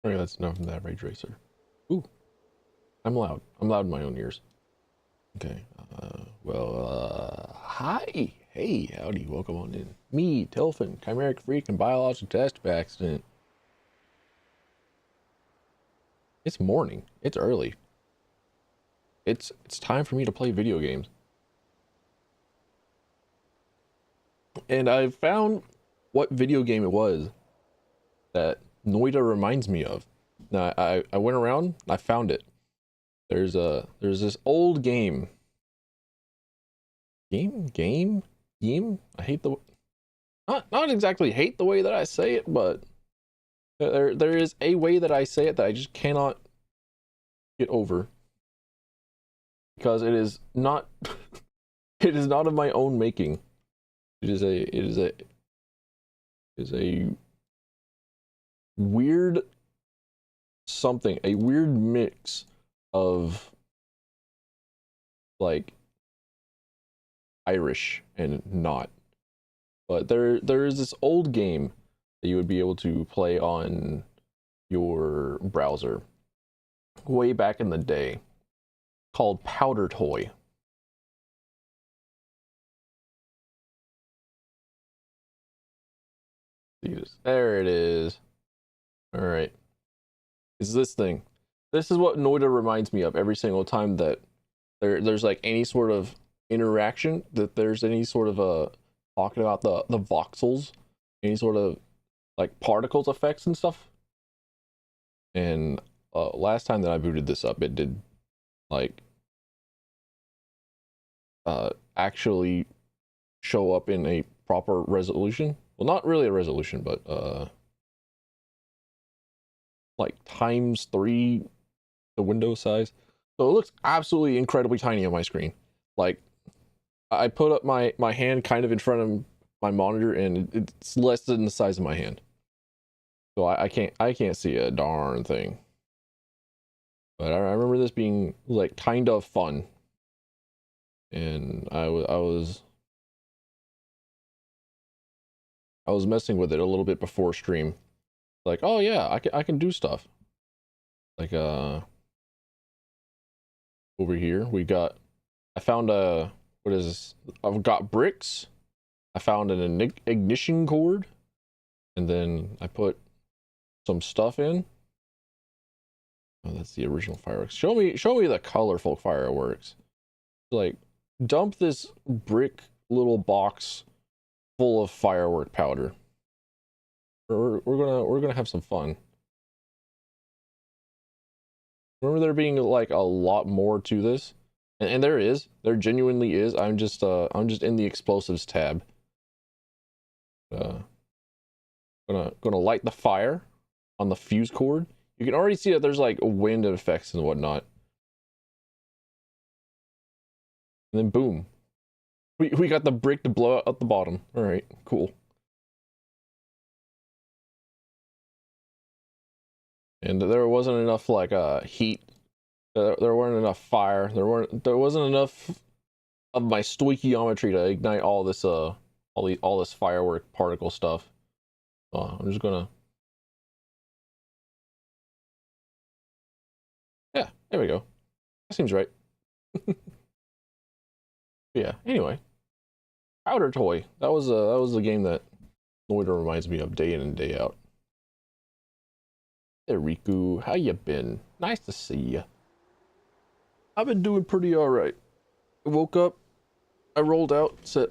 Okay, that's enough of that ray tracer. Ooh, I'm loud. I'm loud in my own ears. Okay. Hi. Hey, howdy. Welcome on in. Me, Tilfin, chimeric freak, and biological test by accident. It's morning. It's early. It's time for me to play video games. And I found what video game it was that Noita reminds me of. Now I went around, I found it. There's this old game. Game? I hate the not exactly hate the way that I say it, but there is a way that I say it that I just cannot get over. Because it is not it is not of my own making. It is a weird something, a weird mix of like Irish and not. But there is this old game that you would be able to play on your browser way back in the day called Powder Toy. There it is. All right. It's this thing. This is what Noita reminds me of every single time that there's like any sort of interaction, that there's any sort of talking about the voxels, any sort of like particles effects and stuff. And last time that I booted this up, it did like actually show up in a proper resolution. Well, not really a resolution, but like ×3 the window size. So it looks absolutely incredibly tiny on my screen. Like I put up my hand kind of in front of my monitor and it's less than the size of my hand. So I can't see a darn thing. But I remember this being like kind of fun. And I was messing with it a little bit before stream. Like, oh yeah, I can do stuff. Like over here I found a, what is this? I've got bricks. I found an ignition cord, and then I put some stuff in. Oh, that's the original fireworks. Show me the colorful fireworks. Like, dump this brick little box full of firework powder. We're gonna have some fun. Remember there being like a lot more to this, and there genuinely is. I'm just in the explosives tab. Gonna light the fire on the fuse cord. You can already see that there's like wind effects and whatnot. And then boom, we got the brick to blow out at the bottom. All right, cool. And there wasn't enough like heat. There weren't enough fire. There wasn't enough of my stoichiometry to ignite all this all this firework particle stuff. I'm just gonna, yeah, there we go. That seems right. Yeah, anyway. Powder Toy. That was the game that Noita reminds me of day in and day out. Hey Riku, how you been? Nice to see you. I've been doing pretty alright. I woke up, I rolled out, said,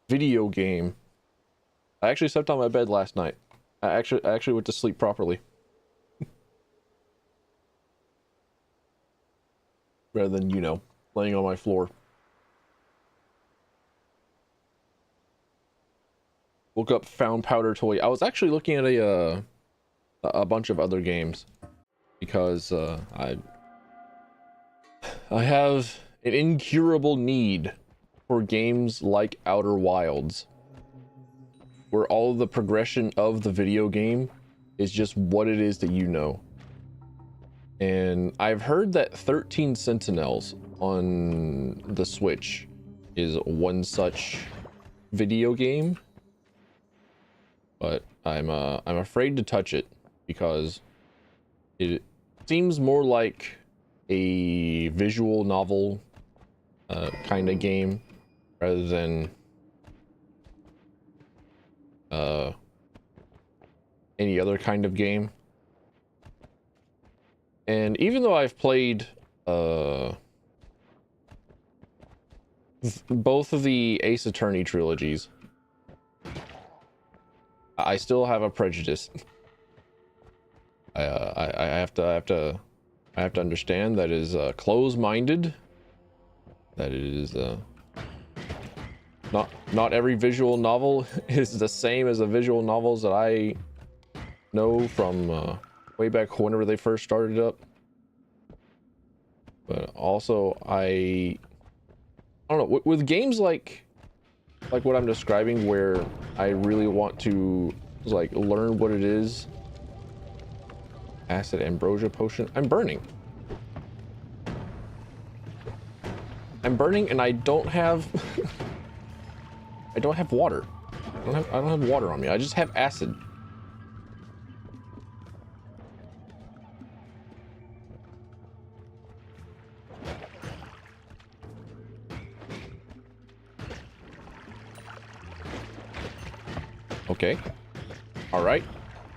video game. I actually slept on my bed last night. I actually went to sleep properly. Rather than, you know, laying on my floor. Woke up, found Powder Toy. I was actually looking at a bunch of other games because I have an incurable need for games like Outer Wilds, where all of the progression of the video game is just what it is that you know. And I've heard that 13 Sentinels on the Switch is one such video game, but I'm afraid to touch it because it seems more like a visual novel kind of game rather than any other kind of game. And even though I've played both of the Ace Attorney trilogies, I still have a prejudice. I have to understand that is close-minded. That it is not every visual novel is the same as the visual novels that I know from way back whenever they first started up. But also I don't know, with games like what I'm describing, where I really want to like learn what it is. Acid ambrosia potion. I'm burning and I don't have I don't have water. I don't have water on me. I just have acid. Okay. All right.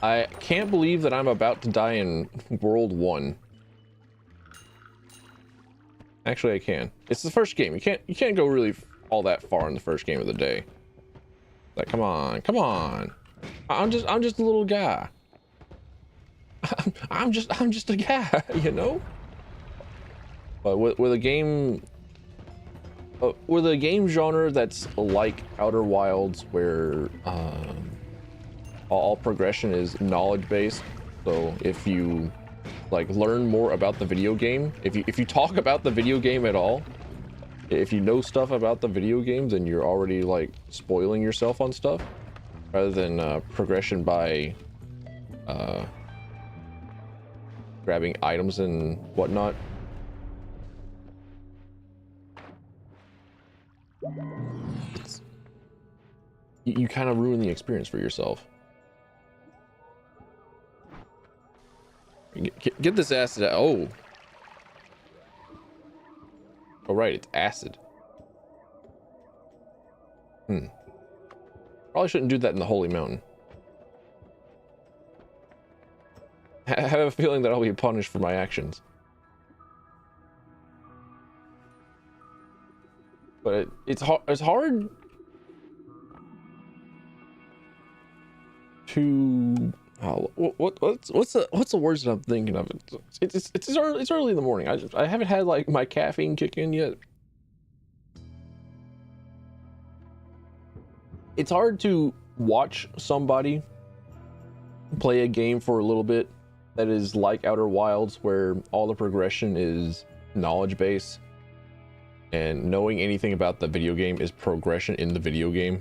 I can't believe that I'm about to die in World 1. Actually, I can. It's the first game. You can't go really all that far in the first game of the day. Like, come on. I'm just a little guy. I'm just a guy, you know? But with a game genre that's like Outer Wilds, where all progression is knowledge based. So if you like learn more about the video game, if you talk about the video game at all, if you know stuff about the video game, then you're already like spoiling yourself on stuff, rather than progression by grabbing items and whatnot. You kind of ruin the experience for yourself. Get this acid out. Oh. Oh, right, it's acid. Probably shouldn't do that in the Holy Mountain. I have a feeling that I'll be punished for my actions. But it's hard to what's the words that I'm thinking of? It's early in the morning. I haven't had like my caffeine kick in yet. It's hard to watch somebody play a game for a little bit that is like Outer Wilds, where all the progression is knowledge based, and knowing anything about the video game is progression in the video game.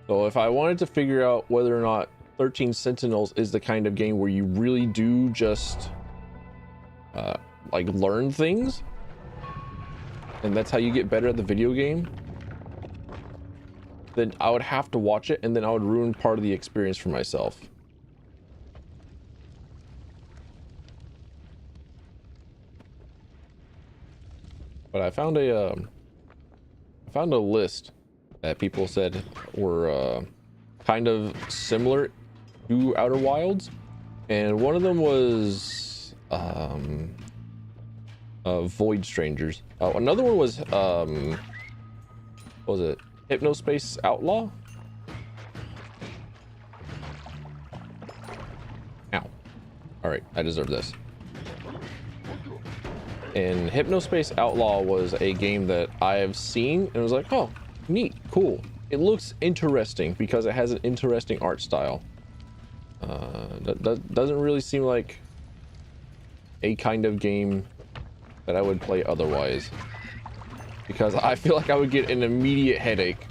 So if I wanted to figure out whether or not 13 Sentinels is the kind of game where you really do just like learn things, and that's how you get better at the video game, then I would have to watch it, and then I would ruin part of the experience for myself. But I found a list that people said were kind of similar to Outer Wilds, and one of them was Void Strangers. Another one was what was it? Hypnospace Outlaw? Ow. Alright, I deserve this. And Hypnospace Outlaw was a game that I have seen and was like, oh, neat, cool. It looks interesting because it has an interesting art style. That doesn't really seem like a kind of game that I would play otherwise, because I feel like I would get an immediate headache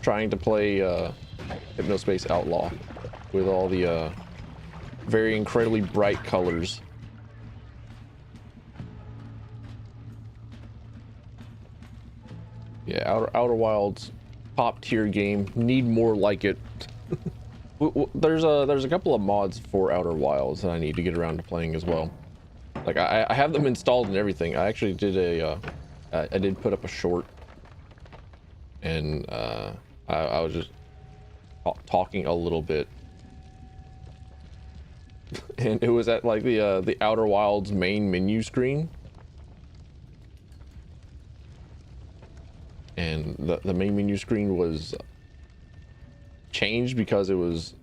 trying to play Hypnospace Outlaw with all the very incredibly bright colors. Yeah, Outer Wilds, top tier game. Need more like it. There's a couple of mods for Outer Wilds that I need to get around to playing as well. Like I have them installed and everything. I actually did I did put up a short, and I was just talking a little bit, and it was at like the Outer Wilds main menu screen, and the main menu screen was changed because it was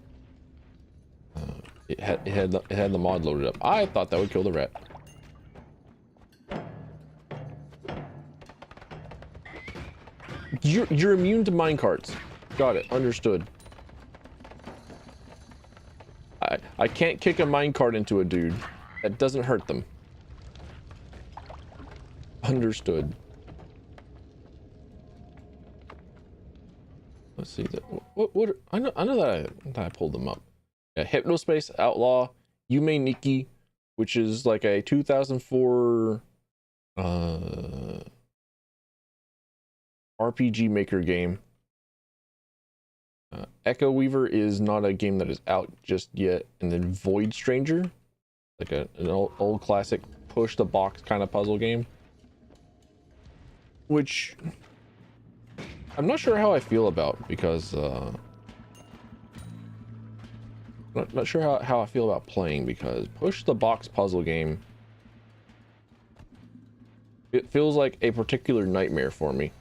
it had the mod loaded up. I thought that would kill the rat. You're immune to minecarts. Got it. Understood. I can't kick a minecart into a dude. That doesn't hurt them. Understood. Let's see that. What I know that I pulled them up. Yeah, Hypnospace Outlaw, Yume Nikki, which is like a 2004 RPG Maker game. Echo Weaver is not a game that is out just yet, and then Void Stranger, like an old classic push the box kind of puzzle game, which I'm not sure how I feel about, because not sure how I feel about playing, because push the box puzzle game, it feels like a particular nightmare for me.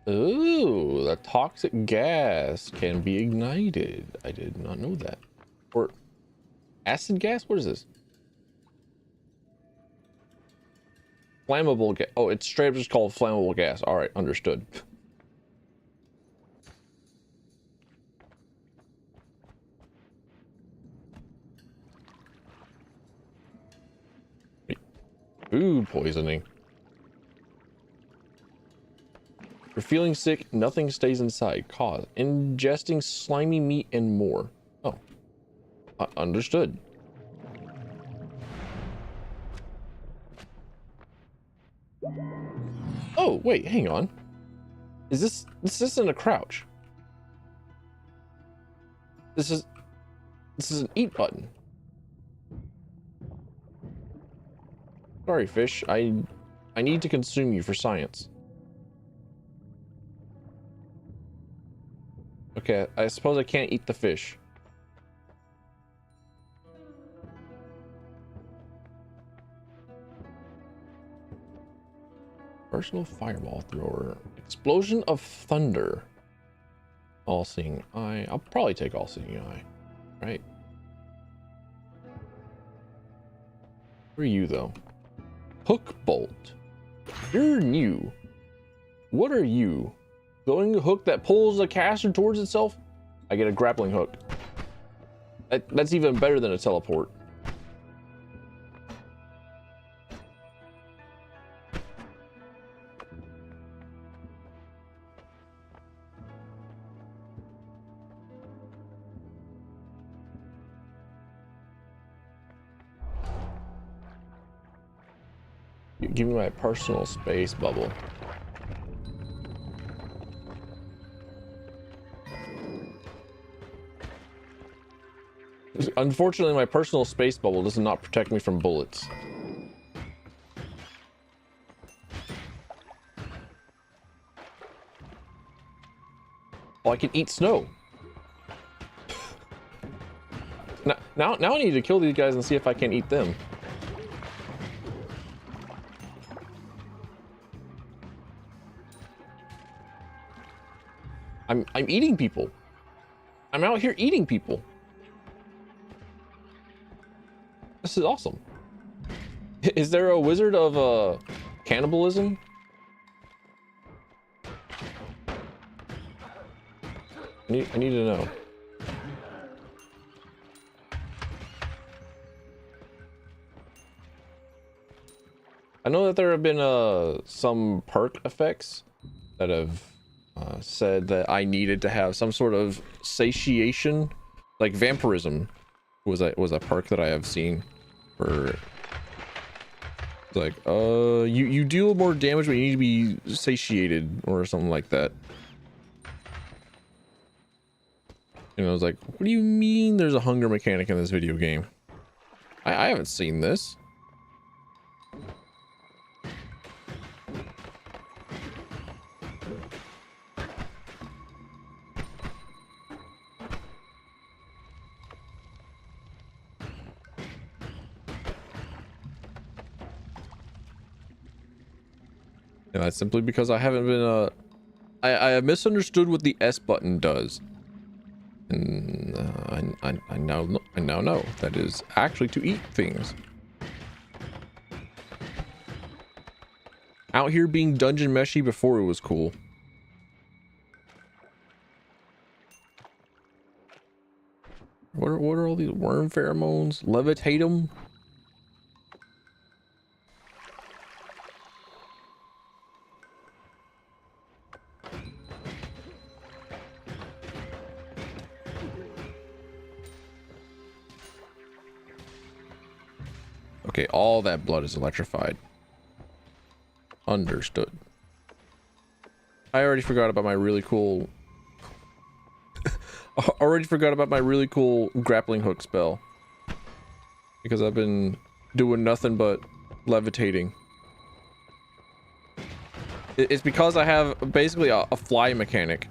Ooh, the toxic gas can be ignited. I did not know that. Or acid gas? What is this? Flammable gas. Oh, it's straight up just called flammable gas. All right, understood. Food poisoning. You're feeling sick, nothing stays inside. Cause ingesting slimy meat and more. Oh, understood. Oh, wait, hang on. This isn't a crouch. This is an eat button. Sorry, fish. I need to consume you for science. Okay, I suppose I can't eat the fish. Personal fireball thrower. Explosion of thunder. All-seeing eye. I'll probably take all-seeing eye. Right? Who are you, though? Hook bolt. You're new. What are you? Throwing a hook that pulls the caster towards itself? I get a grappling hook. That's even better than a teleport. Give me my personal space bubble. Unfortunately, my personal space bubble does not protect me from bullets. Oh, I can eat snow. Now I need to kill these guys and see if I can eat them. I'm eating people. I'm out here eating people. This is awesome. Is there a wizard of cannibalism? I need to know. I know that there have been some perk effects that have said that I needed to have some sort of satiation, like vampirism was a perk that I have seen for like you deal more damage but you need to be satiated or something like that. And I was like, what do you mean there's a hunger mechanic in this video game? I haven't seen this. And that's simply because I haven't been I have misunderstood what the S button does. And I now know that is actually to eat things. Out here being dungeon meshy before it was cool. What are all these worm pheromones? Levitate them? Okay, all that blood is electrified. Understood. I already forgot about my really cool grappling hook spell. Because I've been doing nothing but levitating. It's because I have basically a fly mechanic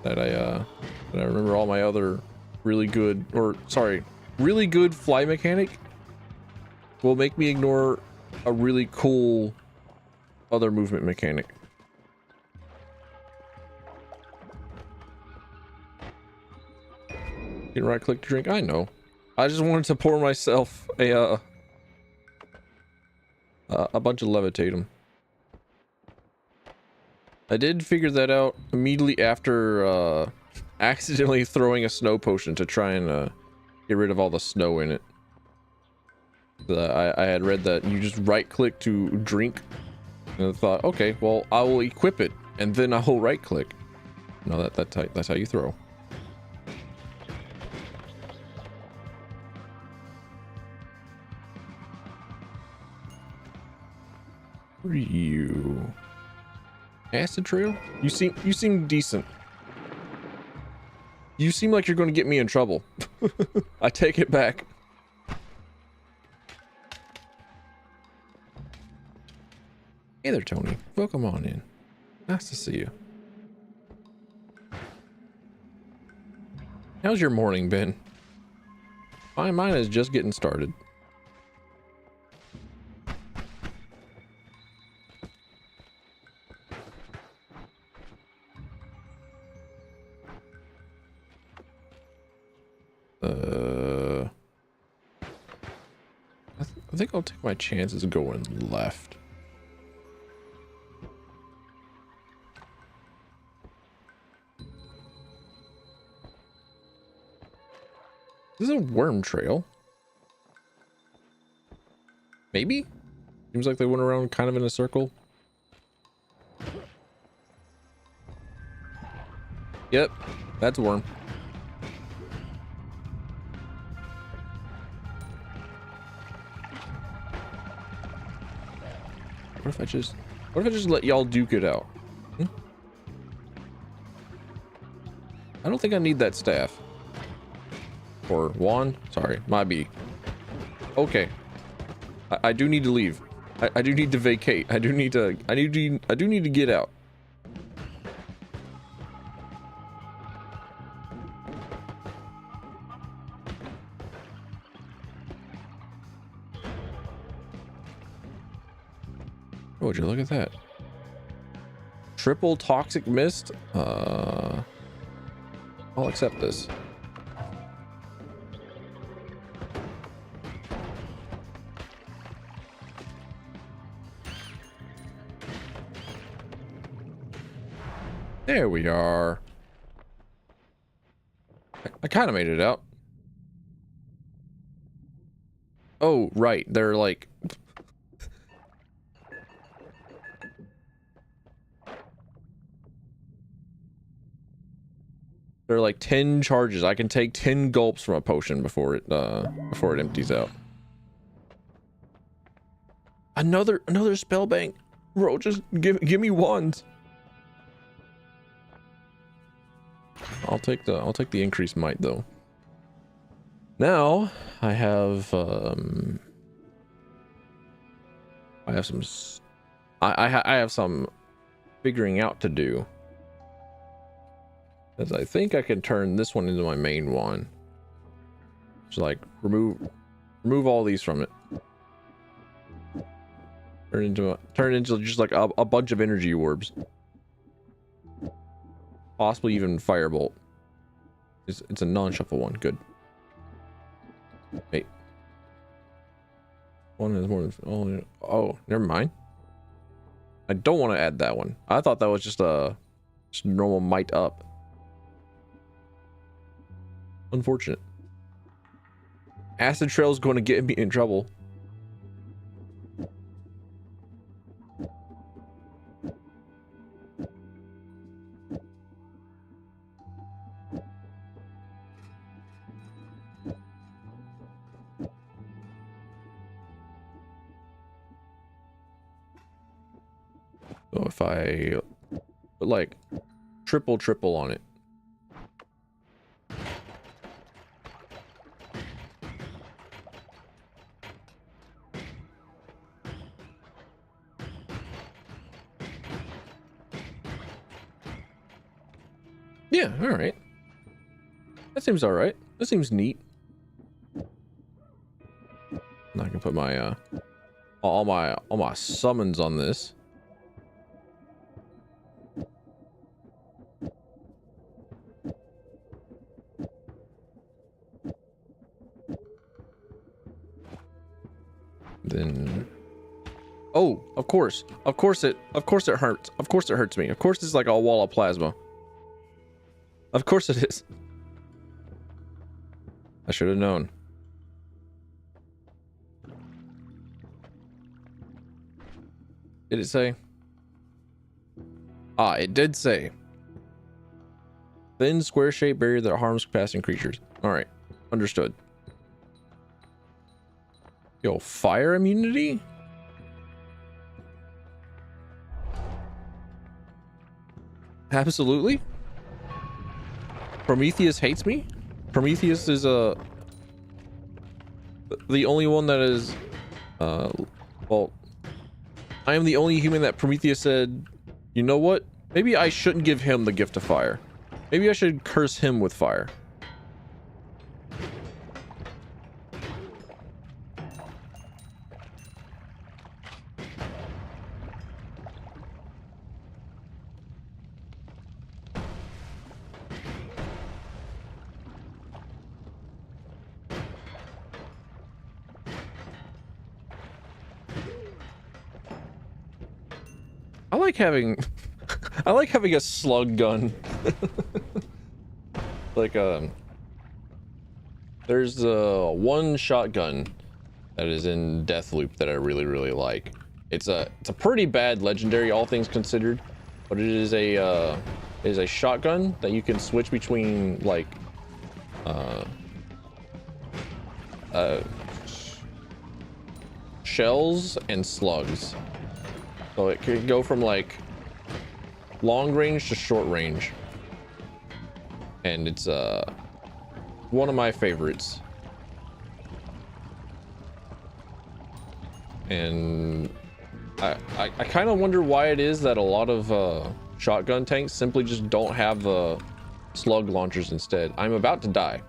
that I remember all my other really good fly mechanic will make me ignore a really cool other movement mechanic. You can right click to drink. I know. I just wanted to pour myself a bunch of levitatum. I did figure that out immediately after accidentally throwing a snow potion to try and get rid of all the snow in it. I had read that you just right click to drink, and I thought, okay, well, I will equip it and then I will right click. No, that's how you throw. Who are you? Acid trail? You seem decent. You seem like you're going to get me in trouble. I take it back. Hey there, Tony. Welcome on in. Nice to see you. How's your morning been? Mine is just getting started. I think I'll take my chances going left. This is a worm trail. Maybe? Seems like they went around kind of in a circle. Yep, that's a worm. What if I just let y'all duke it out? Hmm? I don't think I need that staff. Or wand? Sorry, my B. Okay. I do need to leave. I do need to vacate. I do need to get out. Oh, would you look at that? Triple toxic mist? I'll accept this. There we are. I kind of made it out. Oh, right. They're like... There are like 10 charges. I can take 10 gulps from a potion before it empties out. Another spell bank. Bro, just give me wands. I'll take the increased might though. Now I have some I have some figuring out to do. As I think I can turn this one into my main one. Just like remove all these from it. Turn into just like a bunch of energy orbs. Possibly even firebolt. It's a non-shuffle one. Good. Wait. One is more than oh, never mind. I don't want to add that one. I thought that was just a normal might up. Unfortunate. Acid trail is going to get me in trouble. So if I put like triple on it. Yeah, all right. That seems all right. That seems neat. And I can put my all my summons on this. Then oh, of course it hurts. Of course it hurts me. Of course it's like a wall of plasma. Of course it is. I should have known. Did it say? Ah, it did say. Thin square-shaped barrier that harms passing creatures. Alright, understood. Yo, fire immunity? Absolutely. Prometheus hates me? Prometheus is the only one that is well, I am the only human that Prometheus said, you know what? Maybe I shouldn't give him the gift of fire. Maybe I should curse him with fire. I like having I like having a slug gun. Like there's one shotgun that is in Deathloop that I really like. It's a pretty bad legendary, all things considered, but it is a shotgun that you can switch between like shells and slugs. So it can go from like long range to short range. And it's one of my favorites. And I kind of wonder why it is that a lot of shotgun tanks simply just don't have slug launchers instead. I'm about to die.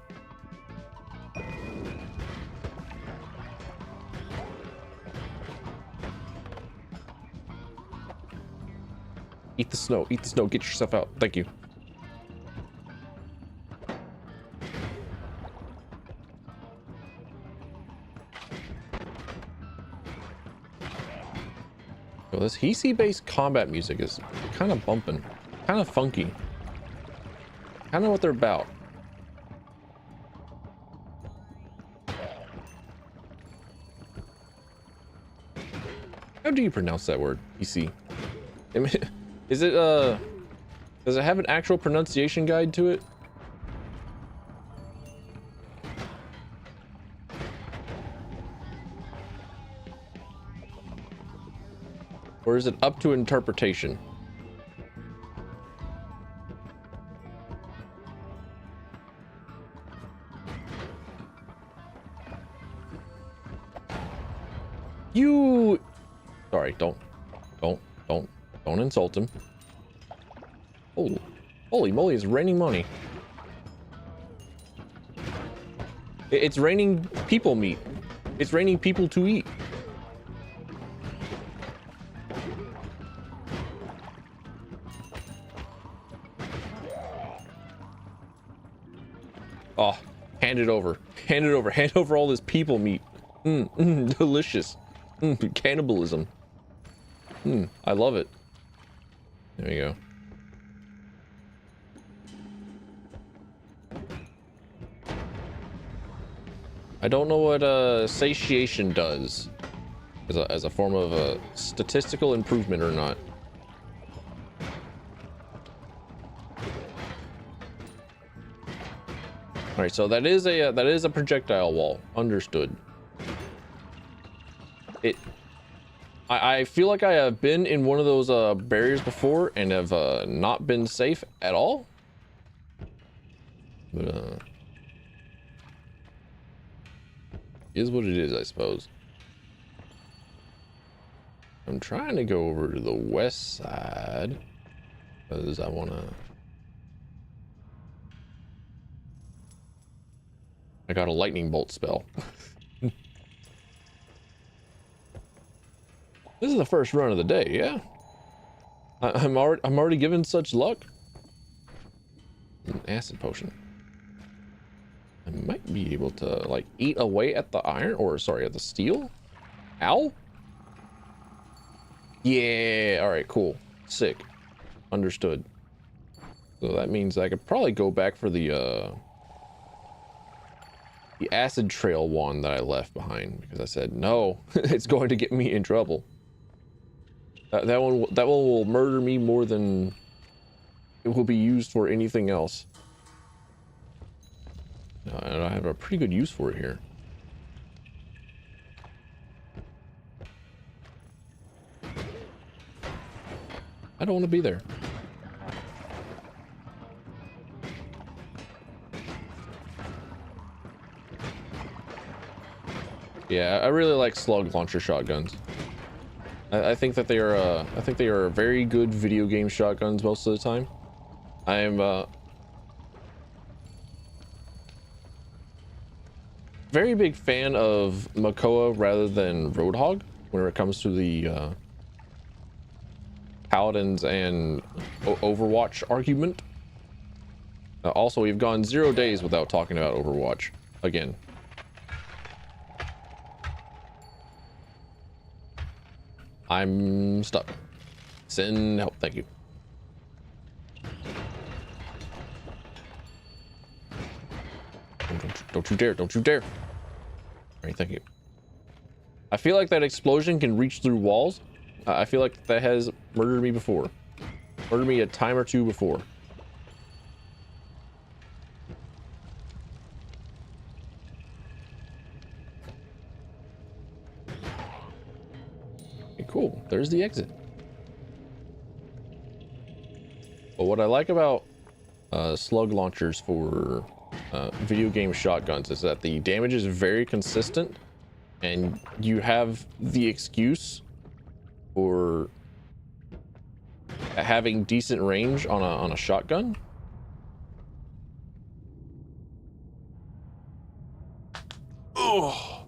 Eat the snow, get yourself out. Thank you. Well, this Hisi based combat music is kind of bumping. kind of funky. I don't know what they're about. How do you pronounce that word? PC. Is it does it have an actual pronunciation guide to it? Or is it up to interpretation? You... Sorry, don't insult him. Oh, holy moly, it's raining money. It's raining people meat. It's raining people to eat. Oh, hand it over. Hand it over. Hand over all this people meat. Delicious. Cannibalism. I love it. There you go. I don't know what satiation does as a form of a statistical improvement or not. All right, so that is a projectile wall. Understood. I feel like I have been in one of those barriers before and have not been safe at all. But is what it is, I suppose. I'm trying to go over to the west side because I want to. I got a lightning bolt spell. This is the first run of the day, yeah. I'm already given such luck. An acid potion. I might be able to like eat away at the iron, or sorry, at the steel. Ow. Yeah. All right. Cool. Sick. Understood. So that means I could probably go back for the acid trail wand that I left behind because I said no. It's going to get me in trouble. That one will murder me more than it will be used for anything else. I have a pretty good use for it here. I don't want to be there. Yeah, I really like slug launcher shotguns. I think that they are very good video game shotguns most of the time. I am very big fan of Makoa rather than Roadhog when it comes to the Paladins and Overwatch argument. Also, we've gone 0 days without talking about Overwatch again. I'm stuck. Send help, thank you. Don't you dare, don't you dare. All right, thank you. I feel like that explosion can reach through walls. I feel like that has murdered me before. Murdered me a time or two before. Okay, cool, there's the exit. But what I like about slug launchers for video game shotguns is that the damage is very consistent and you have the excuse for having decent range on a shotgun. Oh.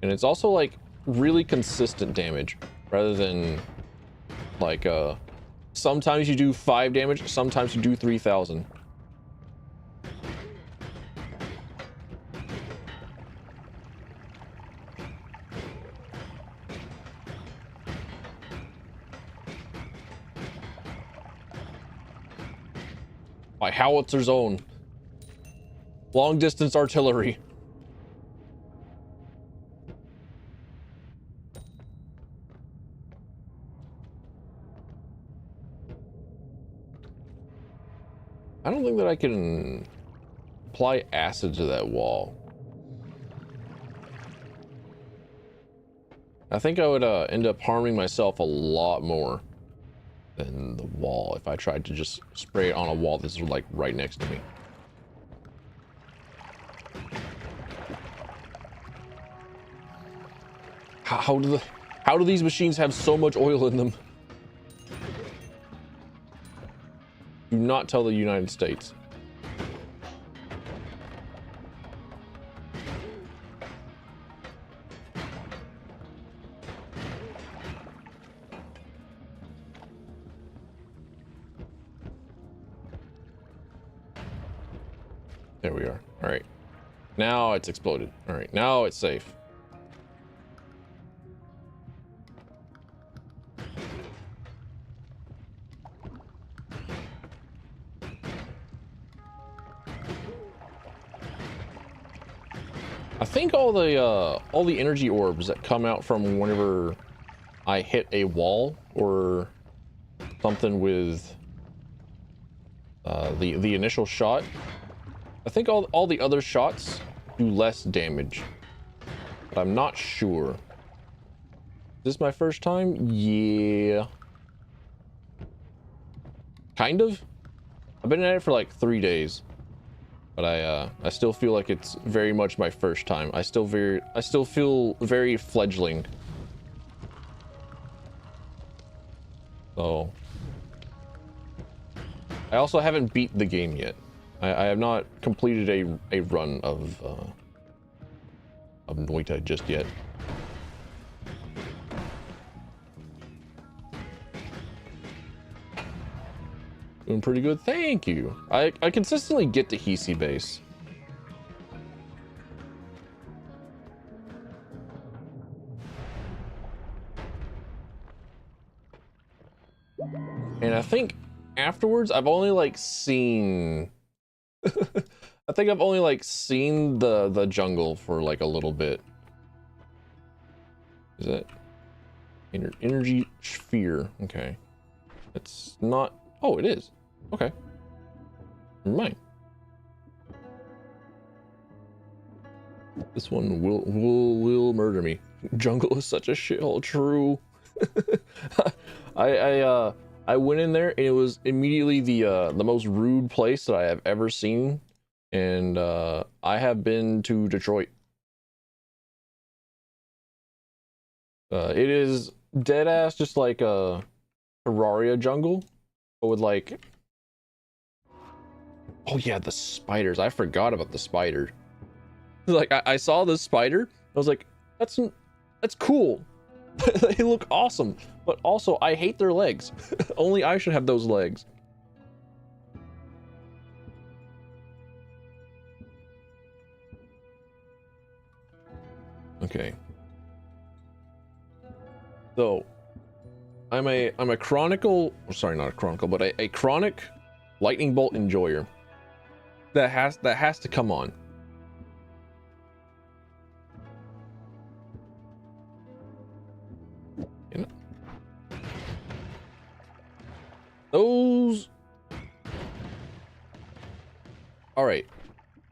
And it's also like really consistent damage rather than like sometimes you do 5 damage, sometimes you do 3,000. by howitzer zone. Long distance artillery. I don't think that I can apply acid to that wall. I think I would end up harming myself a lot more than the wall if I tried to just spray it on a wall that's like right next to me. How do these machines have so much oil in them? Do not tell the United States. There we are. All right. Now it's exploded. All right. Now it's safe. I think all the energy orbs that come out from whenever I hit a wall or something with the initial shot, I think all the other shots do less damage, but I'm not sure. Is this my first time? Yeah, kind of. I've been at it for like 3 days. But I still feel like it's very much my first time. I still feel very fledgling. So I also haven't beat the game yet. I have not completed a run of Noita just yet. Doing pretty good, thank you. I consistently get to Hisi base. And I think afterwards I've only like seen I think I've only like seen the jungle for like a little bit. Is it energy sphere? Okay. It's not. Oh, it is. Okay. Never mind. This one will murder me. Jungle is such a shithole. True. I went in there and it was immediately the most rude place that I have ever seen, and I have been to Detroit. It is dead ass just like a Terraria jungle, but with like, oh yeah, the spiders. I forgot about the spider. Like I saw this spider, I was like, that's cool. They look awesome, but also I hate their legs. Only I should have those legs. Okay. So I'm a chronicle, sorry, not a chronicle, but a chronic lightning bolt enjoyer. That has to come on. You know? Those. All right.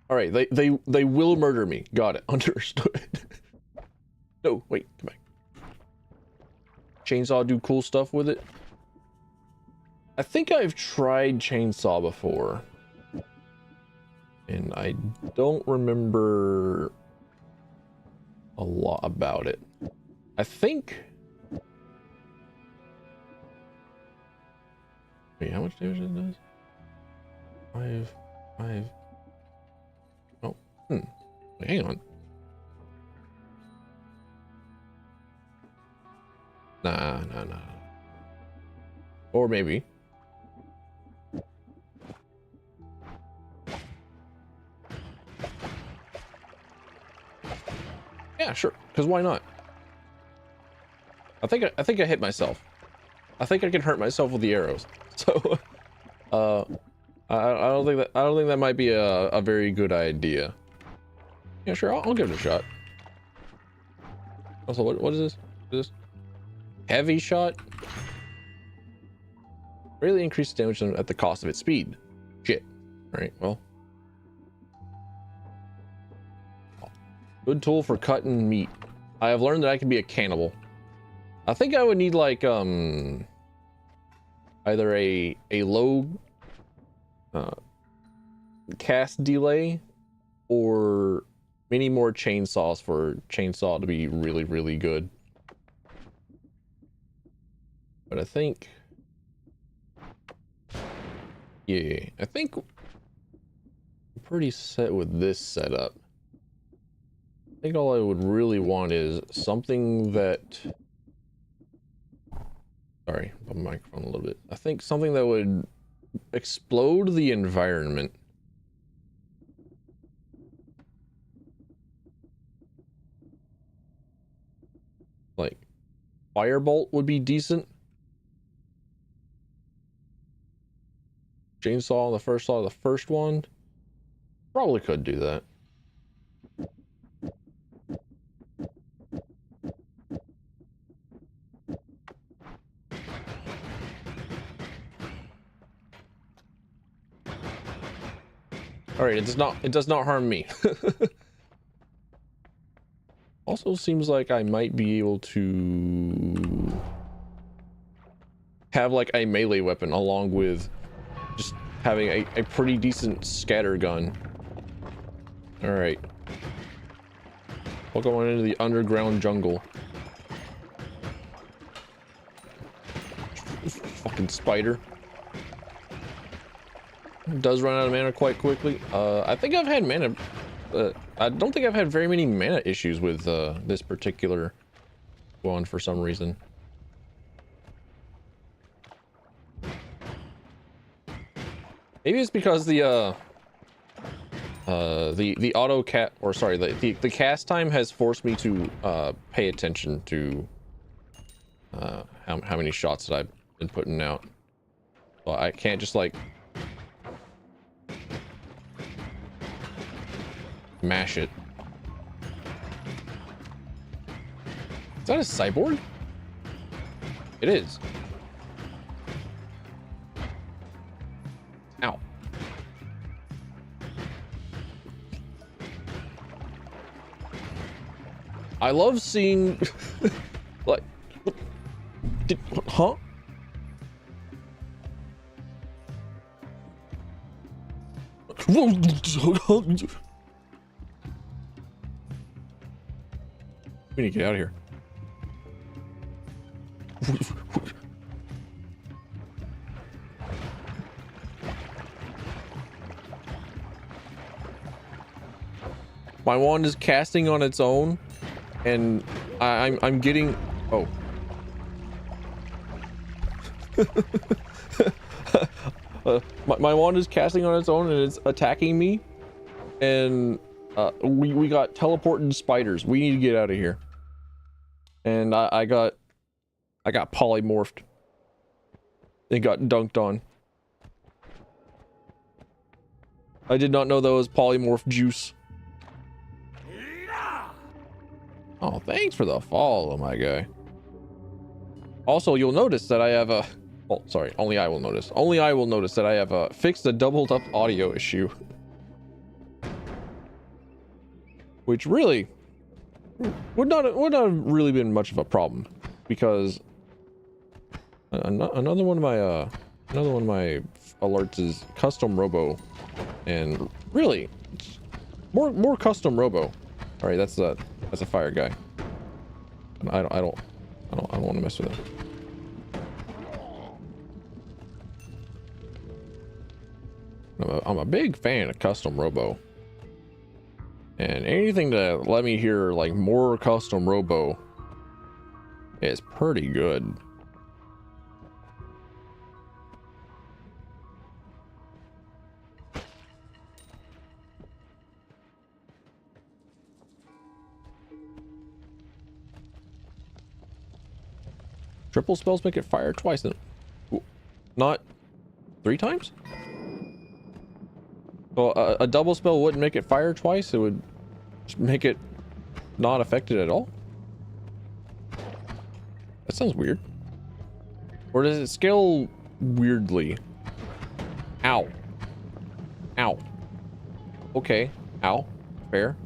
They will murder me. Got it. Understood. No, wait, come back. Chainsaw do cool stuff with it. I think I've tried chainsaw before, and I don't remember a lot about it. I think. Wait, how much damage it does? Five. Oh, wait, hang on. Nah. Or maybe. Yeah, sure. Because why not? I think I hit myself. I think I can hurt myself with the arrows. So, I don't think that might be a very good idea. Yeah, sure, I'll give it a shot. Also, what is this? What is this? Heavy shot? Really increases damage at the cost of its speed. Shit. Alright, well. Good tool for cutting meat. I have learned that I can be a cannibal. I think I would need like either a low cast delay or many more chainsaws for chainsaw to be really, really good. But I think, yeah, I think I'm pretty set with this setup. I think all I would really want is something that, sorry, bump my microphone a little bit. I think something that would explode the environment. Like, firebolt would be decent. Chainsaw on the first one. Probably could do that. All right, it does not harm me. Also seems like I might be able to have like a melee weapon along with just having a pretty decent scatter gun. All right. We'll go on into the underground jungle. Fucking spider. Does run out of mana quite quickly. I think I've had mana. I don't think I've had very many mana issues with this particular one for some reason. Maybe it's because the auto cat, or sorry, the cast time has forced me to pay attention to how many shots that I've been putting out. Well, I can't just like mash it. Is that a cyborg? It is. Ow. I love seeing like huh? We need to get out of here. My wand is casting on its own, and I'm getting oh. My wand is casting on its own and it's attacking me, and we got teleported spiders. We need to get out of here. And I got polymorphed. It got dunked on. I did not know that was polymorph juice. Oh, thanks for the follow, my guy. Also, you'll notice that I have a... Oh, sorry. Only I will notice. Only I will notice that I have fixed a doubled up audio issue. Which really would not have really been much of a problem, because another one of my alerts is custom robo, and really more custom robo. All right, that's a fire guy. I don't want to mess with him. I'm a big fan of custom robo. And anything to let me hear like more custom robo is pretty good. Triple spells make it fire twice, and not 3 times? So a double spell wouldn't make it fire twice. It would make it not affected at all. That sounds weird. Or does it scale weirdly? Ow. Ow. Okay. Ow. Fair.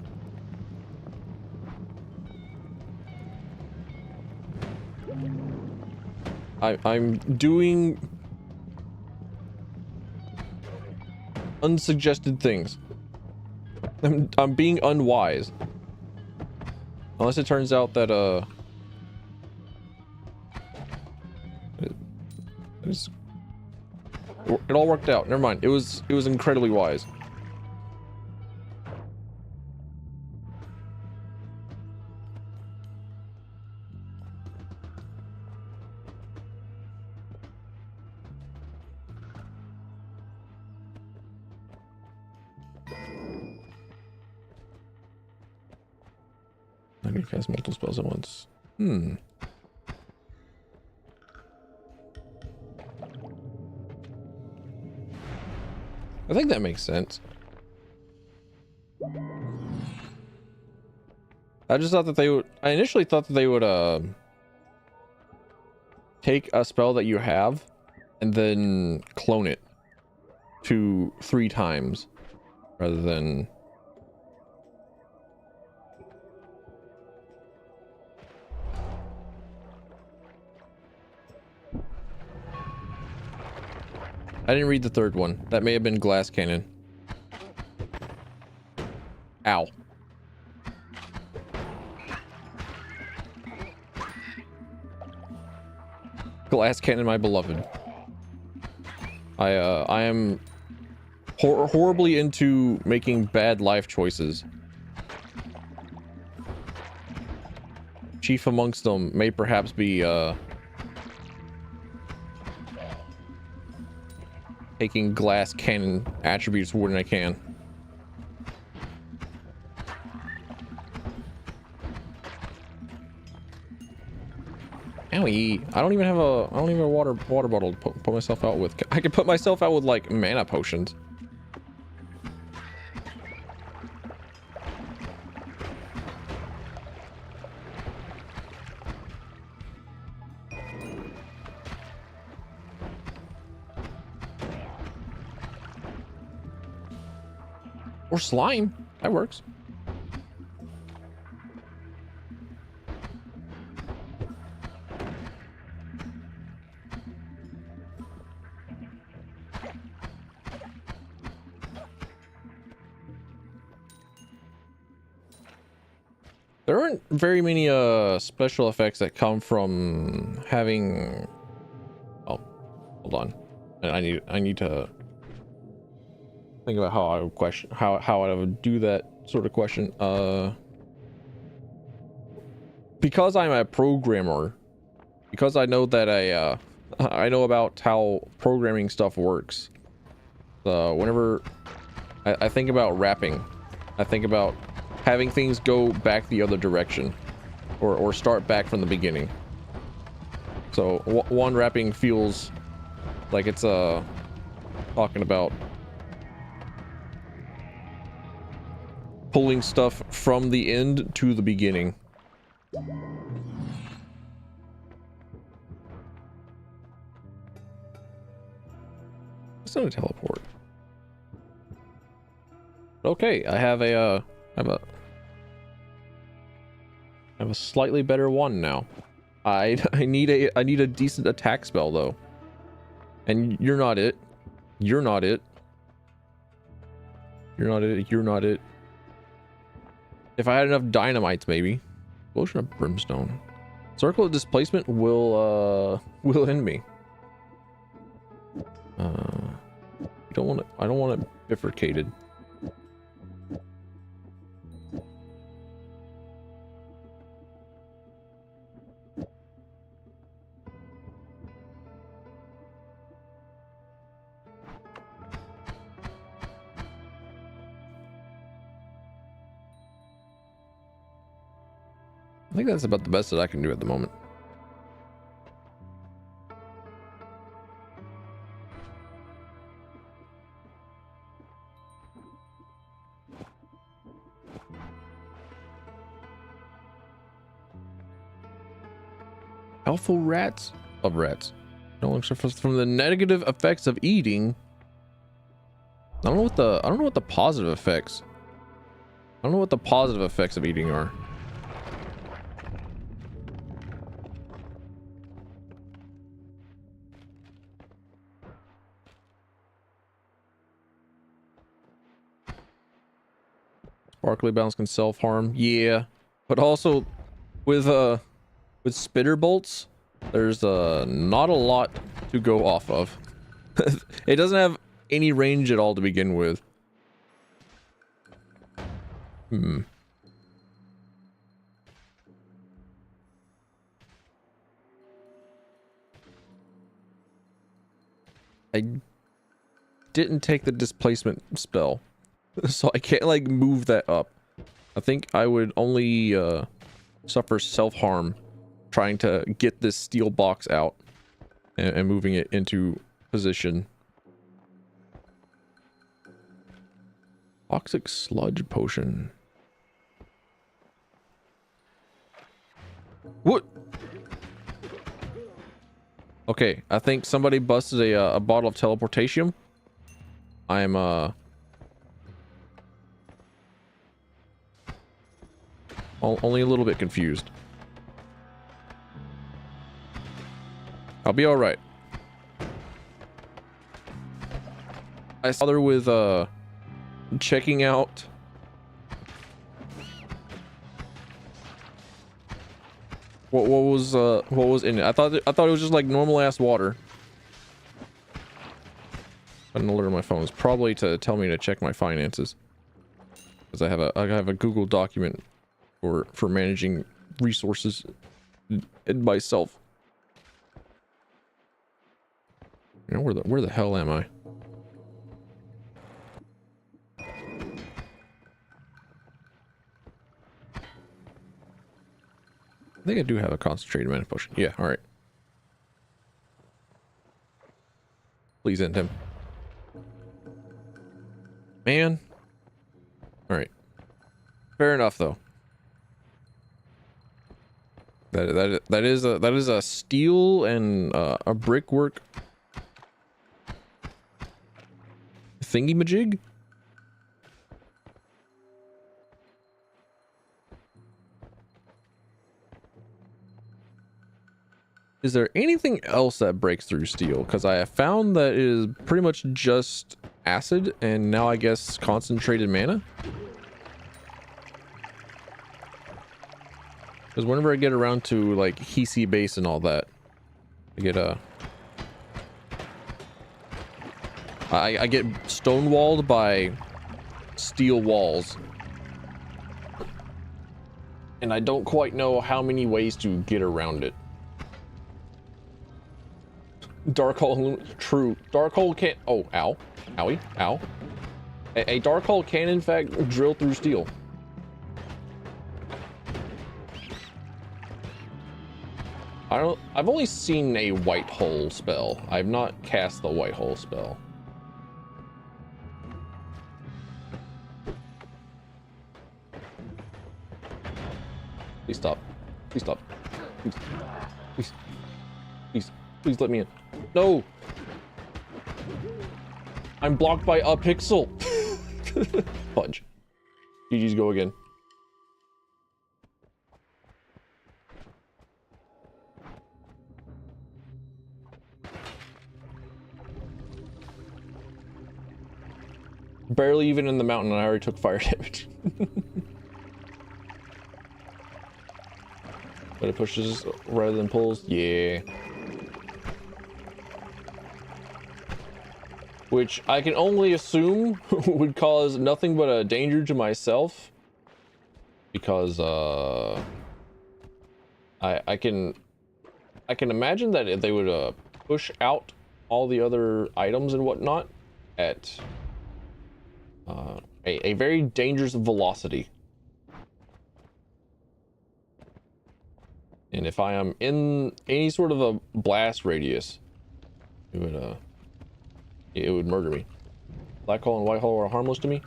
I'm doing unsuggested things. I'm being unwise. Unless it turns out that it all worked out. Never mind. It was incredibly wise. I need to cast multiple spells at once. I think that makes sense. I just thought that they would... I initially thought that they would take a spell that you have and then clone it to 3 times rather than... I didn't read the third one. That may have been glass cannon. Ow. Glass cannon, my beloved. I am horribly into making bad life choices. Chief amongst them may perhaps be taking glass cannon attributes more than I can. Owie. I don't even have a water bottle to put myself out with. I could put myself out with like mana potions. Or slime. That works. There aren't very many special effects that come from having... Oh, hold on. I need to think about how I would question how I would do that sort of question. Because I'm a programmer, because I know that I know about how programming stuff works. Whenever I think about wrapping, I think about having things go back the other direction, or start back from the beginning. So one wrapping feels like it's talking about pulling stuff from the end to the beginning. It's not a teleport. Okay, I have a slightly better one now. I need a decent attack spell though. And you're not it. You're not it. You're not it. You're not it. If I had enough dynamites, maybe. Potion of brimstone. Circle of displacement will end me. I don't want it bifurcated. I think that's about the best that I can do at the moment. Helpful rats of rats. No longer suffers from the negative effects of eating. I don't know what the positive effects. I don't know what the positive effects of eating are. Sparkly bounce can self-harm. Yeah. But also with spitter bolts, there's not a lot to go off of. It doesn't have any range at all to begin with. I didn't take the displacement spell, so I can't like move that up. I think I would only suffer self-harm trying to get this steel box out and moving it into position. Toxic sludge potion. What? Okay, I think somebody busted a bottle of teleportation. I'm only a little bit confused. I'll be all right. I saw her with checking out what was in it. I thought it was just like normal ass water. An alert on my phone is probably to tell me to check my finances, because I have a Google document for managing resources in myself. You know, where the hell am I? I think I do have a concentrated mana potion. Yeah, all right. Please end him. Man. All right. Fair enough, though. That is a steel and a brickwork thingy-majig. Is there anything else that breaks through steel? Because I have found that it is pretty much just acid, and now I guess concentrated mana. Because whenever I get around to like Hisi base and all that, I get I get stonewalled by steel walls, and I don't quite know how many ways to get around it. Dark hole, true. Dark hole can't. Oh, ow, owie, ow. A dark hole can in fact drill through steel. I've only seen a white hole spell. I've not cast the white hole spell. Please stop. Please stop. Please. Please. Please. Please let me in. No! I'm blocked by a pixel! Fudge. GG's go again. Barely even in the mountain and I already took fire damage. But it pushes rather than pulls? Yeah. Which I can only assume would cause nothing but a danger to myself, because I can imagine that if they would push out all the other items and whatnot at a very dangerous velocity, and if I am in any sort of a blast radius, it would murder me. Black hole and white hole are harmless to me.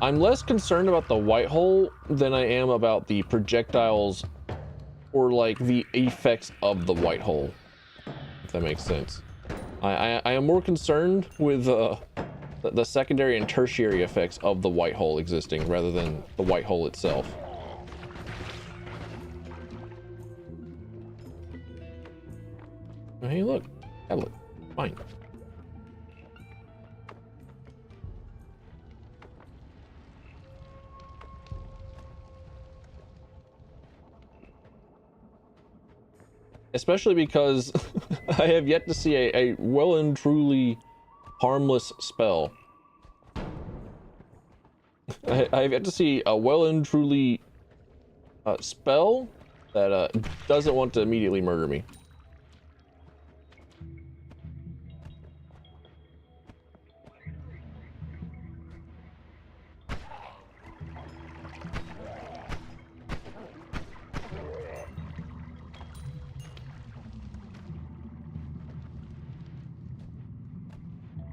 I'm less concerned about the white hole than I am about the projectiles or like the effects of the white hole, if that makes sense. I am more concerned with the secondary and tertiary effects of the white hole existing rather than the white hole itself. Hey, look, tablet, fine. Especially because I have yet to see a well and truly harmless spell. I have yet to see a well and truly spell that doesn't want to immediately murder me.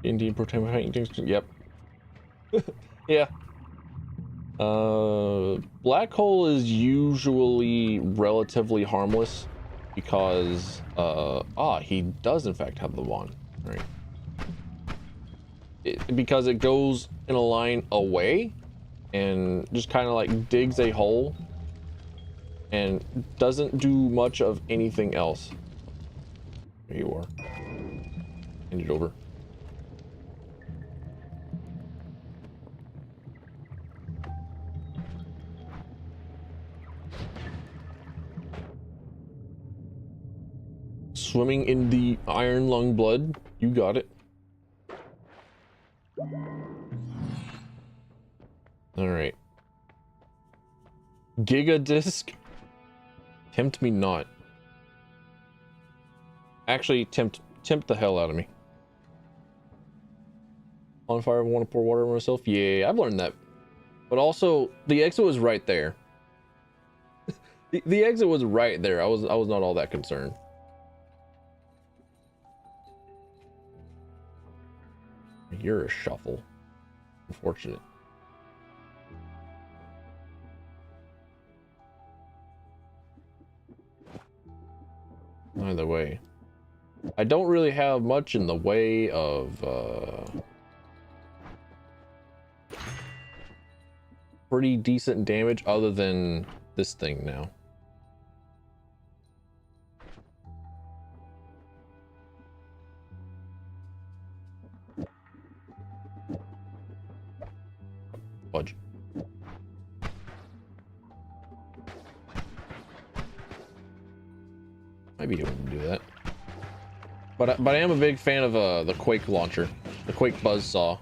Indian protect paintings. Yep. Yeah. Black hole is usually relatively harmless because he does in fact have the wand, right? Because it goes in a line away and just kind of like digs a hole and doesn't do much of anything else. There you are. Hand it over. Swimming in the iron lung blood. You got it. All right. Giga disc. Tempt me not. Actually, tempt the hell out of me. On fire, I want to pour water on myself. Yeah, I've learned that. But also, the exit was right there. the exit was right there. I was not all that concerned. You're a shuffle. Unfortunate. Either way, I don't really have much in the way of pretty decent damage other than this thing now. Fudge. Might be able to do that. But I am a big fan of the Quake launcher, the Quake buzzsaw.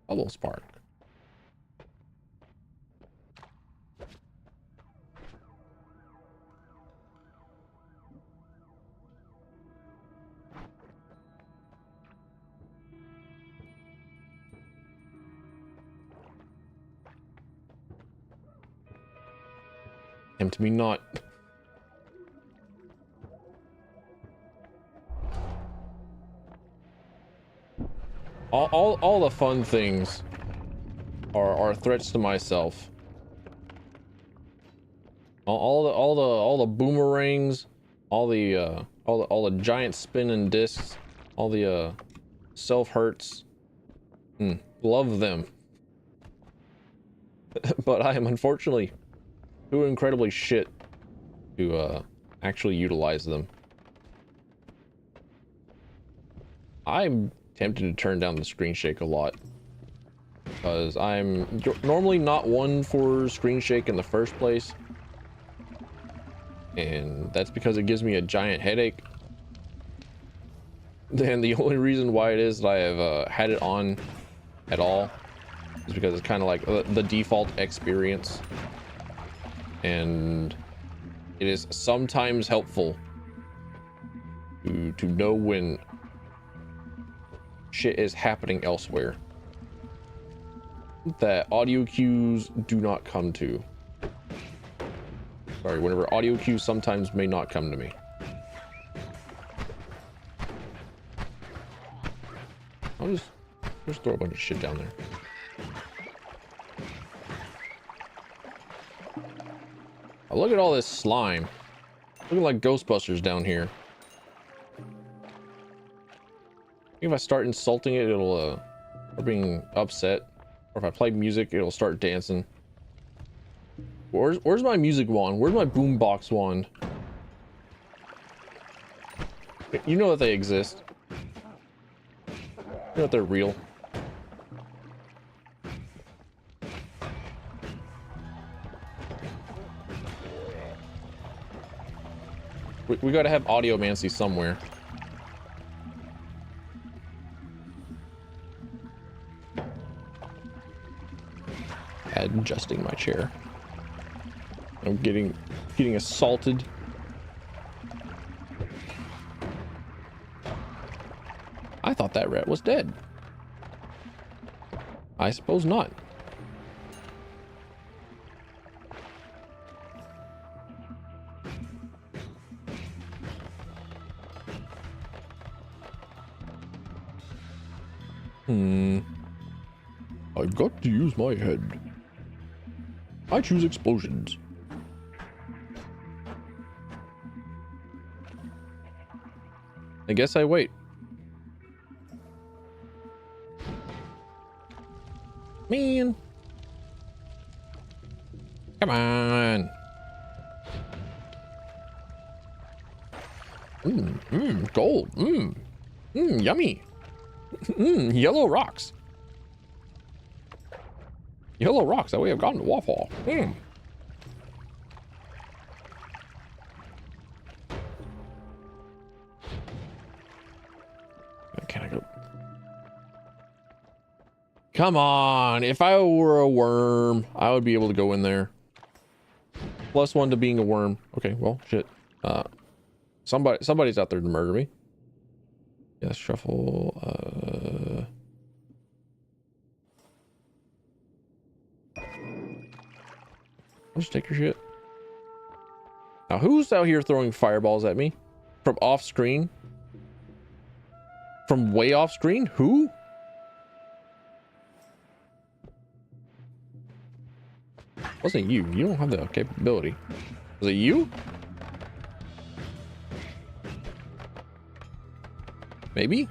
A little spark. Tempt me not. All the fun things are threats to myself. All the boomerangs, all the giant spinning discs, all the self hurts. Love them. But I am unfortunately too incredibly shit to actually utilize them. I'm tempted to turn down the screen shake a lot because I'm normally not one for screen shake in the first place, and that's because it gives me a giant headache. And the only reason why it is that I have had it on at all is because it's kind of like the default experience, and it is sometimes helpful to know when shit is happening elsewhere that audio cues do not come to. Sorry, whenever audio cues sometimes may not come to me. I'll just throw a bunch of shit down there. Oh, look at all this slime. Looking like Ghostbusters down here. If I start insulting it, it'll or being upset. Or if I play music, it'll start dancing. Where's my music wand? Where's my boombox wand? You know that they exist. You know that they're real. We gotta have audiomancy somewhere. Adjusting my chair. I'm getting assaulted. I thought that rat was dead. I suppose not. I've got to use my head. I choose explosions. I guess I wait. Man. Come on. Gold. Yummy. Yellow rocks. Yellow rocks. That way I've gotten to waffle. Can I go? Come on. If I were a worm, I would be able to go in there. +1 to being a worm. Okay, well, shit. Somebody's out there to murder me. Yes, shuffle. I'll just take your shit. Now, who's out here throwing fireballs at me? From off screen? From way off screen? Who? Wasn't you. You don't have the capability. Was it you? Maybe?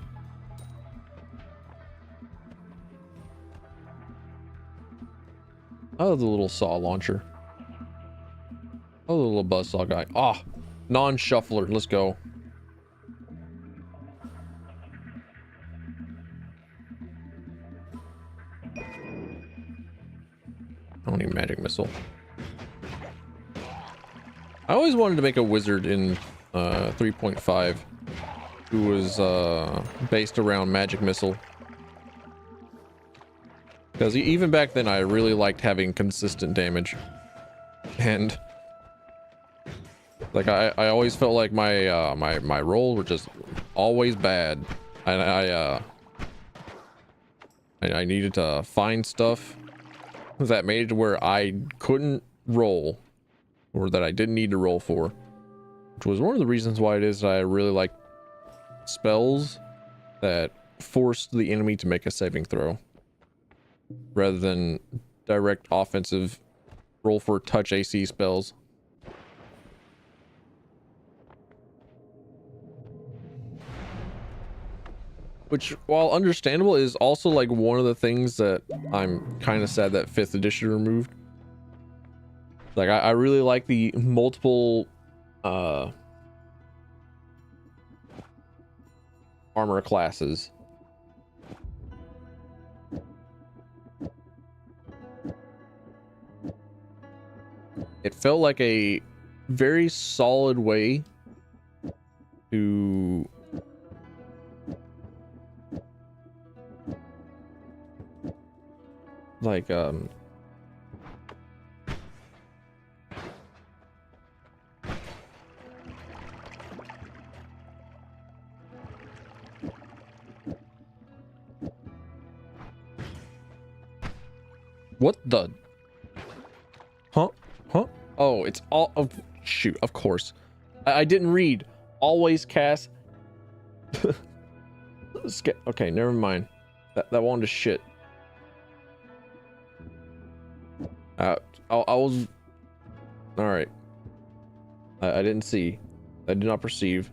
Oh, the little saw launcher. Oh, the little buzzsaw guy. Ah, non-shuffler. Let's go. I don't need magic missile. I always wanted to make a wizard in 3.5 who was based around magic missile. Because even back then I really liked having consistent damage. And like I always felt like my my rolls were just always bad. And I needed to find stuff that made it to where I couldn't roll, or that I didn't need to roll for, which was one of the reasons why it is that I really like spells that forced the enemy to make a saving throw rather than direct offensive roll for touch AC spells. Which, while understandable, is also like one of the things that I'm kind of sad that 5th edition removed. Like I really like the multiple armor classes. It felt like a very solid way to like what the huh oh, it's all of shoot, of course I didn't read always cast okay, never mind. That wand is shit. I was all right. I didn't see. I did not perceive.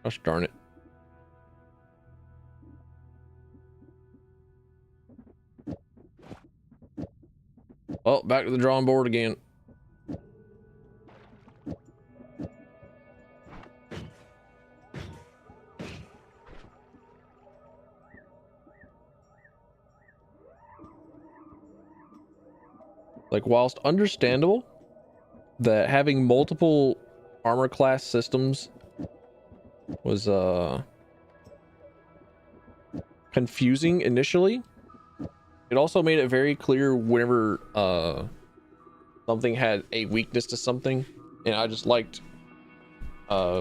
Gosh darn it. Oh, back to the drawing board again. Like, whilst understandable that having multiple armor class systems was confusing initially, it also made it very clear whenever something had a weakness to something, and I just liked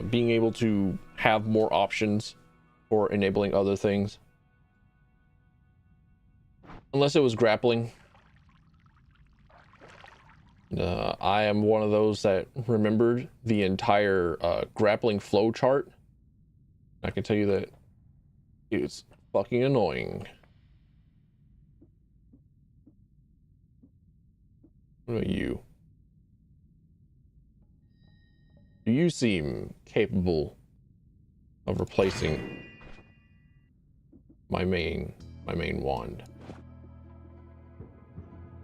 being able to have more options for enabling other things, unless it was grappling. I am one of those that remembered the entire grappling flow chart. I can tell you that it's fucking annoying. What about you? Do you seem capable of replacing my main wand?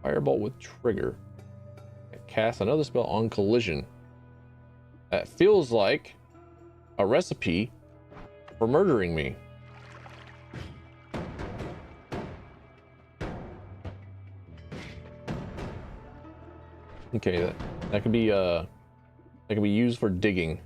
Firebolt with trigger. Cast another spell on collision. That feels like a recipe for murdering me. Okay, that could be used for digging.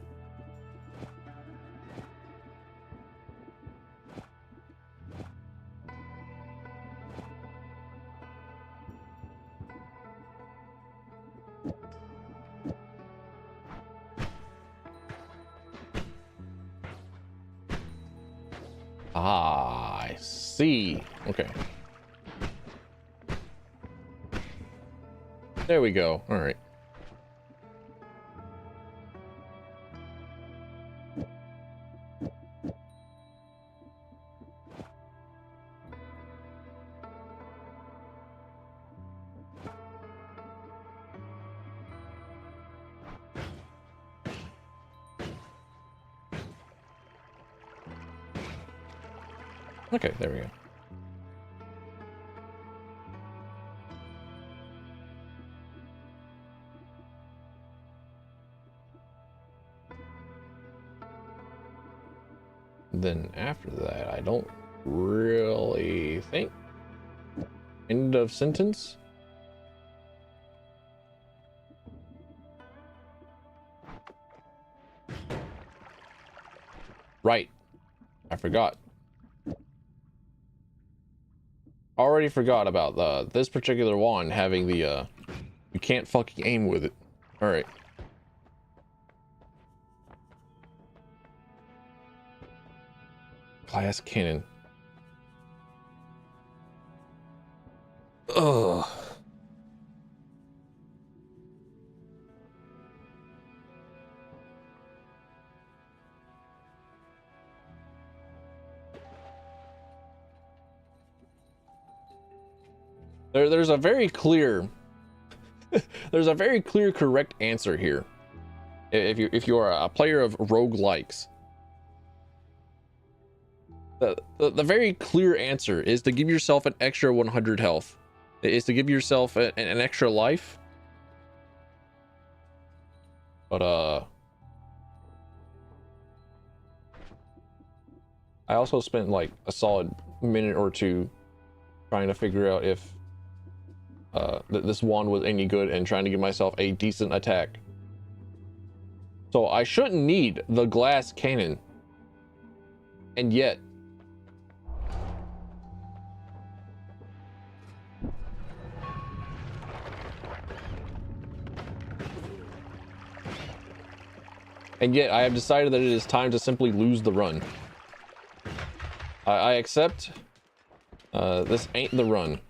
Ah, I see. Okay. There we go. All right. Okay, there we go. Then after that, I don't really think. End of sentence. Right. I forgot. Already forgot about this particular wand having the you can't fucking aim with it. All right. Glass cannon. Ugh. There's a very clear there's a very clear correct answer here. If you're a player of roguelikes, the very clear answer is to give yourself an extra 100 health. Is to give yourself an extra life. But I also spent like a solid minute or two trying to figure out if this wand was any good and trying to give myself a decent attack. So I shouldn't need the glass cannon. And yet I have decided that it is time to simply lose the run. I accept. This ain't the run.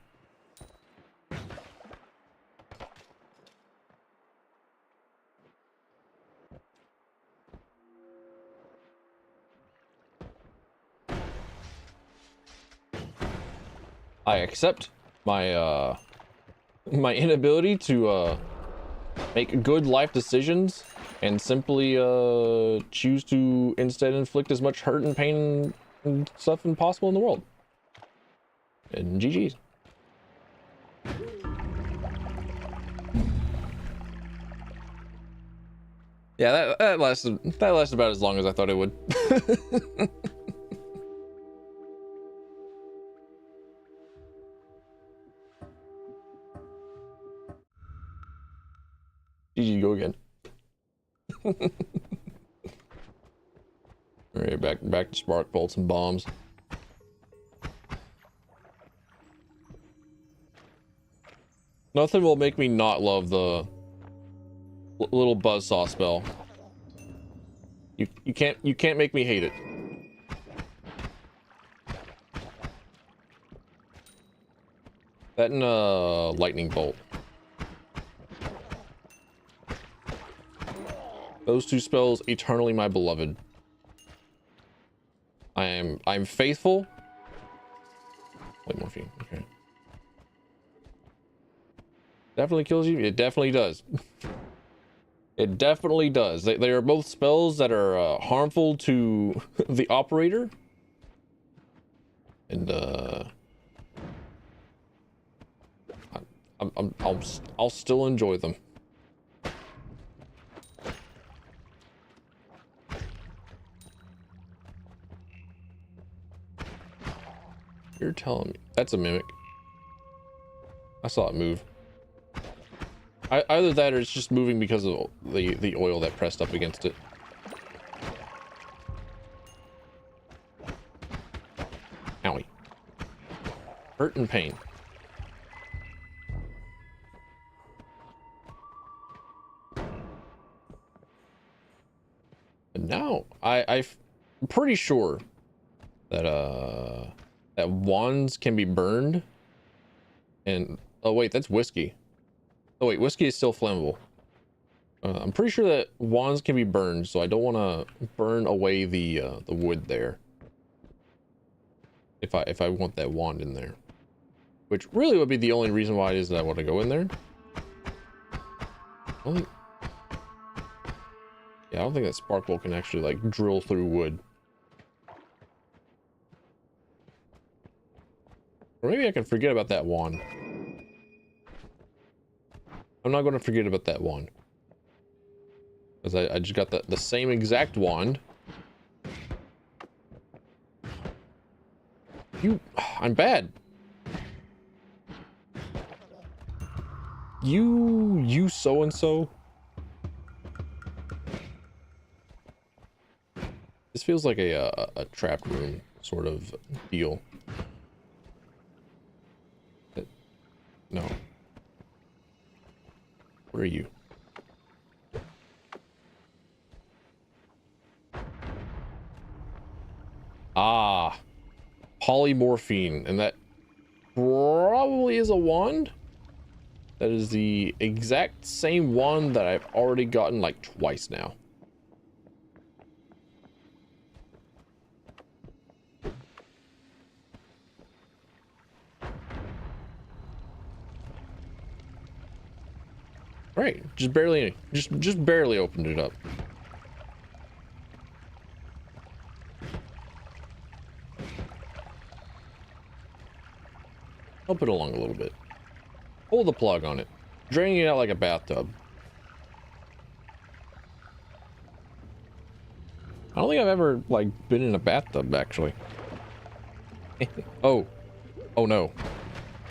I accept my my inability to make good life decisions and simply choose to instead inflict as much hurt and pain and stuff as possible in the world. And GG's. Yeah, that lasted about as long as I thought it would. GG, go again. All right, back to spark bolts and bombs. Nothing will make me not love the little buzzsaw spell. You can't make me hate it. That and lightning bolt. Those two spells, eternally my beloved. I'm faithful. Wait, morphine. Okay. Definitely kills you. It definitely does. It definitely does. They are both spells that are harmful to the operator. And I'll still enjoy them. You're telling me that's a mimic. I saw it move. Either that or it's just moving because of the oil that pressed up against it. Owie. Hurt and pain. And now I'm pretty sure that that wands can be burned. And oh wait, that's whiskey. Oh wait, whiskey is still flammable. I'm pretty sure that wands can be burned, so I don't want to burn away the wood there. If I want that wand in there, which really would be the only reason why it is that I want to go in there. I don't think that spark bolt can actually like drill through wood. Or maybe I can forget about that wand. I'm not going to forget about that wand. Because I just got the same exact wand. I'm bad. You so-and-so. This feels like a trap room sort of deal. No. What are you? Ah, polymorphine, and that probably is a wand. That is the exact same wand that I've already gotten like twice now. Right, just barely opened it up. Help it along a little bit. Pull the plug on it. Draining it out like a bathtub. I don't think I've ever like been in a bathtub actually. Oh no,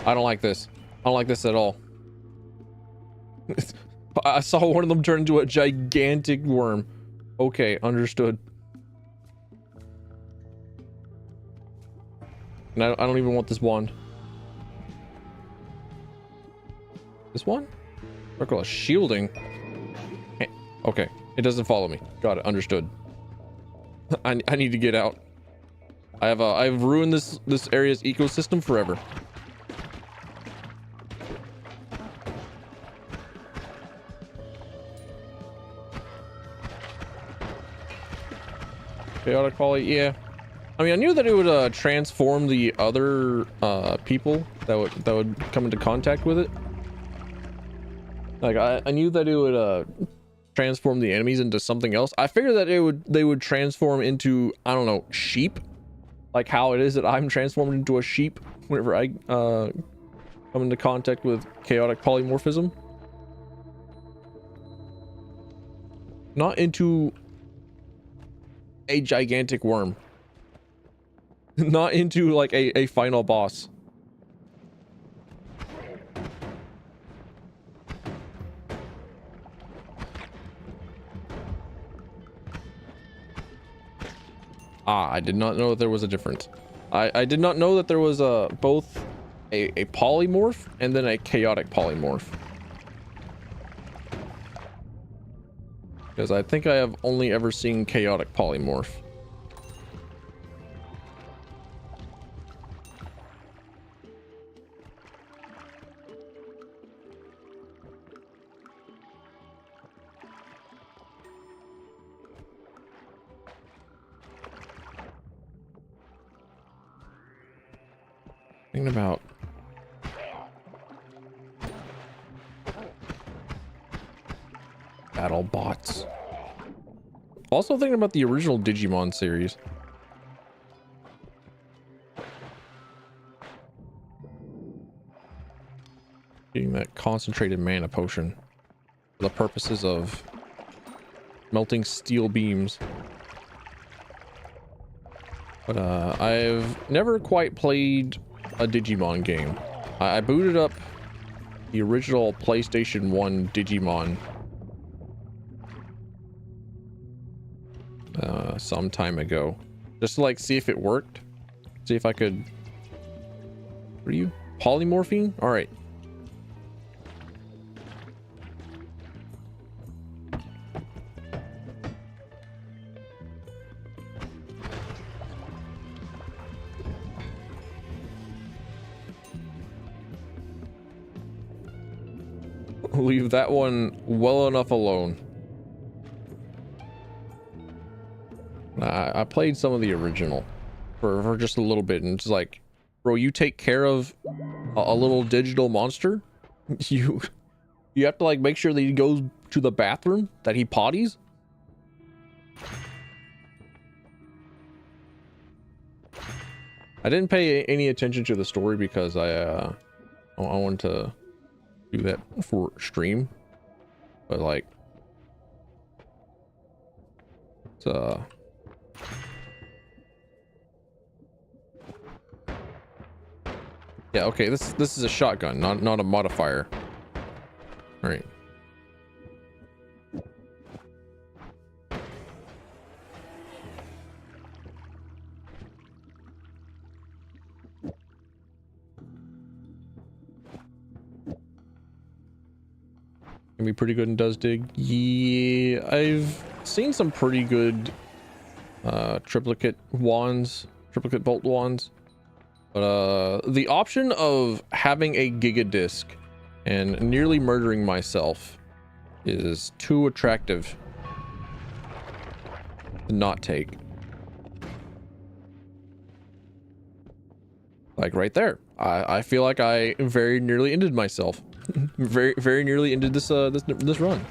I don't like this. I don't like this at all. I saw one of them turn into a gigantic worm. Okay, understood. And I don't even want this wand. This one? Circle of shielding. Okay, it doesn't follow me. Got it. Understood. I need to get out. I've ruined this area's ecosystem forever. Chaotic volley, yeah. I mean, I knew that it would transform the other people that would come into contact with it. Like I knew that it would transform the enemies into something else. I figured that they would transform into, I don't know, sheep, like how it is that I'm transformed into a sheep whenever I come into contact with chaotic polymorphism. Not into a gigantic worm. Not into like a final boss. Ah, I did not know that there was a difference. I did not know that there was both a polymorph and then a chaotic polymorph. Because I think I have only ever seen chaotic polymorph. Thinking about battle bots. Also thinking about the original Digimon series. Getting that concentrated mana potion for the purposes of melting steel beams. But I've never quite played a Digimon game. I booted up the original PlayStation 1 Digimon some time ago, just to like see if it worked, see if I could. What are you polymorphing? All right. Leave that one well enough alone. I played some of the original for just a little bit, and it's like, bro, you take care of a little digital monster, you have to like make sure that he goes to the bathroom, that he potties. I didn't pay any attention to the story because I wanted to do that for stream, but like it's yeah, okay, this is a shotgun, not a modifier. All right. Can be pretty good in does dig. Yeah, I've seen some pretty good triplicate wands, triplicate bolt wands. But the option of having a giga disc and nearly murdering myself is too attractive to not take. Like right there, I feel like I very nearly ended myself. very nearly ended this this run.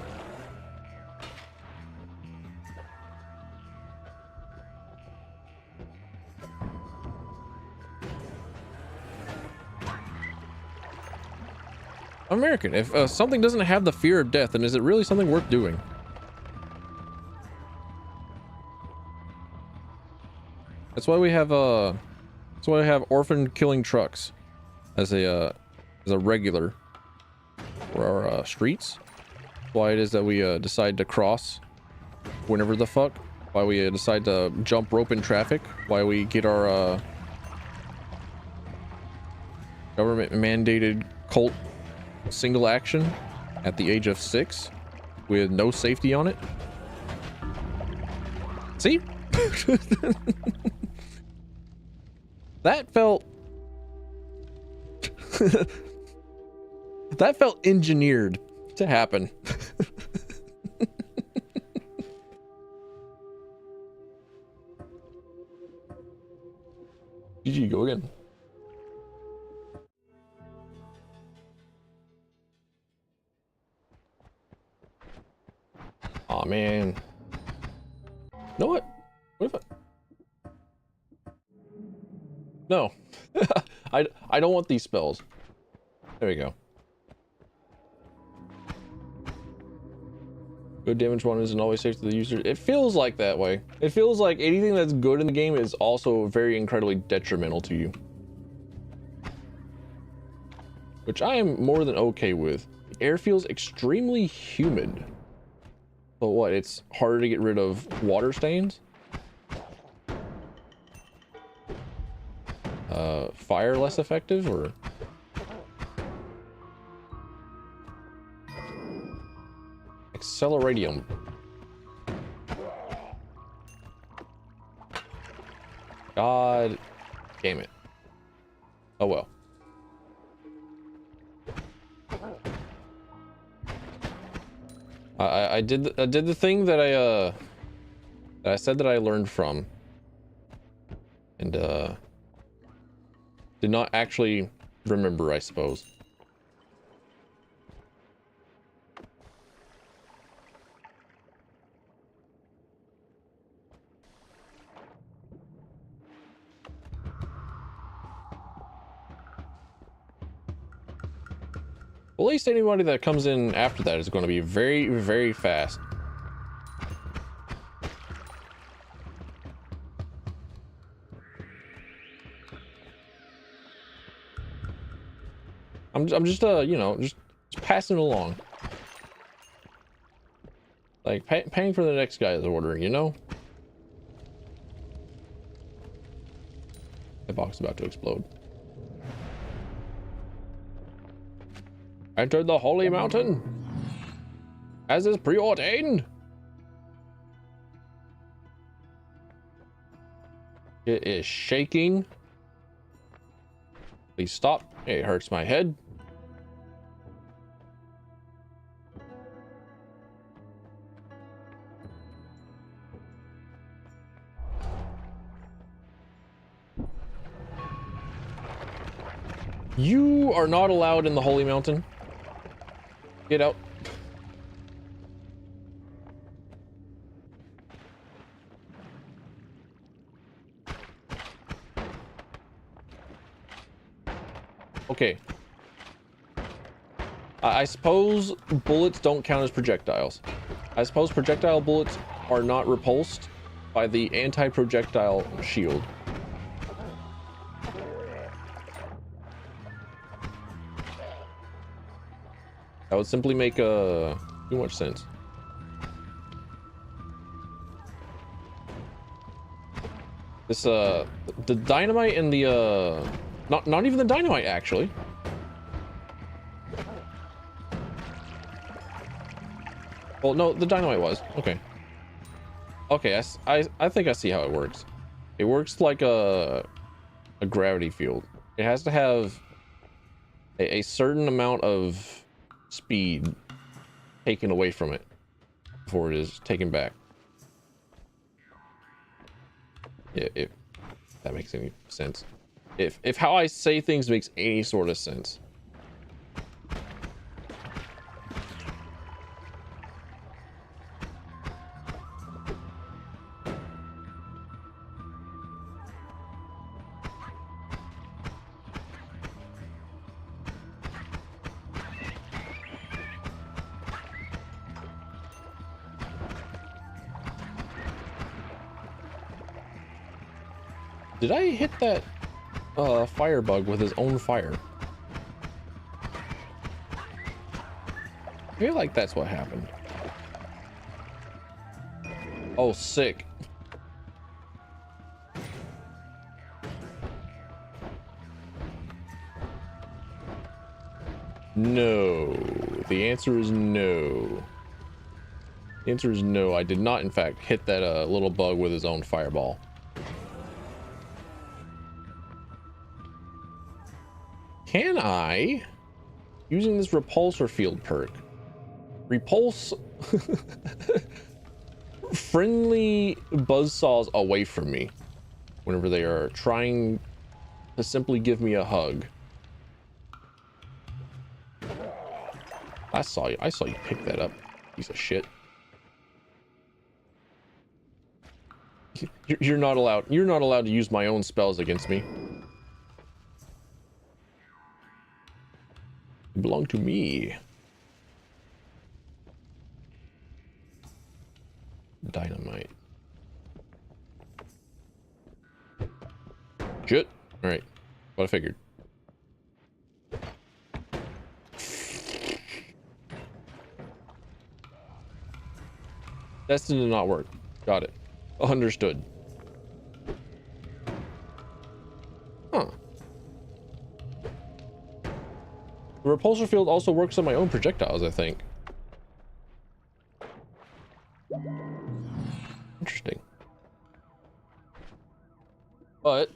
American. If something doesn't have the fear of death, then is it really something worth doing? That's why we have orphan killing trucks as a regular for our streets. Why it is that we decide to cross whenever the fuck. Why we decide to jump rope in traffic. Why we get our government mandated cult single action at the age of 6 with no safety on it. See? That felt that felt engineered to happen. GG, go again. Aw, man. You know what? What if I... No. I don't want these spells. There we go. Good damage one isn't always safe to the user. It feels like that way. It feels like anything that's good in the game is also very incredibly detrimental to you. Which I am more than okay with. The air feels extremely humid. So what, it's harder to get rid of water stains? Fire less effective, or? Acceleradium. God damn it. Oh well. I did the thing that I said that I learned from, and did not actually remember, I suppose. At least anybody that comes in after that is going to be very, very fast. I'm just you know, just passing it along. Like paying for the next guy's order, you know? The box is about to explode. Enter the holy mountain, as is preordained. It is shaking. Please stop. It hurts my head. You are not allowed in the holy mountain. Get out. Okay. I suppose bullets don't count as projectiles. I suppose projectile bullets are not repulsed by the anti-projectile shield. That would simply make too much sense. This the dynamite and the not even the dynamite actually. Well, no, the dynamite was okay. Okay, I think I see how it works. It works like a gravity field. It has to have a certain amount of speed taken away from it before it is taken back. If that makes any sense. If how I say things makes any sort of sense. Did I hit that firebug with his own fire? I feel like that's what happened. Oh, sick. No. The answer is no. The answer is no. I did not, in fact, hit that little bug with his own fireball. Can I, using this repulsor field perk, repulse friendly buzzsaws away from me whenever they are trying to simply give me a hug. I saw you pick that up, piece of shit. You're not allowed to use my own spells against me. They belong to me. Dynamite. Shit. All right. What I figured. Destined to not work. Got it. Understood. Huh. The repulsor field also works on my own projectiles, I think. Interesting. But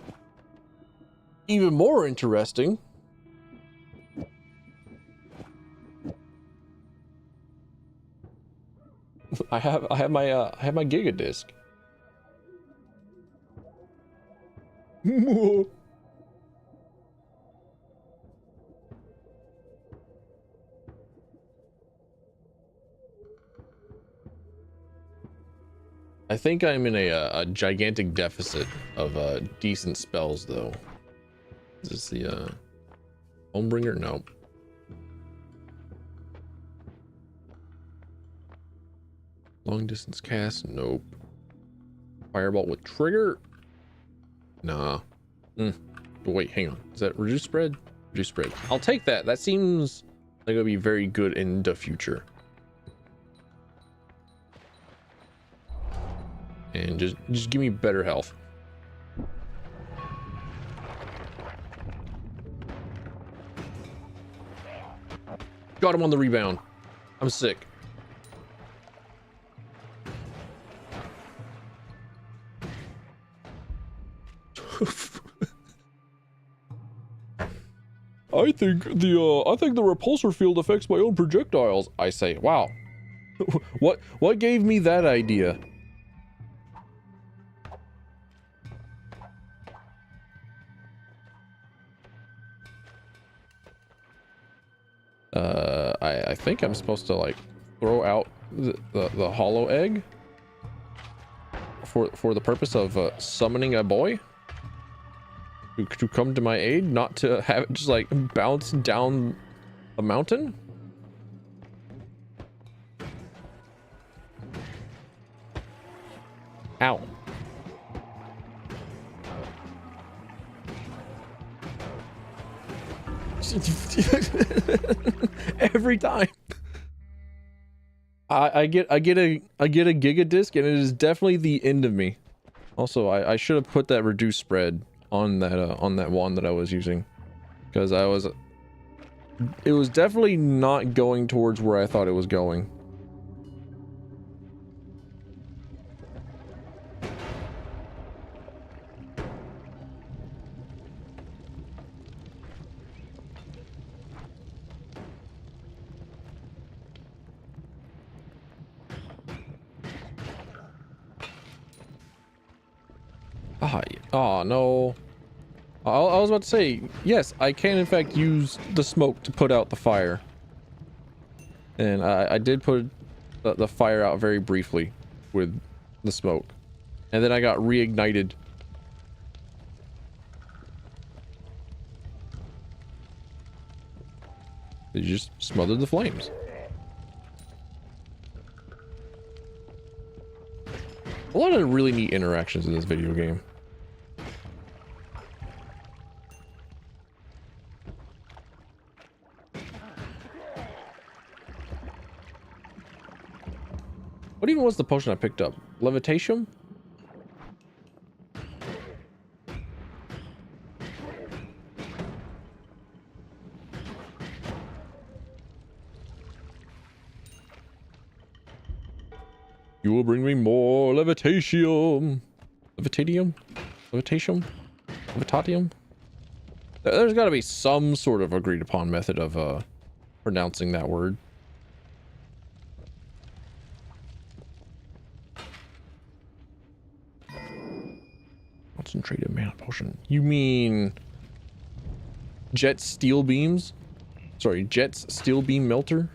even more interesting, I have my Giga disc. I think I'm in a gigantic deficit of decent spells, though. Is this the Homebringer? No. Long distance cast? Nope. Fireball with trigger? Nah. But wait, hang on. Is that reduce spread? Reduce spread. I'll take that. That seems like it'll be very good in the future. And just give me better health. Got him on the rebound. I'm sick. I think the repulsor field affects my own projectiles. I say, wow. What gave me that idea? I think I'm supposed to like throw out the hollow egg for the purpose of summoning a boy to come to my aid, not to have it just like bounce down a mountain. Ow. Every time I get a Giga disc, and it is definitely the end of me. Also, I should have put that reduced spread on that wand that I was using, because it was definitely not going towards where I thought it was going. Oh no. I was about to say, yes, I can in fact use the smoke to put out the fire. And I did put the fire out very briefly with the smoke. And then I got reignited. You just smothered the flames. A lot of really neat interactions in this video game. What even was the potion I picked up? Levitation? You will bring me more levitation. Levitatium? Levitation? Levitatium? There's got to be some sort of agreed upon method of pronouncing that word. Concentrated mana potion. You mean Jet steel beams. Sorry, Jet's steel beam melter.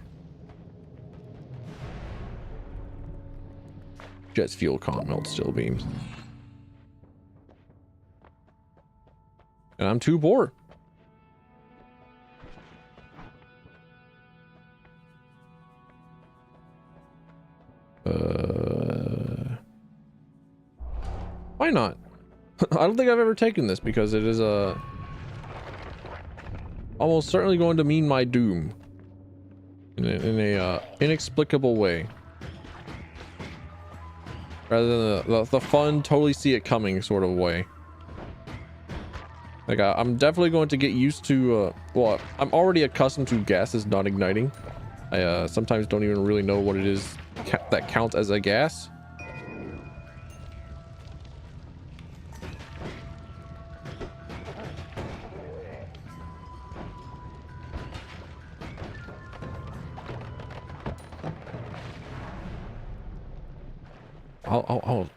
Jet's fuel can't melt steel beams. And I'm too poor. Why not? I don't think I've ever taken this because it is almost certainly going to mean my doom in a inexplicable way, rather than the fun, totally see it coming sort of way. Like I'm definitely going to get used to well, I'm already accustomed to gases not igniting. I sometimes don't even really know what it is that counts as a gas.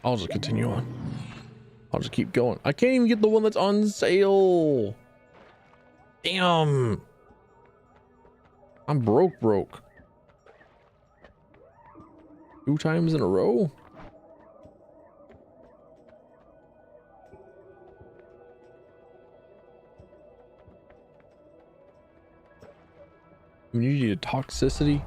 I'll just continue on. I'll just keep going. I can't even get the one that's on sale. Damn. I'm broke. 2 times in a row. Immunity to toxicity.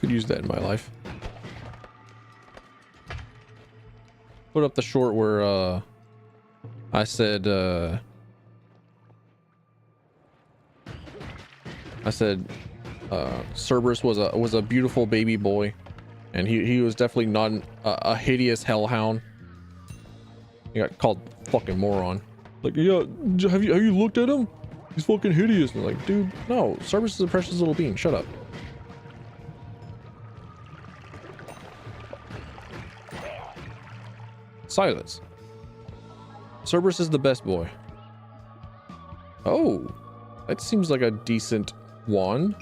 Could use that in my life. Put up the short where I said Cerberus was a beautiful baby boy, and he was definitely not a hideous hellhound. He got called fucking moron. Like, yeah, have you looked at him? He's fucking hideous. And like, dude, no, Cerberus is a precious little being. Shut up. Silence. Cerberus is the best boy. Oh, that seems like a decent wand.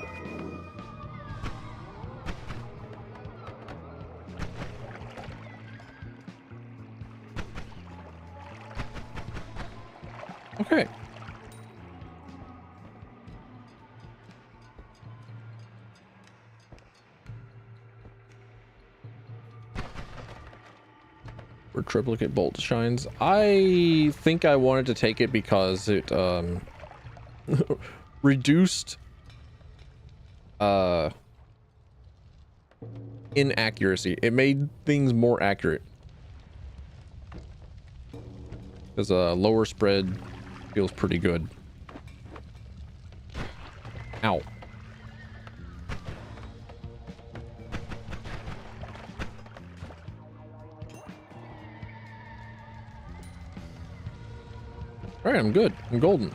Okay. For triplicate bolt shines. I think I wanted to take it because it reduced inaccuracy. It made things more accurate. Because a lower spread feels pretty good. Ow. All right, I'm good. I'm golden.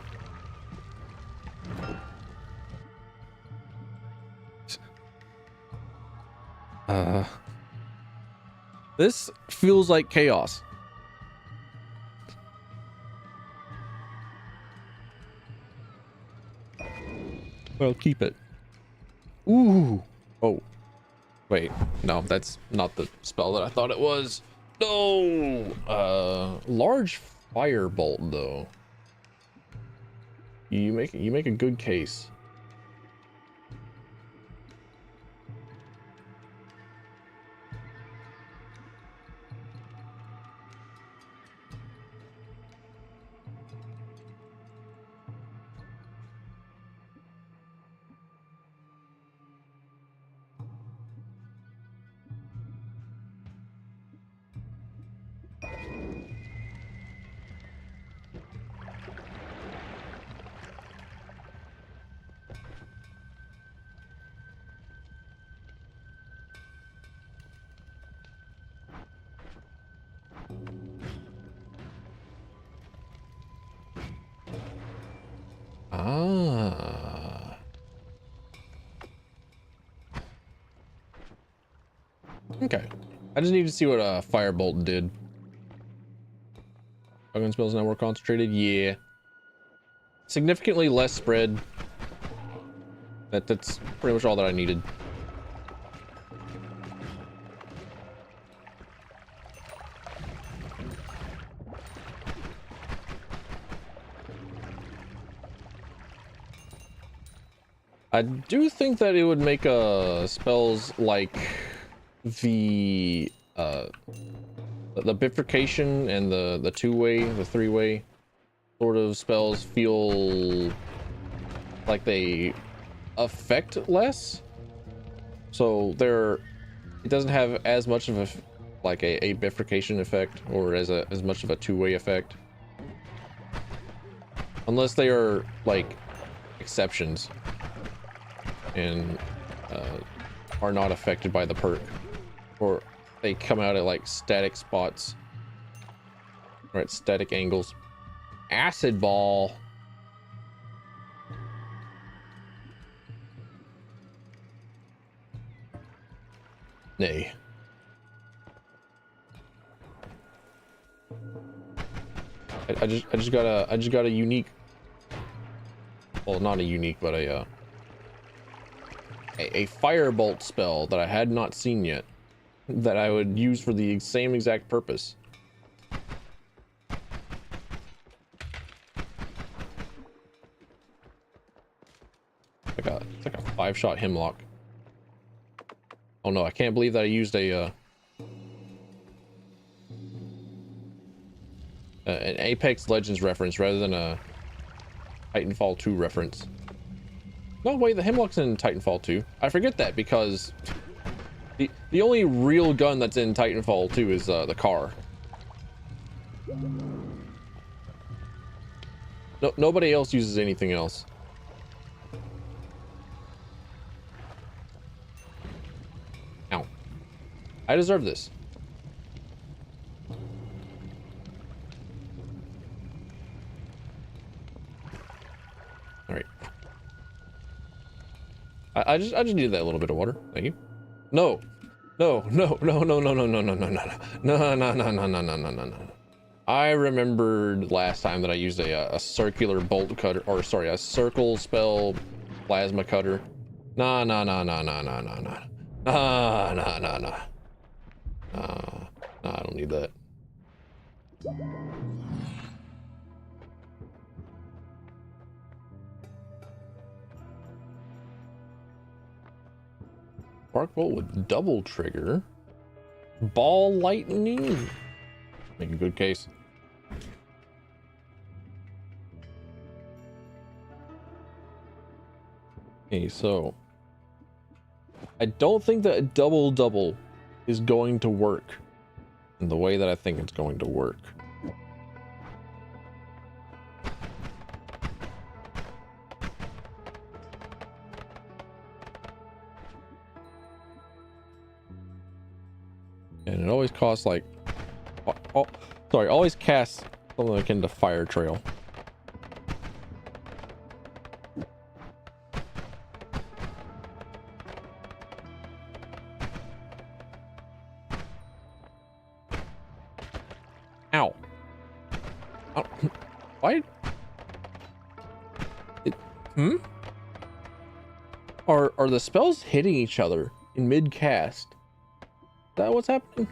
This feels like chaos. Well, keep it. Ooh. Oh. Wait. No, that's not the spell that I thought it was. No. Large firebolt though. You make a good case. Ah. Okay. I just need to see what firebolt did. Gun spells now more concentrated. Yeah. Significantly less spread. That's pretty much all that I needed. I do think that it would make spells like the bifurcation and the two-way, the three-way sort of spells feel like they affect less. So it doesn't have as much of a bifurcation effect, or as much of a two-way effect, unless they are like exceptions and are not affected by the perk, or they come out at like static spots or at static angles. Acid ball. Nay. I just got a unique, well, not a unique, but a firebolt spell that I had not seen yet, that I would use for the same exact purpose. It's like a 5-shot hemlock. Oh no, I can't believe that I used an Apex Legends reference rather than a Titanfall 2 reference. No, wait, the hemlock's in Titanfall 2. I forget that because the only real gun that's in Titanfall 2 is the car. No, nobody else uses anything else. Ow. I deserve this. All right. I just needed that little bit of water. Thank you. No. No. I remembered last time that I used a circular bolt cutter, or sorry, a circle spell plasma cutter. Nah, I don't need that. Spark bolt with double trigger. Ball lightning. Make a good case. Okay, so I don't think that a double is going to work in the way that I think it's going to work. And it always costs like, always casts something akin to fire trail. Ow. Oh, why? Are the spells hitting each other in mid cast? Is that what's happening?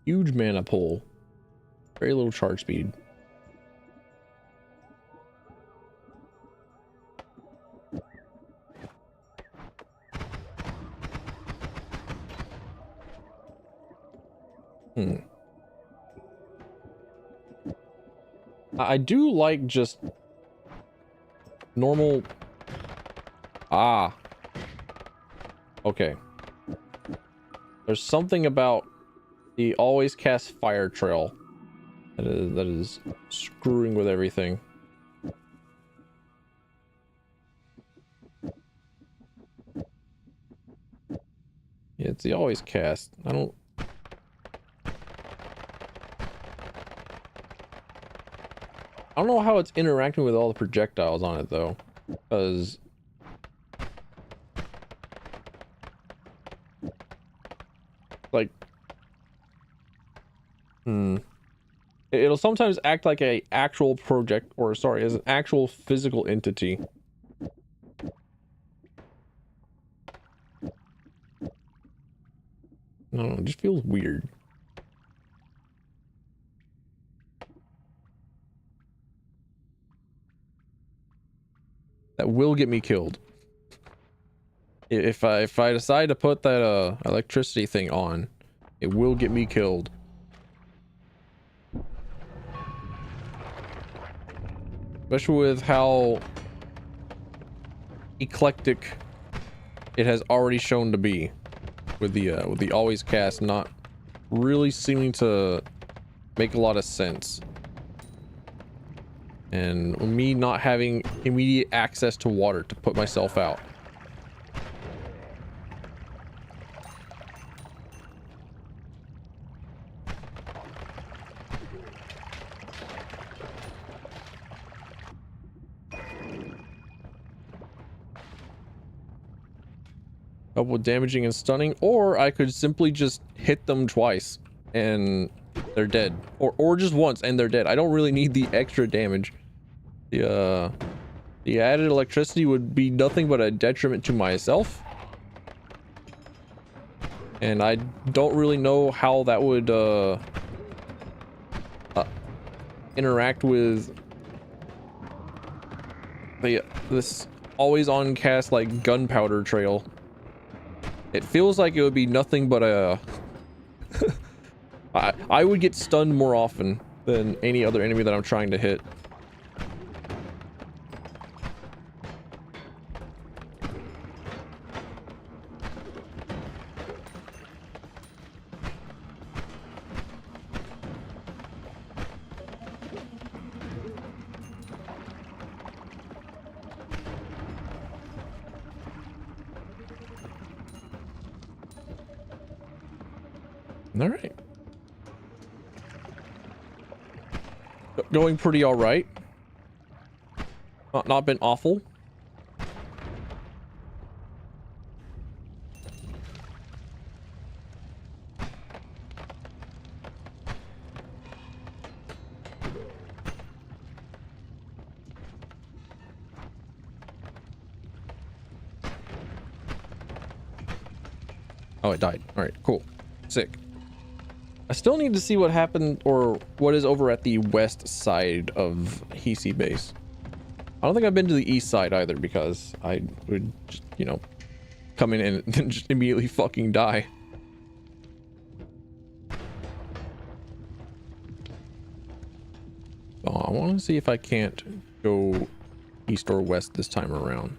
Huge mana pull, very little charge speed. I do like just normal. Okay. There's something about the always cast fire trail That is screwing with everything. Yeah, it's the always cast. I don't know how it's interacting with all the projectiles on it though, because like it'll sometimes act like a actual project, or sorry, as an actual physical entity. No, it just feels weird. That will get me killed. If I decide to put that electricity thing on, it will get me killed. Especially with how eclectic it has already shown to be, with the always cast not really seeming to make a lot of sense, and me not having immediate access to water to put myself out. With damaging and stunning, or I could simply just hit them twice and they're dead, or just once and they're dead. I don't really need the extra damage. The added electricity would be nothing but a detriment to myself, and I don't really know how that would interact with this always on cast like gunpowder trail. It feels like it would be nothing but a I would get stunned more often than any other enemy that I'm trying to hit. All right. Going pretty all right. Not been awful. Oh, it died. All right, cool. Sick. I still need to see what happened, or what is over at the west side of Hisi base. I don't think I've been to the east side either, because I would just, you know, come in and then just immediately fucking die. Oh, I want to see if I can't go east or west this time around.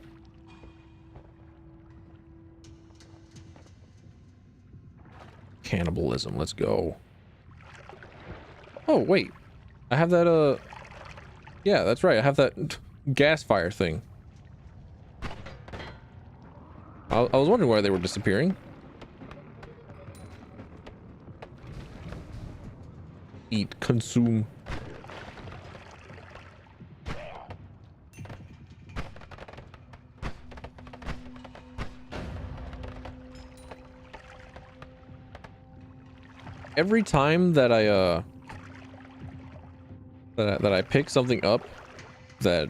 Cannibalism, let's go. Oh, wait. I have that, yeah, that's right. I have that gas fire thing. I was wondering why they were disappearing. Eat, consume. Every time that I that I pick something up that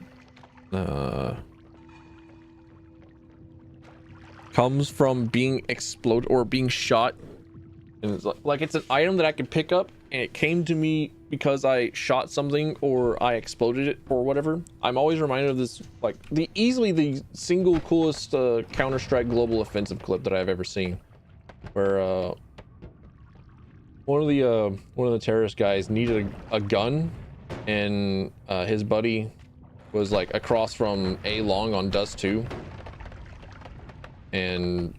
comes from being exploded or being shot, and it's like it's an item that I can pick up and it came to me because I shot something or I exploded it or whatever, I'm always reminded of this, like easily the single coolest Counter-Strike global offensive clip that I've ever seen, where one of the terrorist guys needed a gun, and his buddy was like across from A long on Dust 2, and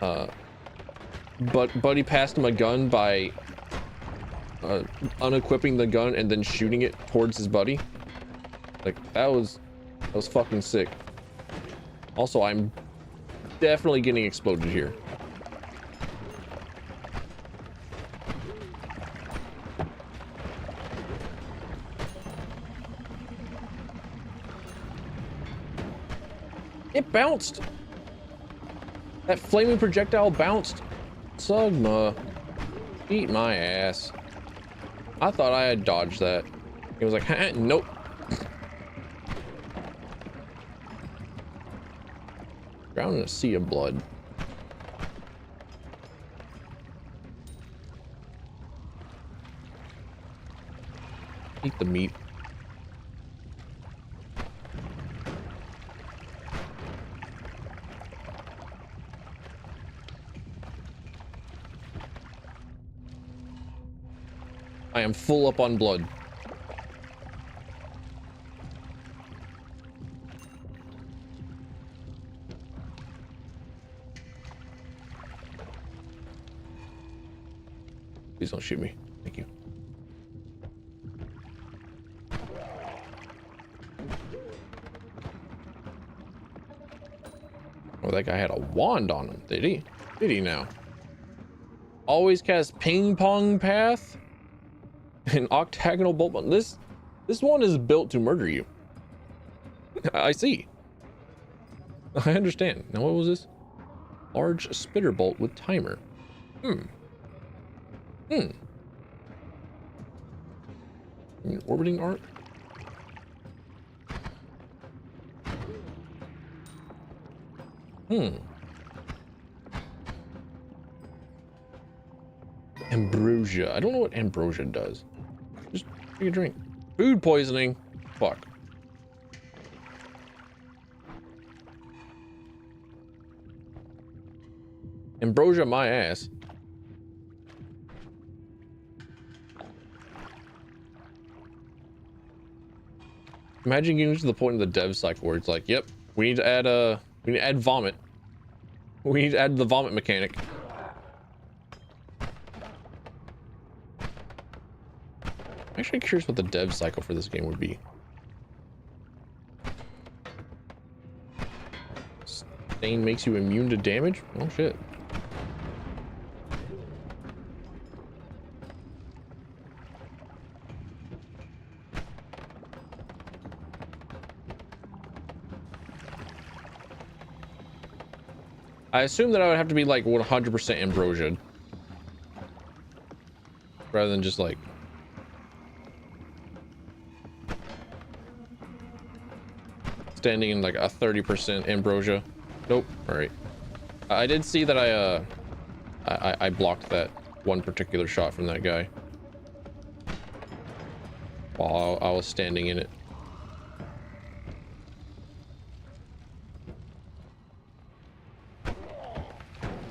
but Buddy passed him a gun by unequipping the gun and then shooting it towards his buddy. Like that was fucking sick. Also, I'm definitely getting exploded here. It bounced. That flaming projectile bounced. Sugma, eat my ass. I thought I had dodged that. It was like, nope. Drown in a sea of blood. Eat the meat. I am full up on blood. Please don't shoot me. Thank you. Oh, that guy had a wand on him, did he? Did he now? Always cast ping pong path and octagonal bolt. This one is built to murder you. I see. I understand. Now what was this? Large spitter bolt with timer. Orbiting arc. Ambrosia. I don't know what ambrosia does. Just take a drink. Food poisoning. Fuck. Ambrosia my ass. Imagine getting to the point in the dev cycle where it's like, yep, we need to add vomit. We need to add the vomit mechanic. I'm actually curious what the dev cycle for this game would be. Stain makes you immune to damage? Oh shit. I assume that I would have to be like 100% ambrosia rather than just like standing in like a 30% ambrosia. Nope. All right. I did see that I blocked that one particular shot from that guy while I was standing in it.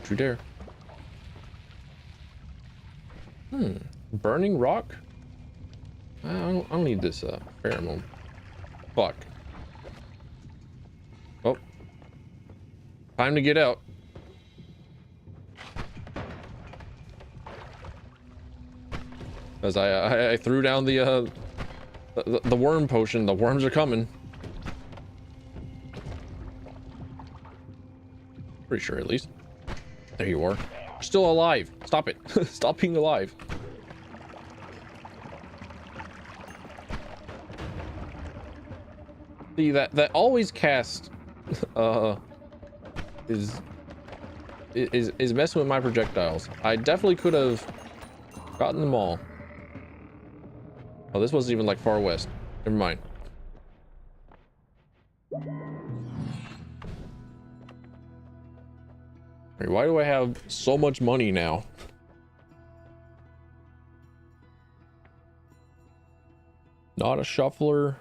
You dare. Burning rock. I don't need this pheromone. Fuck. Oh, time to get out. As I threw down the worm potion. The worms are coming. Pretty sure, at least. There you are. You're still alive. Stop it. Stop being alive. See, that always cast is messing with my projectiles. I definitely could have gotten them all. Oh, this wasn't even like far west. Never mind. Why do I have so much money now? Not a shuffler.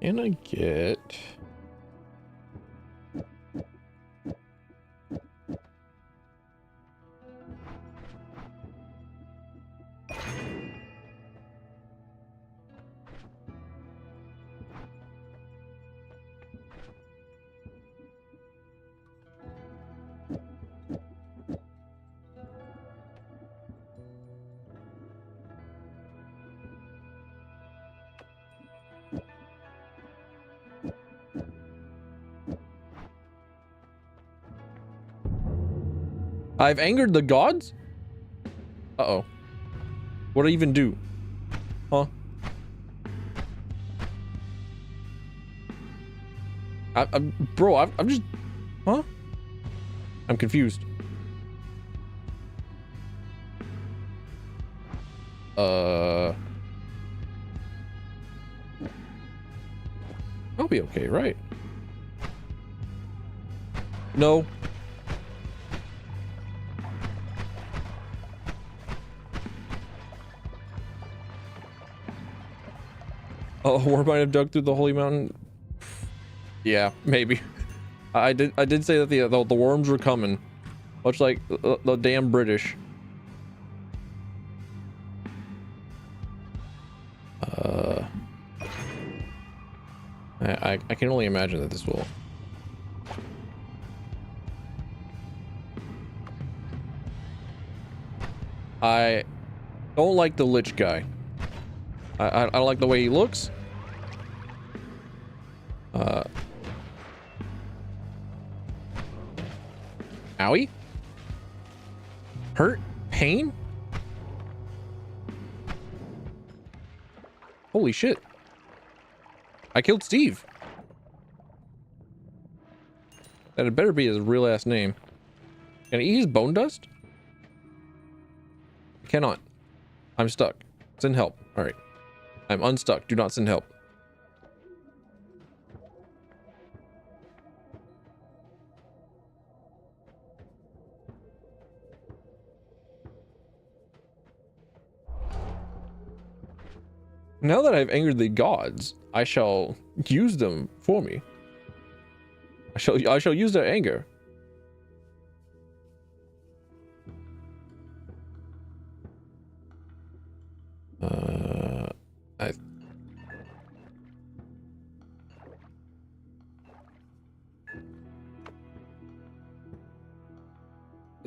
Can I get... I've angered the gods? Uh-oh. What'd I even do? Huh? Bro, I'm just... Huh? I'm confused. I'll be okay, right? No. Oh, war might have dug through the holy mountain. Yeah, maybe. I did say that the worms were coming, much like the damn British. I can only imagine that this will. I don't like the lich guy. I don't like the way he looks. Owie? Hurt? Pain? Holy shit. I killed Steve. That had better be his real ass name. Can I eat his bone dust? I cannot. I'm stuck. Send help. Alright. I'm unstuck. Do not send help. Now that I've angered the gods, I shall use them for me. I shall use their anger.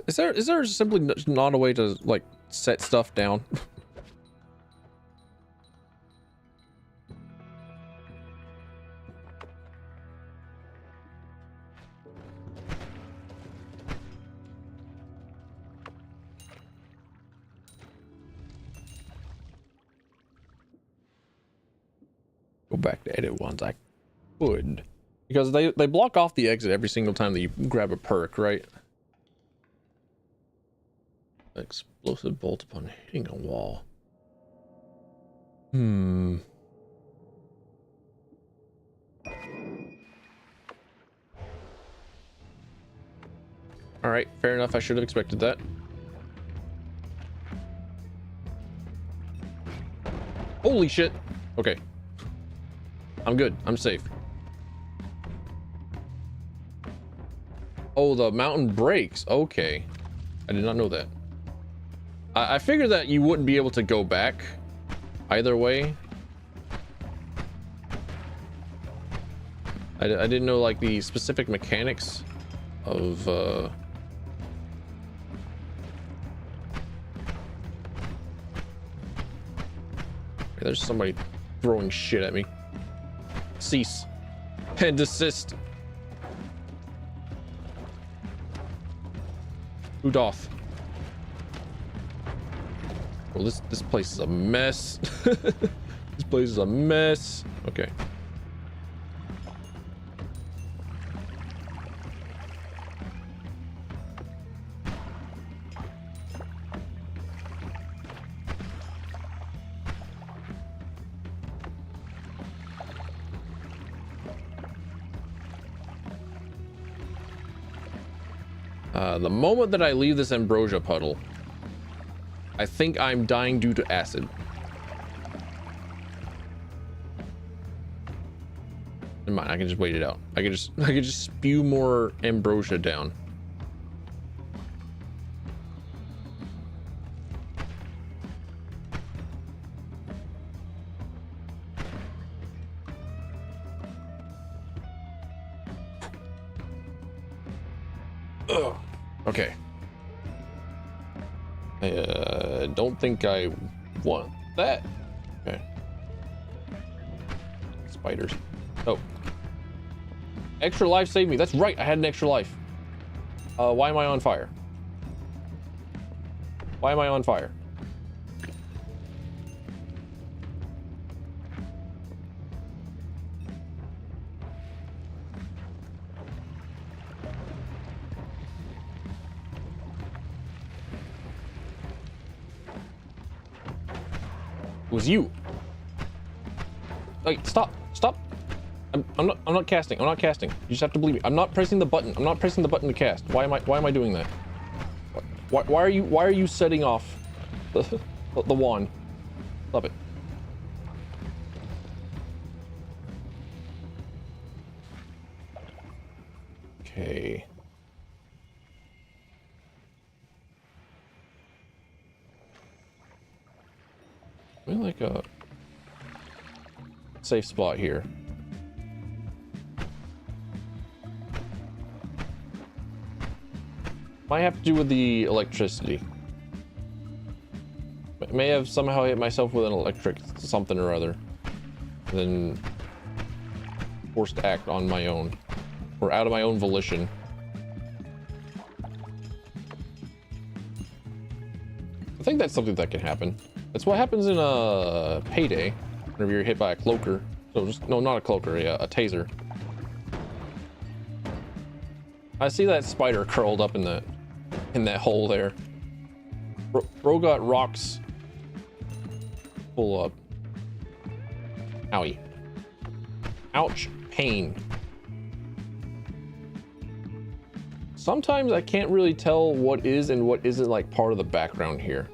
Is there simply not a way to like set stuff down? Go back to edit ones. I could, because they block off the exit every single time that you grab a perk, right? Explosive bolt upon hitting a wall. All right, fair enough. I should have expected that. Holy shit. Okay. I'm good. I'm safe. Oh, the mountain breaks. Okay. I did not know that. I figured that you wouldn't be able to go back either way. I didn't know like the specific mechanics of there's somebody throwing shit at me. Cease and desist. Who doth? Well, this place is a mess. This place is a mess. Okay. The moment that I leave this ambrosia puddle, I think I'm dying due to acid. Never mind, I can just wait it out. I can just spew more ambrosia down. Ugh. Okay. I don't think I want that. Okay. Spiders. Oh. Extra life saved me. That's right. I had an extra life. Why am I on fire? Why am I on fire? It was you. Like, stop. I'm not casting. I'm not casting. You just have to believe me. I'm not pressing the button. I'm not pressing the button to cast. Why am I doing that? Why are you setting off the wand? Stop it. Okay. I like a safe spot here. Might have to do with the electricity. May have somehow hit myself with an electric something or other, and then forced to act on my own, or out of my own volition. I think that's something that can happen. That's what happens in a Payday, whenever you're hit by a cloaker. So just, no, not a cloaker, yeah, a taser. I see that spider curled up in that hole there. Bro got rocks full up. Owie. Ouch. Pain. Sometimes I can't really tell what is and what isn't like part of the background here.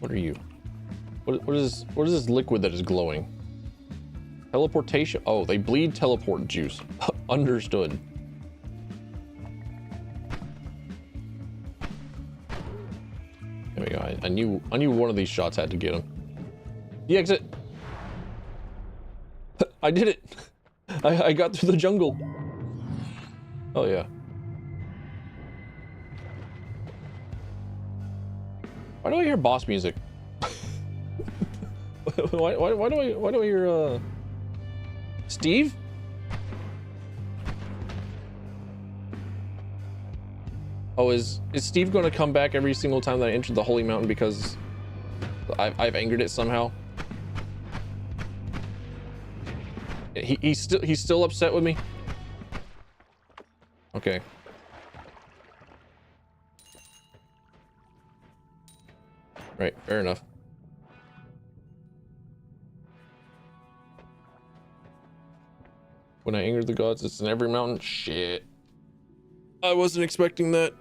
What are you? What is this liquid that is glowing? Teleportation. Oh, they bleed teleport juice. Understood. There we go. I knew one of these shots had to get him. The exit. I did it. I got through the jungle. Oh yeah. Why do I hear boss music? why do I hear Steve? Oh, is Steve going to come back every single time that I enter the Holy Mountain because I've angered it somehow? He's still upset with me? Okay. Right, fair enough. When I angered the gods, it's in every mountain. Shit. I wasn't expecting that.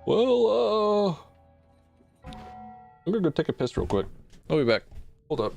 Well, I'm gonna go take a piss real quick. I'll be back. Hold up.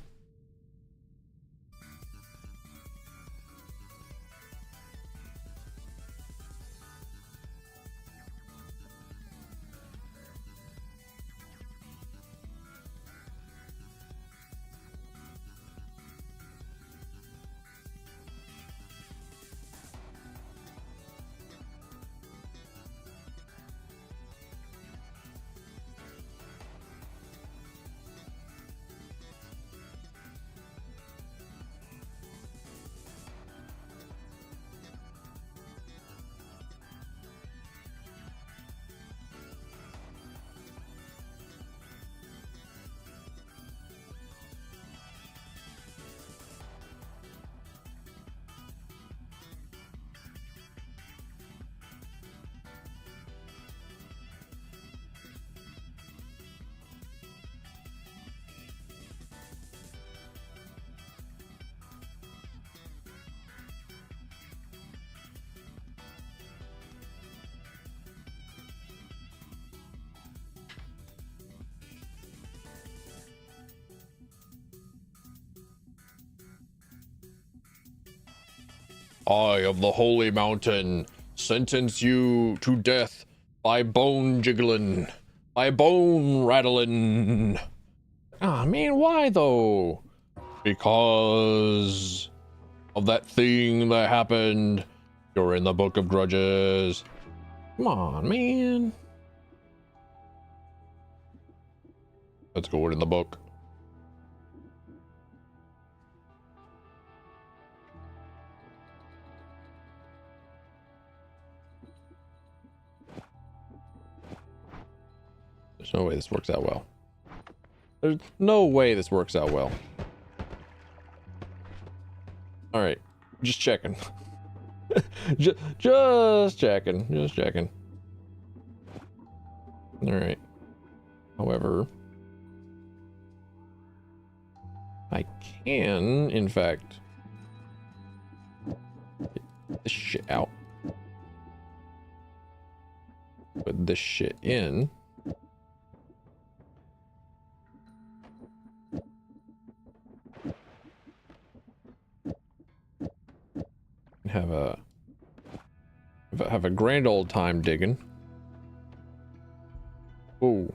I of the Holy Mountain sentence you to death by bone jiggling, by bone rattling. Ah, man, why though? Because of that thing that happened. You're in the book of grudges. Come on, man. Let's go in the book. There's no way this works out well. There's no way this works out well. All right, just checking. just checking. All right. However, I can, in fact, get this shit out. Put this shit in. Have a grand old time digging. Oh.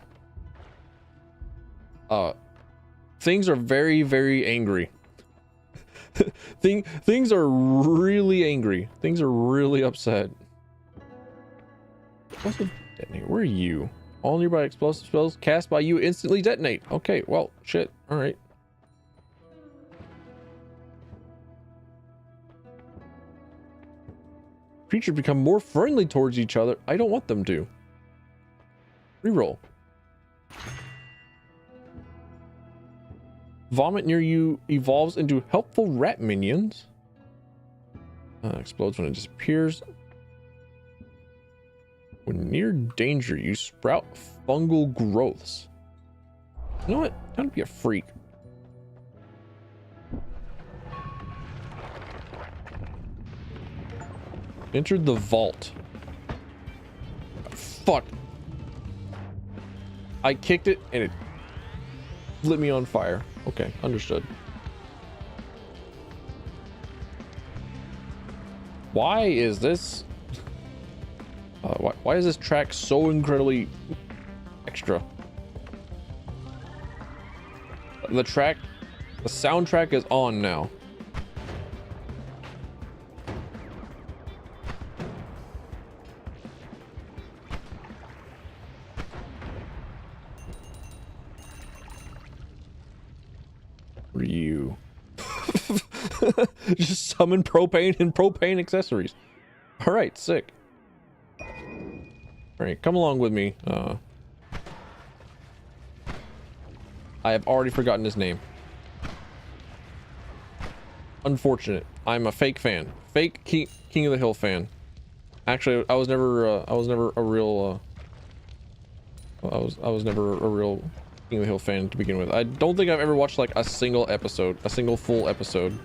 Things are very, very angry. Things are really angry. Things are really upset. What's the detonate? Where are you? All nearby explosive spells cast by you instantly detonate. Okay, well, shit. All right. Creatures become more friendly towards each other. I don't want them to. Reroll. Vomit near you evolves into helpful rat minions. Explodes when it disappears. When near danger, you sprout fungal growths. You know what? Time to be a freak. Entered the vault. Fuck. I kicked it and it lit me on fire. Okay, understood. Why is this? Why is this track so incredibly extra? The soundtrack is on now. You just summon propane and propane accessories. All right, sick. All right, come along with me. I have already forgotten his name. Unfortunate. I'm a fake fan. Fake King of the Hill fan. Actually, I was never a real I was never a real King of the Hill fan to begin with. I don't think I've ever watched like a single episode, a single full episode.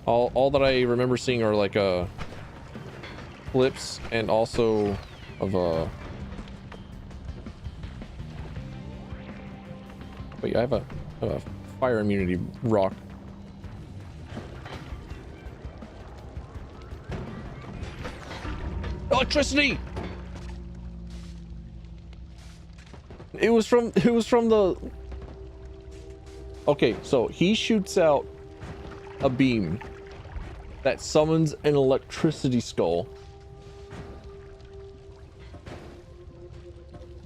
All that I remember seeing are like clips and also of wait, I have a fire immunity rock. Electricity. It was from the. Okay, so he shoots out a beam that summons an electricity skull.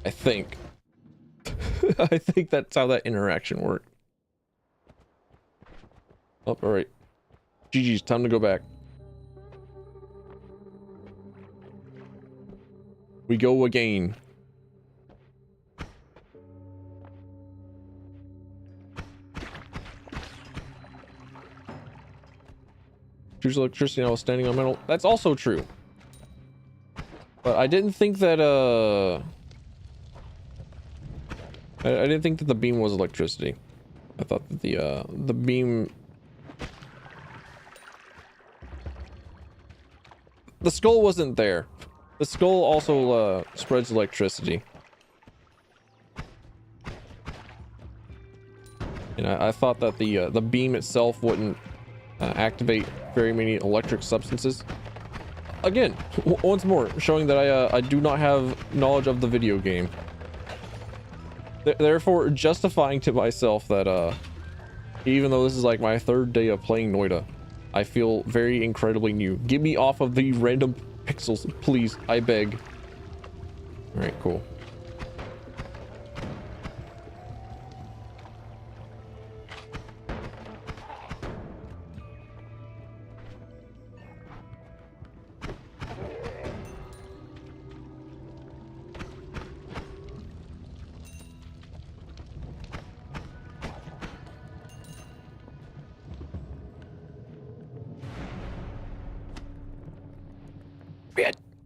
I think. I think that's how that interaction worked. Oh, all right. GG's, time to go back. We go again. Choose electricity and I was standing on metal. That's also true. But I didn't think that I didn't think that the beam was electricity. I thought that the beam, the skull wasn't there. The skull also spreads electricity. And I thought that the beam itself wouldn't activate very many electric substances. Again, once more, showing that I do not have knowledge of the video game. Therefore, justifying to myself that even though this is like my third day of playing Noita, I feel very incredibly new. Get me off of the random pixels, please. I beg. All right, cool.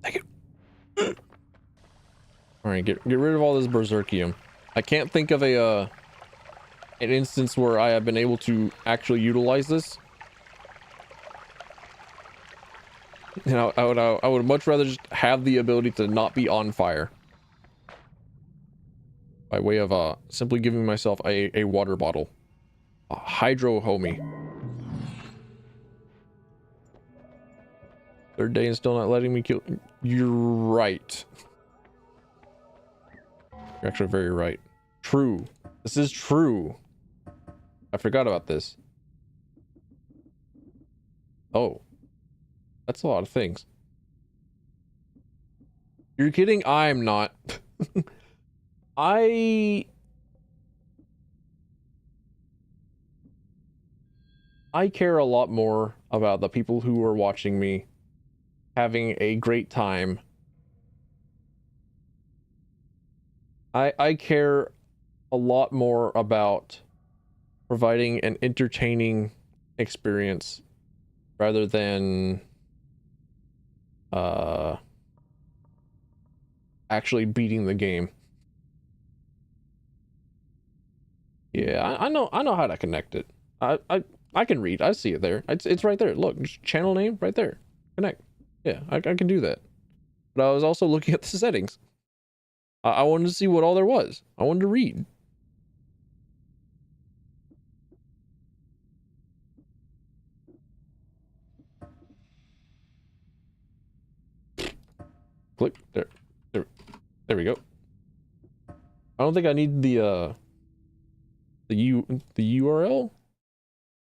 Thank you. All right, get rid of all this berserkium. I can't think of an instance where I have been able to actually utilize this. You know, I would much rather just have the ability to not be on fire by way of simply giving myself a water bottle, a hydro homie. Third day and still not letting me kill. You're right. You're actually very right. True. This is true. I forgot about this. Oh. That's a lot of things. You're kidding? I'm not. I care a lot more about the people who are watching me having a great time. I care a lot more about providing an entertaining experience rather than actually beating the game. Yeah, I know how to connect it. I can read. I see it there. It's right there. Look, channel name right there. Connect. Yeah, I can do that. But I was also looking at the settings. I wanted to see what all there was. I wanted to read. Click there. There we go. I don't think I need the URL.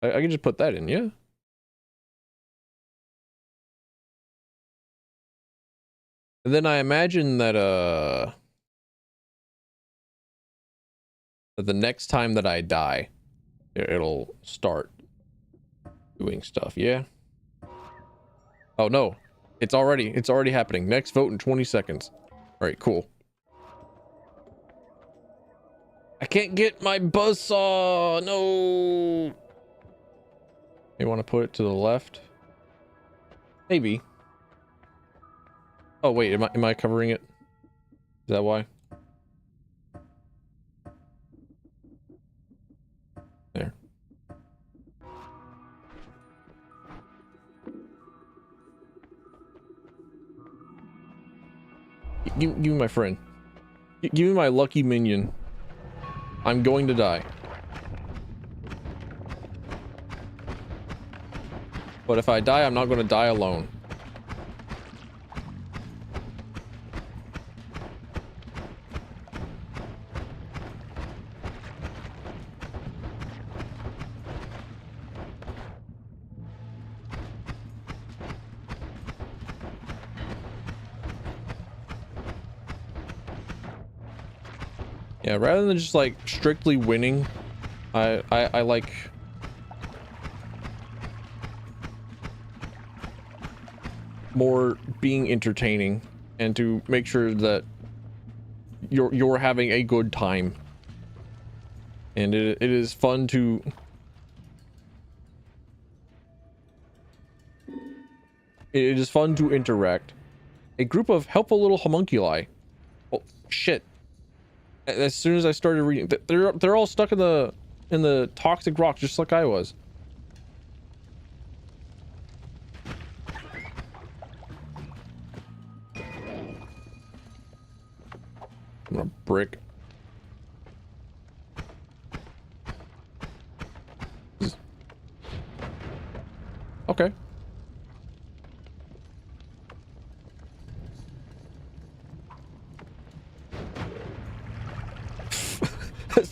I can just put that in, yeah. And then I imagine that that the next time that I die, it'll start doing stuff, yeah. Oh no, it's already happening. Next vote in 20 seconds. All right, cool. I can't get my buzzsaw. No. You want to put it to the left? Maybe. Oh wait, am I covering it? Is that why? There. Give me my friend. Give me my lucky minion. I'm going to die. But if I die, I'm not going to die alone. Yeah, rather than just like strictly winning, I like more being entertaining and to make sure that you're having a good time. And it is fun to it is fun to interact. A group of helpful little homunculi. Oh shit. As soon as I started reading, they're all stuck in the toxic rock, just like I was. I'm gonna brick. Okay.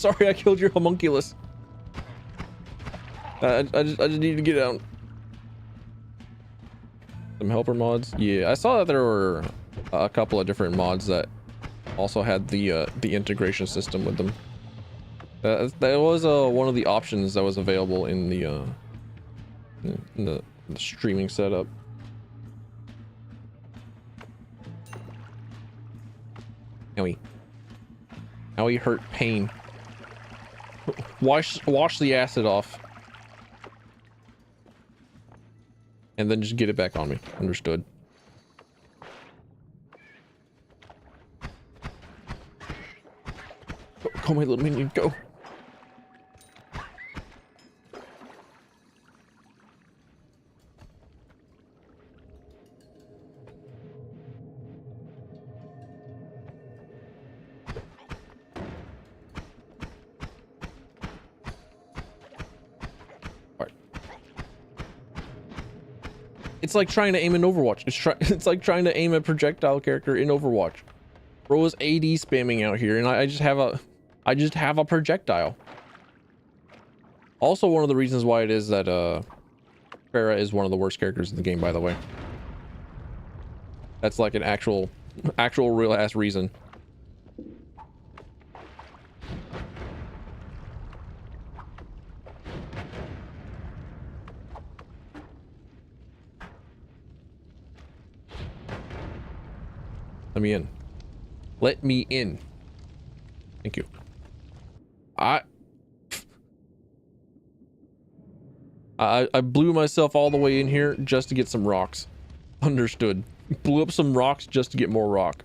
Sorry, I killed your homunculus. I just need to get out. Some helper mods. Yeah, I saw that there were a couple of different mods that also had the integration system with them. That was one of the options that was available in the streaming setup. Owie hurt pain. Wash the acid off. And then just get it back on me. Understood. Go, my little minion, go. It's like trying to aim in Overwatch. It's like trying to aim a projectile character in Overwatch. Bro is AD spamming out here, and I just have a projectile. Also, one of the reasons why it is that Pharah is one of the worst characters in the game, by the way. That's like an actual real ass reason. Let me in. Let me in. Thank you. I blew myself all the way in here just to get some rocks. Understood. Blew up some rocks just to get more rock.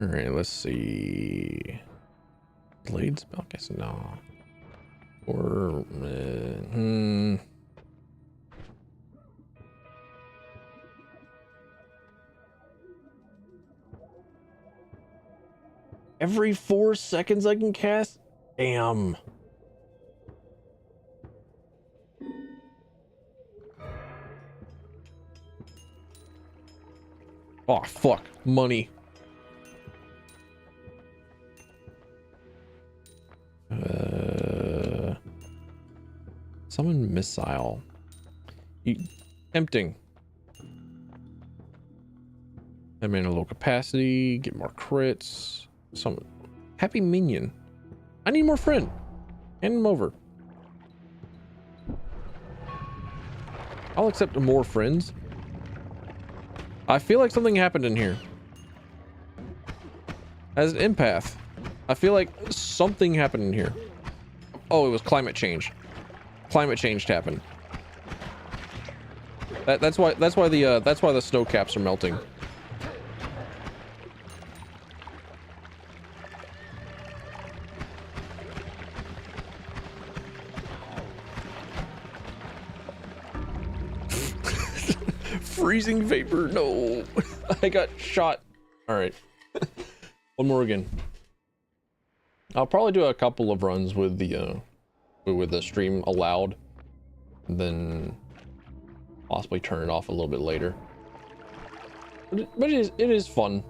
All right, let's see. Blade spell, guess no. Or every 4 seconds I can cast? Damn. Oh, fuck. Money. Summon missile. Tempting. I mean, a low capacity, get more crits. Some happy minion. I need more friend. Hand him over. I'll accept more friends. I feel like something happened in here. As an empath, I feel like something happened in here. Oh, it was climate change. Climate change happened. That's why the snow caps are melting. Freezing vapor, no. I got shot. All right. One more again. I'll probably do a couple of runs with the stream allowed, and then possibly turn it off a little bit later. But it is fun.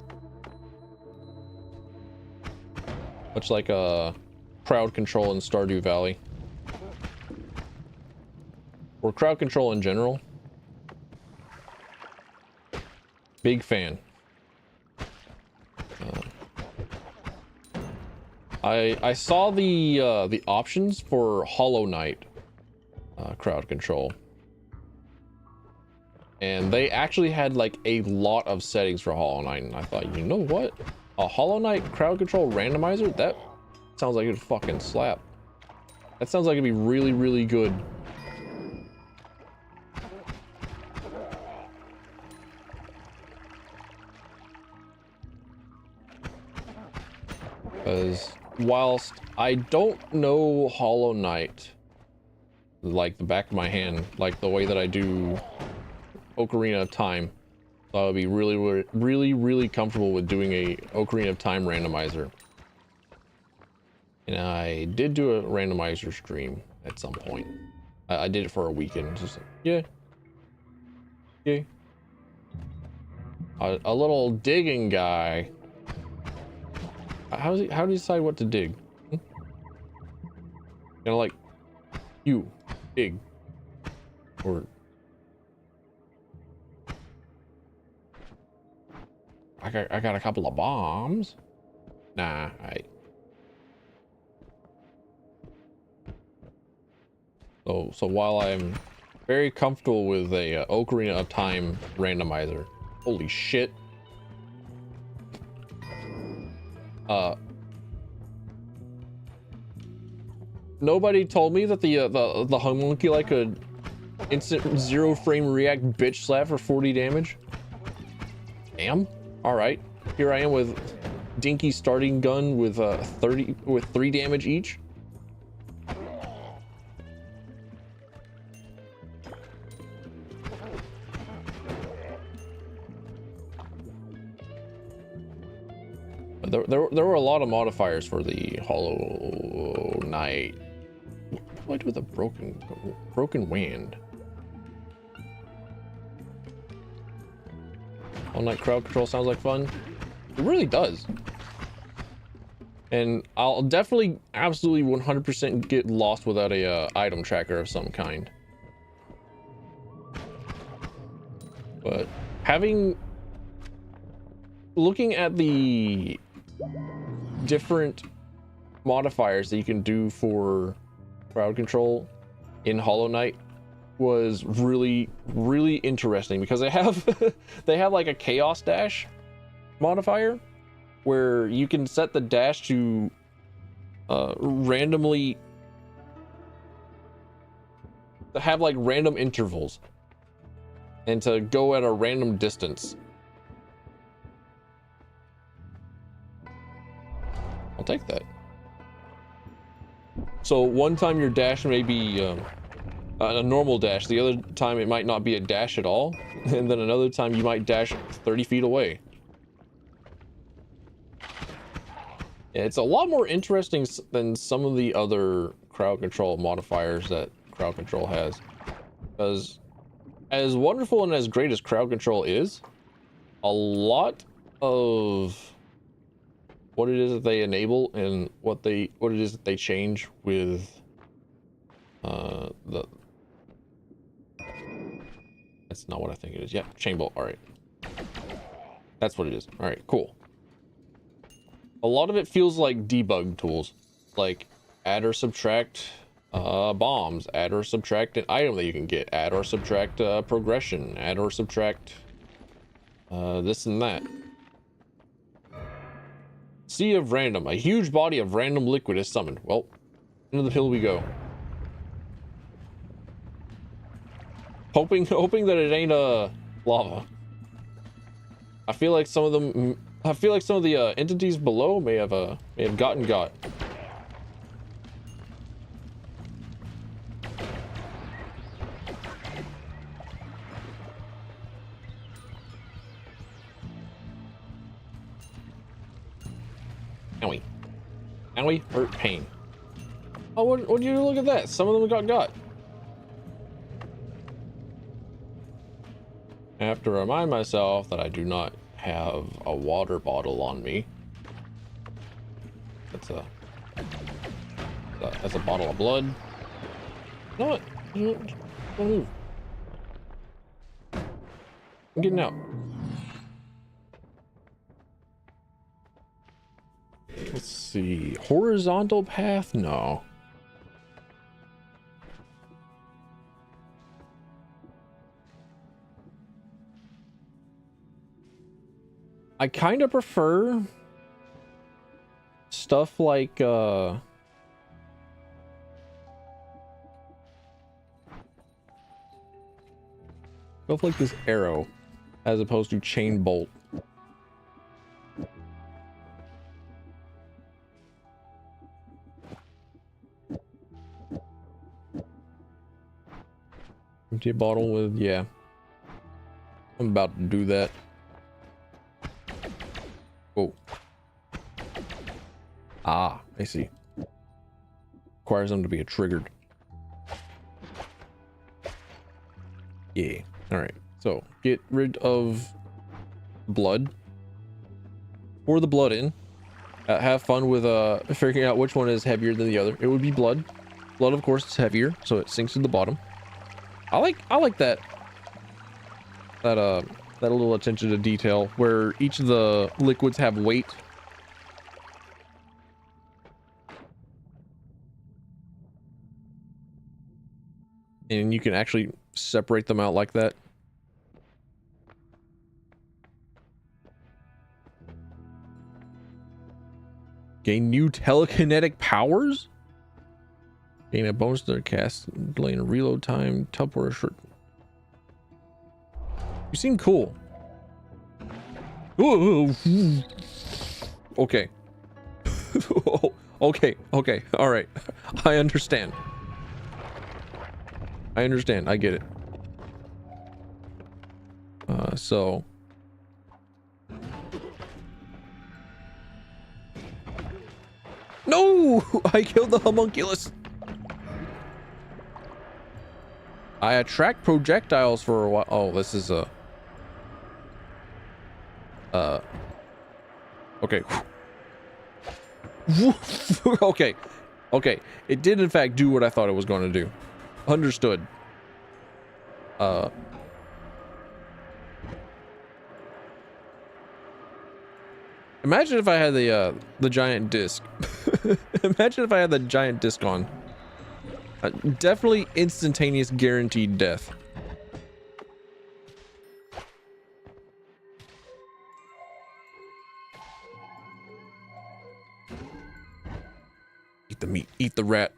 Much like crowd control in Stardew Valley, or crowd control in general. Big fan. I saw the options for Hollow Knight crowd control, and they actually had like a lot of settings for Hollow Knight, and I thought, you know what, a Hollow Knight crowd control randomizer, that sounds like it'd fucking slap. That sounds like it'd be really, really good. Because whilst I don't know Hollow Knight like the back of my hand, like the way that I do Ocarina of Time, so I would be really comfortable with doing a Ocarina of Time randomizer. And I did do a randomizer stream at some point. I did it for a weekend. Just like, yeah. Yeah. A little digging guy. How do you decide what to dig? You know, like, you dig. Or I got a couple of bombs. Nah, So while I'm very comfortable with a Ocarina of Time randomizer, holy shit. Nobody told me that the homunculi could instant 0 frame react bitch slap for 40 damage. Damn. All right. Here I am with dinky starting gun with 3 damage each. There were a lot of modifiers for the Hollow Knight. What do I do with a broken wand? Hollow Knight crowd control sounds like fun. It really does. And I'll definitely absolutely 100% get lost without a item tracker of some kind. But looking at the different modifiers that you can do for crowd control in Hollow Knight was really interesting, because they have they have like a chaos dash modifier where you can set the dash to randomly have like random intervals and to go at a random distance. I'll take that. So one time your dash may be a normal dash, the other time it might not be a dash at all, and then another time you might dash 30 feet away. It's a lot more interesting than some of the other crowd control modifiers that crowd control has, because as wonderful and as great as crowd control is, a lot of what it is that they enable and what it is that they change with that's not what I think it is. Yeah, chain bolt. All right, that's what it is. All right, cool. A lot of it feels like debug tools, like add or subtract bombs, add or subtract an item that you can get, add or subtract progression, add or subtract this and that. Sea of random. A huge body of random liquid is summoned. Well, into the hill we go. Hoping that it ain't lava. I feel like some of the entities below may have gotten got. Owie. Owie, hurt, pain. Oh, what do you look at that? Some of them got. I have to remind myself that I do not have a water bottle on me. That's a bottle of blood. You know what? Don't move. I'm getting out. Let's see. Horizontal path? No. I kind of prefer stuff like stuff like this arrow as opposed to chain bolt. Empty a bottle with, yeah. I'm about to do that. Oh. Ah, I see. Requires them to be triggered. Yeah. All right. So get rid of blood. Pour the blood in. Have fun with figuring out which one is heavier than the other. It would be blood. Blood, of course, is heavier, so it sinks to the bottom. I like that little attention to detail where each of the liquids have weight. And you can actually separate them out like that. Gain new telekinetic powers? Gain a bonus to their cast, delaying reload time, teleport a short. You seem cool. Okay. Okay. All right. I understand. I get it. So. No! I killed the homunculus. I attract projectiles for a while. Oh, this is a... Okay. Okay. It did in fact do what I thought it was going to do. Understood. Imagine if I had the giant disc. Imagine if I had the giant disc on. Definitely instantaneous guaranteed death. Eat the meat, eat the rat.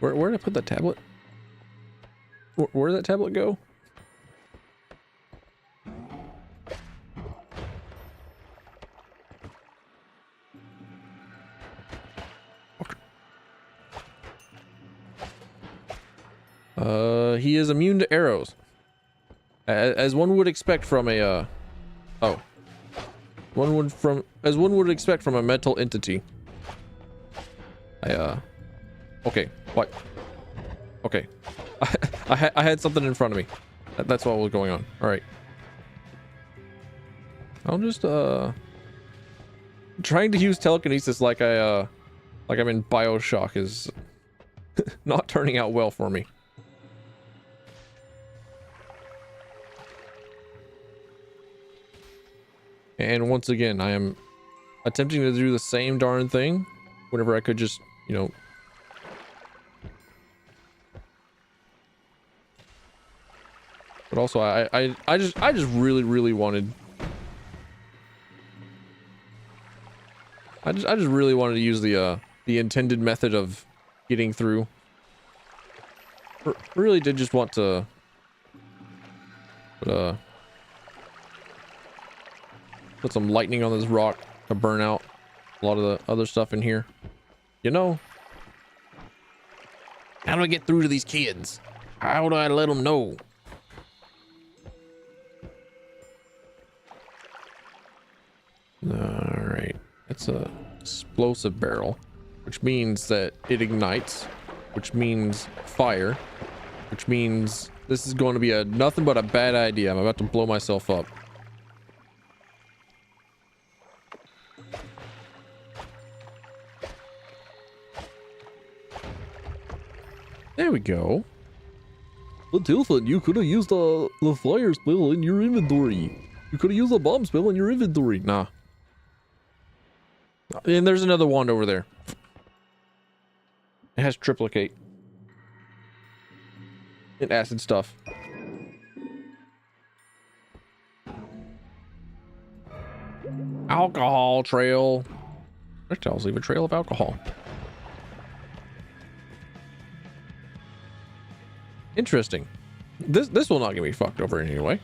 Where did I put that tablet? Where did that tablet go? He is immune to arrows, as one would expect from a one would expect from a mental entity. Okay, what? Okay, I had something in front of me. That's what was going on. All right, I'll just trying to use telekinesis like I'm in BioShock is not turning out well for me. And once again, I am attempting to do the same darn thing whenever I could just, you know, but also I just really wanted I just really wanted to use the intended method of getting through. Really did just want to put some lightning on this rock to burn out a lot of the other stuff in here. You know, how do I get through to these kids? How do I let them know? All right, it's a explosive barrel, which means that it ignites, which means fire, which means this is going to be nothing but a bad idea. I'm about to blow myself up. There we go. Until then, you could have used the fire spell in your inventory. You could have used a bomb spell in your inventory. Nah. And there's another wand over there. It has triplicate. And acid stuff. Alcohol trail. Projectiles leave a trail of alcohol. Interesting. This will not get me fucked over in any way.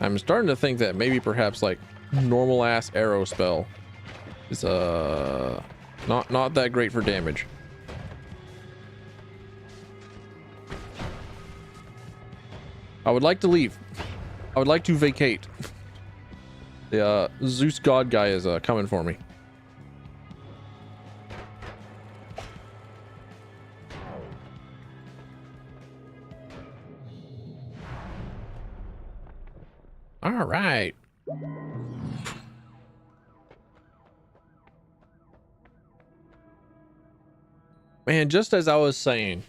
I'm starting to think that maybe perhaps like normal ass arrow spell is Not that great for damage. I would like to leave. I would like to vacate. The Zeus god guy is coming for me. All right. Man, just as I was saying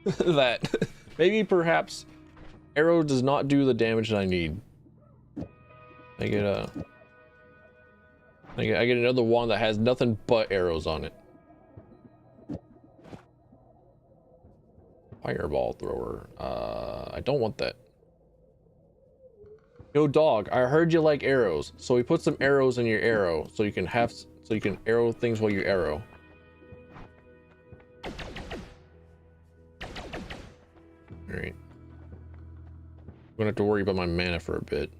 that maybe perhaps arrow does not do the damage that I need. I get another one that has nothing but arrows on it. Fireball thrower. I don't want that. Yo dog, I heard you like arrows, so we put some arrows in your arrow so you can arrow things while you arrow. Alright. I'm gonna have to worry about my mana for a bit.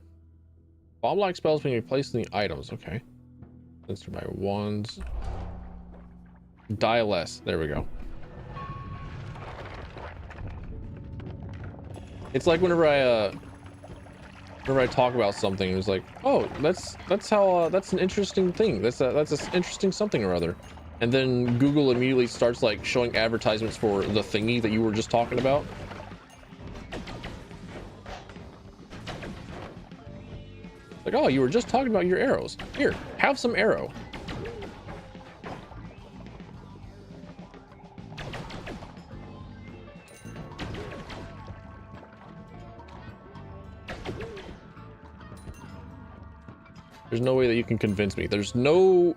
Bomb-like spells when you place the items, okay. Let's by wands. Die less. There we go. It's like whenever I talk about something, it was like, oh, that's an interesting thing. That's an interesting something or other. And then Google immediately starts like showing advertisements for the thingy that you were just talking about. Like, oh, you were just talking about your arrows. Here, have some arrow. There's no way that you can convince me. There is no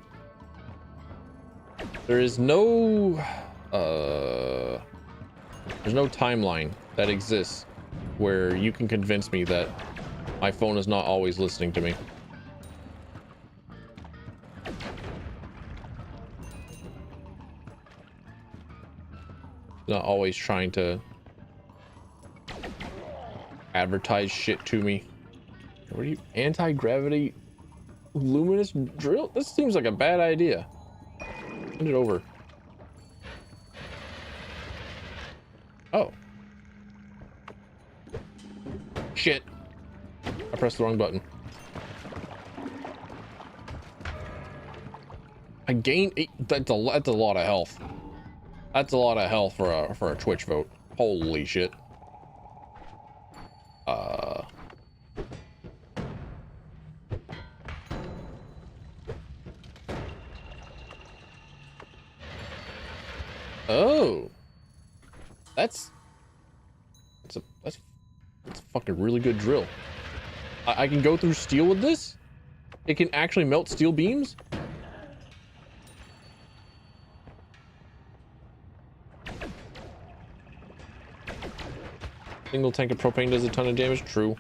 timeline that exists where you can convince me that my phone is not always listening to me. Not always trying to advertise shit to me. What are you, anti-gravity luminous drill? This seems like a bad idea. Send it over. Oh. Shit. I pressed the wrong button. I gained 8. That's a lot of health. That's a lot of health for a Twitch vote. Holy shit. Oh. That's a fucking really good drill. I can go through steel with this? It can actually melt steel beams? Single tank of propane does a ton of damage. True.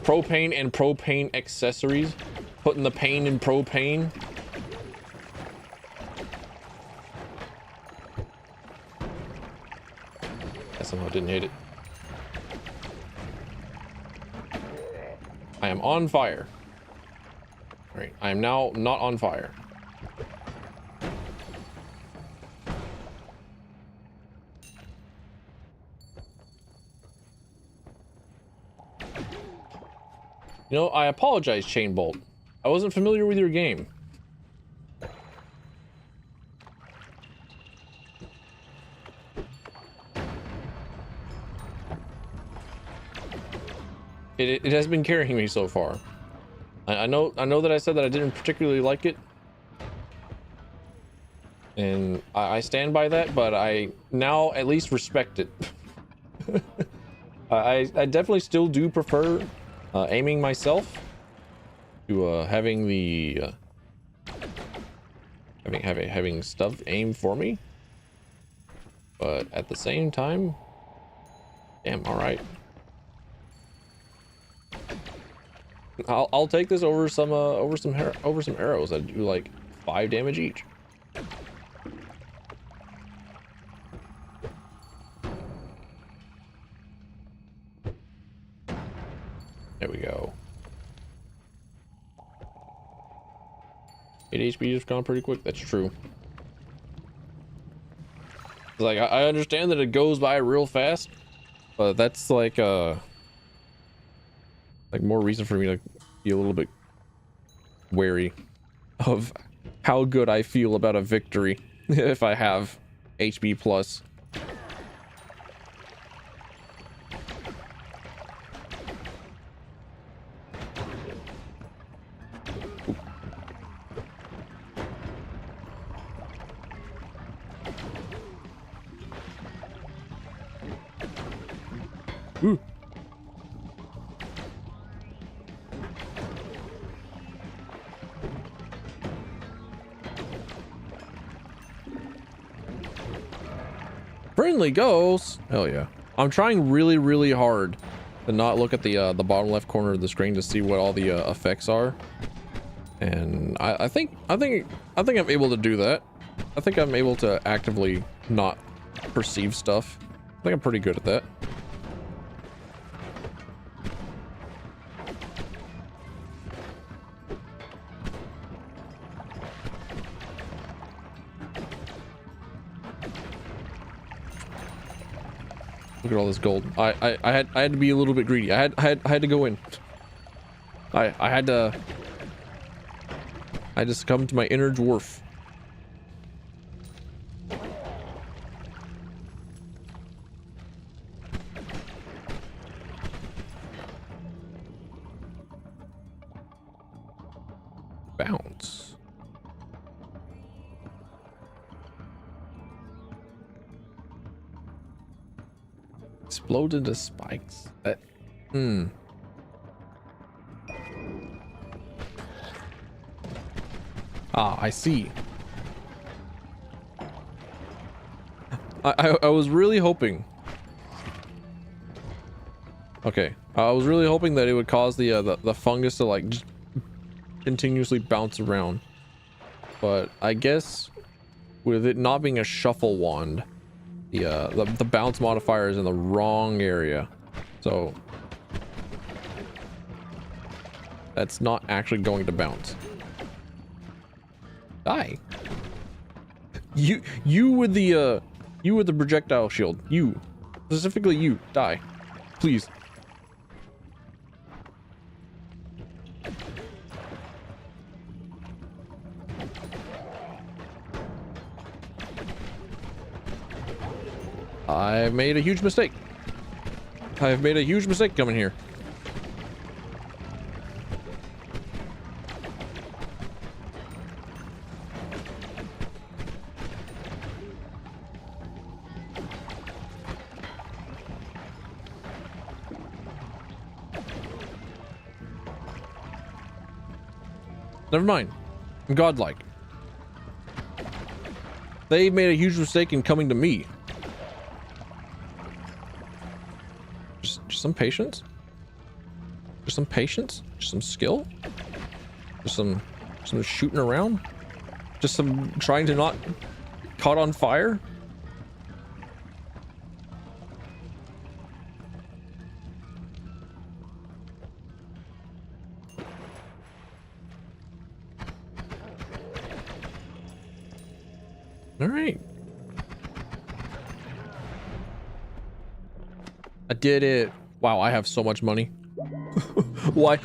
Propane and propane accessories. Putting the pain in propane. I somehow didn't hit it. I am on fire. All right, I am now not on fire. You know, I apologize, Chain Bolt. I wasn't familiar with your game. It has been carrying me so far. I know that I said that I didn't particularly like it, and I stand by that, but I now at least respect it. I definitely still do prefer aiming myself to having the having stuff aim for me, but at the same time, damn, all right. I'll take this over some arrows that do like 5 damage each. There we go. 8 HP is gone pretty quick. That's true. Like, I understand that it goes by real fast, but that's like more reason for me to be a little bit wary of how good I feel about a victory if I have HP plus. Ooh. Friendly ghosts. Hell yeah. I'm trying really, really hard to not look at the bottom left corner of the screen to see what all the effects are. And I think I'm able to do that. I think I'm able to actively not perceive stuff. I think I'm pretty good at that. Look at all this gold. I had to be a little bit greedy. I had to go in. I had to succumb to my inner dwarf. Bounce. Explode into spikes. That Ah, I see. I was really hoping. Okay, I was really hoping that it would cause the fungus to like just continuously bounce around, but I guess with it not being a shuffle wand, the bounce modifier is in the wrong area, so that's not actually going to bounce. Die. You with the projectile shield. You, specifically you, die, please. I've made a huge mistake. I've made a huge mistake coming here. Never mind. I'm godlike. They made a huge mistake in coming to me. Just some patience. Just some patience. Just some skill. Just some shooting around. Just some trying to not caught on fire. All right. I did it. Wow, I have so much money. Why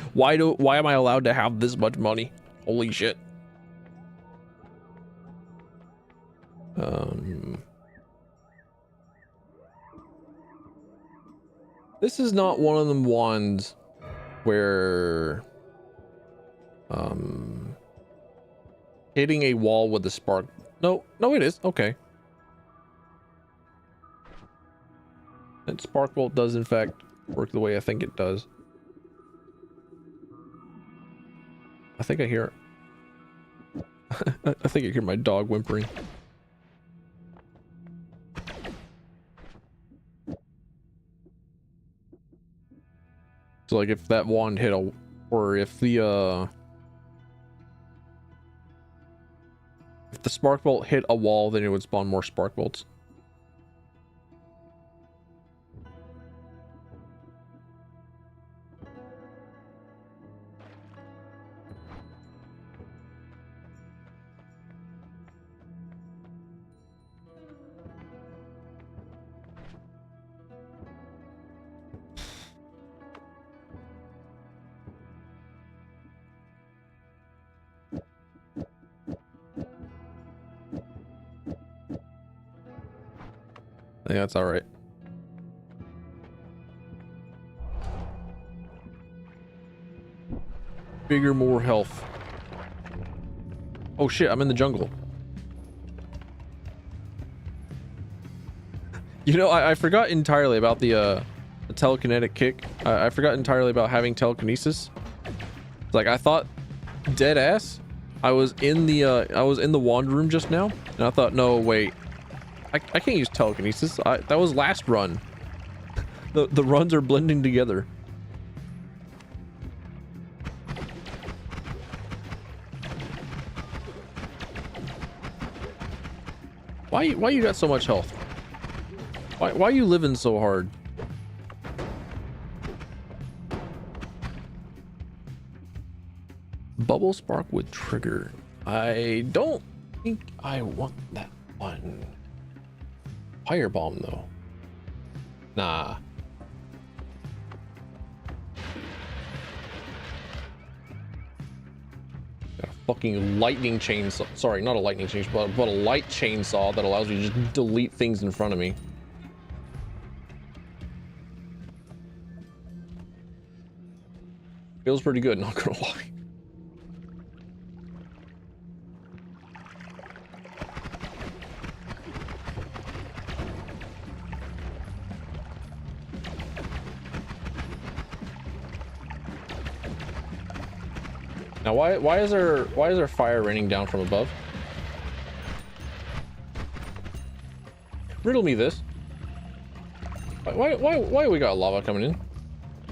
am I allowed to have this much money? Holy shit. This is not one of them ones where hitting a wall with the spark. No, it is. Okay. That spark bolt does in fact work the way I think it does. I think I hear I think I hear my dog whimpering. So like if that wand hit a, or if the spark bolt hit a wall, then it would spawn more spark bolts. I think that's all right. Bigger, more health. Oh shit, I'm in the jungle. You know, I forgot entirely about the telekinetic kick. I forgot entirely about having telekinesis. Like, I thought dead ass I was in the wand room just now, and I thought, no, wait, I can't use telekinesis. That was last run. The runs are blending together. Why you got so much health? Why are you living so hard? Bubble spark with trigger. I don't think I want that one. Firebomb though. Nah. Got a fucking lightning chainsaw. Sorry, not a lightning chainsaw, but a light chainsaw that allows you to just delete things in front of me. Feels pretty good, not gonna lie. Now, why is there fire raining down from above? Riddle me this. Why we got lava coming in?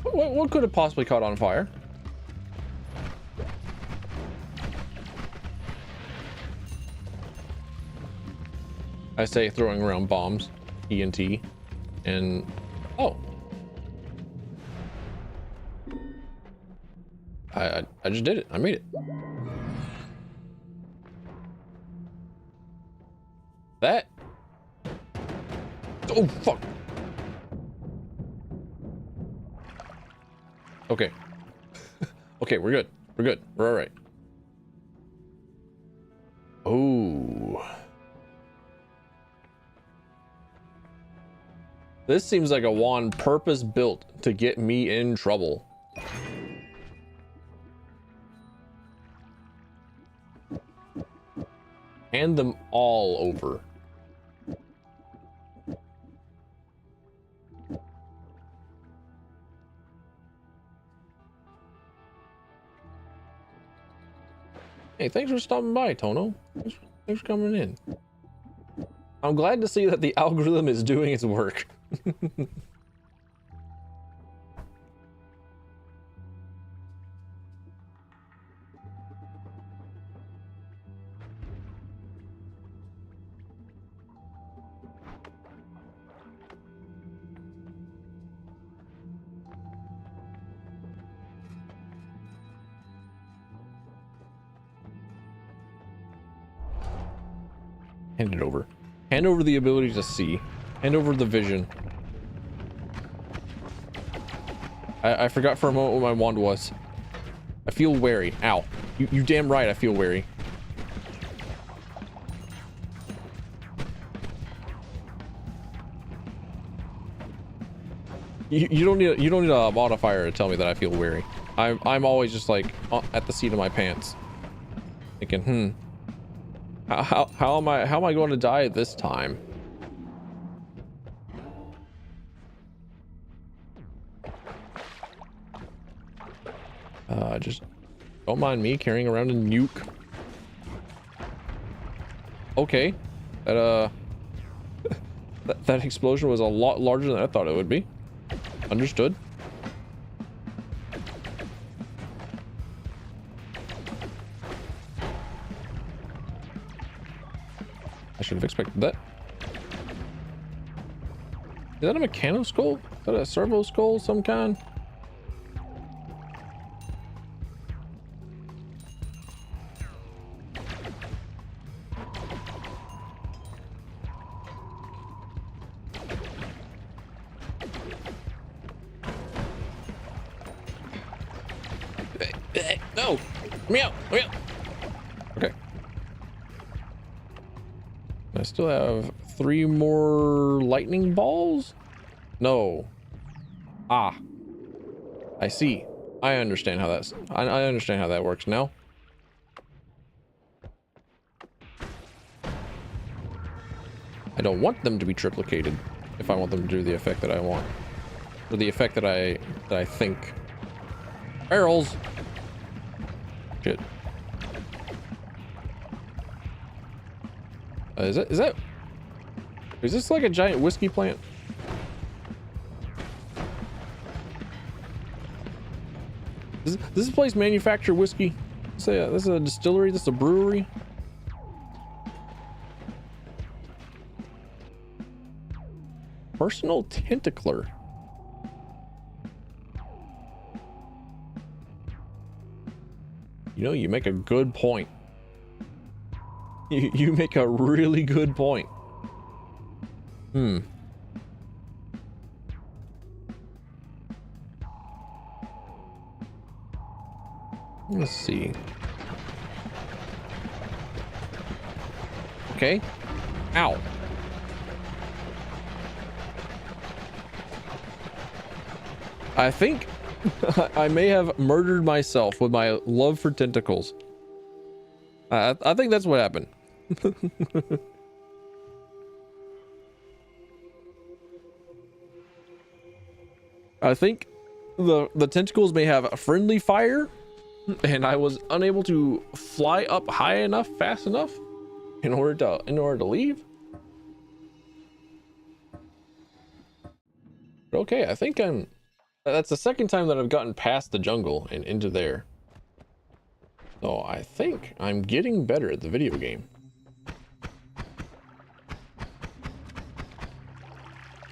What could have possibly caught on fire? I say throwing around bombs, TNT, and oh, I just did it. I made it. That. Oh fuck. Okay. Okay, we're good. We're good. We're all right. Oh. This seems like a wand purpose built to get me in trouble. Hand them all over. Hey, thanks for stopping by, Tono. Thanks for coming in. I'm glad to see that the algorithm is doing its work. Hand it over. Hand over the ability to see. Hand over the vision. I forgot for a moment what my wand was. I feel wary. Ow. You damn right I feel wary. You don't need a modifier to tell me that I feel wary. I'm always just like at the seat of my pants. Thinking, how am I going to die this time? Just don't mind me carrying around a nuke. Okay, that that explosion was a lot larger than I thought it would be. Understood. I should have expected that. Is that a mechano skull? Is that a servo skull of some kind? No! Let me out! Let me out! Okay. I still have 3 more lightning balls? No. Ah. I see. I understand how that's... I understand how that works now. I don't want them to be triplicated if I want them to do the effect that I want. Or the effect that I think. Barrels! Shit. Is this like a giant whiskey plant? Does this place manufacture whiskey? This is a distillery. This is a brewery. Personal tentacler. You know, you make a good point. You make a really good point. Let's see. Okay. Ow. I think I may have murdered myself with my love for tentacles. I think that's what happened. I think the tentacles may have a friendly fire, and I was unable to fly up high enough, fast enough, in order to leave. But okay, I think that's the second time that I've gotten past the jungle and into there. So I think I'm getting better at the video game.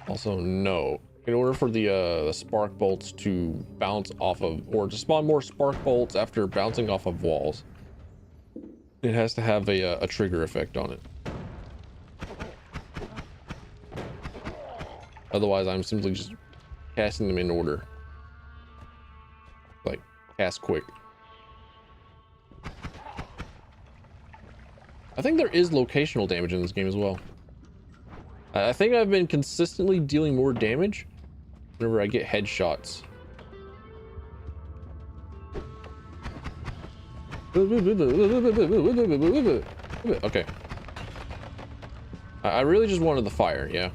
Also, no. In order for the spark bolts to bounce off of, or to spawn more spark bolts after bouncing off of walls, it has to have a trigger effect on it. Otherwise, I'm simply just casting them in order. Like, cast quick. I think there is locational damage in this game as well. I think I've been consistently dealing more damage whenever I get headshots. Okay. I really just wanted the fire, yeah.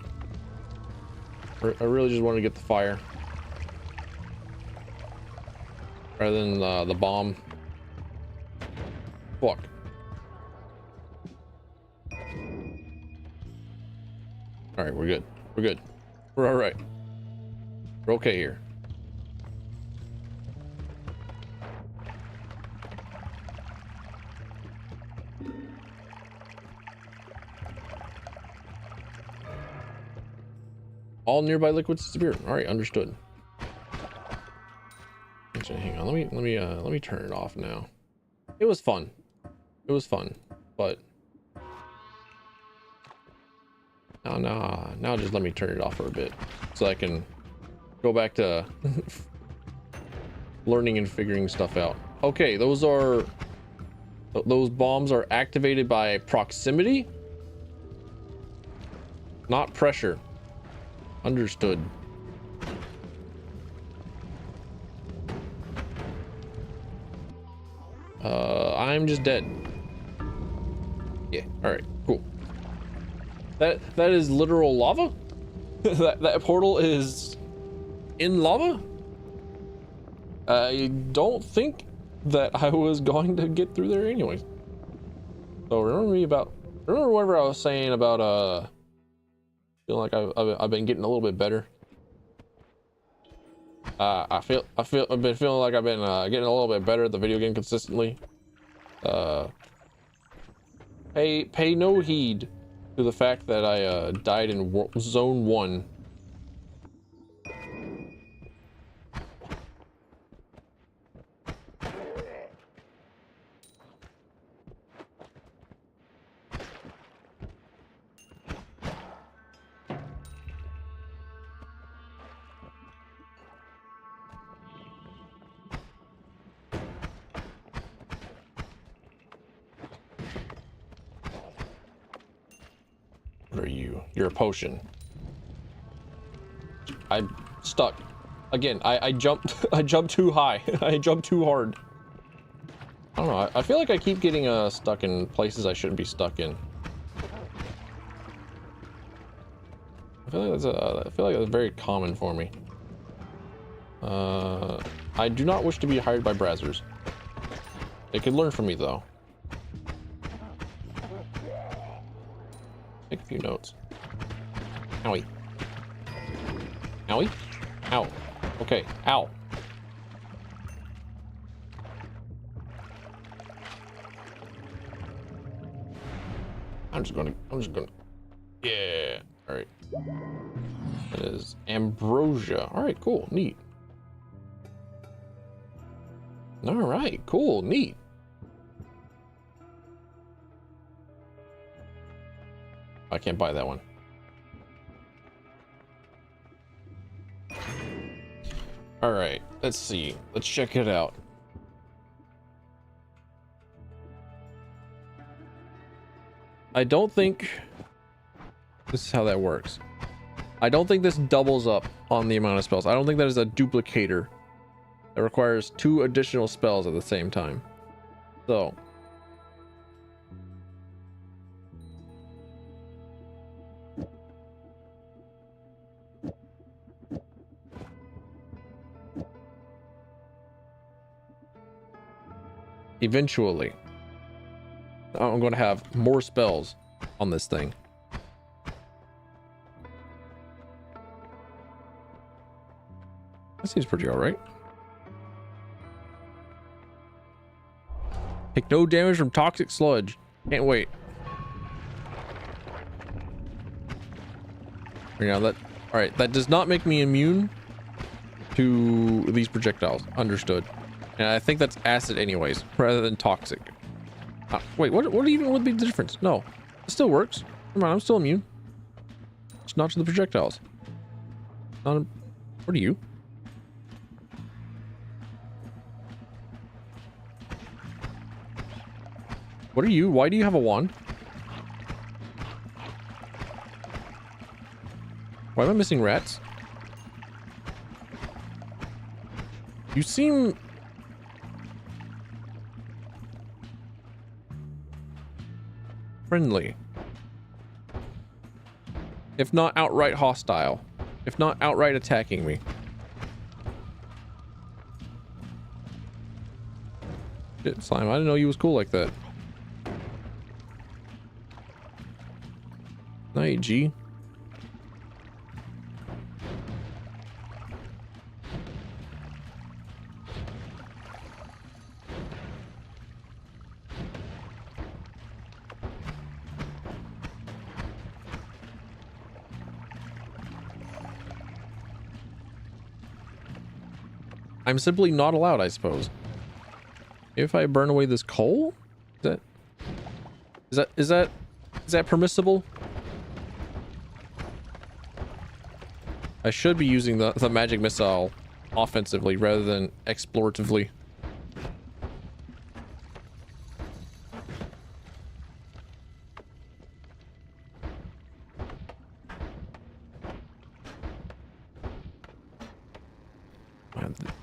I really just wanted to get the fire. Rather than the bomb. Fuck. Alright, we're good. We're good. We're alright. We're okay here. All nearby liquids disappear. Alright, understood. Actually, hang on, let me turn it off now. It was fun. It was fun, but now just let me turn it off for a bit so I can go back to learning and figuring stuff out. Okay, those bombs are activated by proximity, not pressure. Understood. I'm just dead. Yeah, all right, cool. That is literal lava? that portal is in lava? I don't think that I was going to get through there anyways. So remember whatever I was saying about feeling like I've been getting a little bit better. I've been feeling like I've been getting a little bit better at the video game consistently. Pay no heed to the fact that I died in zone 1. What are you? You're a potion. I'm stuck. Again, I jumped I jumped too high. I jumped too hard. I don't know. I feel like I keep getting stuck in places I shouldn't be stuck in. I feel like that's very common for me. I do not wish to be hired by Brazzers. They could learn from me though. Take a few notes. Owie. Owie. Ow. Okay. Ow. I'm just gonna. Yeah. All right. That is ambrosia. All right. Cool. Neat. All right. Cool. Neat. I can't buy that one. All right. Let's see. Let's check it out. I don't think this is how that works. I don't think this doubles up on the amount of spells. I don't think that is a duplicator that requires 2 additional spells at the same time. So eventually I'm going to have more spells on this thing. That seems pretty alright. Take no damage from toxic sludge. Can't wait. Now that, alright, that does not make me immune to these projectiles. Understood. And I think that's acid anyways, rather than toxic. Wait, what even would be the difference? No, it still works. Come on, I'm still immune. It's not to the projectiles. Not a, what are you? What are you? Why do you have a wand? Why am I missing rats? You seem... friendly. If not outright hostile. If not outright attacking me. Shit, slime. I didn't know you was cool like that. Night, G. I'm simply not allowed, I suppose. If I burn away this coal? Is that permissible? I should be using the magic missile offensively rather than exploratively.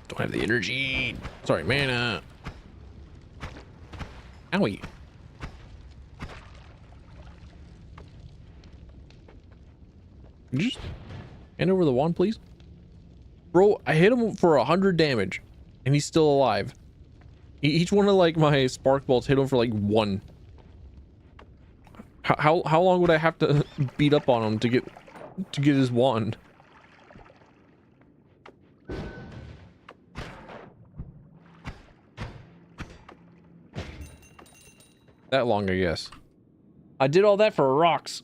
Don't have the energy. Sorry, mana. Owie. Could you just hand over the wand, please? Bro, I hit him for 100 damage, and he's still alive. Each one of like my spark bolts hit him for like 1. How long would I have to beat up on him to get his wand? That long, I guess. I did all that for rocks.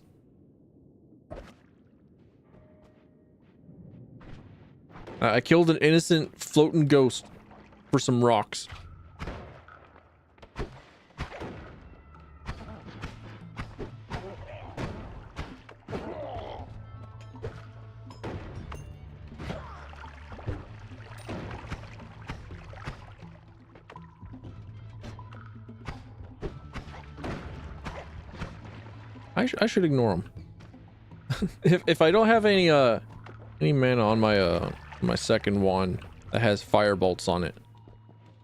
I killed an innocent floating ghost for some rocks. I should ignore him. if I don't have any mana on my second one that has fire bolts on it,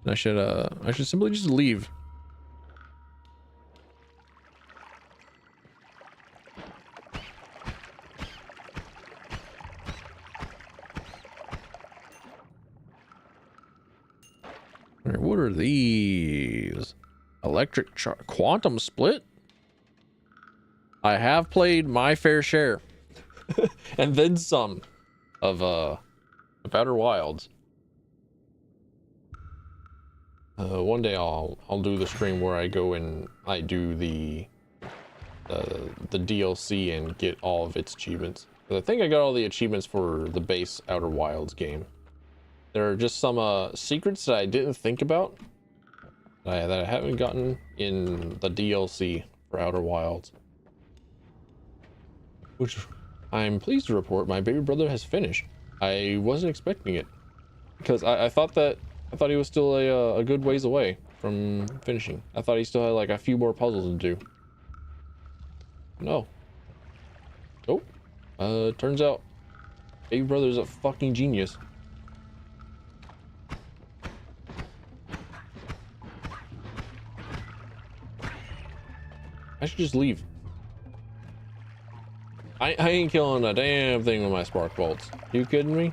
I should simply just leave. All right, what are these? Electric quantum split? I have played my fair share and then some of Outer Wilds. One day I'll do the stream where I go and I do the DLC and get all of its achievements. But I think I got all the achievements for the base Outer Wilds game. There are just some secrets that I didn't think about that I haven't gotten in the DLC for Outer Wilds, which I'm pleased to report my baby brother has finished. I wasn't expecting it because I thought he was still a good ways away from finishing. I thought he still had like a few more puzzles to do. No. Nope. Turns out baby brother's a fucking genius. I should just leave. I ain't killing a damn thing with my spark bolts. You kidding me?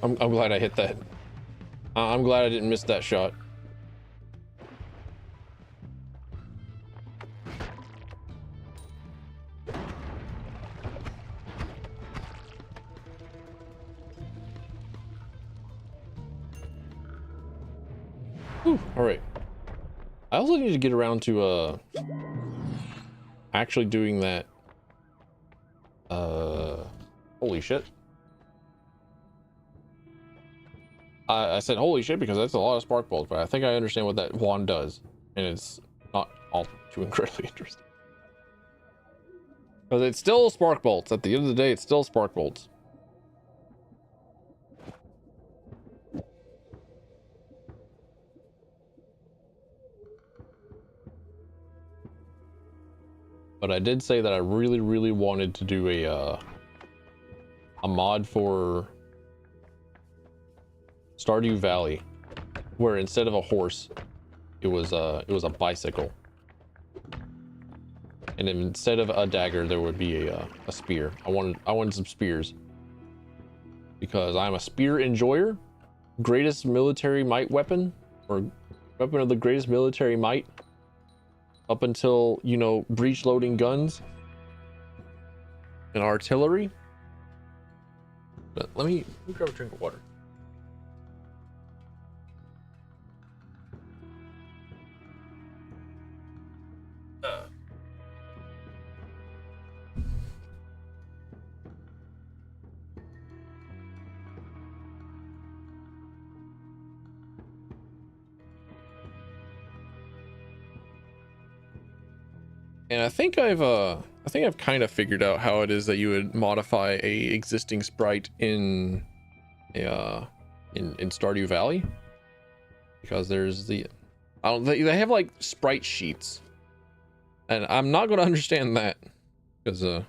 I'm glad I hit that. I'm glad I didn't miss that shot. All right. I also need to get around to actually doing that. Holy shit. I said holy shit because that's a lot of spark bolts, but I think I understand what that wand does, and it's not all too incredibly interesting. Because it's still spark bolts. At the end of the day, it's still spark bolts. But I did say that I really, really wanted to do a mod for Stardew Valley, where instead of a horse, it was a bicycle, and instead of a dagger, there would be a spear. I wanted some spears because I'm a spear enjoyer. Greatest military might weapon, or weapon of the greatest military might. Up until, you know, breech loading guns and artillery. But let me grab a drink of water. And I think I've kind of figured out how it is that you would modify a existing sprite in Stardew Valley, because there's they have like sprite sheets, and I'm not going to understand that because I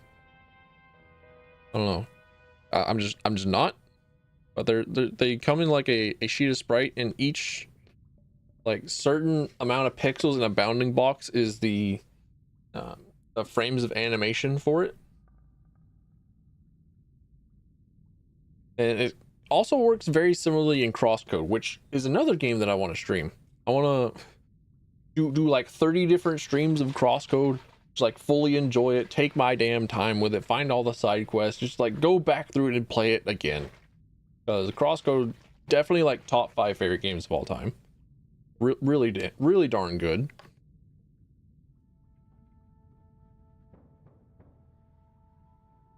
don't know. I'm just not. But they come in like a sheet of sprite, and each like certain amount of pixels in a bounding box is the frames of animation for it. And it also works very similarly in Crosscode, which is another game that I want to stream. I want to do like 30 different streams of Crosscode, just like fully enjoy it, take my damn time with it, find all the side quests, just like go back through it and play it again. Because Crosscode, definitely like top 5 favorite games of all time. Really darn good.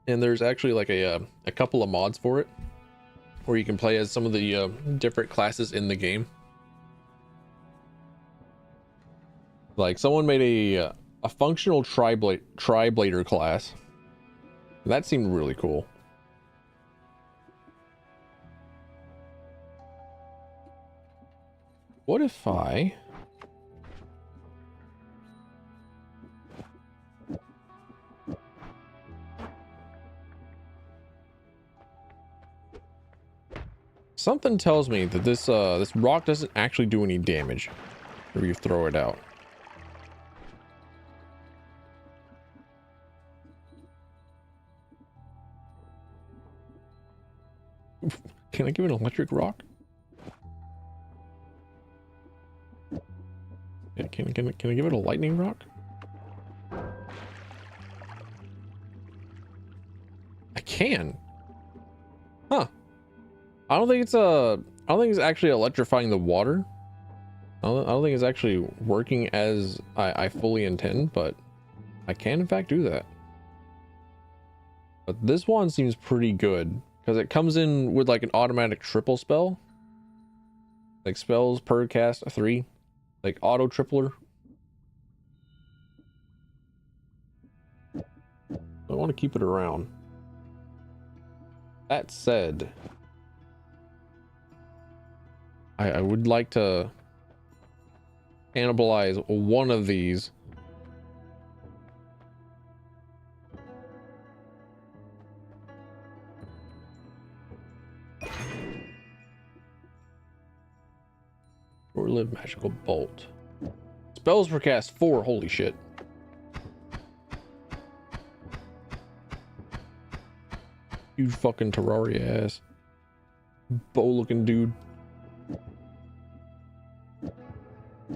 And there's actually like a couple of mods for it, where you can play as some of the different classes in the game. Like someone made a functional tri-blader class. That seemed really cool. What if I... Something tells me that this rock doesn't actually do any damage whenever you throw it out. Can I give it an electric rock? Yeah, can I give it a lightning rock? I can. Huh. I don't think it's actually electrifying the water. I don't think it's actually working as I fully intend, but I can in fact do that. But this one seems pretty good because it comes in with like an automatic triple spell. Like spells per cast 3. Like auto tripler. I want to keep it around. That said, I would like to cannibalize one of these. Short-lived magical bolt. Spells per cast 4. Holy shit. Huge fucking Terraria ass. Bow looking dude.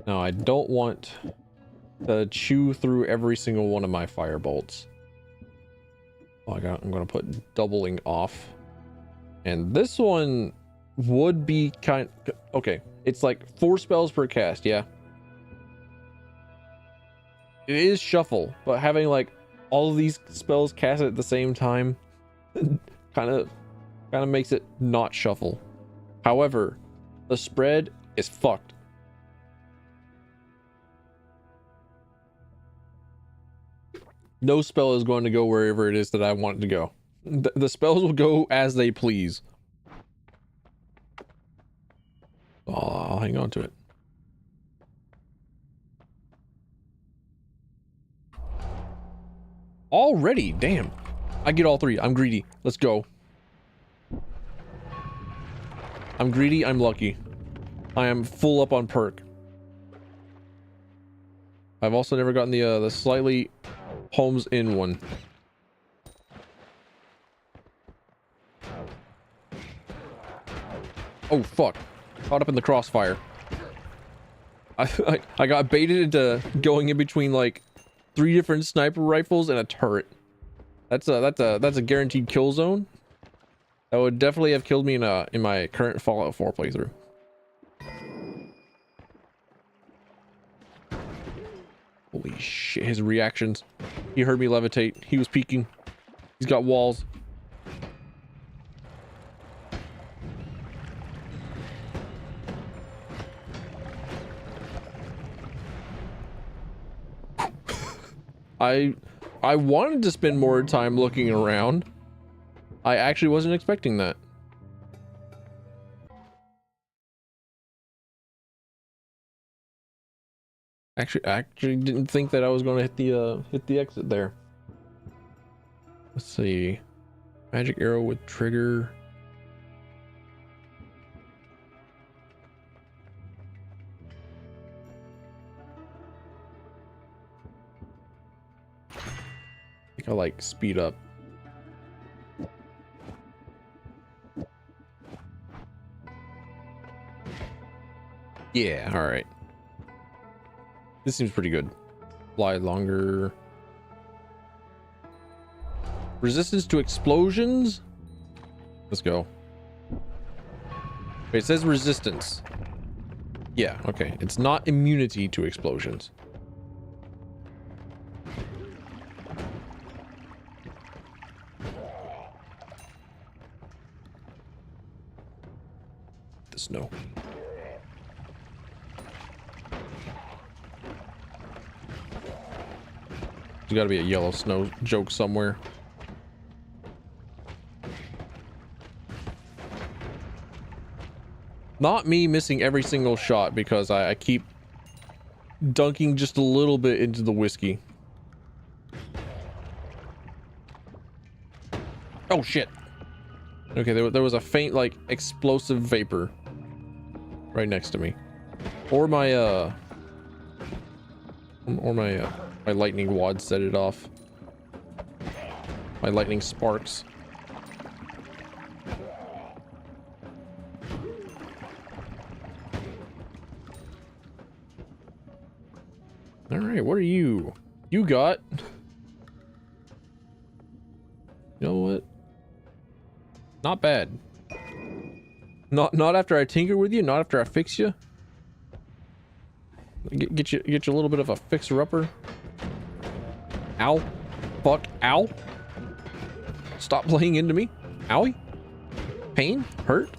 Now I don't want to chew through every single one of my fire bolts. I'm gonna put doubling off. And this one would be okay. It's like 4 spells per cast, yeah. It is shuffle, but having like all of these spells cast at the same time kind of makes it not shuffle. However, the spread is fucked. No spell is going to go wherever it is that I want it to go. The spells will go as they please. Oh, I'll hang on to it. Already, damn. I get all 3. I'm greedy. Let's go. I'm greedy. I'm lucky. I am full up on perk. I've also never gotten the slightly homes in one. Oh fuck. Caught up in the crossfire. I got baited into going in between like 3 different sniper rifles and a turret. That's a guaranteed kill zone. That would definitely have killed me in my current Fallout 4 playthrough. Holy shit, his reactions. He heard me levitate. He was peeking. He's got walls. I wanted to spend more time looking around. I actually wasn't expecting that. I actually didn't think that I was going to hit the exit there. Let's see. Magic arrow with trigger. I think I like speed up. Yeah, all right. This seems pretty good. Fly longer. Resistance to explosions. Let's go. Wait, it says resistance. Yeah, okay. It's not immunity to explosions. The snow. got to be a yellow snow joke somewhere. Not me missing every single shot because I keep dunking just a little bit into the whiskey. Oh shit. Okay, there was a faint like explosive vapor right next to me. Or my my lightning wad set it off. My lightning sparks. All right, what are you? You got... You know what? Not bad. Not after I tinker with you, not after I fix you. Get you a little bit of a fixer-upper. Ow. Fuck. Ow. Stop playing into me. Owie. Pain. Hurt.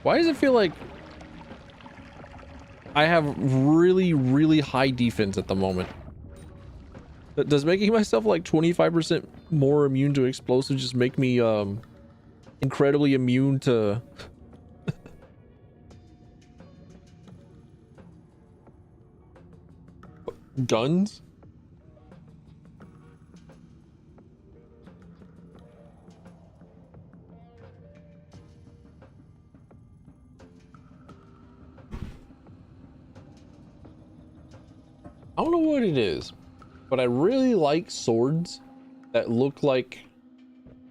Why does it feel like I have really high defense at the moment? Does making myself like 25% more immune to explosives just make me incredibly immune to guns? I don't know what it is, but I really like swords that look like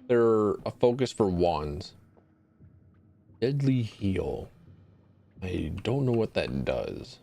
they're a focus for wands. Deadly heal. I don't know what that does.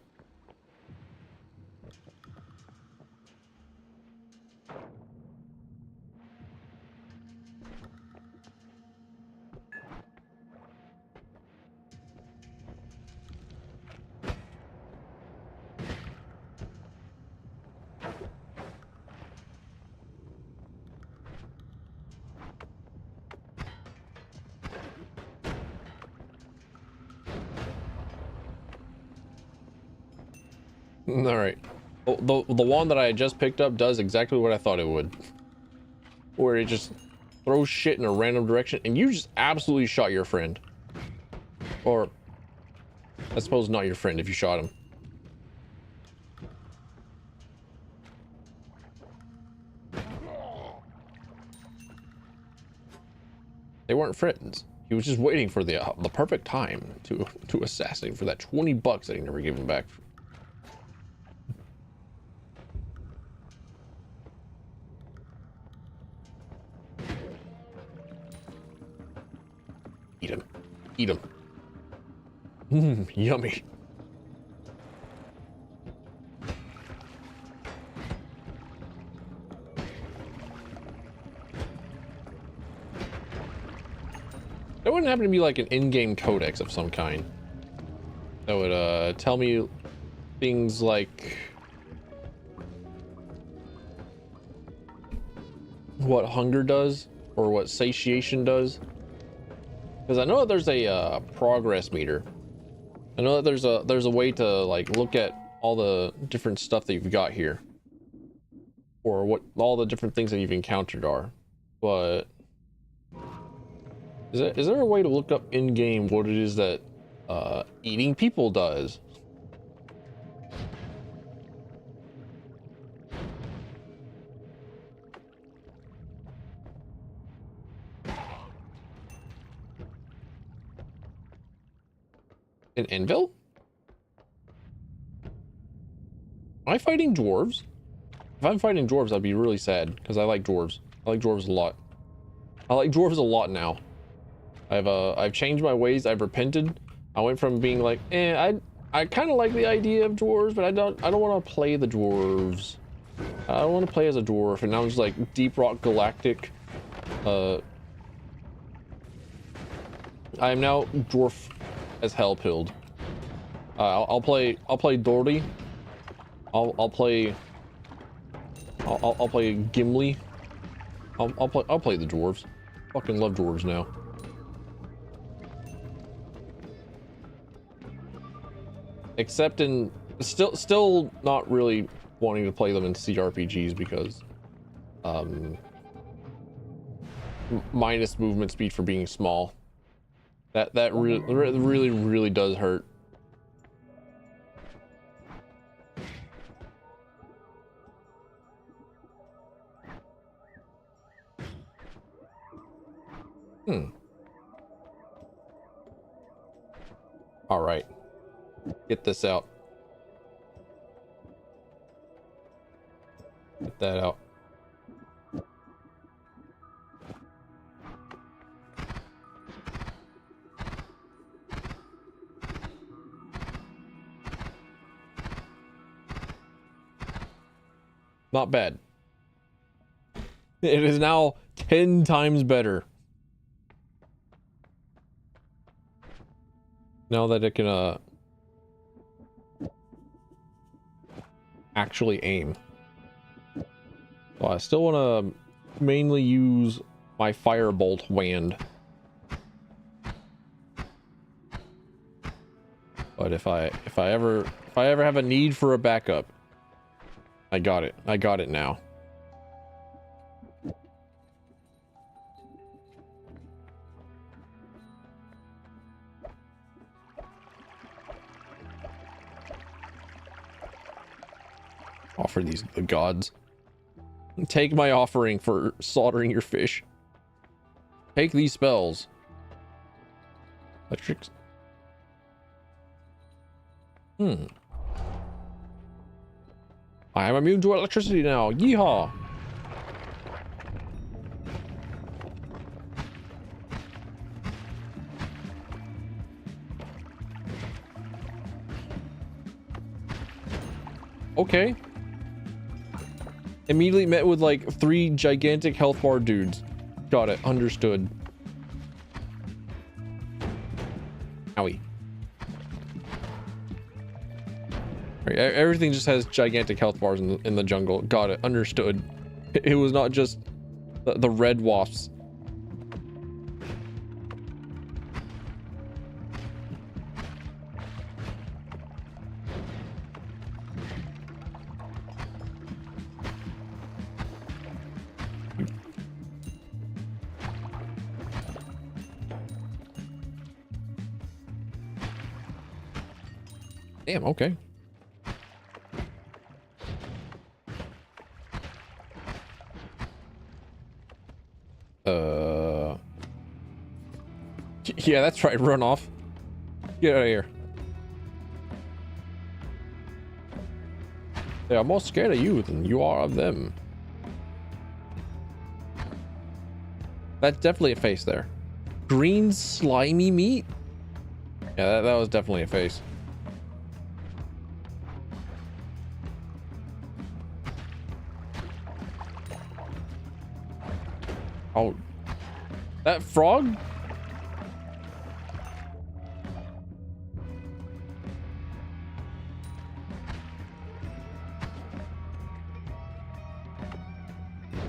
All right. The one that I just picked up does exactly what I thought it would. Where it just throws shit in a random direction and you just absolutely shot your friend. Or I suppose not your friend if you shot him. They weren't friends. He was just waiting for the perfect time to assassinate for that 20 bucks that he never gave him back. Eat him. Eat him. Yummy. There wouldn't happen to be like an in-game codex of some kind that would tell me things like what hunger does or what satiation does. Because I know that there's a progress meter. I know that there's a way to like look at all the different stuff that you've got here, or what all the different things that you've encountered are. But is there a way to look up in game what it is that eating people does? In Enville? Am I fighting dwarves? If I'm fighting dwarves, I'd be really sad because I like dwarves. I like dwarves a lot. I like dwarves a lot now. I've changed my ways. I've repented. I went from being like, I kind of like the idea of dwarves, but I don't want to play the dwarves. I don't want to play as a dwarf, and now I'm just like Deep Rock Galactic. I am now dwarf as hell pilled. I'll play Dory. I'll play Gimli. I'll play the dwarves. Fucking love dwarves now. except in still not really wanting to play them in CRPGs because minus movement speed for being small. That really does hurt. All right, get this out. Get that out. Not bad. It is now 10 times better. Now that it can actually aim. So I still want to mainly use my firebolt wand. But if I ever have a need for a backup, I got it. I got it now. Offer these the gods. Take my offering for slaughtering your fish. Take these spells. Electrics. I am immune to electricity now. Yeehaw. Okay. Immediately met with like 3 gigantic health bar dudes. Got it. Understood. Owie. Right, everything just has gigantic health bars in the jungle. Got it. Understood. It was not just the red wasps. Damn, okay. Yeah, that's right. Run off. Get out of here. They are more scared of you than you are of them. That's definitely a face there. Green slimy meat? Yeah, that was definitely a face. Oh, that frog?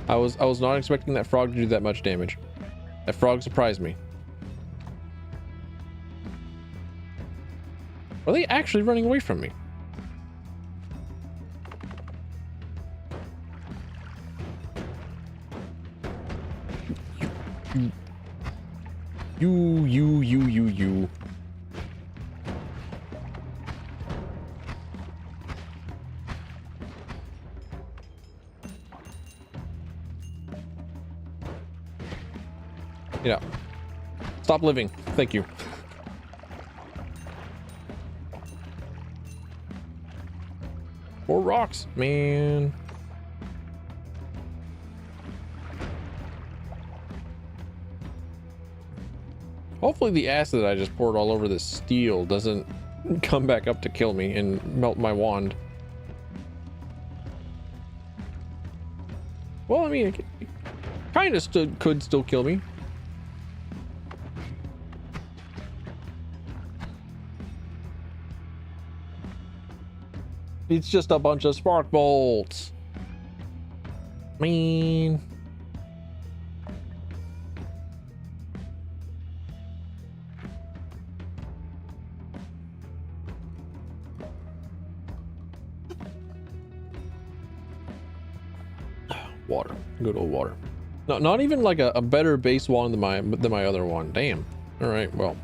I was not expecting that frog to do that much damage. That frog surprised me. Are they actually running away from me? You. Yeah. Stop living. Thank you. Four rocks, man. Hopefully the acid I just poured all over this steel doesn't come back up to kill me and melt my wand. Well, I mean, it kind of could still kill me. It's just a bunch of spark bolts. Man. water. Good old water. No, not even like a better base one than my other one. Damn. All right, well.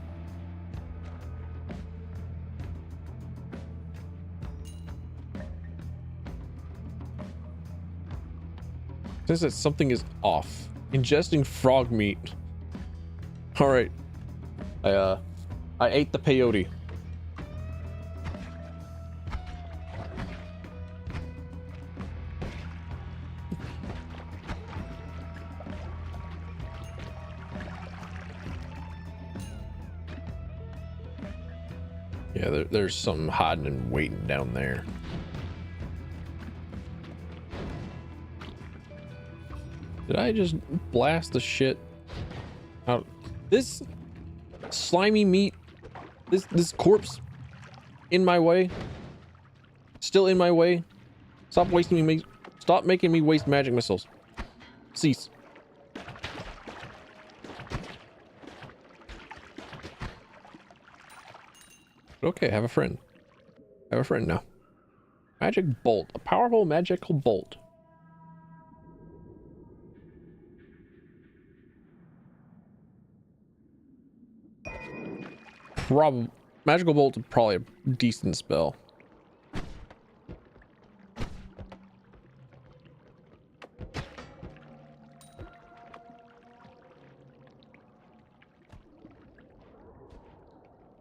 Says that something is off. Ingesting frog meat. All right. I ate the peyote. Yeah, there's something hiding and waiting down there. Did I just blast the shit out? This slimy meat, this corpse in my way, still in my way. Stop wasting me. Stop making me waste magic missiles. Cease. Okay, have a friend. Have a friend now. Magic bolt. A powerful magical bolt. Magical bolt is probably a decent spell.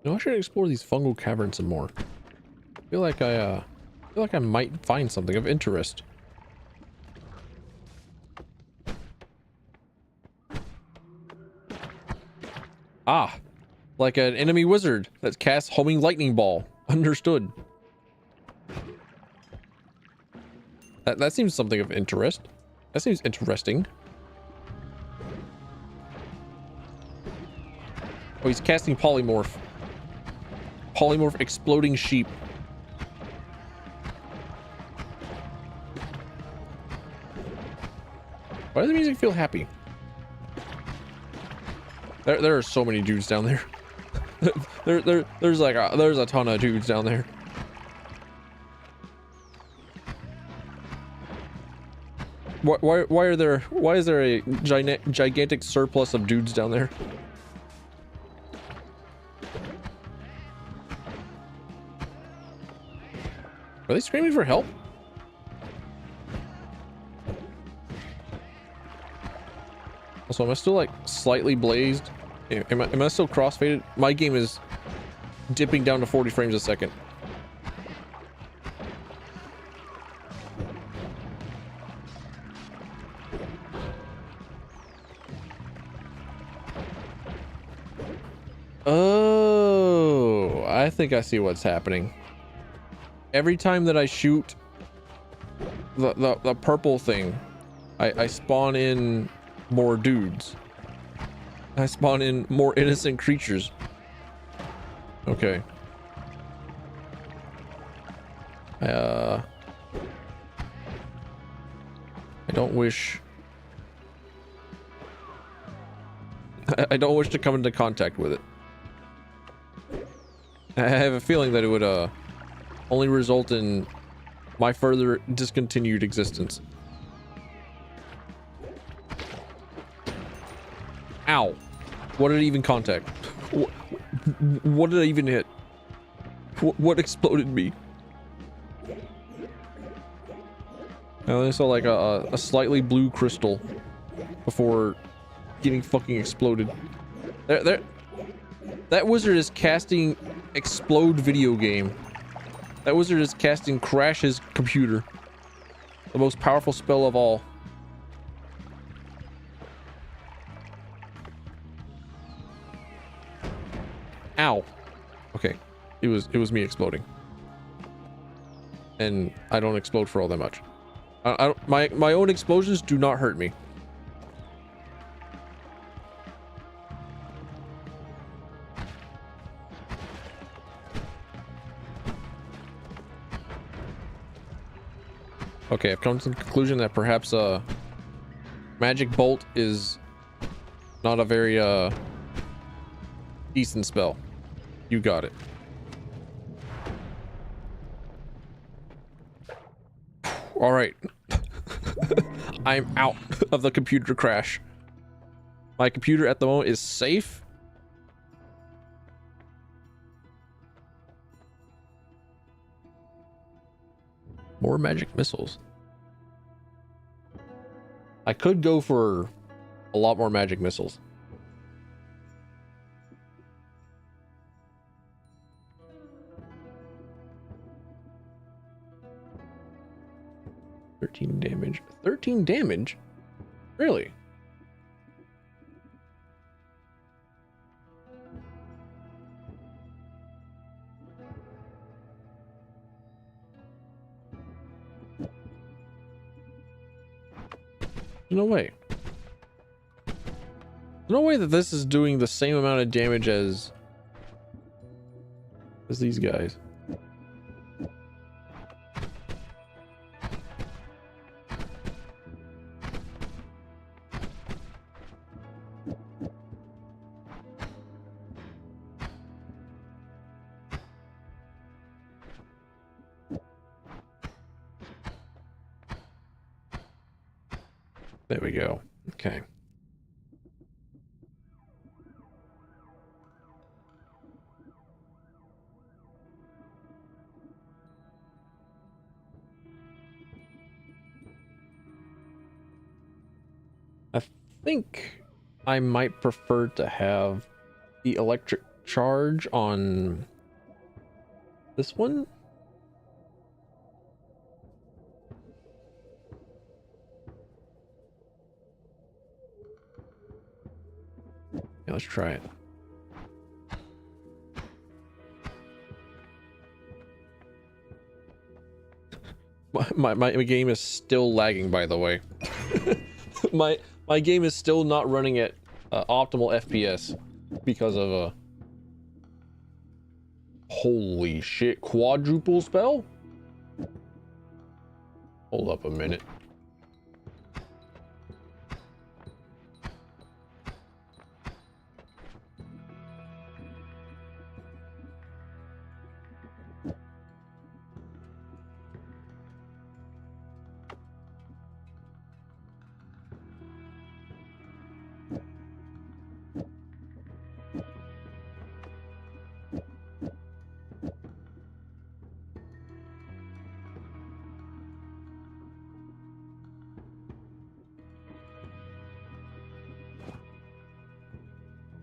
No, I should explore these fungal caverns some more. I feel like I might find something of interest. Ah, like an enemy wizard that casts homing lightning ball. Understood. That seems something of interest. That seems interesting. Oh, he's casting polymorph. Polymorph exploding sheep. Why does the music feel happy? There are so many dudes down there. There's a ton of dudes down there. Why is there a gigantic surplus of dudes down there? Are they screaming for help? Also, am I still like slightly blazed? Am I still crossfaded? My game is dipping down to 40 frames a second. Oh, I think I see what's happening. Every time that I shoot the purple thing, I spawn in more dudes. I spawn in more innocent creatures. Okay. I don't wish I don't wish to come into contact with it. I have a feeling that it would only result in my further discontinued existence. Ow. What did it even contact? What did I even hit? What exploded me? I only saw like a slightly blue crystal before getting fucking exploded. That wizard is casting explode video game. That wizard is casting crash his computer. The most powerful spell of all. Ow. Okay. It was me exploding. And I don't explode for all that much. My own explosions do not hurt me. Okay, I've come to the conclusion that perhaps magic bolt is not a very decent spell. You got it. All right. I'm out of the computer crash. My computer at the moment is safe. More magic missiles. I could go for a lot more magic missiles. $13 damage. 13 damage? Really? No way. No way that this is doing the same amount of damage as these guys. There we go. Okay. I think I might prefer to have the electric charge on this one. Yeah, let's try it. My game is still lagging, by the way. my game is still not running at optimal FPS because of holy shit, quadruple spell? Hold up a minute.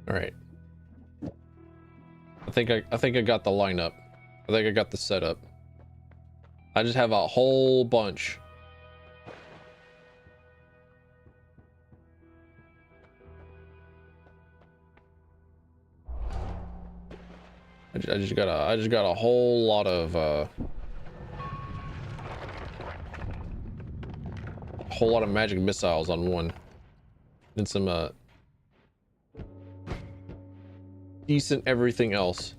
All right. I think I got the lineup. I think I got the setup. I just have a whole bunch. I just got a whole lot of magic missiles on one, and some decent everything else.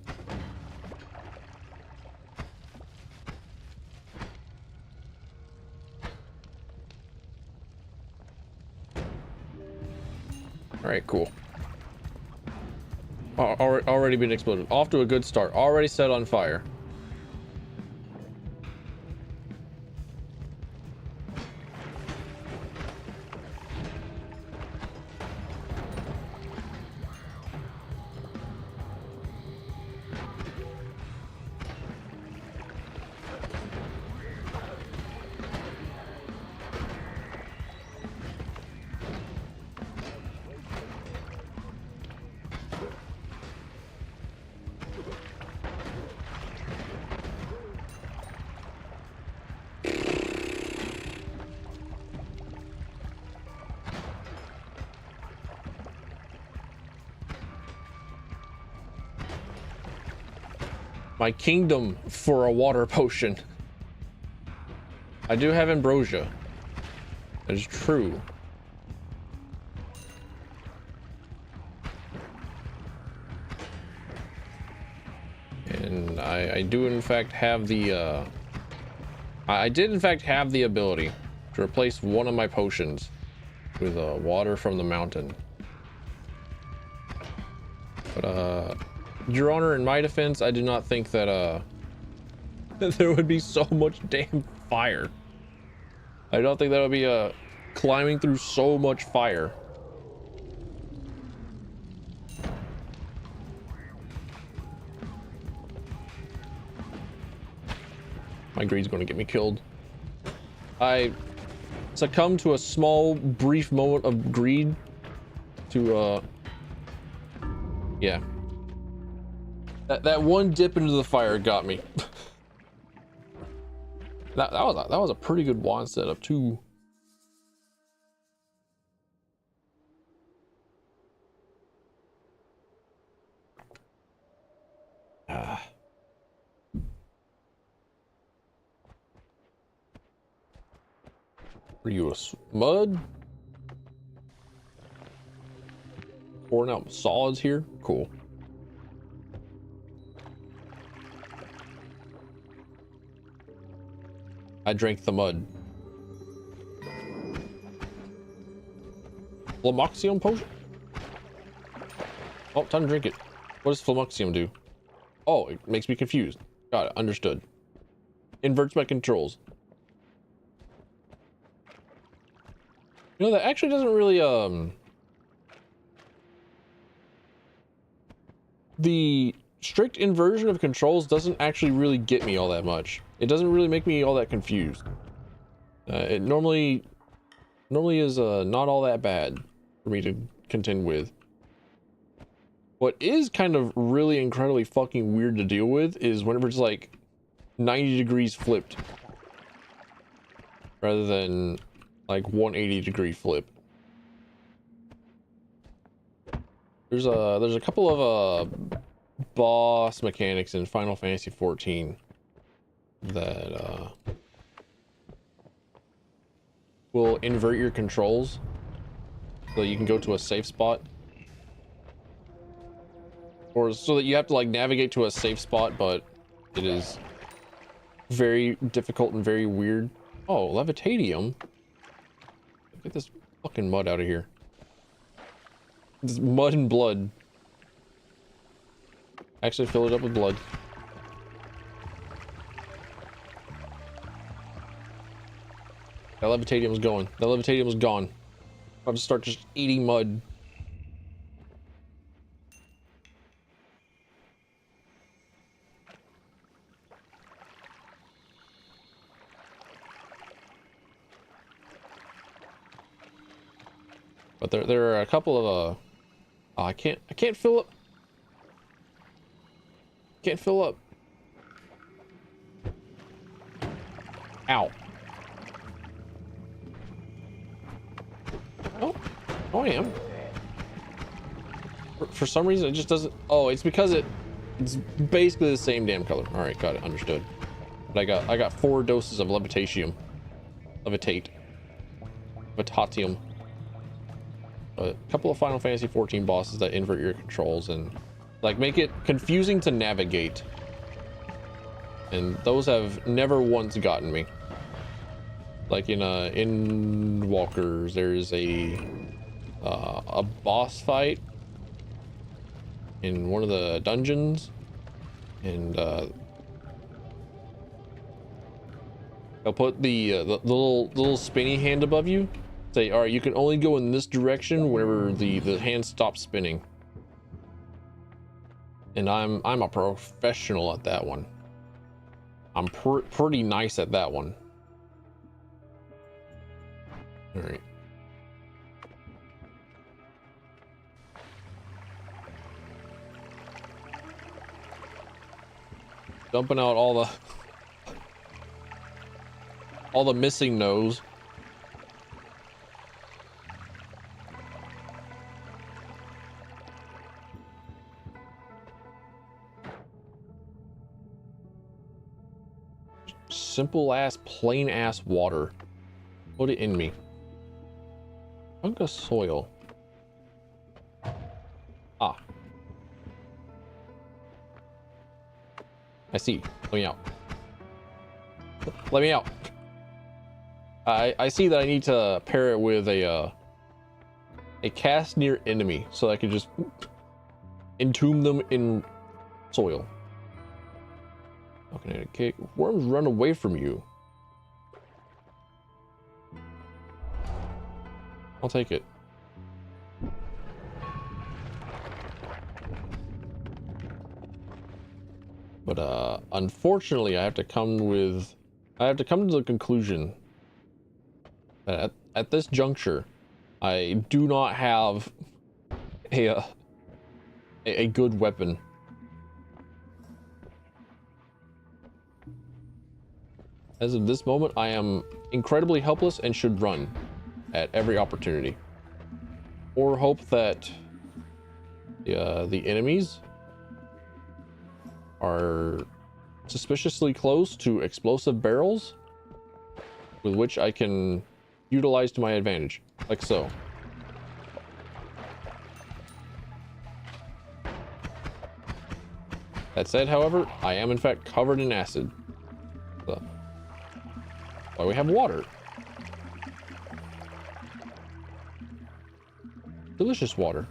All right, cool. Already been exploded. Off to a good start. Already set on fire. My kingdom for a water potion. I do have ambrosia. That is true. And I do in fact have the I did in fact have the ability to replace one of my potions with water from the mountain. But Your Honor, in my defense, I do not think that that there would be so much damn fire. I don't think that would be climbing through so much fire. My greed's going to get me killed. I succumbed to a small, brief moment of greed to, yeah. That one dip into the fire got me. that was a pretty good wand setup too. Are you a mud? Pouring out solids here? Cool. I drank the mud. Flamoxium potion? Oh, time to drink it. What does Flamoxium do? Oh, it makes me confused. Got it. Understood. Inverts my controls. You know, that actually doesn't really, the strict inversion of controls doesn't actually really get me all that much. It doesn't really make me all that confused. It normally is not all that bad for me to contend with. What is kind of really incredibly fucking weird to deal with is whenever it's like 90 degrees flipped rather than like 180 degree flip. There's a couple of boss mechanics in Final Fantasy 14 that will invert your controls so that you can go to a safe spot, or so that you have to like navigate to a safe spot, but it is very difficult and very weird. Oh, levitatium. Get this fucking mud out of here. This mud and blood. Actually fill it up with blood. That levitatium's going. That levitatium's gone. I'll just start just eating mud. But there are a couple of oh, I can't fill up. Can't fill up. Ow. Oh, I am. For some reason, it just doesn't. Oh, it's because it's basically the same damn color. All right, got it. Understood. But I got 4 doses of levitatium. Levitate. Levitatium. A couple of Final Fantasy 14 bosses that invert your controls and like make it confusing to navigate. And those have never once gotten me. Like in Walkers, there's a boss fight in one of the dungeons, and they'll put the little spinny hand above you. Say, all right, you can only go in this direction whenever the hand stops spinning. And I'm a professional at that one. I'm pretty nice at that one. All right. Dumping out all the missing nose. Simple ass, plain ass water. Put it in me. Hunk of soil. Ah. I see. Let me out. Let me out. I see that I need to pair it with a cast near enemy so I can just entomb them in soil. Falconator kick. Worms run away from you. I'll take it. But unfortunately, I have to come to the conclusion that at this juncture, I do not have a good weapon. As of this moment, I am incredibly helpless and should run at every opportunity, or hope that the enemies are suspiciously close to explosive barrels with which I can utilize to my advantage, like so. That said, however, I am in fact covered in acid. So, why we have water? Delicious water.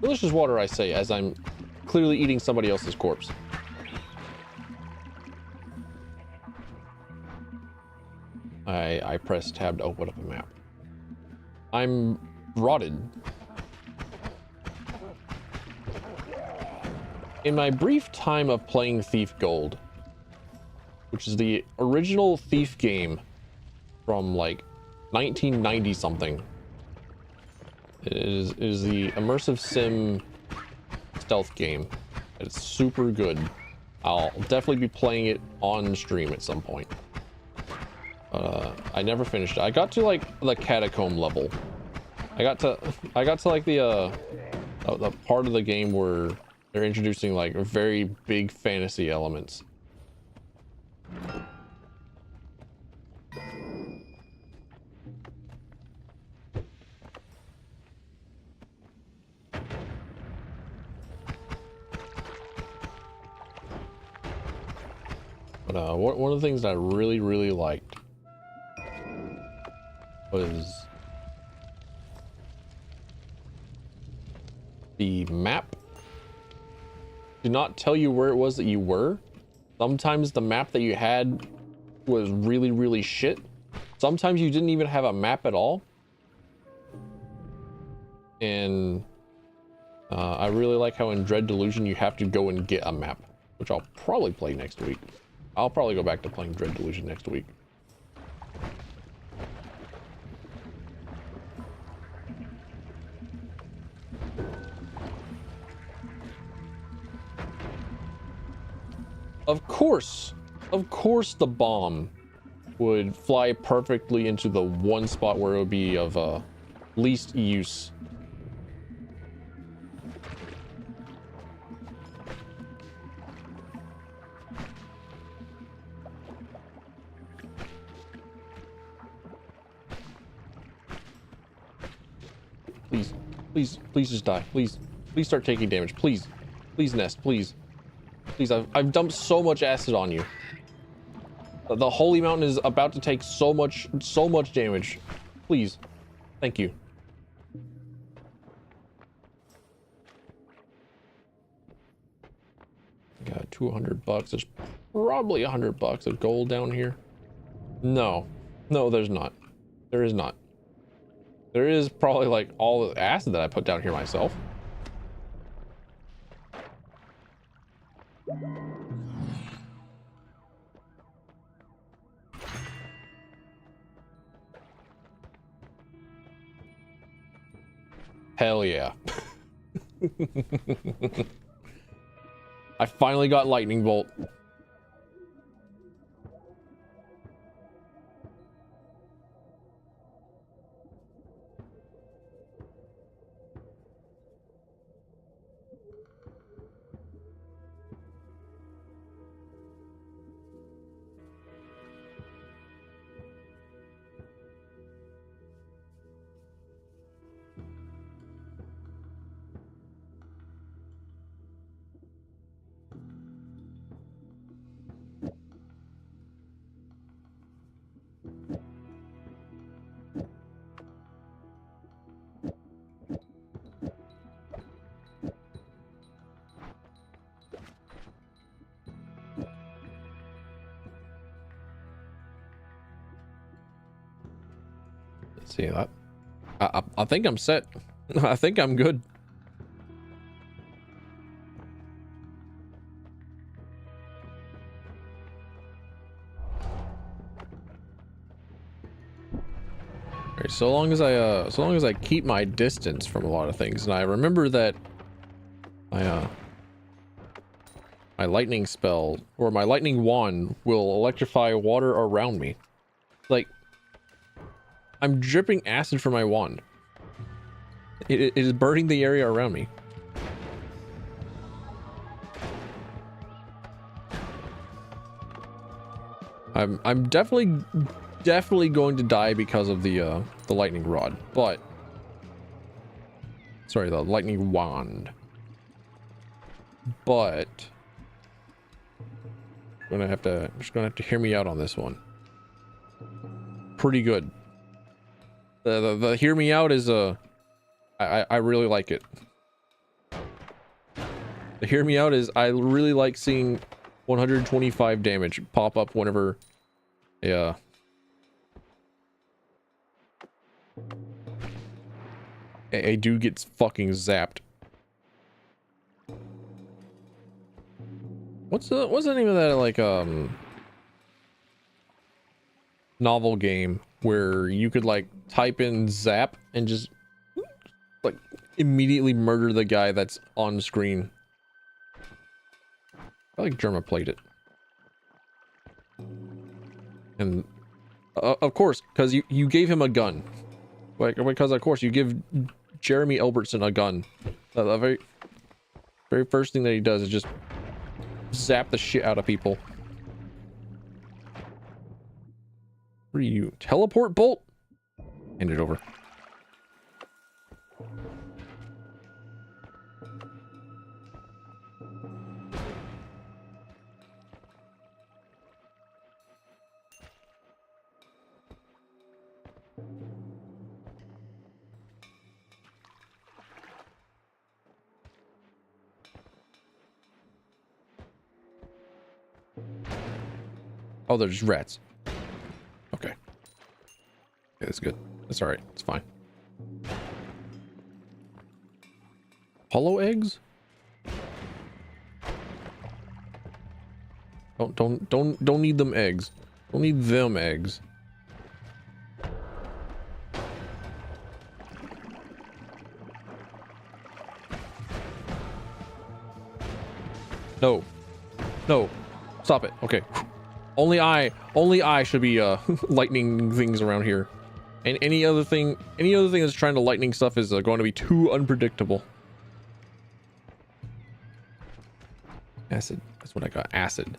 Delicious water, I say, as I'm clearly eating somebody else's corpse. I pressed tab to open up a map. I'm rotted. In my brief time of playing Thief Gold, which is the original Thief game from like 1990 something, it is the immersive sim stealth game. It's super good. I'll definitely be playing it on stream at some point. I never finished it. I got to like the catacomb level. I got to like the part of the game where they're introducing like very big fantasy elements. But one of the things that I really liked was the map did not tell you where it was that you were. Sometimes the map that you had was really shit. Sometimes you didn't even have a map at all. And I really like how in Dread Delusion you have to go and get a map, which I'll probably play next week. I'll probably go back to playing Dread Delusion next week. Of course the bomb would fly perfectly into the one spot where it would be of least use. Please just die. Please start taking damage. Please Nest, please. I've dumped so much acid on you. The holy mountain is about to take so much damage. Please. Thank you. Got $200. There's probably $100 of gold down here. No, there's not. There is not. There is probably like all the acid that I put down here myself. Hell yeah. I finally got lightning bolt. See that? I think I'm set. I think I'm good. Alright, so long as I keep my distance from a lot of things, and I remember that my lightning spell or my lightning wand will electrify water around me. Like, I'm dripping acid from my wand. It is burning the area around me. I'm definitely going to die because of the lightning rod, but sorry, the lightning wand. But I'm just gonna have to hear me out on this one. Pretty good. The hear me out is I really like it. The hear me out is I really like seeing 125 damage pop up whenever a dude gets fucking zapped. What's the name of that, like, novel game where you could like type in zap and just like immediately murder the guy that's on screen? I like Germa played it. And of course, because you gave him a gun. Like, because of course you give Jeremy Albertson a gun. The very first thing that he does is just zap the shit out of people. What are you? Teleport bolt? Hand it over. Oh, they're just rats. Okay. Okay, that's good. That's all right. It's fine. Hollow eggs? Don't need them eggs. Don't need them eggs. No. No. Stop it. Okay. Only I should be lightning things around here. And any other thing that's trying to lightning stuff is going to be too unpredictable. Acid. That's what I got. Acid.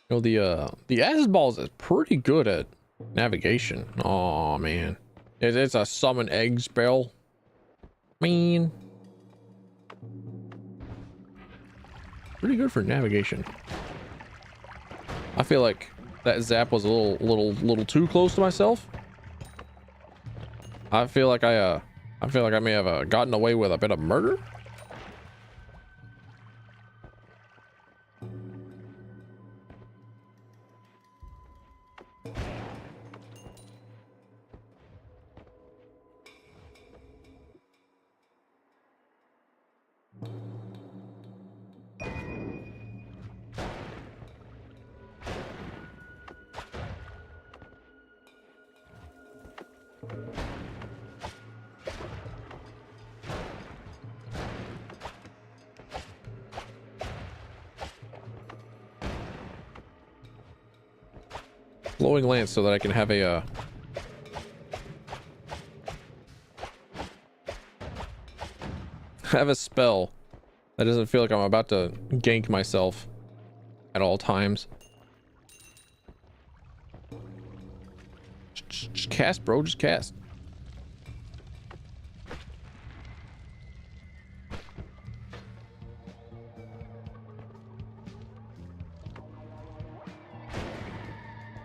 You know, the acid balls is pretty good at navigation. Oh man, it's a summon egg spell. Man, pretty good for navigation. I feel like that zap was a little too close to myself. I feel like I may have gotten away with a bit of murder. Glowing lance so that I can have a have a spell that doesn't feel like I'm about to gank myself at all times. Just cast, bro. Just cast.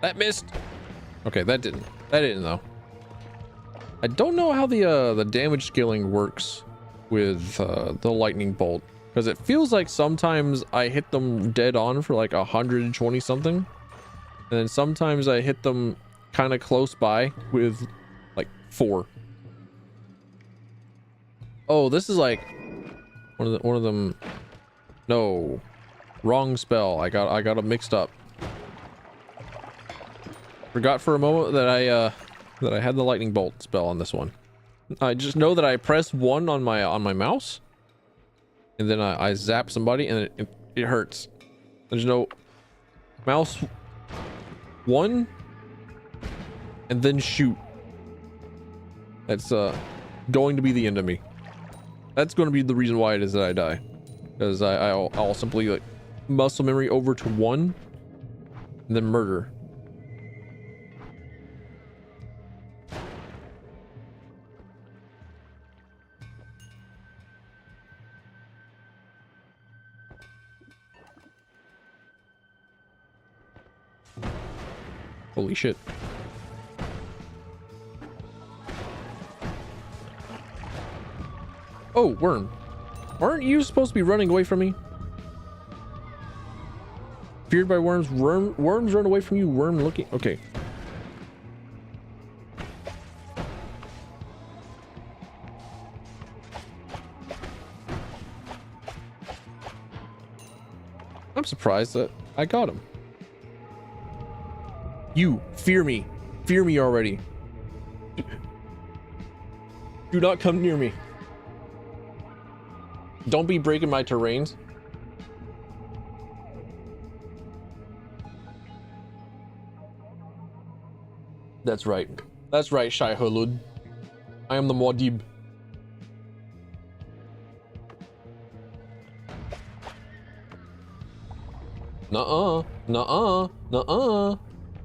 That missed. Okay, that didn't. That didn't though. I don't know how the damage scaling works with the lightning bolt, because it feels like sometimes I hit them dead on for like 120 something, and then sometimes I hit them kind of close by with like 4. Oh, this is like one of them. No, wrong spell. I got them mixed up. Forgot for a moment that I had the lightning bolt spell on this one. I just know that I press 1 on my mouse, and then I zap somebody, and it hurts. There's no mouse 1, and then shoot. That's going to be the end of me. That's going to be the reason why it is that I die, because I'll simply like muscle memory over to 1, and then murder. Holy shit. Oh, worm. Aren't you supposed to be running away from me? Feared by worms. Worms run away from you. Worm looking. Okay. I'm surprised that I got him. You fear me. Fear me already. Do not come near me. Don't be breaking my terrains. That's right. That's right, Shai Hulud. I am the Muad'Dib. Nuh-uh. Nuh-uh. Nuh-uh.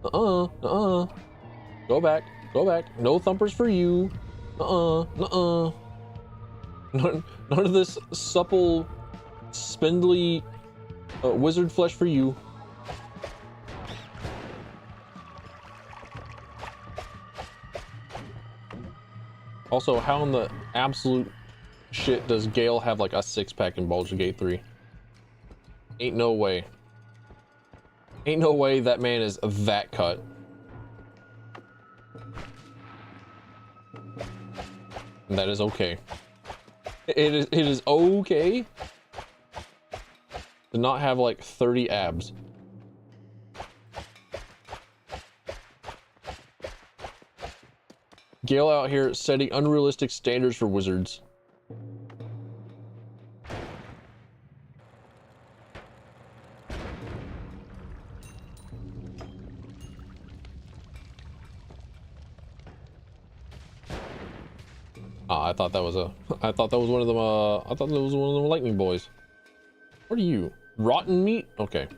Nuh-uh. Go back. Go back. No thumpers for you. Nuh-uh. None of this supple, spindly wizard flesh for you. Also, how in the absolute shit does Gale have like a 6-pack in Baldur's Gate 3? Ain't no way. Ain't no way that man is that cut. And that is okay. It is okay to not have like 30 abs. Gale out here setting unrealistic standards for wizards. I thought that was one of them, I thought that was one of them lightning boys. What are you? Rotten meat? Okay.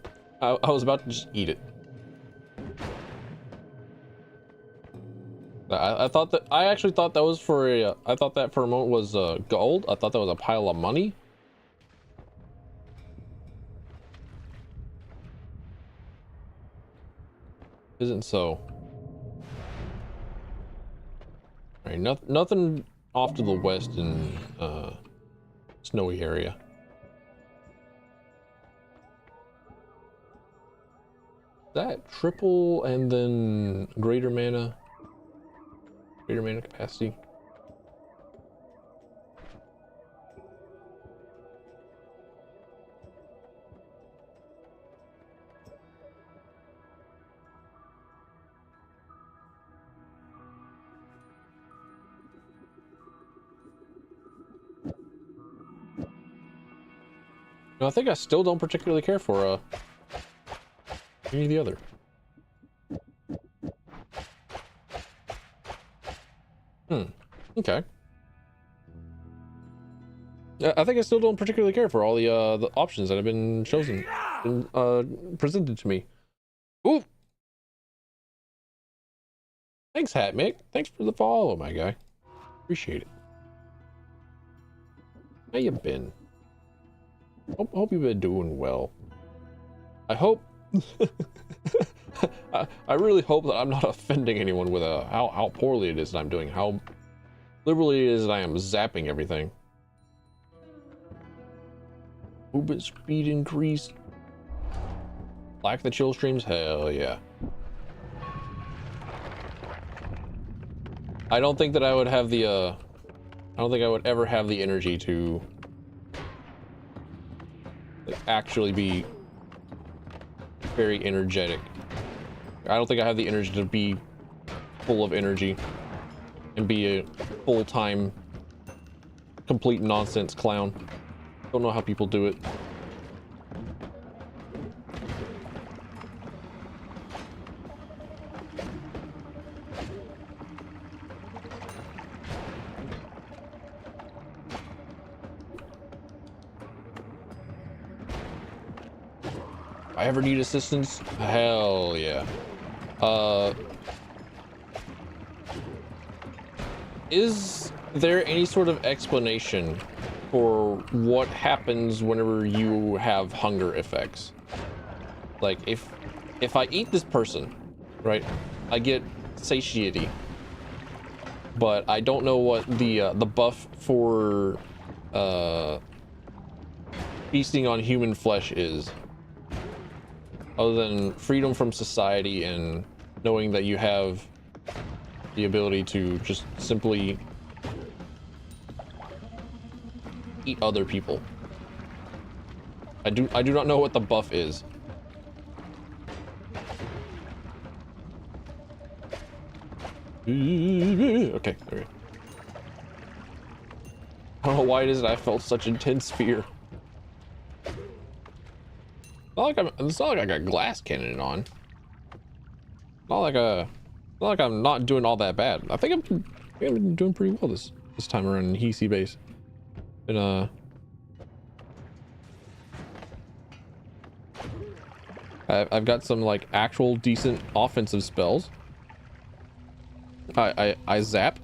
I was about to just eat it. I actually thought that was for a, I thought that for a moment was gold. I thought that was a pile of money. Isn't so. Alright, nothing off to the west in snowy area. That triple and then greater mana capacity. No, I think I still don't particularly care for any of the other. Okay. Yeah, I think I still don't particularly care for all the options that have been chosen and presented to me. Ooh. Thanks, Hat Mick. Thanks for the follow, my guy. Appreciate it. How you been? Hope you've been doing well. I hope I really hope that I'm not offending anyone with how poorly it is that I'm doing, how liberally it is that I am zapping everything. Movement speed increased. Like the chill streams? Hell yeah. I don't think that I would have the I don't think I would ever have the energy to like, actually be very energetic. I don't think I have the energy to be full of energy and be a full-time complete nonsense clown. Don't know how people do it. If I ever need assistance, hell yeah. Is there any sort of explanation for what happens whenever you have hunger effects? Like if I eat this person, right, I get satiety, but I don't know what the buff for feasting on human flesh is, other than freedom from society and knowing that you have the ability to just simply eat other people. I do not know what the buff is. Okay. I don't know why it is that I felt such intense fear. It's not like I got glass cannon on. Not like I'm not doing all that bad. I think I'm doing pretty well this time around in Hisi base. And I've got some like actual decent offensive spells. I zap.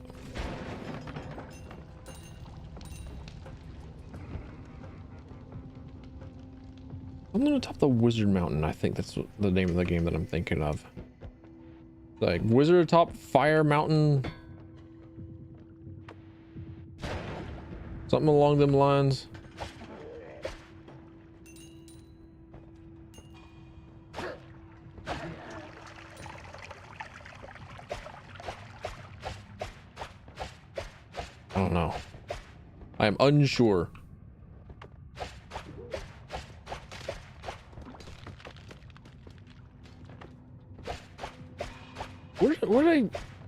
I'm gonna top the Wizard Mountain. I think that's the name of the game that I'm thinking of. Like Wizard Top Fire Mountain, something along them lines. I don't know. I am unsure.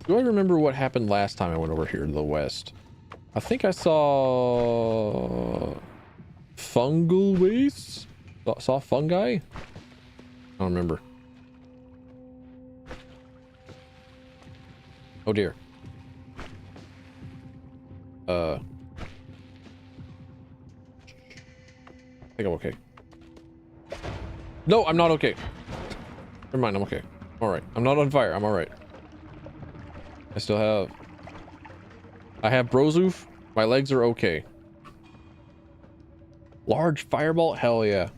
Do I remember what happened last time I went over here to the west? I think I saw fungal waste. Saw fungi. I don't remember. Oh dear. I think I'm okay. No, I'm not okay. Never mind, I'm okay. All right, I'm not on fire. I'm all right. I have Brozoof. My legs are okay. Large fireball? Hell yeah.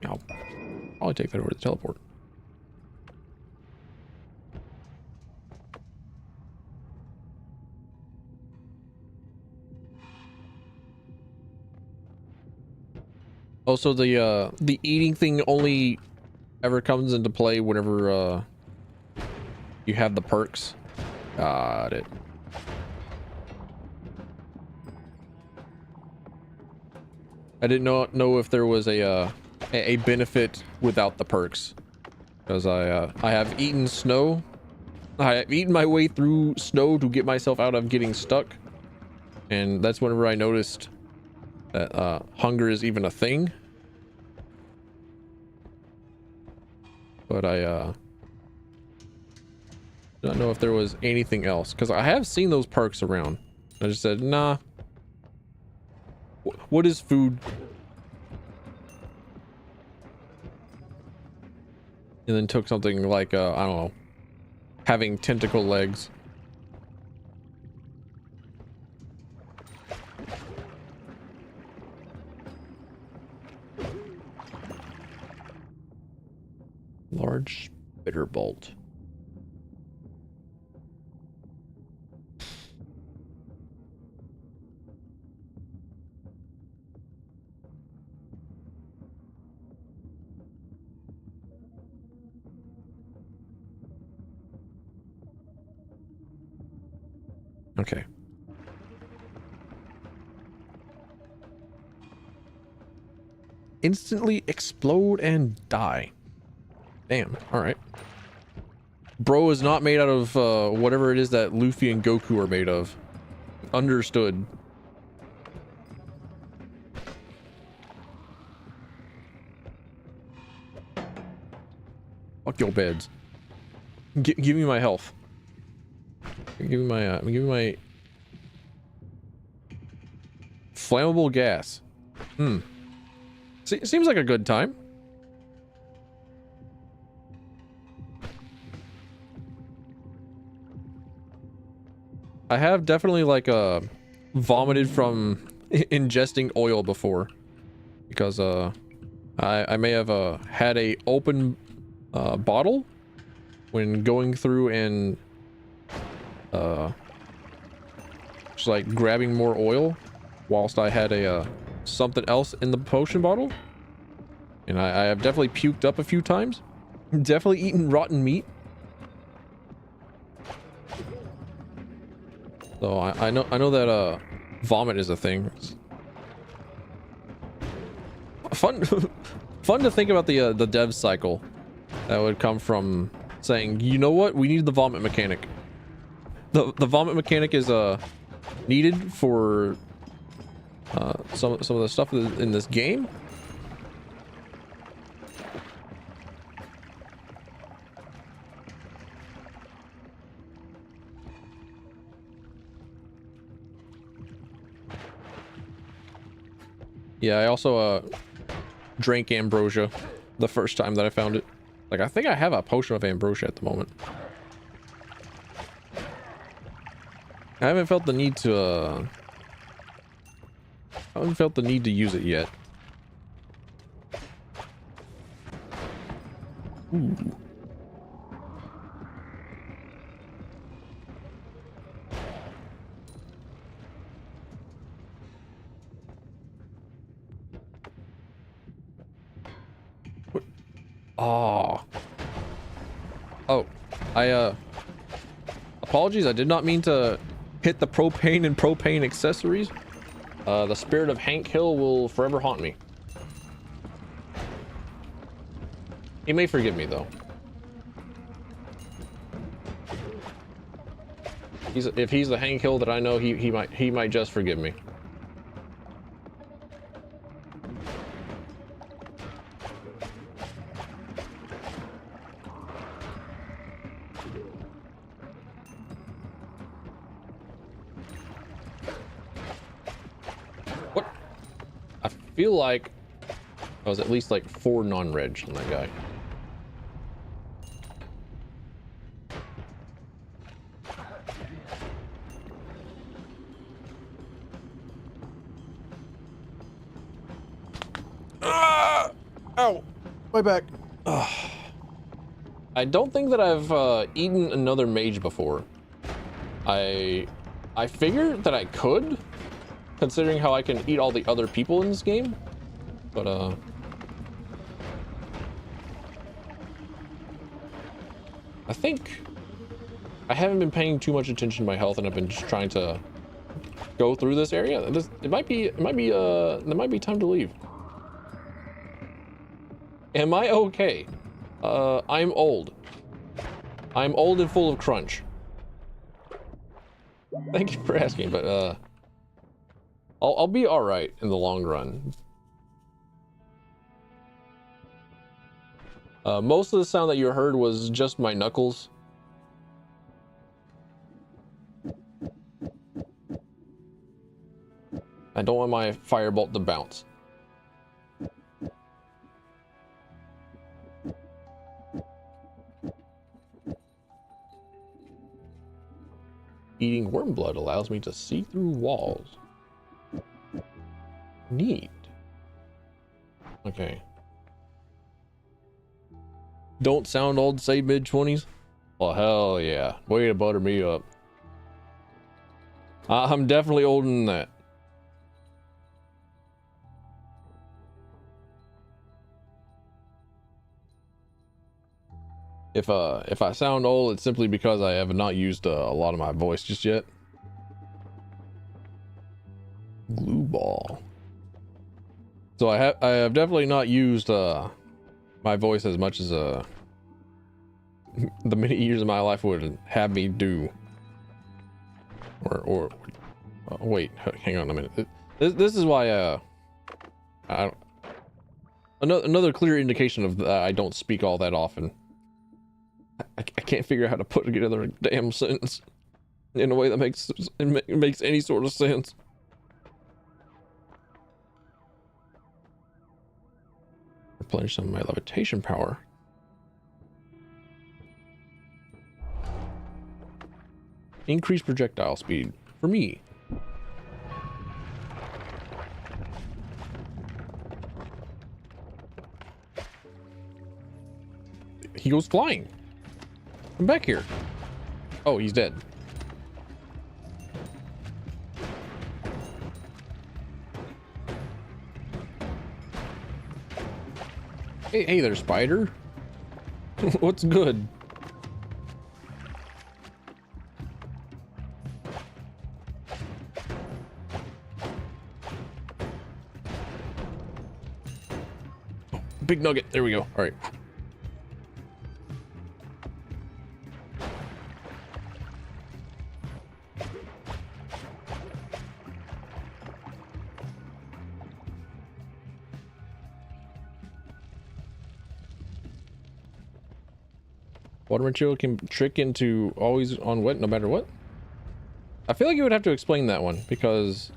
I'll probably take that over to the teleport. Also, the eating thing only ever comes into play whenever you have the perks. Got it. I didn't know if there was a benefit without the perks, because I have eaten snow. I have eaten my way through snow to get myself out of getting stuck, and that's whenever I noticed that hunger is even a thing. But I don't know if there was anything else, because I have seen those perks around. I just said, nah. What is food? And then took something like, I don't know, having tentacle legs. Large spitter bolt. Okay. Instantly explode and die. Damn. All right. Bro is not made out of whatever it is that Luffy and Goku are made of. Understood. Fuck your beds. Give me my health. Give me my flammable gas. Seems like a good time. I have definitely like vomited from ingesting oil before, because I may have had a open bottle when going through and just like grabbing more oil whilst I had a something else in the potion bottle, and I have definitely puked up a few times. Definitely eaten rotten meat. So I know that vomit is a thing. Fun fun to think about the dev cycle that would come from saying, you know what, we need the vomit mechanic. The vomit mechanic is needed for some of the stuff in this game. Yeah, I also drank ambrosia the first time that I found it. Like, I think I have a potion of ambrosia at the moment. I haven't felt the need to use it yet. Ooh. Oh. Oh. Apologies, I did not mean to hit the propane and propane accessories. The spirit of Hank Hill will forever haunt me. He may forgive me, though. If he's the Hank Hill that I know, he might just forgive me. What? I feel like I was at least like 4 non-reg on that guy. Ow! My back. Ugh. I don't think that I've eaten another mage before. I figured that I could, considering how I can eat all the other people in this game, but I think I haven't been paying too much attention to my health, and I've been just trying to go through this area. It might be there might be time to leave. Am I okay? I'm old. I'm old and full of crunch. Thank you for asking, but I'll be all right in the long run. Most of the sound that you heard was just my knuckles. I don't want my firebolt to bounce. Eating worm blood allows me to see through walls. Neat. Okay. Don't sound old, say mid-20s. Well, hell yeah. Way to butter me up. I'm definitely older than that. If I sound old, it's simply because I have not used a lot of my voice just yet. Glue ball. So I have definitely not used my voice as much as the many years of my life would have me do. Or wait, hang on a minute. This is why another clear indication of I don't speak all that often. I can't figure out how to put together a damn sentence in a way that makes any sort of sense. Replenish some of my levitation power. Increase projectile speed for me. He goes flying. Come back here. Oh, he's dead. Hey there, spider. What's good? Oh, big nugget. There we go. All right. Water material can trick into always on wet no matter what. I feel like you would have to explain that one, because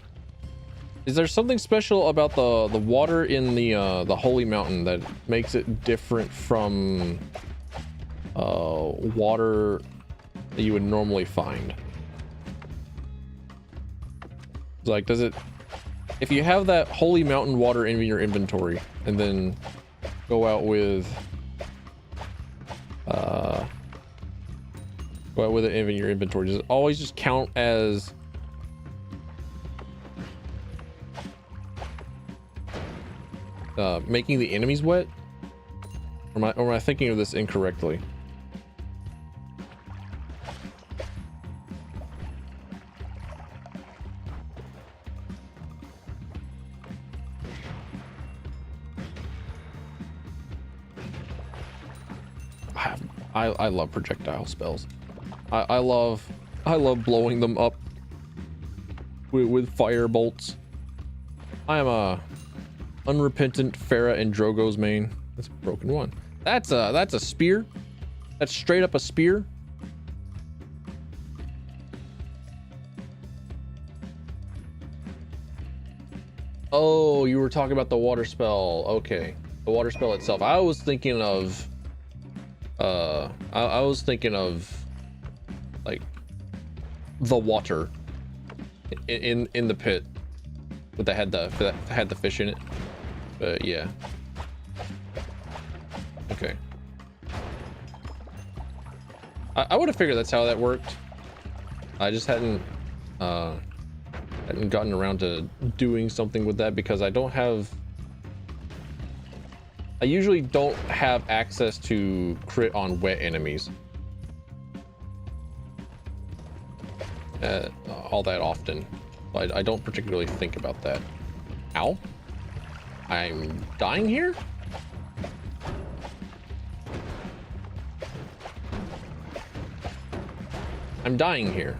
is there something special about the water in the holy mountain that makes it different from water that you would normally find? Like, does it, if you have that holy mountain water in your inventory and then go out with it in your inventory, does it always just count as making the enemies wet? Or am I thinking of this incorrectly? I love projectile spells. I love blowing them up with fire bolts. I am a unrepentant Farah and Drogo's main. That's a broken one. That's a spear. That's straight up a spear. Oh, you were talking about the water spell. Okay, the water spell itself. I was thinking of I was thinking of like the water in the pit, but that had the fish in it. But yeah. Okay. I would have figured that's how that worked. I just hadn't gotten around to doing something with that, because I usually don't have access to crit on wet enemies all that often. I don't particularly think about that. Ow. I'm dying here? I'm dying here.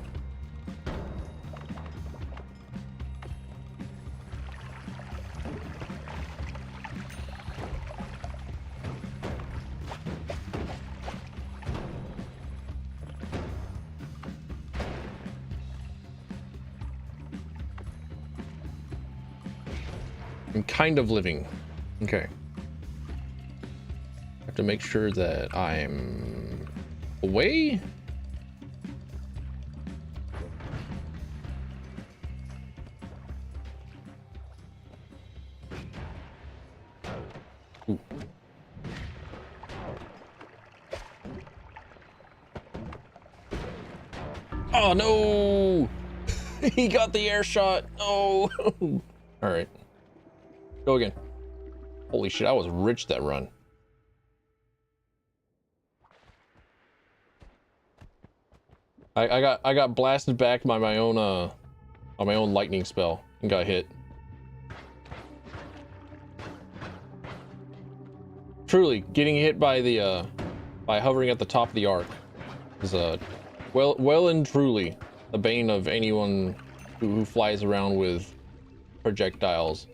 I'm kind of living. Okay. I have to make sure that I'm away. Ooh. Oh no! He got the air shot. Oh. All right. Go again. Holy shit, I was rich that run. I got blasted back by my own on my own lightning spell and got hit. Truly, getting hit by the by hovering at the top of the arc is well and truly the bane of anyone who flies around with projectiles.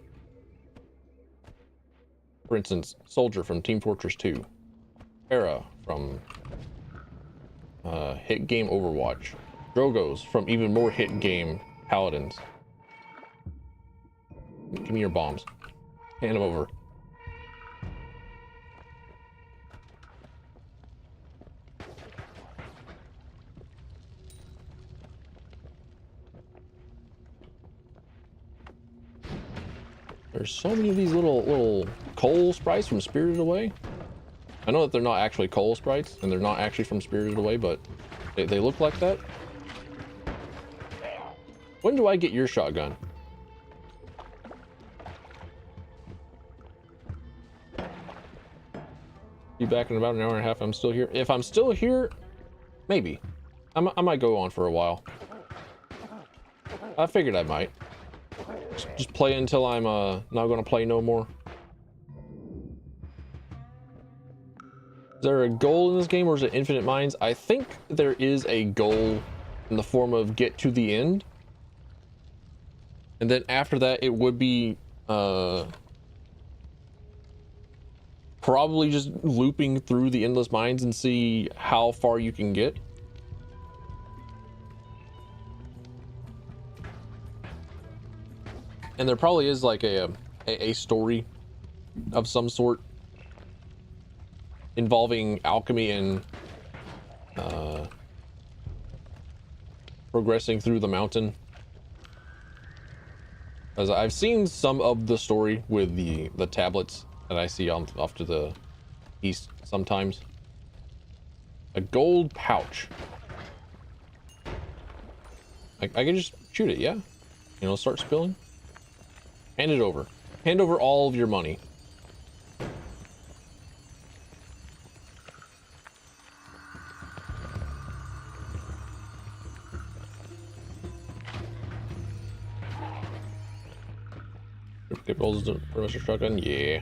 For instance, Soldier from Team Fortress 2, Hera from hit game Overwatch, Drogos from even more hit game Paladins. Give me your bombs. Hand them over. There's so many of these little coal sprites from Spirited Away. I know that they're not actually coal sprites, and they're not actually from Spirited Away, but they look like that. When do I get your shotgun? Be back in about an hour and a half. I'm still here. If I'm still here, maybe. I might go on for a while. I figured I might. Just play until I'm not gonna play no more. Is there a goal in this game, or is it infinite mines? I think there is a goal in the form of get to the end, and then after that it would be probably just looping through the endless mines and see how far you can get. And there probably is like a story of some sort involving alchemy and progressing through the mountain. As I've seen some of the story with the tablets that I see off to the east sometimes. A gold pouch. I can just shoot it, yeah? You know, start spilling. Hand it over. Hand over all of your money. Get rolls the Professor Shotgun, yeah.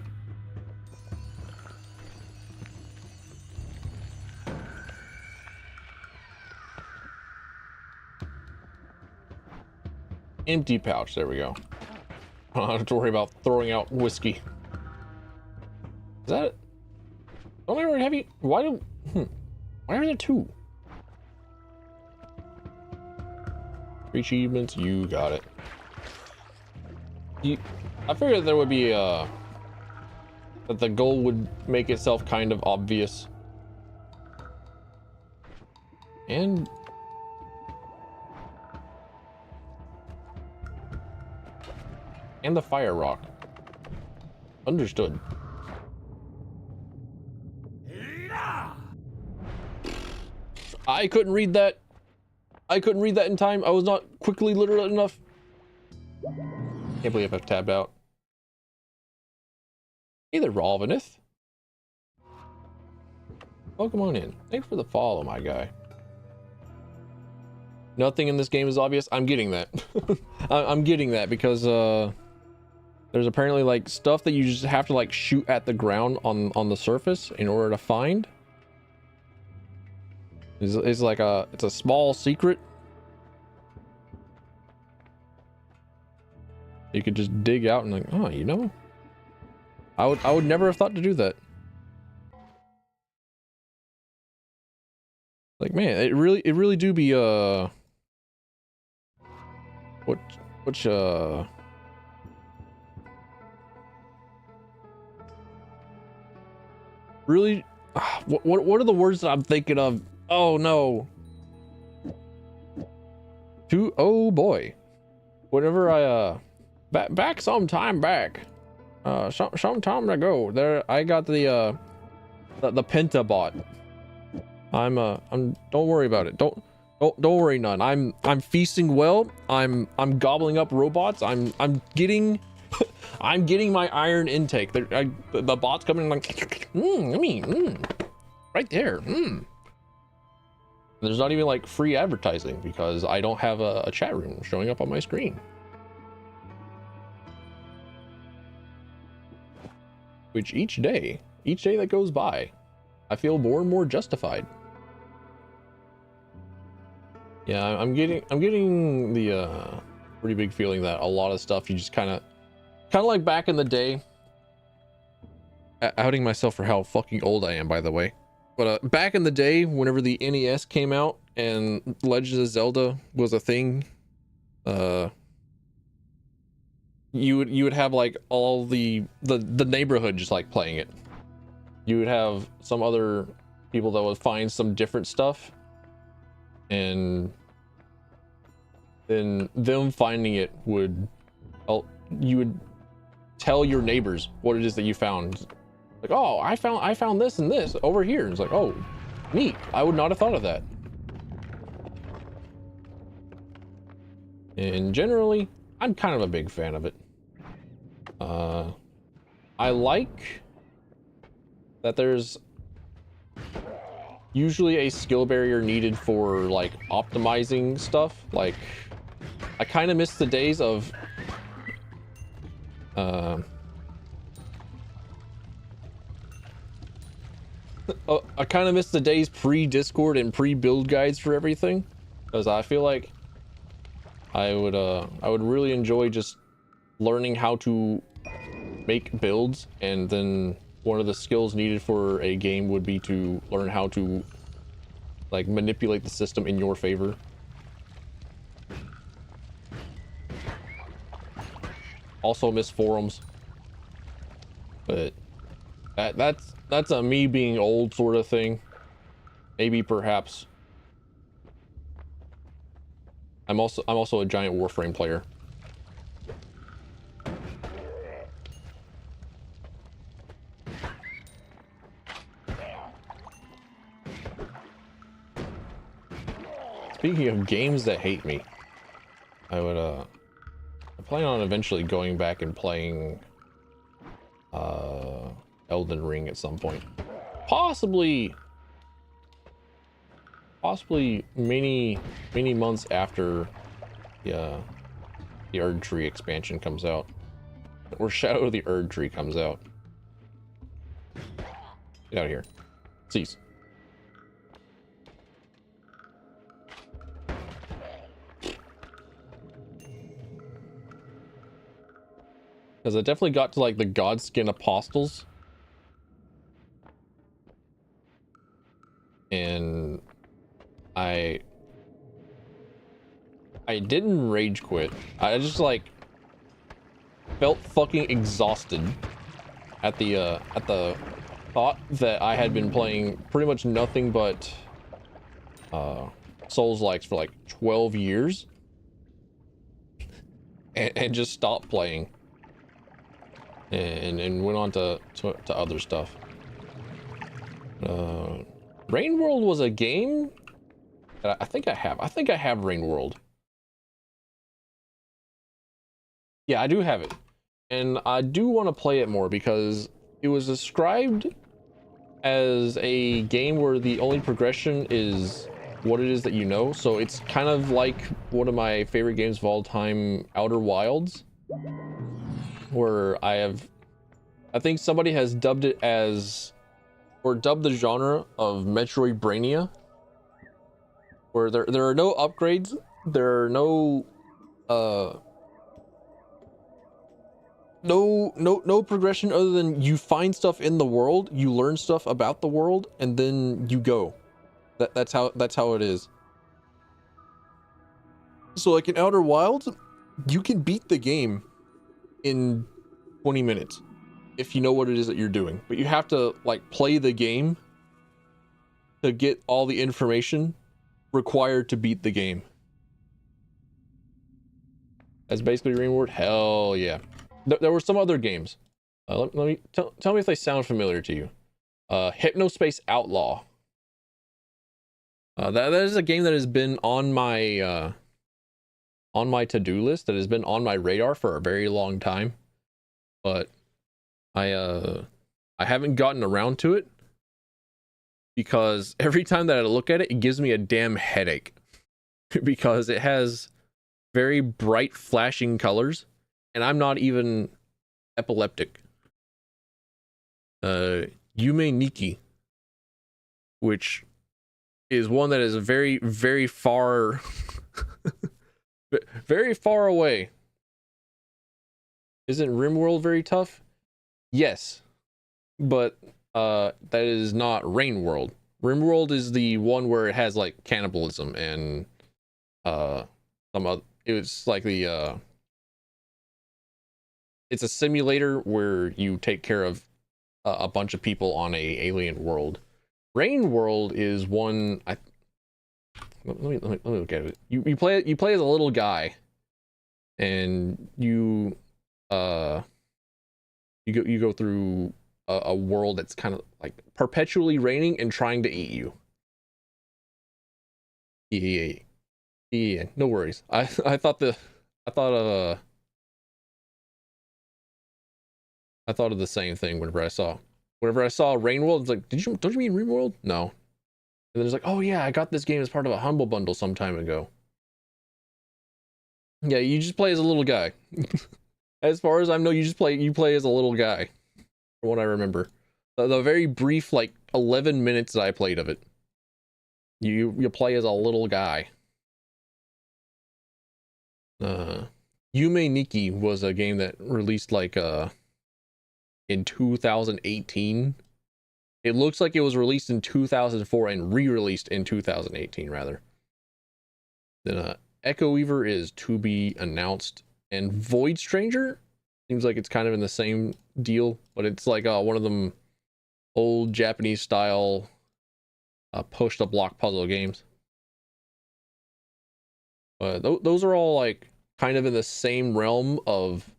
Empty pouch, there we go. I don't have to worry about throwing out whiskey. Is that it? Don't I already have you? Why are there two? 3 achievements, you got it. I figured there would be that the goal would make itself kind of obvious. And the fire rock. Understood. I couldn't read that. I couldn't read that in time. I was not quickly literate enough. Can't believe I've tabbed out. Either Rolvinith. Welcome on in. Thanks for the follow, my guy. Nothing in this game is obvious. I'm getting that. I'm getting that because there's apparently like stuff that you just have to like shoot at the ground on the surface in order to find. It's like it's a small secret. You could just dig out and like, oh, you know, I would never have thought to do that. Like, man, it really do be which really what are the words that I'm thinking of? Oh no. Oh boy. Whenever I back some time back, some time ago, there I got the pentabot. I'm don't worry about it. Don't worry, none. I'm feasting well. I'm gobbling up robots. I'm getting I'm getting my iron intake. The bot's coming like right there. There's not even like free advertising because I don't have a chat room showing up on my screen. Which each day that goes by, I feel more and more justified. Yeah, I'm getting the pretty big feeling that a lot of stuff you just kind of like back in the day. Outing myself for how fucking old I am, by the way. But back in the day, whenever the NES came out and Legend of Zelda was a thing, you would have like all the neighborhood just like playing it. You would have some other people that would find some different stuff, and then them finding it would, you would tell your neighbors what it is that you found. Like, oh, I found this and this over here. And it's like, oh, neat. I would not have thought of that. And generally, I'm kind of a big fan of it. I like that there's usually a skill barrier needed for like optimizing stuff. Like, I kind of miss the days of I kind of miss the days pre-Discord and pre-build guides for everything, because I feel like I would really enjoy just learning how to make builds, and then one of the skills needed for a game would be to learn how to like manipulate the system in your favor. Also miss forums, but that's a me being old sort of thing. Maybe perhaps. I'm also a giant Warframe player. Speaking of games that hate me, I plan on eventually going back and playing Elden Ring at some point. Possibly many months after the Erd Tree expansion comes out, or Shadow of the Erd Tree comes out. Get out of here. Cease. Because I definitely got to like the Godskin Apostles, and I didn't rage quit. I just like felt fucking exhausted at the thought that I had been playing pretty much nothing but Souls-likes for like 12 years and just stopped playing and went on to other stuff. Rain World was a game that I think I have Rain World. Yeah, I do have it, and I do want to play it more because it was described as a game where the only progression is what it is that you know. So it's kind of like one of my favorite games of all time, Outer Wilds, where I think somebody has dubbed it as, or dubbed the genre of Metroidvania, where there are no upgrades, there are no no progression other than you find stuff in the world, you learn stuff about the world, and then you go. That's how it is. So like in Outer Wilds, you can beat the game in 20 minutes if you know what it is that you're doing, but you have to like play the game to get all the information required to beat the game. That's basically Rain World. Hell yeah. There were some other games. Let me tell me if they sound familiar to you. Hypnospace Outlaw. That is a game that has been on my to-do list, that has been on my radar for a very long time, but I haven't gotten around to it because every time that I look at it, it gives me a damn headache because it has very bright flashing colors and I'm not even epileptic. Yume Nikki, which is one that is very, very far very far away. Isn't RimWorld very tough? Yes, but that is not RainWorld. RimWorld is the one where it has like cannibalism and some other, it's like the it's a simulator where you take care of a bunch of people on a alien world. RainWorld is one. Let me look at it. You play as a little guy, and you go through a world that's kind of like perpetually raining and trying to eat you. Yeah, no worries. I thought of the same thing whenever I saw RainWorld. It's like, don't you mean RainWorld? No. And then it's like, oh yeah, I got this game as part of a Humble Bundle some time ago. Yeah, you just play as a little guy. As far as I know, you play as a little guy. From what I remember. The very brief, like 11 minutes that I played of it. You play as a little guy. Yume Nikki was a game that released like in 2018. It looks like it was released in 2004 and re-released in 2018, rather. Then Echo Weaver is to be announced, and Void Stranger seems like it's kind of in the same deal, but it's like one of them old Japanese style push-to-block puzzle games. Those are all like kind of in the same realm of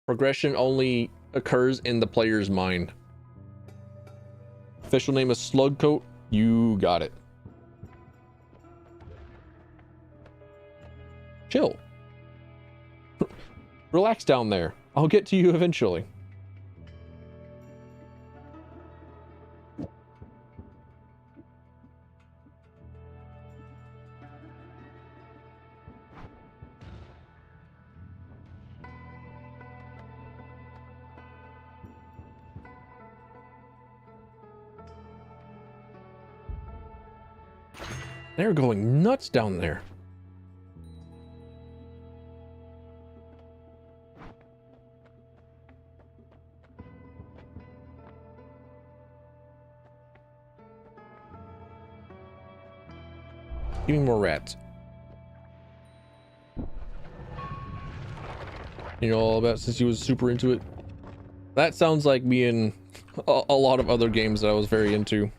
progression only occurs in the player's mind. Official name is Slugcoat. You got it. Chill. Relax down there. I'll get to you eventually. They're going nuts down there. Give me more rats. You know all about, since you was super into it. That sounds like me in a lot of other games that I was very into.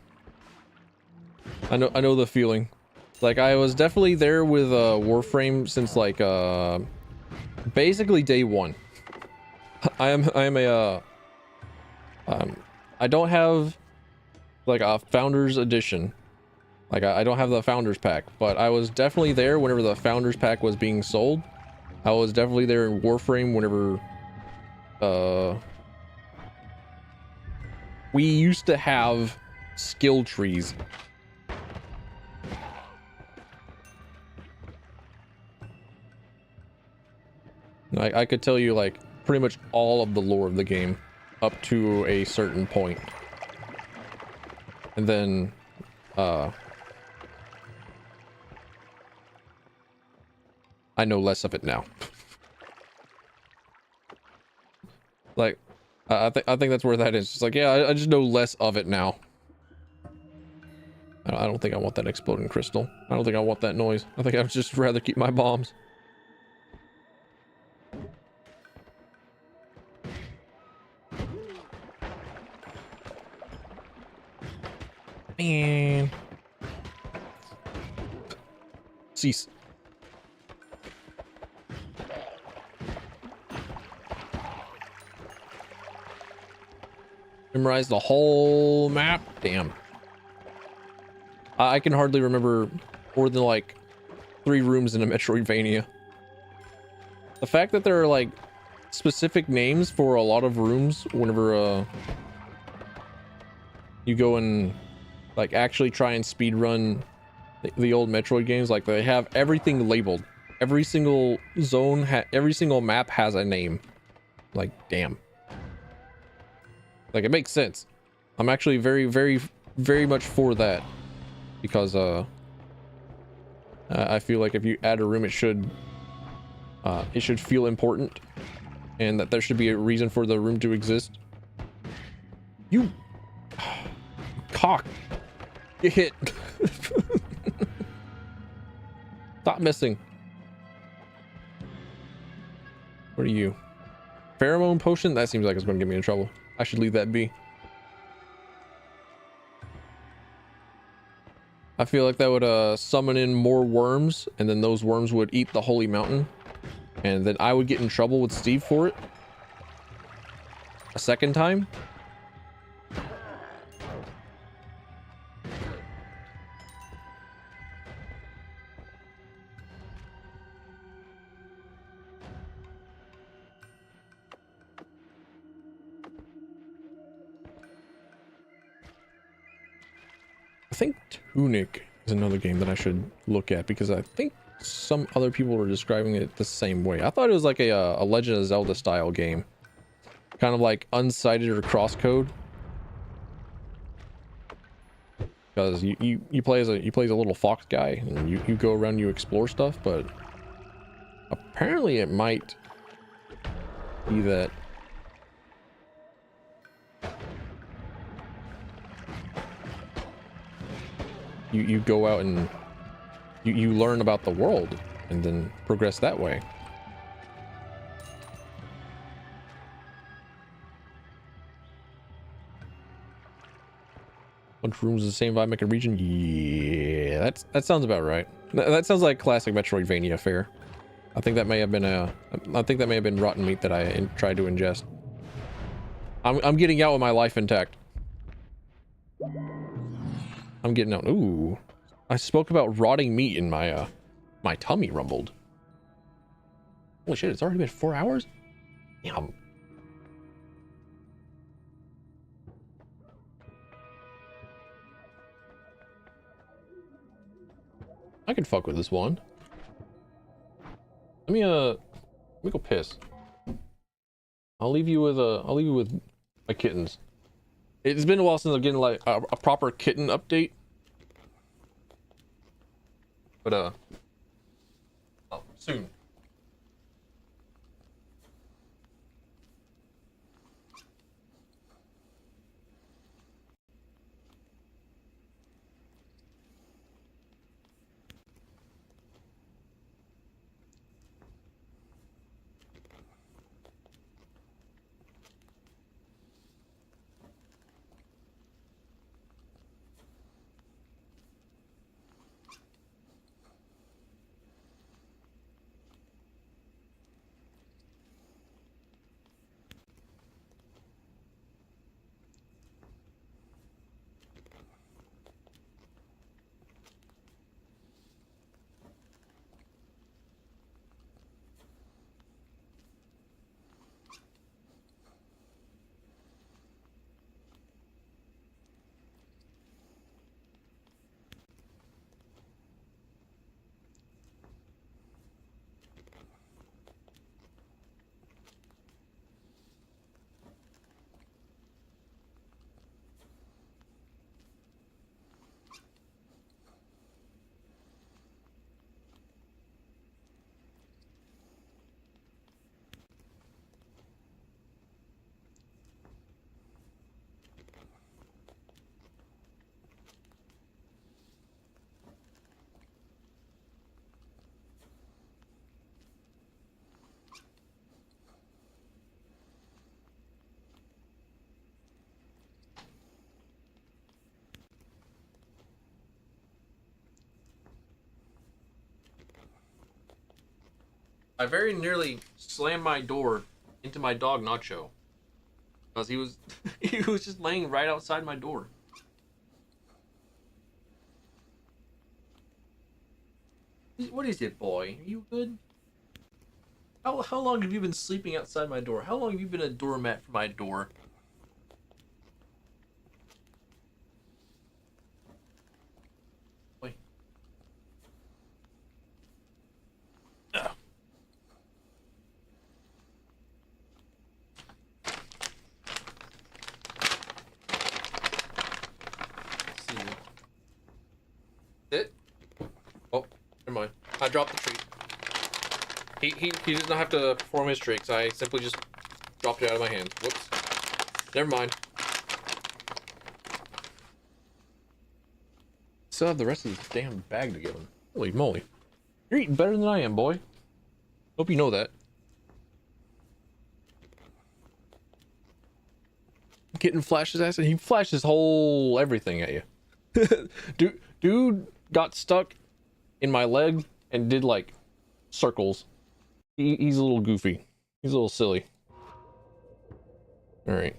I know the feeling. Like, I was definitely there with Warframe since like basically day one. I don't have like a Founders Edition. Like, I don't have the Founders Pack, but I was definitely there whenever the Founders Pack was being sold. I was definitely there in Warframe whenever we used to have skill trees. I could tell you like pretty much all of the lore of the game up to a certain point. And then I know less of it now. Like I think that's where that is. It's like, yeah, I just know less of it now. I don't think I want that exploding crystal. I don't think I want that noise. I think I'd just rather keep my bombs. Man. Cease. Memorize the whole map? Damn. I can hardly remember more than like 3 rooms in a Metroidvania. The fact that there are like specific names for a lot of rooms whenever you go and like actually try and speed run the old Metroid games, like they have everything labeled. Every single zone, every single map has a name. Like, damn. Like, it makes sense. I'm actually very much for that, because I feel like if you add a room, it should feel important, and that there should be a reason for the room to exist. You cock, get hit. Stop missing. What are you? Pheromone potion? That seems like it's going to get me in trouble. I should leave that be. I feel like that would summon in more worms, and then those worms would eat the holy mountain, and then I would get in trouble with Steve for it a second time. I think Tunic is another game that I should look at, because I think some other people were describing it the same way. I thought it was like a Legend of Zelda style game, kind of like unsighted or crosscode, because you play as a little fox guy, and you go around, you explore stuff. But apparently it might be that you go out and you learn about the world and then progress that way. Bunch of rooms in the same vibe, make a region. Yeah, that sounds about right. That sounds like classic Metroidvania fare. I think that may have been rotten meat that I tried to ingest. I'm getting out with my life intact. I'm getting out. Ooh, I spoke about rotting meat in my my tummy rumbled. Holy shit, it's already been 4 hours? Damn. I can fuck with this one. Let me go piss. I'll leave you with my kittens. It's been a while since I'm getting like a proper kitten update. But oh, soon. I very nearly slammed my door into my dog Nacho, because he was he was just laying right outside my door. What is it, boy? Are you good? How long have you been sleeping outside my door? How long have you been a doormat for my door? Boy. Ugh. Sit. Oh, never mind. I dropped the treat. He does not have to perform his tricks. I simply just dropped it out of my hands. Whoops. Never mind. Still have the rest of this damn bag to give him. Holy moly. You're eating better than I am, boy. Hope you know that. Kitten flashes ass, and he flashes whole everything at you. Dude got stuck in my leg and did like circles. He's a little goofy. He's a little silly. All right.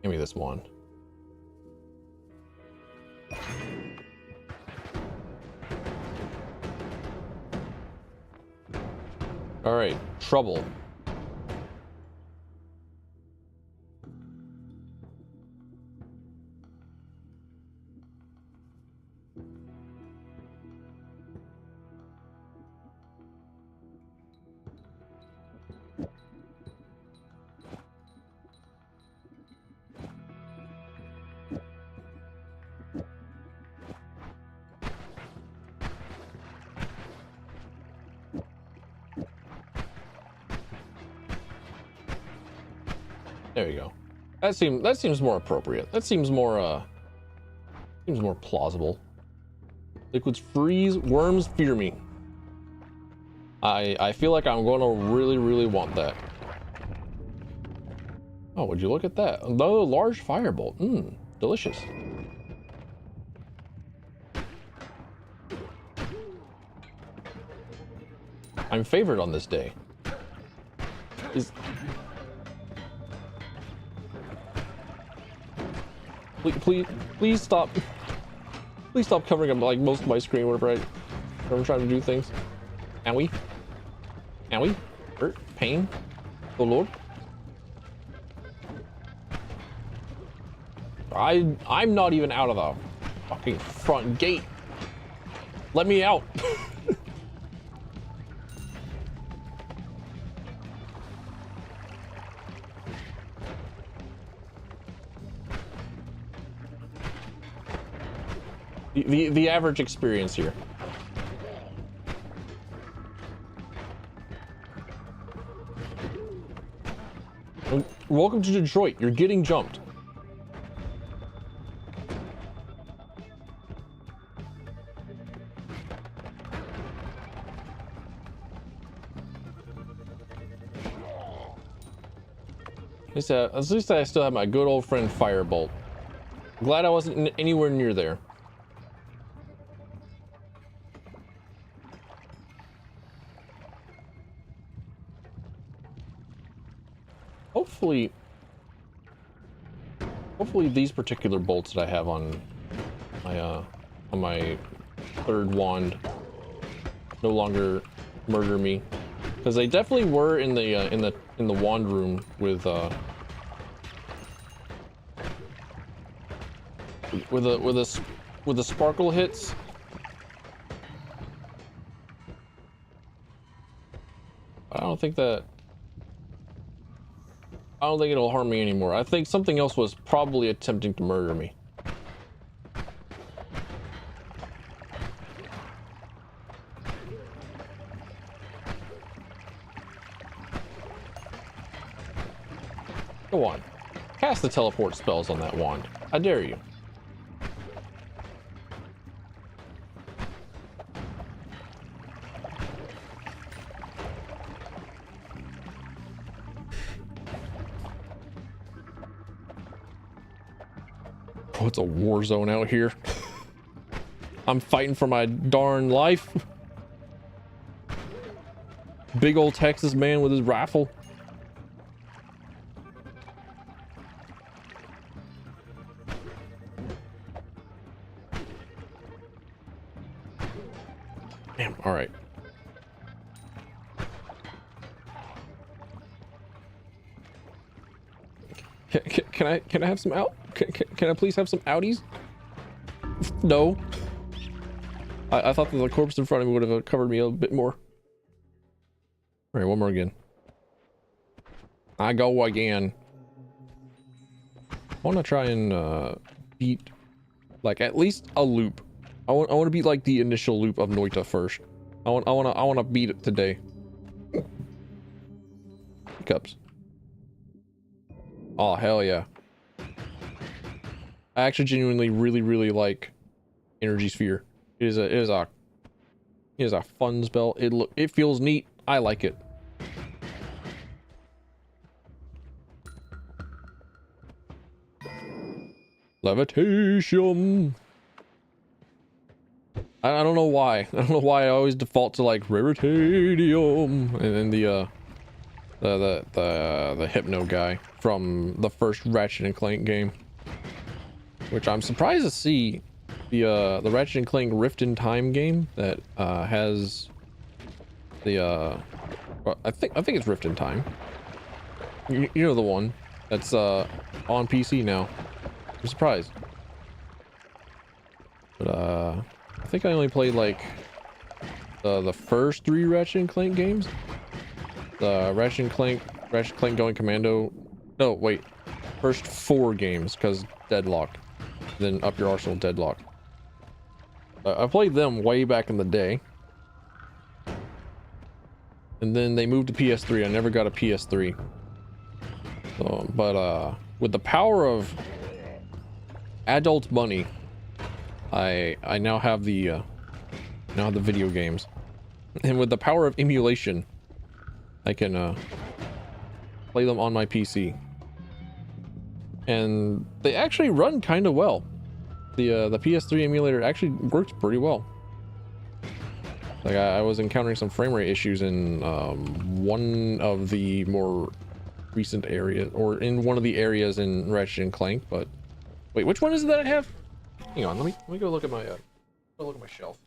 Give me this one. All right, trouble. There we go. That seems more appropriate. That seems more plausible. Liquids freeze, worms fear me. I feel like I'm going to really want that. Oh, would you look at that? The large firebolt. Delicious. I'm favored on this day. Please stop. Please stop covering up like most of my screen whenever I'm trying to do things. Owie. Owie. Hurt. Pain. Oh lord. I'm not even out of the fucking front gate. Let me out. The average experience here. Welcome to Detroit. You're getting jumped. At least I still have my good old friend Firebolt. Glad I wasn't anywhere near there. Hopefully these particular bolts that I have on my third wand no longer murder me, because they definitely were in the wand room with the sparkle hits. I don't think it'll harm me anymore. I think something else was probably attempting to murder me. Go on. Cast the teleport spells on that wand. I dare you. Oh, it's a war zone out here. I'm fighting for my darn life. Big old Texas man with his rifle. Damn. All right. Can I have some out? Can I please have some outies? No. I thought that the corpse in front of me would have covered me a bit more. All right, one more again. I go again. I want to try and beat like at least a loop. I want to beat like the initial loop of Noita first. I want to beat it today. Cups. Oh hell yeah! I actually genuinely really like Energy Sphere. It is a fun spell. It feels neat. I like it. Levitation. I don't know why. I don't know why I always default to like Raritanium and then the Hypno guy from the first Ratchet and Clank game, which I'm surprised to see the Ratchet and Clank Rift in Time game that has the well, I think it's Rift in Time. You know the one that's on PC now. I'm surprised, but I think I only played like the first 3 Ratchet and Clank games. The Ratchet and Clank Going Commando. No, wait. First 4 games, because Deadlock. Then Up Your Arsenal, Deadlock. I played them way back in the day. And then they moved to PS3. I never got a PS3. So, but with the power of adult money, I now have the video games. And with the power of emulation, I can play them on my PC, and they actually run kind of well. The PS3 emulator actually works pretty well. Like I was encountering some frame rate issues in one of the more recent areas, or in one of the areas in Ratchet and Clank. But wait, which one is it that I have? Hang on, let me go look at my shelf.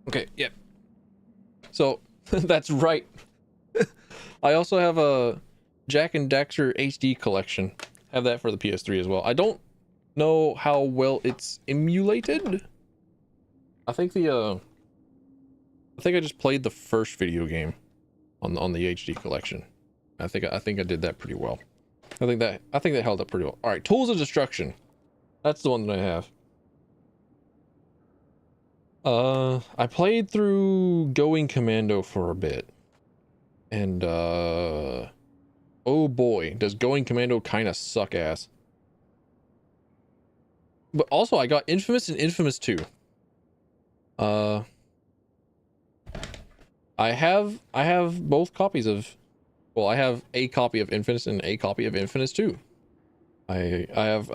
Okay, yep. So that's right. I also have a Jack and Daxter HD collection. Have that for the PS3 as well. I don't know how well it's emulated. I think I just played the first video game on the HD collection. I think I did that pretty well. I think that held up pretty well. All right, Tools of Destruction. That's the one that I have. I played through Going Commando for a bit. And oh boy, does Going Commando kind of suck ass. But also I got Infamous and Infamous 2. I have both copies of, well, I have a copy of Infamous and a copy of Infamous 2. I have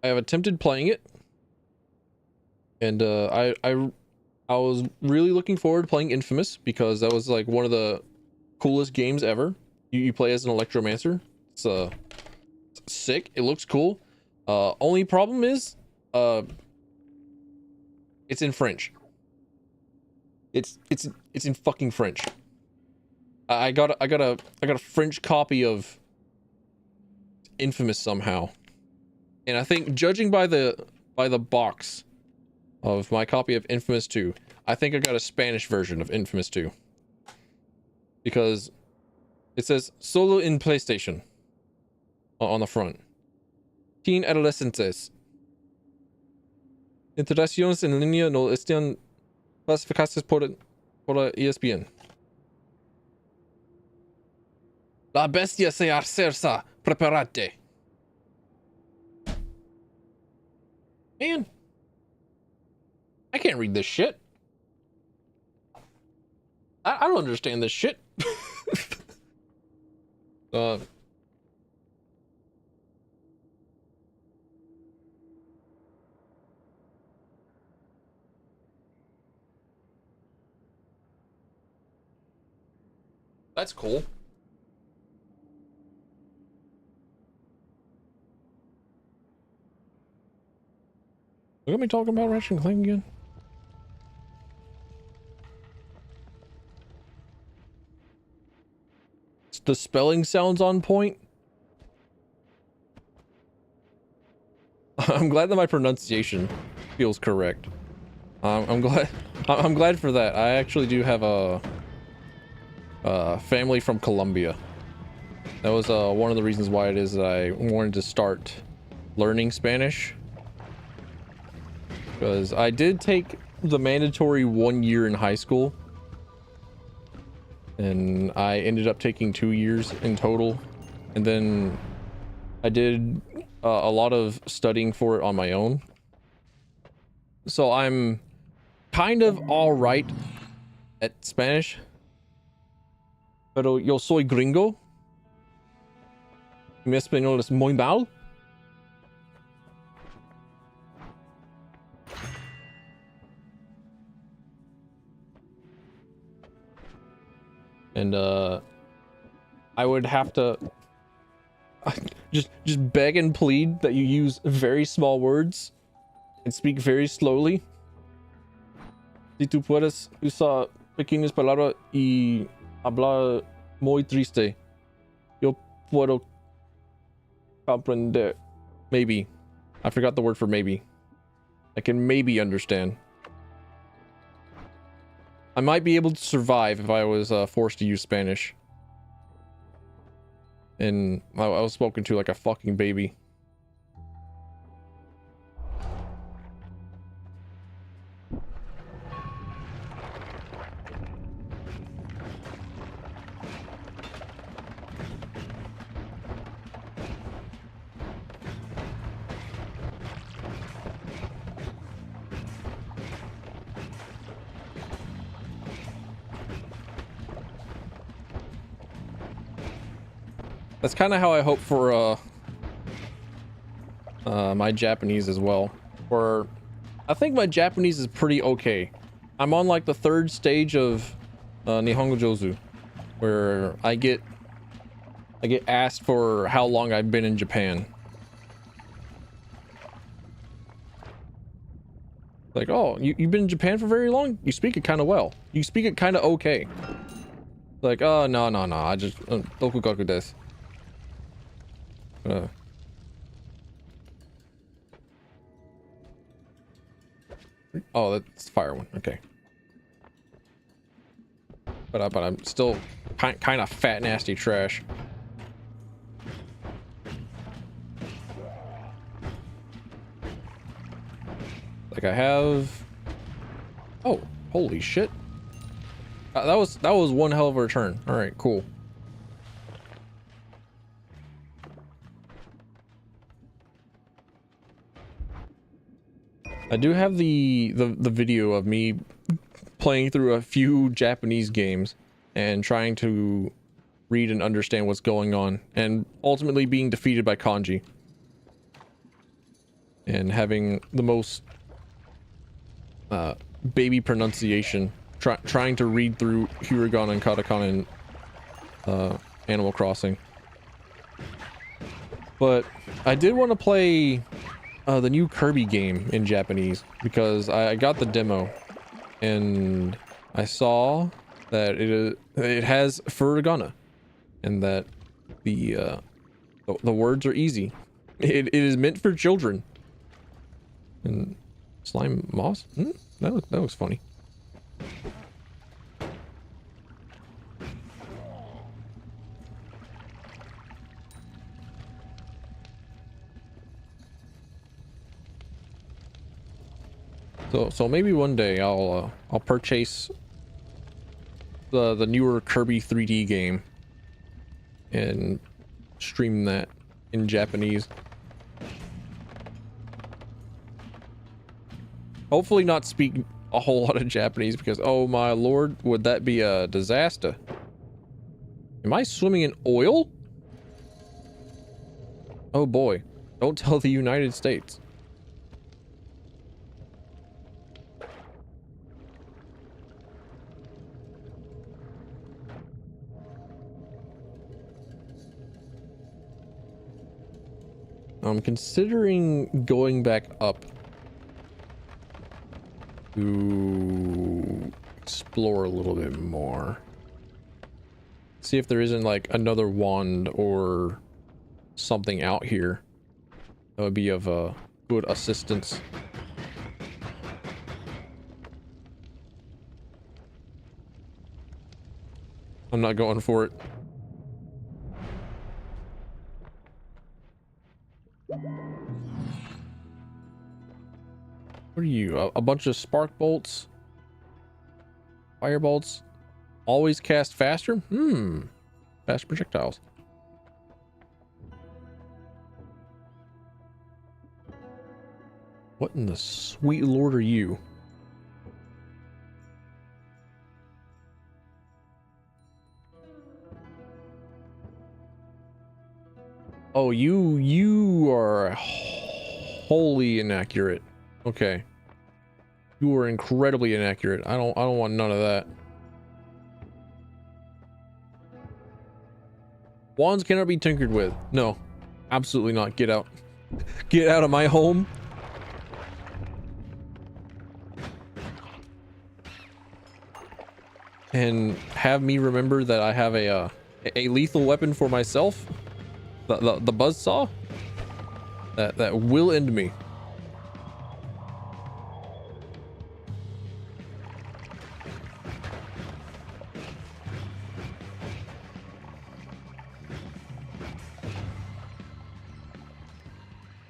attempted playing it, and I was really looking forward to playing Infamous because that was like one of the coolest games ever. You play as an electromancer. It's sick. It looks cool. Only problem is it's in French. It's in fucking French. I got a French copy of Infamous somehow, and I think judging by the box of my copy of Infamous 2, I think I got a Spanish version of Infamous 2 because it says solo in PlayStation on the front. Teen adolescentes. Interacciones en línea no están clasificadas por la ESPN. La bestia se acerca. Preparate. Man, I can't read this shit. I don't understand this shit. That's cool. Look at me talking about Ratchet and Clank again. The spelling sounds on point. I'm glad that my pronunciation feels correct. I'm glad. I'm glad for that. I actually do have a family from Colombia. That was one of the reasons why it is that I wanted to start learning Spanish. Because I did take the mandatory 1 year in high school. And I ended up taking 2 years in total. And then I did a lot of studying for it on my own. So I'm kind of all right at Spanish. Pero yo soy gringo. Mi español es muy mal. And I would have to just beg and plead that you use very small words and speak very slowly. Si tú puedes usar pequeñas palabras y hablar muy triste, yo puedo comprender. Maybe. I forgot the word for maybe. I can maybe understand. I might be able to survive if I was forced to use Spanish. And I was spoken to like a fucking baby. That's kind of how I hope for my Japanese as well. Or I think my Japanese is pretty okay. I'm on like the 3rd stage of Nihongo Jozu, where I get asked for how long I've been in Japan. Like, oh, you've been in Japan for very long? You speak it kind of well. You speak it kind of okay. Like, oh, no. I just dokugaku desu. Oh, that's the fire one. Okay. But I'm still kind of fat, nasty trash. Like I have. Oh, holy shit! That was one hell of a return. All right, cool. I do have the video of me playing through a few Japanese games and trying to read and understand what's going on, and ultimately being defeated by kanji and having the most baby pronunciation, trying to read through hiragana and katakana in Animal Crossing. But I did want to play the new Kirby game in Japanese because I got the demo and I saw that it has furigana and that the words are easy. It is meant for children. And slime moss? That looks funny. So maybe one day I'll purchase the newer Kirby 3D game and stream that in Japanese. Hopefully not speak a whole lot of Japanese because, oh my lord, would that be a disaster? Am I swimming in oil? Oh boy, don't tell the United States. I'm considering going back up to explore a little bit more. See if there isn't like another wand or something out here that would be of good assistance. I'm not going for it. What are you? A bunch of spark bolts? Fire bolts? Always cast faster? Fast projectiles. What in the sweet lord are you? Oh, you are wholly inaccurate. Okay. You are incredibly inaccurate. I don't want none of that. Wands cannot be tinkered with. No. Absolutely not. Get out. Get out of my home. And have me remember that I have a lethal weapon for myself. The buzzsaw. That will end me.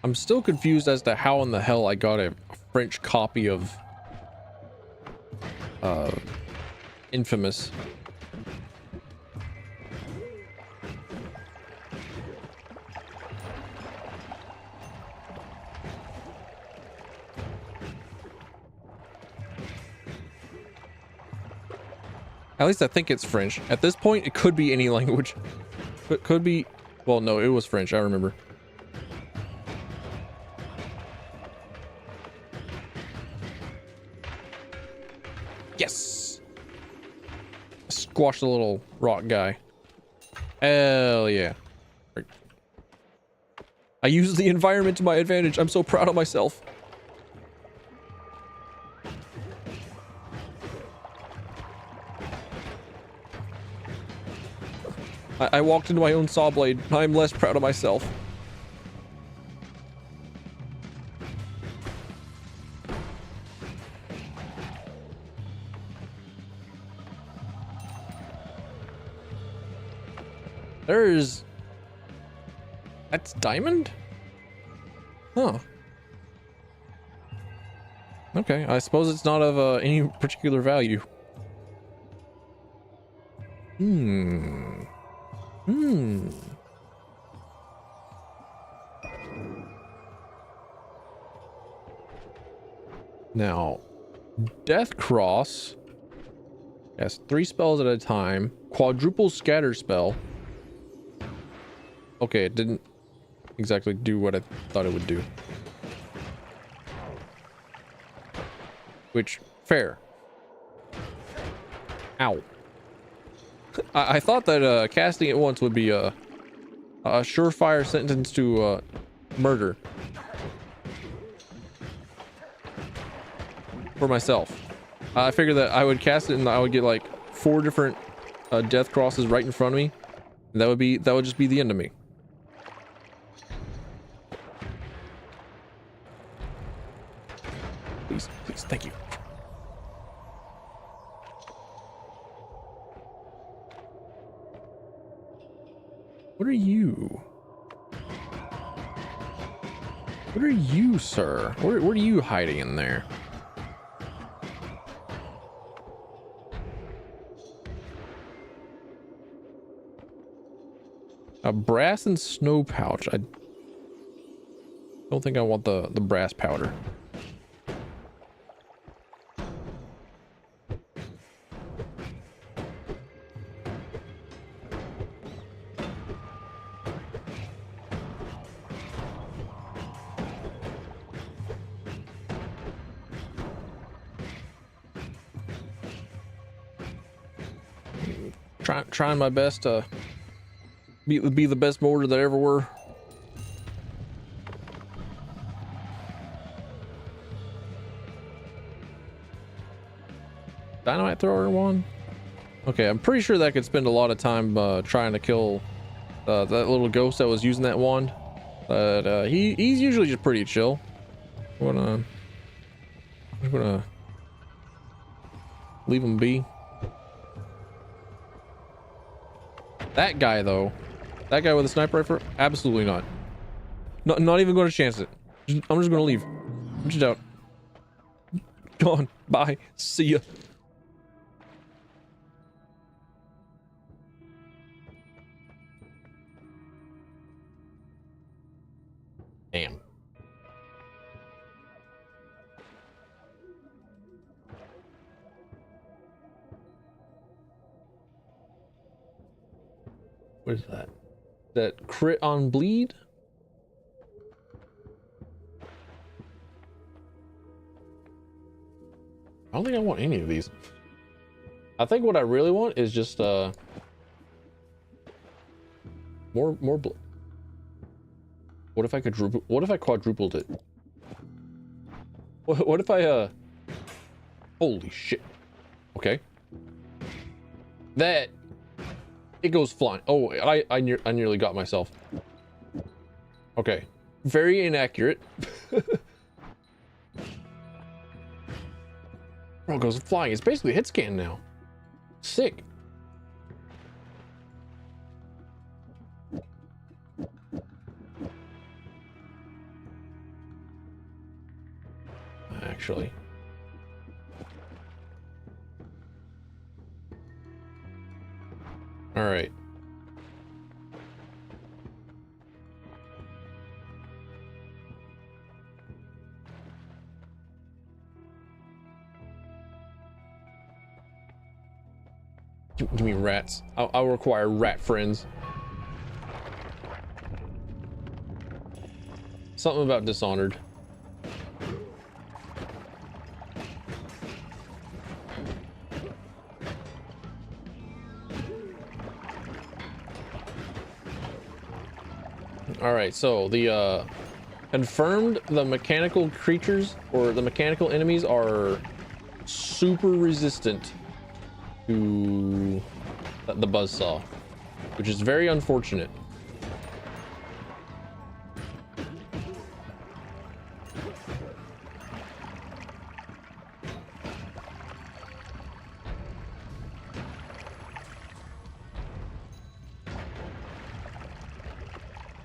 I'm still confused as to how in the hell I got a French copy of Infamous. At least I think it's French. At this point, it could be any language. It could be... Well, no, it was French. I remember. Yes! Squash the little rock guy. Hell yeah. I used the environment to my advantage. I'm so proud of myself. I walked into my own saw blade. I'm less proud of myself. There's... That's diamond? Huh. Okay, I suppose it's not of any particular value. Now, Death Cross has 3 spells at a time. Quadruple scatter spell. Okay, it didn't exactly do what I thought it would do. Which, fair. Ow. I thought that casting it once would be a surefire sentence to murder. For myself. I figured that I would cast it and I would get like 4 different death crosses right in front of me. And that would just be the end of me. Please, please, thank you. What are you? What are you, sir? What are you hiding in there? A brass and snow pouch. I don't think I want the brass powder. Trying my best to be the best mortar that ever were. dynamite thrower wand. Okay, I'm pretty sure that could spend a lot of time trying to kill that little ghost that was using that wand. But he's usually just pretty chill. I'm gonna leave him be. That guy though, that guy with a sniper rifle, absolutely not. Not even going to chance it. I'm just gonna leave. I'm just out. Gone. Bye. See ya. Damn. What is that? That crit on bleed? I don't think I want any of these. I think what I really want is just more blood. What if I quadrupled it? What if I holy shit. Okay. That it goes flying. Oh, I nearly got myself. Okay. Very inaccurate. Bro, it goes flying. It's basically a hit scan now. Sick. Actually. All right. Give me rats. I'll require rat friends. Something about Dishonored. All right, so the confirmed the mechanical creatures or the mechanical enemies are super resistant to the buzzsaw, which is very unfortunate.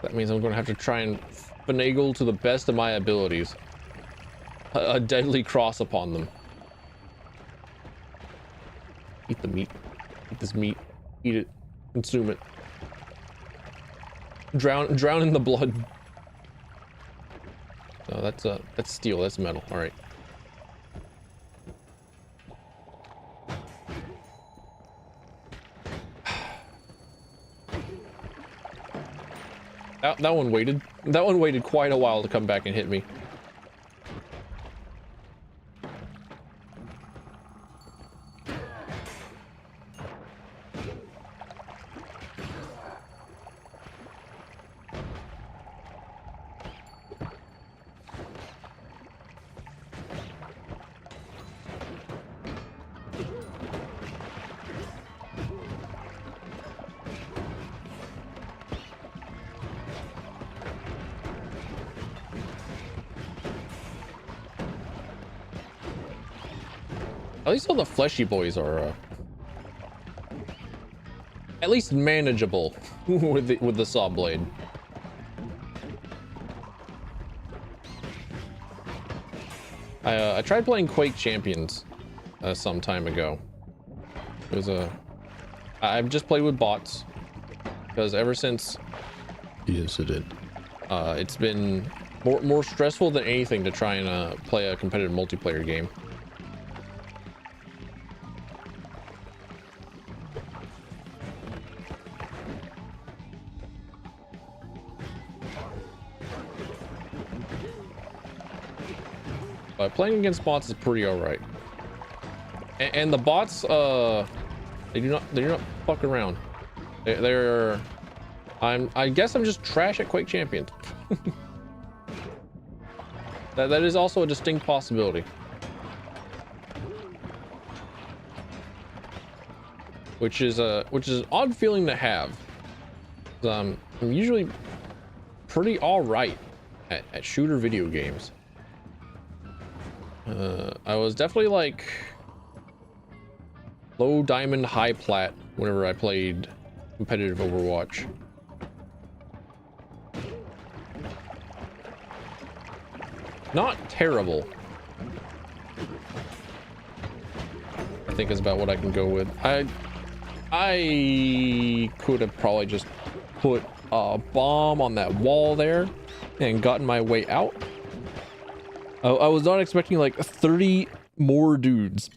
That means I'm going to have to try and finagle to the best of my abilities a deadly cross upon them. Eat the meat. Eat this meat. Eat it. Consume it. Drown in the blood. Oh, that's steel. That's metal. All right. That one waited. That one waited quite a while to come back and hit me. At least all the fleshy boys are at least manageable with the saw blade. I tried playing Quake Champions some time ago. It was I've just played with bots because ever since the incident, it's been more stressful than anything to try and play a competitive multiplayer game. Playing against bots is pretty alright, and the bots they do not fuck around. I guess I'm just trash at Quake Champions. that is also a distinct possibility. which is an odd feeling to have. I'm usually pretty all right at shooter video games. I was definitely like low diamond, high plat whenever I played competitive Overwatch. Not terrible, I think is about what I can go with. I could have probably just put a bomb on that wall there and gotten my way out. I was not expecting like 30 more dudes.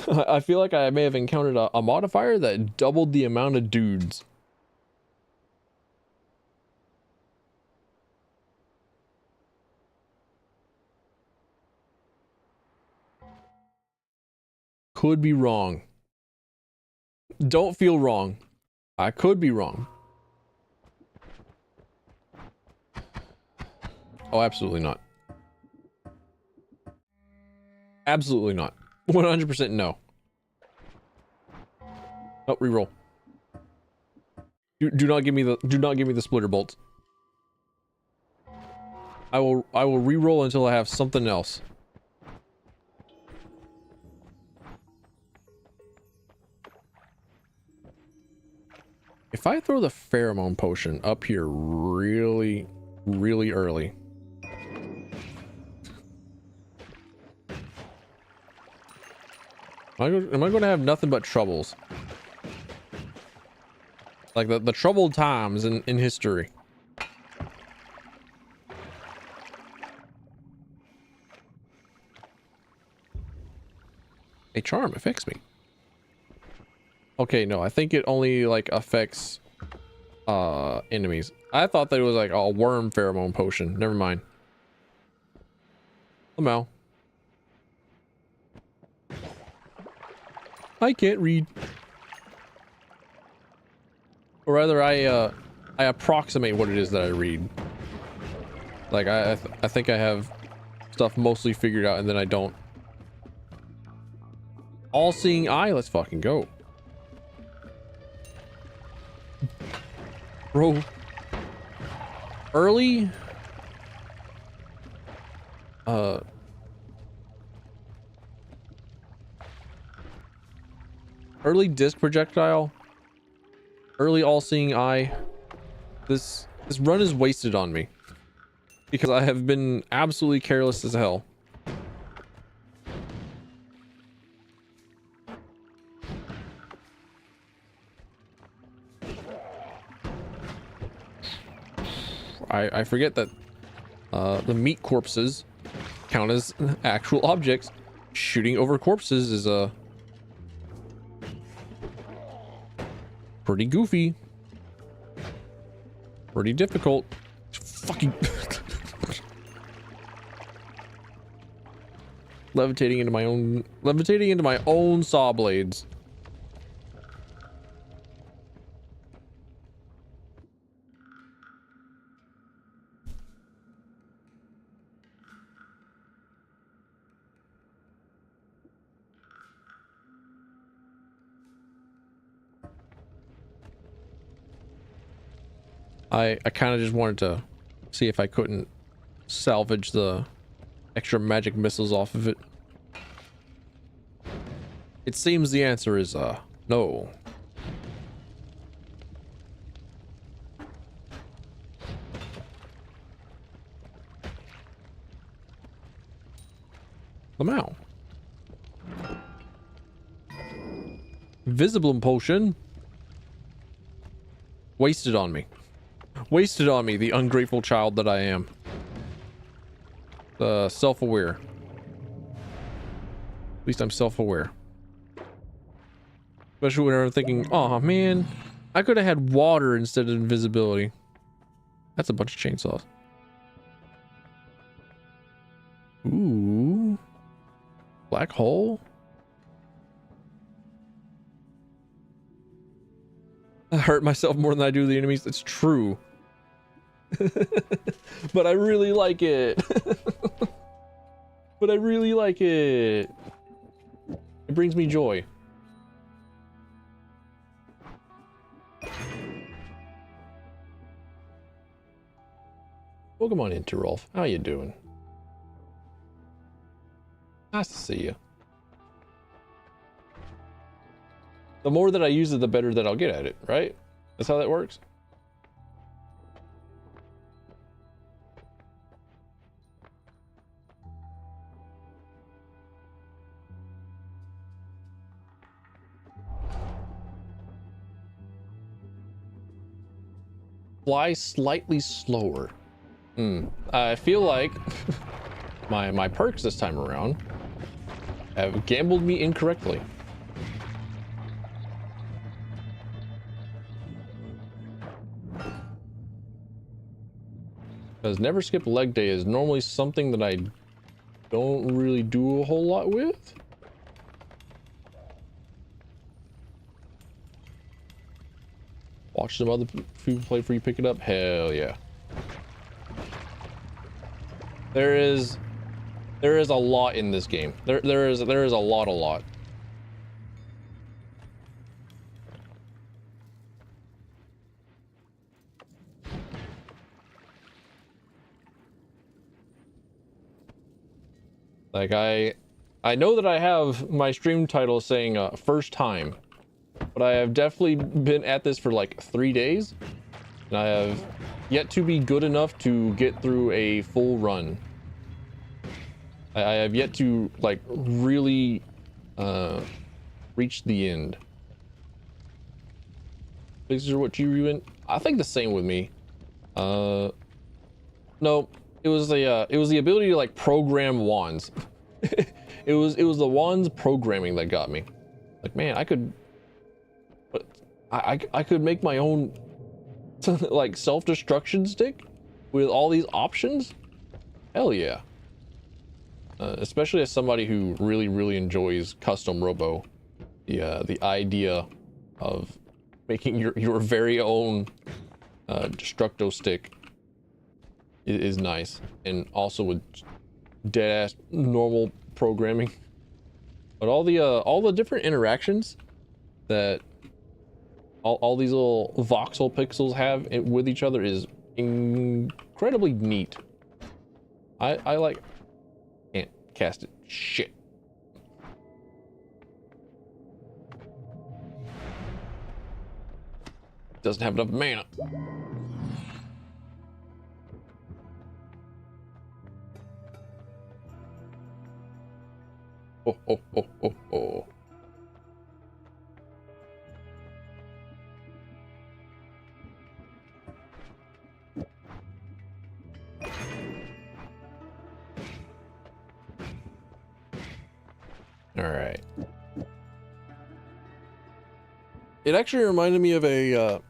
I feel like I may have encountered a modifier that doubled the amount of dudes. Could be wrong. Don't feel wrong. I could be wrong. Oh, absolutely not. Absolutely not. 100% no. Oh, reroll. Do not give me the splitter bolts. I will reroll until I have something else. If I throw the pheromone potion up here really early. Am I going to have nothing but troubles? Like the troubled times in history. A charm affects me. Okay, no, I think it only like affects enemies. I thought that it was like a worm pheromone potion. Never mind. Somehow. I can't read. Or rather, I approximate what it is that I read. Like I think I have stuff mostly figured out, and then I don't. All-seeing eye. Let's fucking go, bro. Early. Early disc projectile. Early all-seeing eye. This run is wasted on me because I have been absolutely careless as hell. I forget that the meat corpses count as actual objects. Shooting over corpses is pretty goofy, pretty difficult. Fucking levitating into my own saw blades. I kind of just wanted to see if I couldn't salvage the extra magic missiles off of it. It seems the answer is no. Somehow. Visible potion. Wasted on me. Wasted on me, the ungrateful child that I am. Self-aware. At least I'm self-aware. Especially when I'm thinking, oh man, I could have had water instead of invisibility. That's a bunch of chainsaws. Ooh. Black hole? I hurt myself more than I do the enemies. It's true. But I really like it. But I really like it. It brings me joy. Welcome on in, Rolf. How you doing? Nice to see you. The more that I use it, the better that I'll get at it, right? That's how that works. Fly slightly slower. I feel like my perks this time around have gambled me incorrectly. Because never skip leg day is normally something that I don't really do a whole lot with. Watch some other people play for you, pick it up. Hell yeah. There is a lot in this game. There is a lot. Like I know that I have my stream title saying first time, but I have definitely been at this for like 3 days, and I have yet to be good enough to get through a full run. I have yet to like really reach the end. These are what you in? I think the same with me. No, it was the ability to like program wands. it was the wands programming that got me. Like, man, I could make my own like self-destruction stick with all these options. Hell yeah. Especially as somebody who really enjoys custom robo, the idea of making your very own destructo stick is nice, and also with dead ass normal programming. But all the different interactions that all these little voxel pixels have with each other is incredibly neat. I like. Can't cast it. Shit. Doesn't have enough mana. Oh. All right. It actually reminded me of a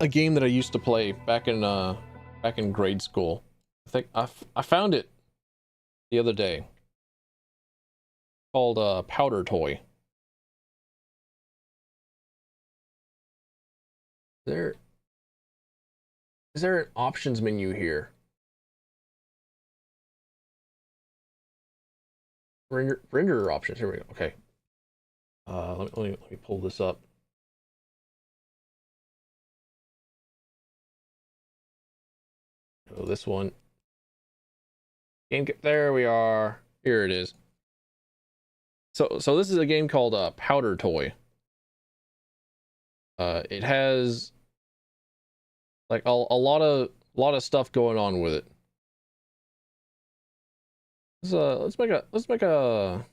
game that I used to play back in grade school. I think I found it the other day. Called Powder Toy. Is there an options menu here? Render options. Here we go. Okay. Let me pull this up. Oh, this one. There we are. Here it is. So this is a game called Powder Toy. It has like a lot of stuff going on with it. Let's make a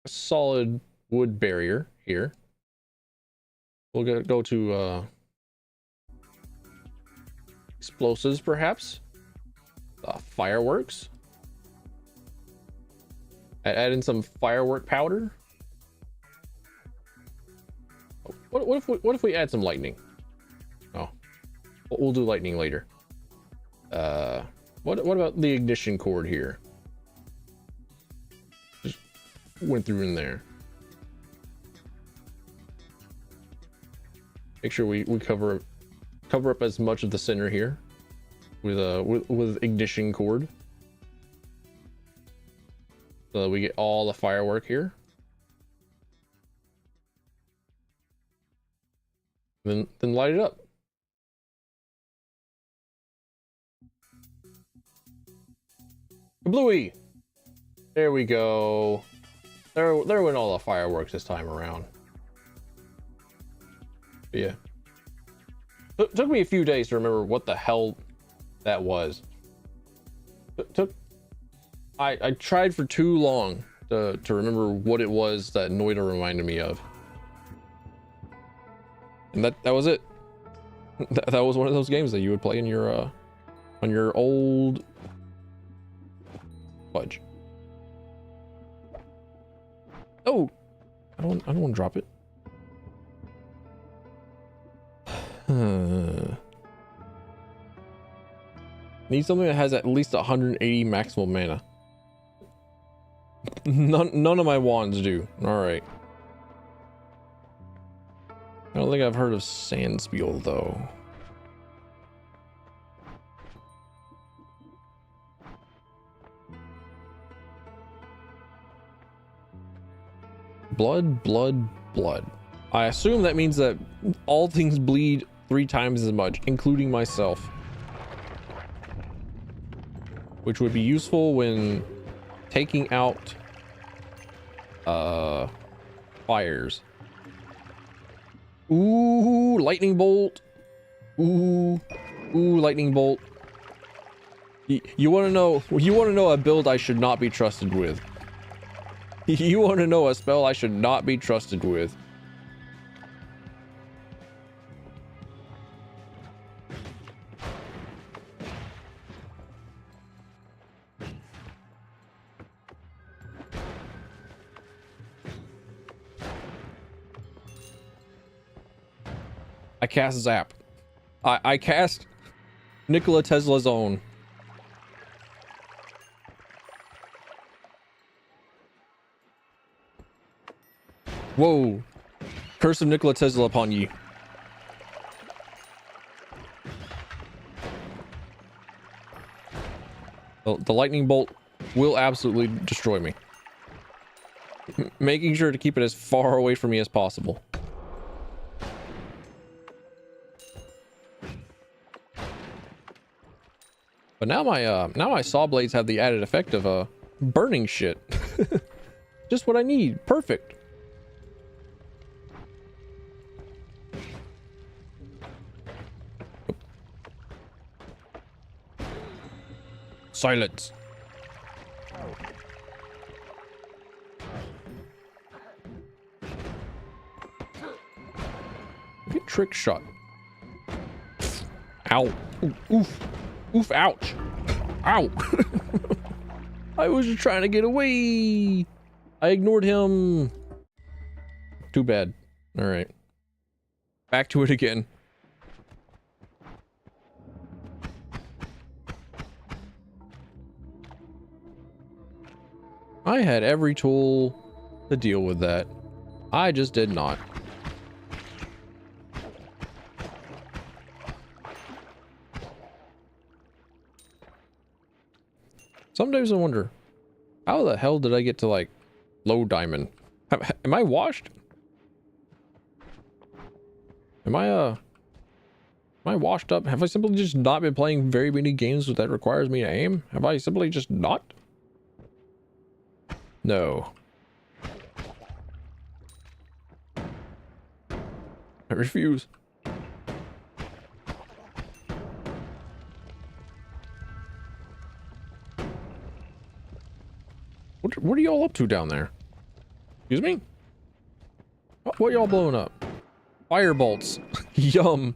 solid wood barrier here. We'll go to explosives, perhaps. Fireworks. Add in some firework powder. What if we add some lightning? Oh, we'll do lightning later. What about the ignition cord here? Just went through in there. Make sure we cover up as much of the center here with ignition cord. So we get all the firework here. Then light it up. Bluey! There we go. There went all the fireworks this time around. But yeah. It took me a few days to remember what the hell that was. I tried for too long to remember what it was that Noita reminded me of. And that was it. That was one of those games that you would play in your on your old fudge. Oh, I don't want to drop it. Need something that has at least 180 maximum mana. None of my wands do. All right. I don't think I've heard of Sandspiel though. Blood, blood, blood. I assume that means that all things bleed 3 times as much, including myself. Which would be useful when taking out fires. Ooh, lightning bolt. Ooh, lightning bolt. You want to know a build I should not be trusted with. You want to know a spell I should not be trusted with. I cast Zap. I cast Nikola Tesla's own. Whoa. Curse of Nikola Tesla upon ye. The lightning bolt will absolutely destroy me. Making sure to keep it as far away from me as possible. But now my saw blades have the added effect of burning shit. Just what I need. Perfect. Silence. Get trick shot. Ow. Oof. Oof, ouch. Ow. I was just trying to get away. I ignored him. Too bad. All right. Back to it again. I had every tool to deal with that. I just did not. Sometimes I wonder, how the hell did I get to like low diamond? Am I washed? Am I washed up? Have I simply just not been playing very many games that requires me to aim? Have I simply just not? No. I refuse. What are y'all up to down there? Excuse me? What y'all blowing up? Fire bolts. Yum.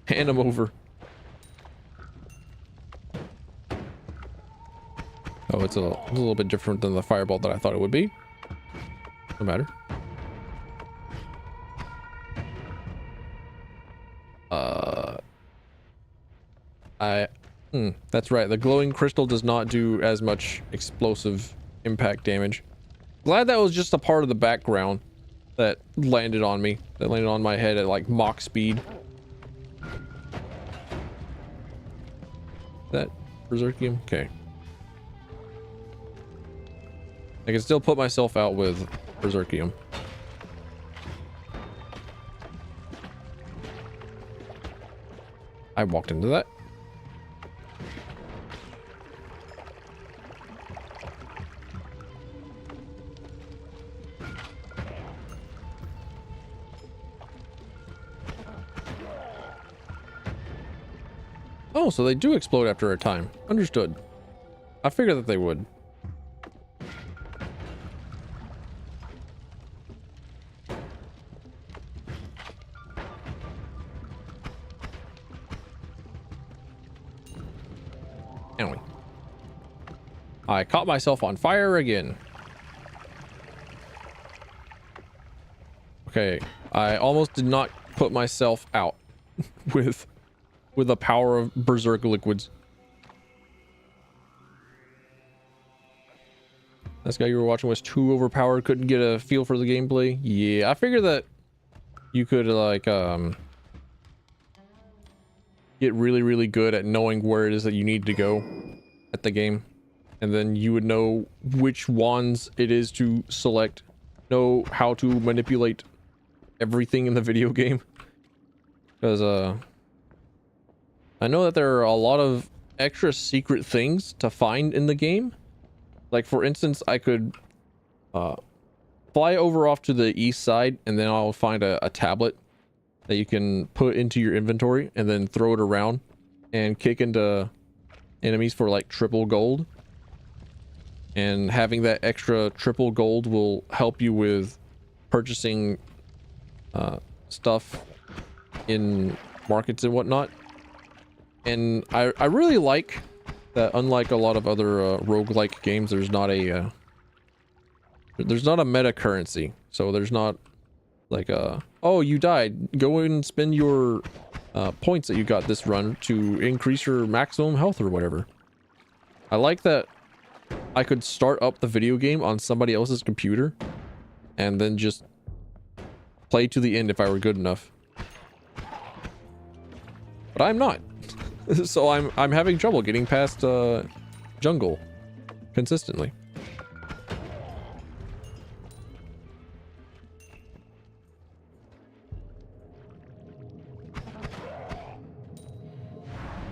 Hand them over. Oh, it's a little bit different than the fireball that I thought it would be. No matter. That's right. The glowing crystal does not do as much explosive impact damage. Glad that was just a part of the background that landed on me. That landed on my head at like Mach speed. That Berserkium? Okay. I can still put myself out with Berserkium. I walked into that. Oh, so they do explode after a time. Understood. I figured that they would. Anyway. I caught myself on fire again. Okay, I almost did not put myself out with the power of berserk liquids. This guy you were watching was too overpowered, couldn't get a feel for the gameplay. Yeah, I figured that you could like get really good at knowing where it is that you need to go at the game, and then you would know which wands it is to select, know how to manipulate everything in the video game. Because I know that there are a lot of extra secret things to find in the game. Like for instance, I could fly over off to the east side, and then I'll find a tablet that you can put into your inventory and then throw it around and kick into enemies for like triple gold. And having that extra triple gold will help you with purchasing stuff in markets and whatnot. And I really like that, unlike a lot of other roguelike games, there's not a meta currency. So there's not like oh, you died, go and spend your points that you got this run to increase your maximum health or whatever. I like that I could start up the video game on somebody else's computer and then just play to the end if I were good enough. But I'm not. So I'm having trouble getting past jungle consistently.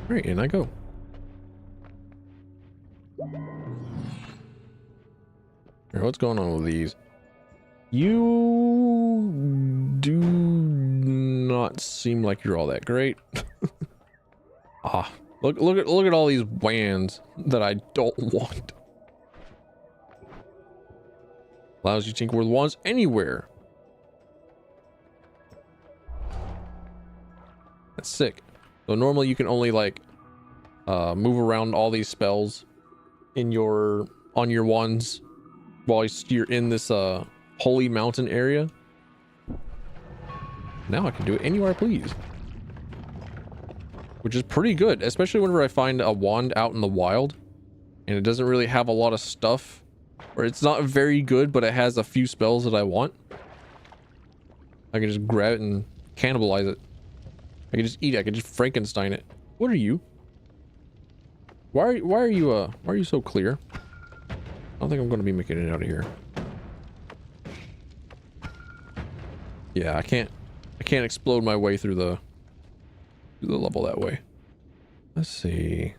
Alright, in I go. Here, what's going on with these? You do not seem like you're all that great. Look at all these wands that I don't want. Allows you to tinker with wands anywhere. That's sick. So normally you can only like move around all these spells in on your wands while you're in this holy mountain area. Now I can do it anywhere I please, which is pretty good, especially whenever I find a wand out in the wild and it doesn't really have a lot of stuff, or it's not very good but it has a few spells that I want. I can just grab it and cannibalize it. I can just eat it. I can just Frankenstein it. What are you? Why are you so clear? I don't think I'm going to be making it out of here. Yeah, I can't explode my way through the level that way. Let's see.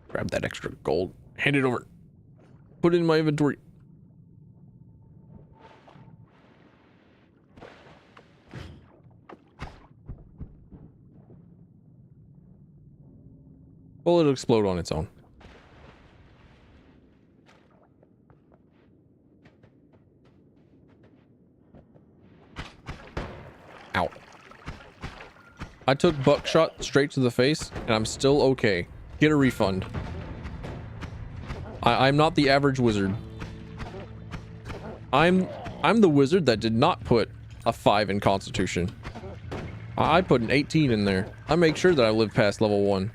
Grab that extra gold. Hand it over. Put it in my inventory. Well, it'll explode on its own. Ow. I took buckshot straight to the face, and I'm still okay. Get a refund. I'm not the average wizard. I'm the wizard that did not put a 5 in Constitution. I put an 18 in there. I make sure that I live past level 1.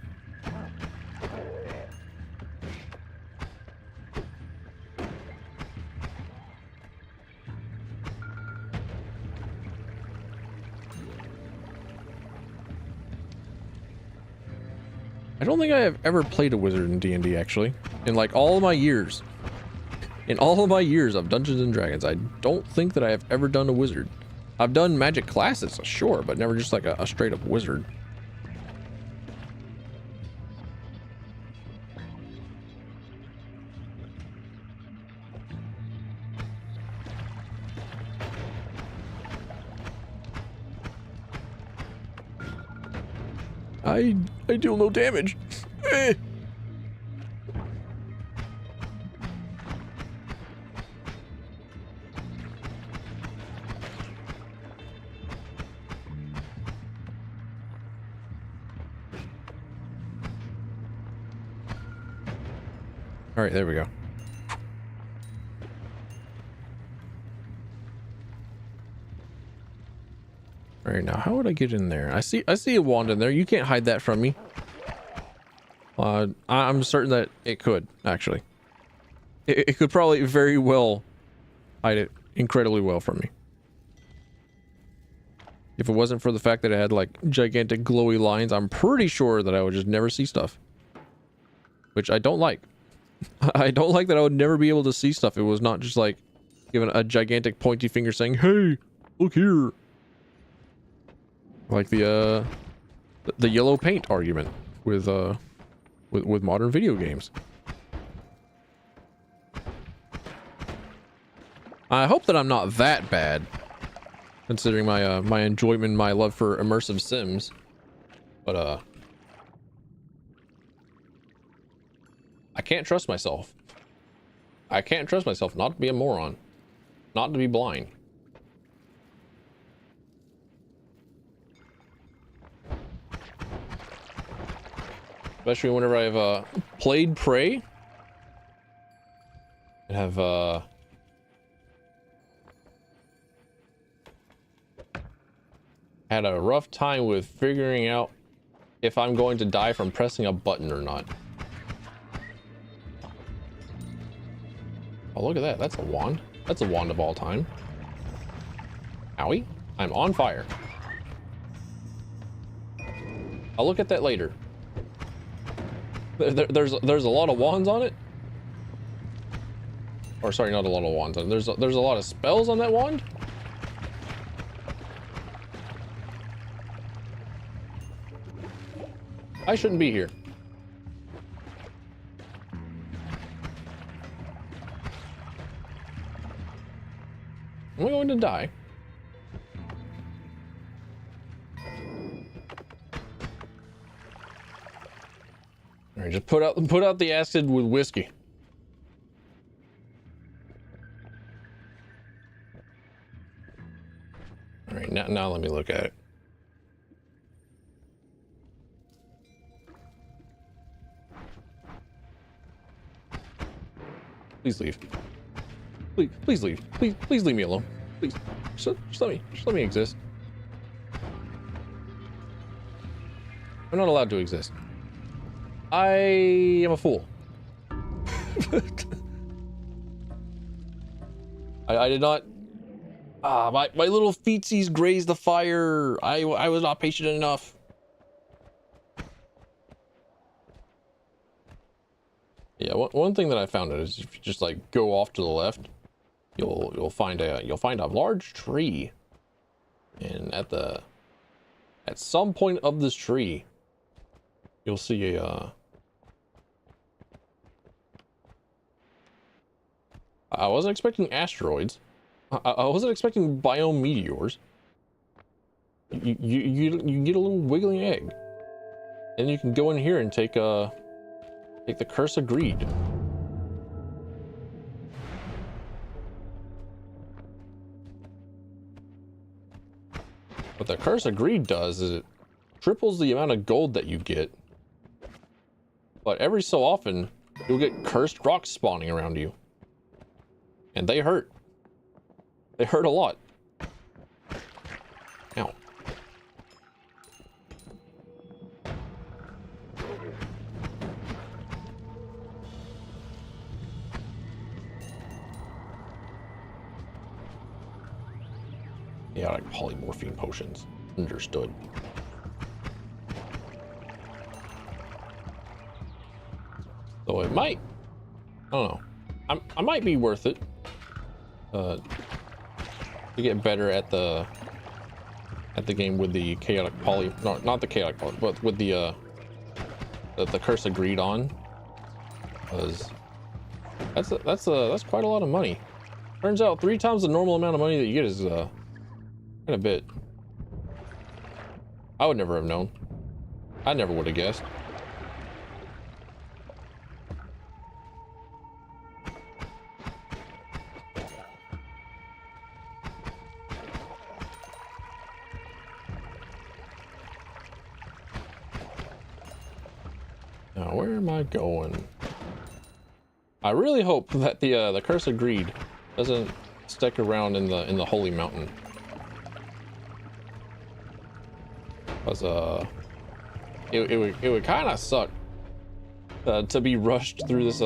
I don't think I have ever played a wizard in D&D, actually. In like all of my years. In all of my years of Dungeons and Dragons, I don't think that I have ever done a wizard. I've done magic classes, sure, but never just like a straight up wizard. I deal no damage. Eh. All right, there we go. All right, now how would I get in there? I see a wand in there. You can't hide that from me. I'm certain that it could, actually. It could probably very well hide it incredibly well from me. If it wasn't for the fact that it had like gigantic glowy lines, I'm pretty sure that I would just never see stuff. Which I don't like. I don't like that I would never be able to see stuff. It was not just like given a gigantic pointy finger saying, "Hey, look here." Like the yellow paint argument with modern video games. I hope that I'm not that bad, considering my my enjoyment, my love for immersive sims. But I can't trust myself. I can't trust myself not to be a moron, not to be blind. Especially whenever I've played Prey and have had a rough time with figuring out if I'm going to die from pressing a button or not. Oh, look at that. That's a wand. That's a wand of all time. Owie. I'm on fire. I'll look at that later. There's a lot of wands on it. Or sorry, not a lot of wands on it. There's a lot of spells on that wand. I shouldn't be here. Am I going to die? All right, just put out the acid with whiskey. All right, now let me look at it. Please leave. Please leave. Please leave me alone. Please, just let me exist. I'm not allowed to exist. I am a fool. I did not. My little feetsies grazed the fire. I was not patient enough. Yeah, one thing that I found is if you just like go off to the left, you'll find a large tree, and at some point of this tree, you'll see a I wasn't expecting asteroids. I wasn't expecting biome meteors. You get a little wiggling egg, and you can go in here and take the curse of greed. What the curse of greed does is it triples the amount of gold that you get, but every so often you'll get cursed rocks spawning around you, and they hurt. They hurt a lot. Ow. Yeah, like polymorphine potions. Understood. So it might, I don't know. I might be worth it. To get better at the game with the chaotic poly, no, not the chaotic poly, but with the curse of greed on, because that's quite a lot of money. Turns out 3 times the normal amount of money that you get is quite a bit. I would never have known. I never would have guessed. Now, where am I going? I really hope that the curse of greed doesn't stick around in the holy mountain. Cause it would kind of suck to be rushed through this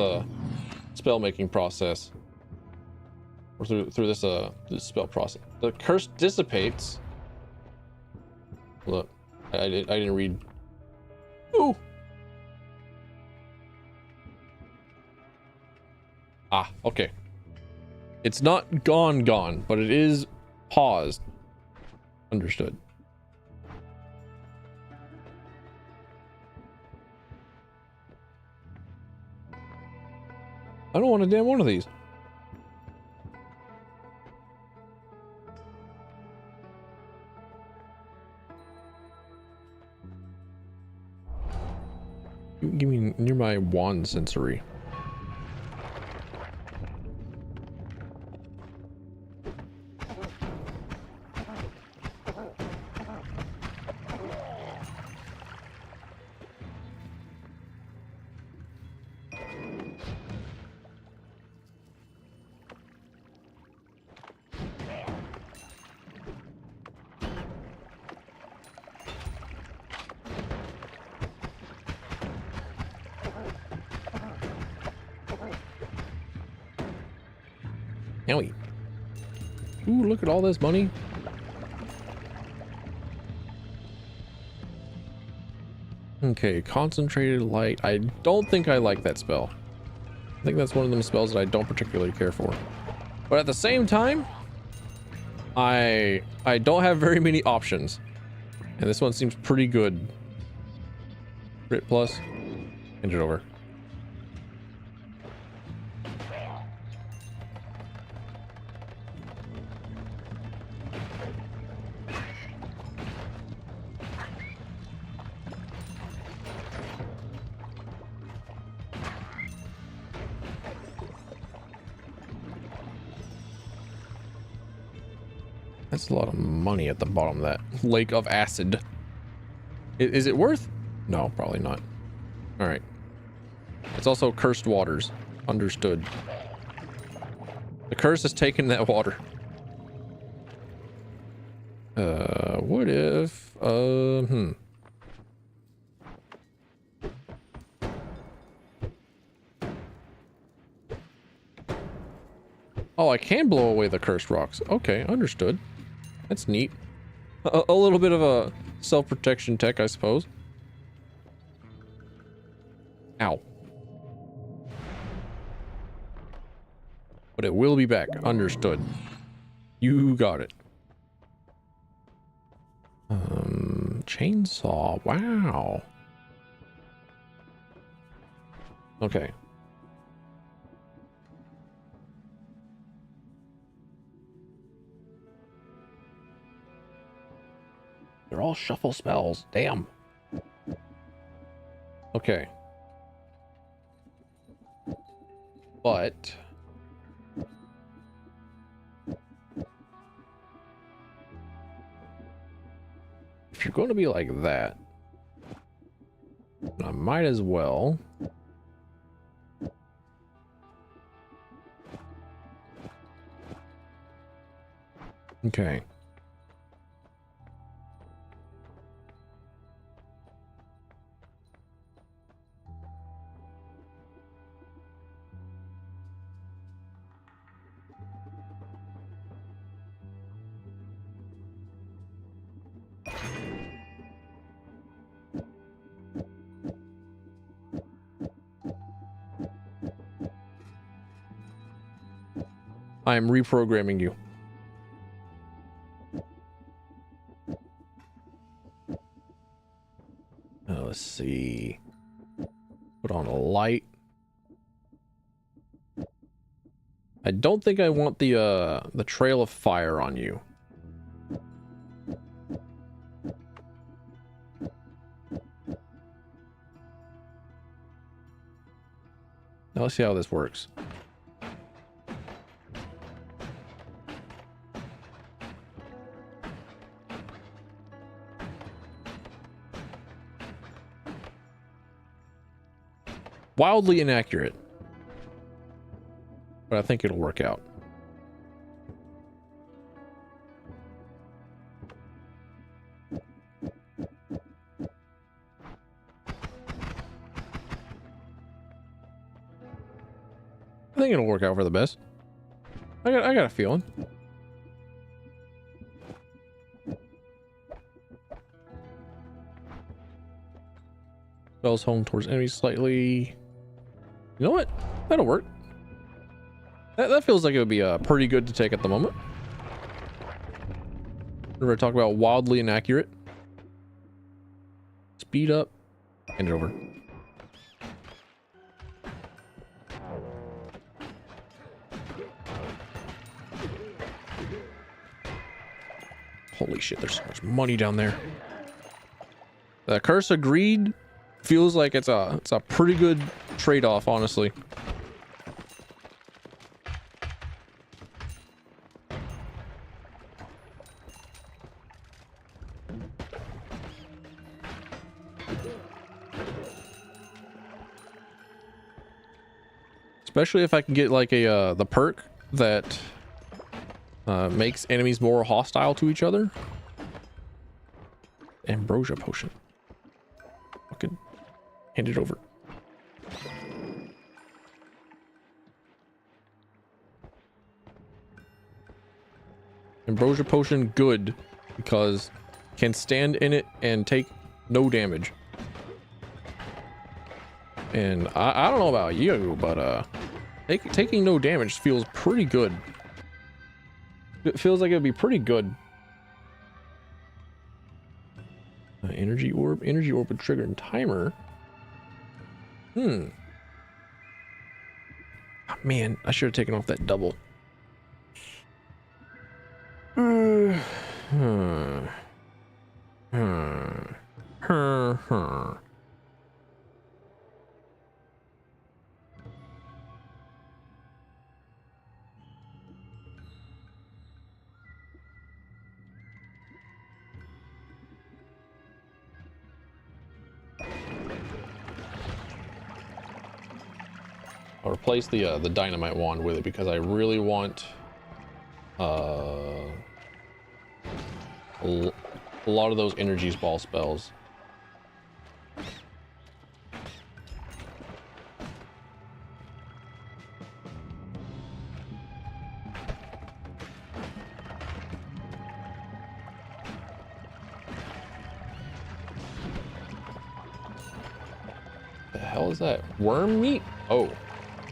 spell making process, or through this spell process. The curse dissipates. Look, I didn't read. Ooh. Ah, okay. It's not gone, but it is paused. Understood. I don't want a damn one of these. Give me near my wand sensory. Owie. Ooh, look at all this money. Okay, concentrated light. I don't think I like that spell. I think that's one of them spells that I don't particularly care for. But at the same time, I don't have very many options. And this one seems pretty good. Crit plus. Hand it over. That's a lot of money at the bottom of that lake of acid. Is it worth? No, probably not. All right. It's also cursed waters. Understood. The curse has taken that water. What if, Oh, I can blow away the cursed rocks. Okay, understood. That's neat. A little bit of a self-protection tech, I suppose. Ow. But it will be back. Understood. You got it. Chainsaw. Wow. Okay. They're all shuffle spells. Damn. Okay. But if you're going to be like that, I might as well. Okay. I am reprogramming you. Let's see. Put on a light. I don't think I want the trail of fire on you. Now let's see how this works. Wildly inaccurate, but I think it'll work out. I think it'll work out for the best. I got a feeling. Spells home towards enemies slightly. You know what? That'll work. That feels like it would be pretty good to take at the moment. Remember I talk about wildly inaccurate. Speed up. Hand it over. Holy shit, there's so much money down there. The Curse of Greed feels like it's a pretty good trade-off, honestly. Especially if I can get like a the perk that makes enemies more hostile to each other. Ambrosia potion. Fucking hand it over. Ambrosia potion, good, because can stand in it and take no damage. And I don't know about you, but taking no damage feels pretty good. It feels like it'd be pretty good. Energy orb with trigger and timer. Oh, man, I should have taken off that double. I'll replace the dynamite wand with it because I really want a lot of those energies ball spells. The hell is that? Worm meat? Oh.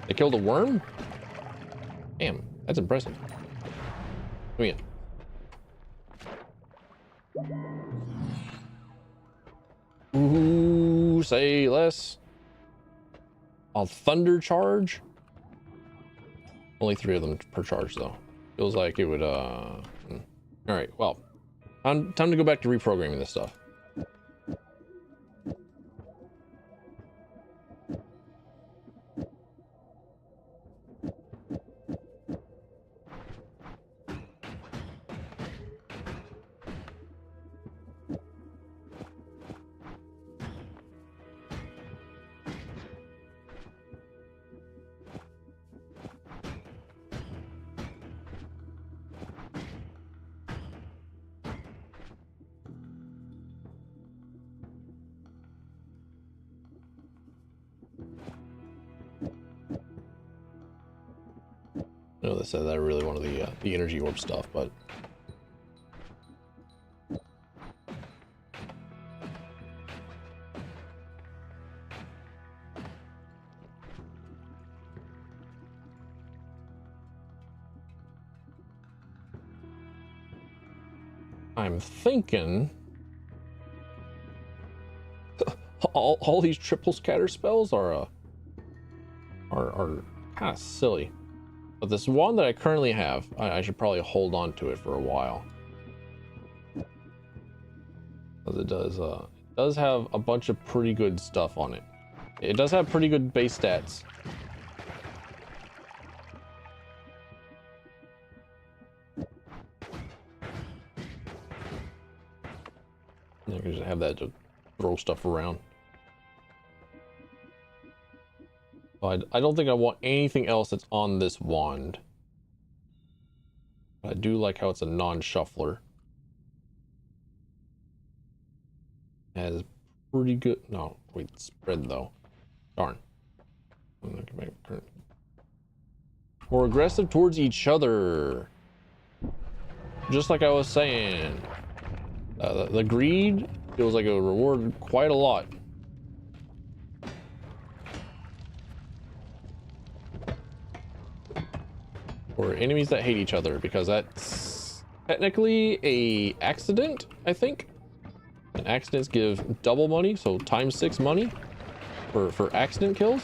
They killed a worm? Damn, that's impressive. Come in. Ooh, say less. A thunder charge? Only 3 of them per charge, though. Feels like it would, Alright, well. Time to go back to reprogramming this stuff. I know they said that I really wanted the energy orb stuff, but I'm thinking all these triple scatter spells are kind of silly. But this one that I currently have, I should probably hold on to it for a while. Because it does have a bunch of pretty good stuff on it. It does have pretty good base stats. You can just have that to throw stuff around. But I don't think I want anything else that's on this wand. I do like how it's a non-shuffler. Has pretty good. No, wait, spread though. Darn. More aggressive towards each other. Just like I was saying. The greed feels like it would reward quite a lot. Or enemies that hate each other, because that's technically a accident, I think. And accidents give double money, so ×6 money for accident kills.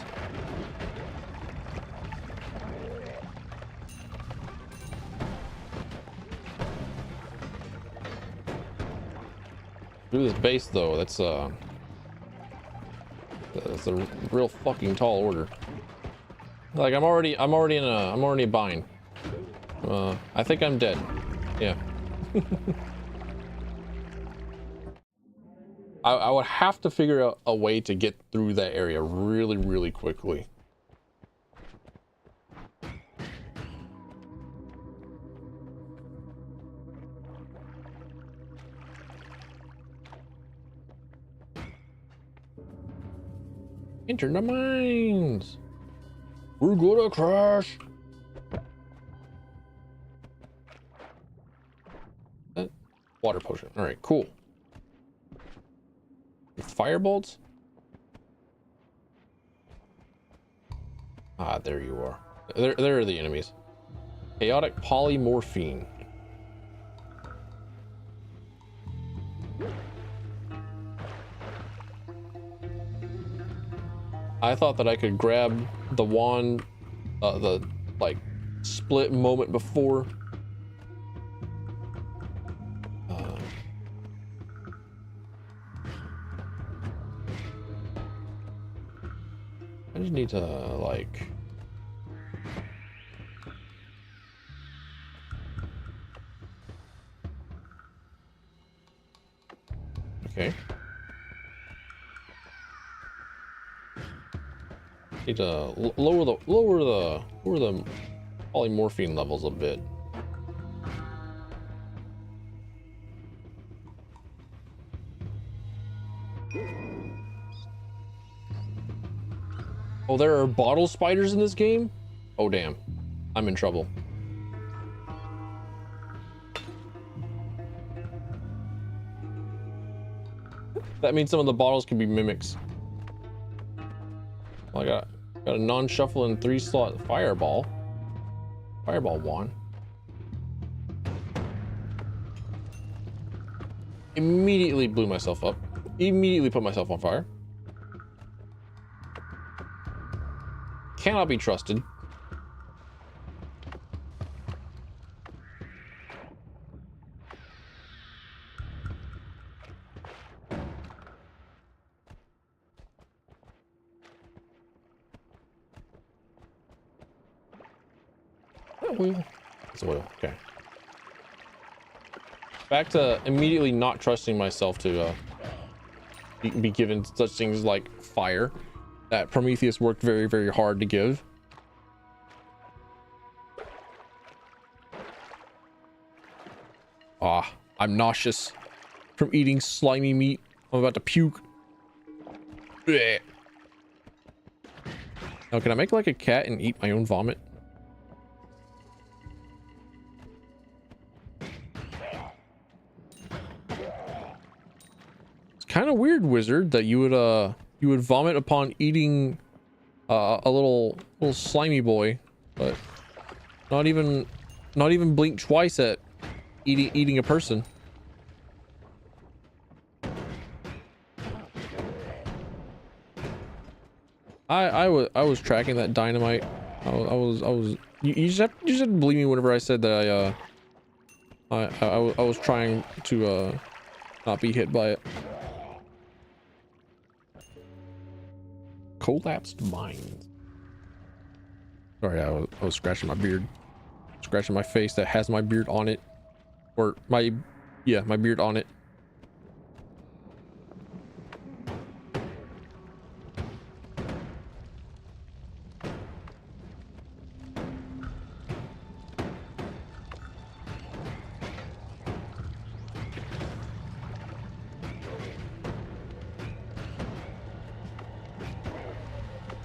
Through this base though, that's a real fucking tall order. Like I'm already in a bind. I think I'm dead. Yeah. I would have to figure out a way to get through that area really quickly. Enter the mines. We're gonna crash. Water potion. All right, cool. Fire bolts. Ah, there you are. There are the enemies. Chaotic polymorphine. I thought that I could grab the wand, the like split moment before. I just need to like. Okay. Need to lower the polymorphine levels a bit. Oh, there are bottle spiders in this game? Oh damn, I'm in trouble. That means some of the bottles can be mimics. Well, I got a non-shuffle and 3-slot fireball wand. Immediately blew myself up. Immediately put myself on fire. Cannot be trusted. Oil. It's oil. Okay. Back to immediately not trusting myself to be given such things like fire that Prometheus worked very hard to give. Ah, I'm nauseous from eating slimy meat. I'm about to puke. Blech. Now, can I make like a cat and eat my own vomit? It's kind of weird, wizard, that you would vomit upon eating a little slimy boy, but not even blink twice at eating a person. I was tracking that dynamite. I was you just have to believe me whenever I said that I was trying to not be hit by it. Collapsed mines. Sorry, I was scratching my beard, scratching my face that has my beard on it, or my beard on it.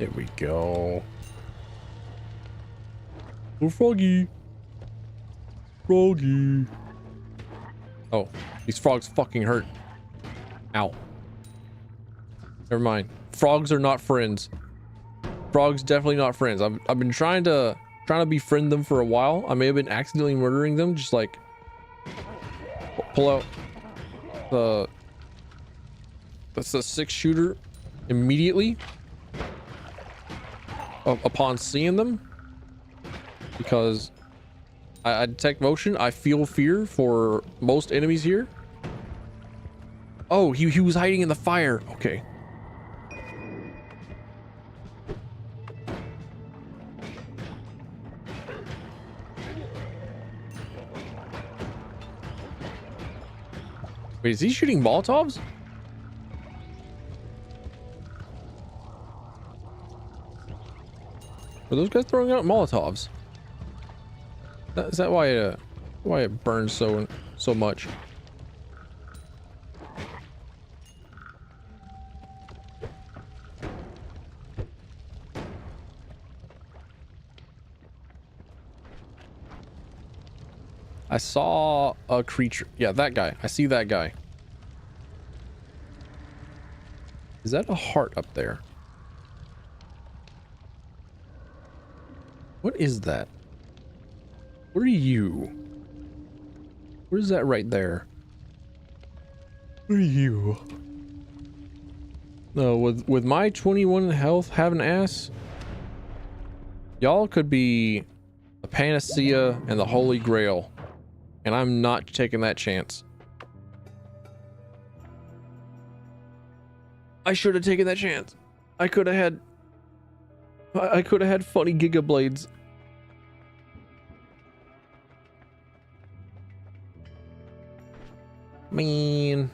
There we go. Oh, Froggy. Froggy. Oh, these frogs fucking hurt. Ow. Never mind. Frogs are not friends. Frogs definitely not friends. I've been trying to befriend them for a while. I may have been accidentally murdering them. Just like pull out that's the 6-shooter immediately upon seeing them, because I detect motion. I feel fear for most enemies here. Oh, he was hiding in the fire. Okay. Wait, is he shooting Molotovs? Are those guys throwing out Molotovs? Is that why it burns so much? I saw a creature. Yeah, that guy. I see that guy. Is that a heart up there? What is that? What are you? What is that right there? What are you? No, with my 21 health having ass, y'all could be a panacea and the holy grail. And I'm not taking that chance. I should have taken that chance. I could have had funny Giga Blades. Man.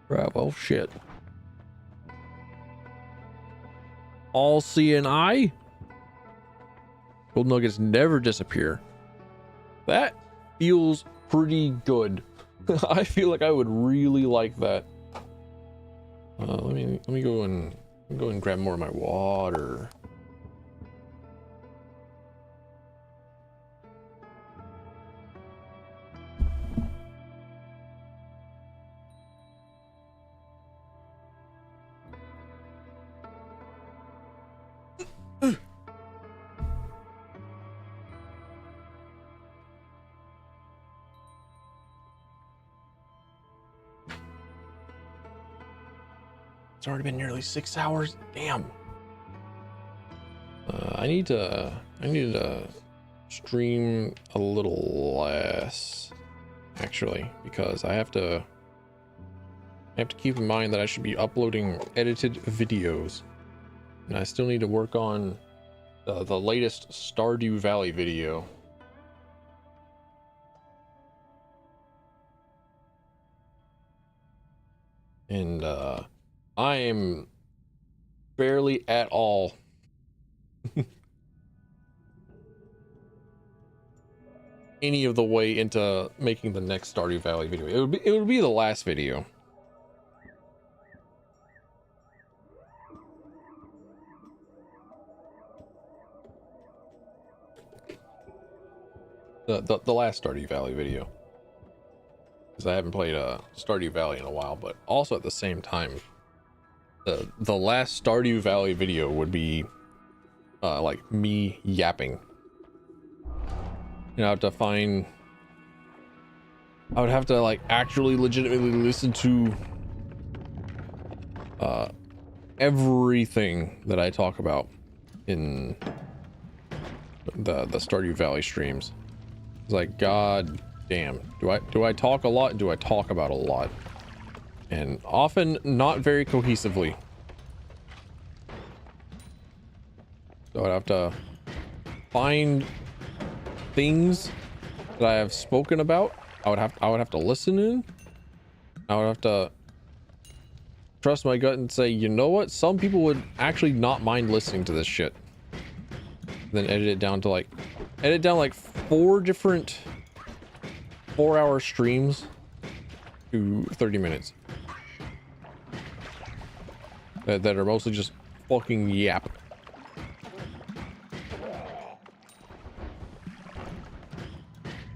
Bravo, shit. All seeing eye. Gold nuggets never disappear. That feels pretty good. I feel like I would really like that. Let me go and grab more of my water. It's already been nearly 6 hours. Damn. I need to stream a little less, actually, because I have to keep in mind that I should be uploading edited videos, and I still need to work on the latest Stardew Valley video. And I am barely at all any of the way into making the next Stardew Valley video. It would be the last video. The last Stardew Valley video. Because I haven't played Stardew Valley in a while, but also at the same time, the last Stardew Valley video would be like me yapping. You know, I would have to like actually legitimately listen to everything that I talk about in the Stardew Valley streams. It's like, god damn, do I talk a lot? Do I talk about a lot? And often not very cohesively. So I'd have to find things that I have spoken about. I would have to listen in. I would have to trust my gut and say, you know what? Some people would actually not mind listening to this shit. Then edit down like 4 different 4-hour streams to 30 minutes. That are mostly just fucking yap.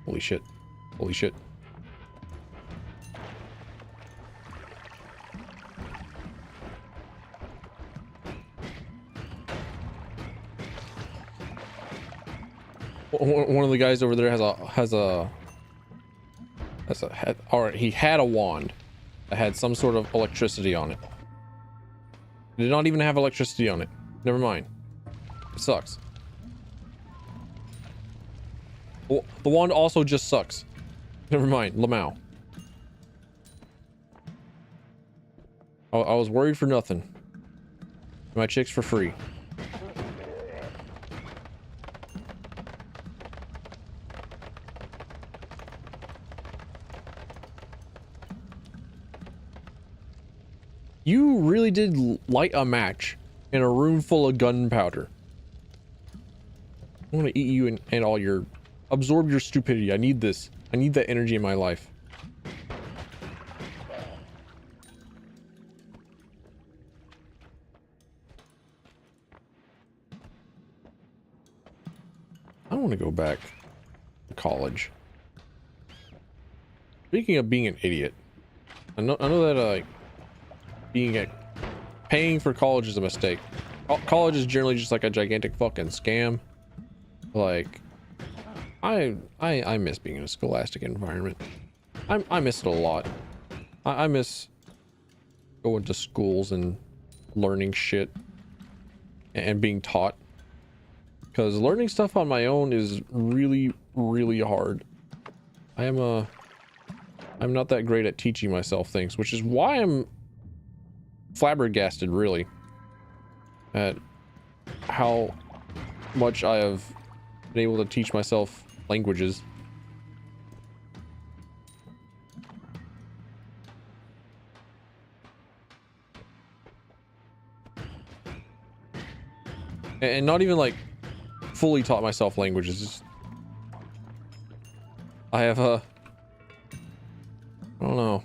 Holy shit. Holy shit. One of the guys over there he had a wand that had some sort of electricity on it. It did not even have electricity on it. Never mind. It sucks. Well, the wand also just sucks. Never mind. Lamau. I was worried for nothing. My chicks for free. You really did light a match in a room full of gunpowder. I want to eat you and all your... Absorb your stupidity. I need this. I need that energy in my life. I want to go back to college. Speaking of being an idiot, I know that paying for college is a mistake. College is generally just like a gigantic fucking scam. Like, I miss being in a scholastic environment. I miss it a lot. I miss going to schools and learning shit and being taught, because learning stuff on my own is really, really hard. I'm not that great at teaching myself things, which is why I'm flabbergasted really at how much I have been able to teach myself languages. And not even like fully taught myself languages. I have I don't know.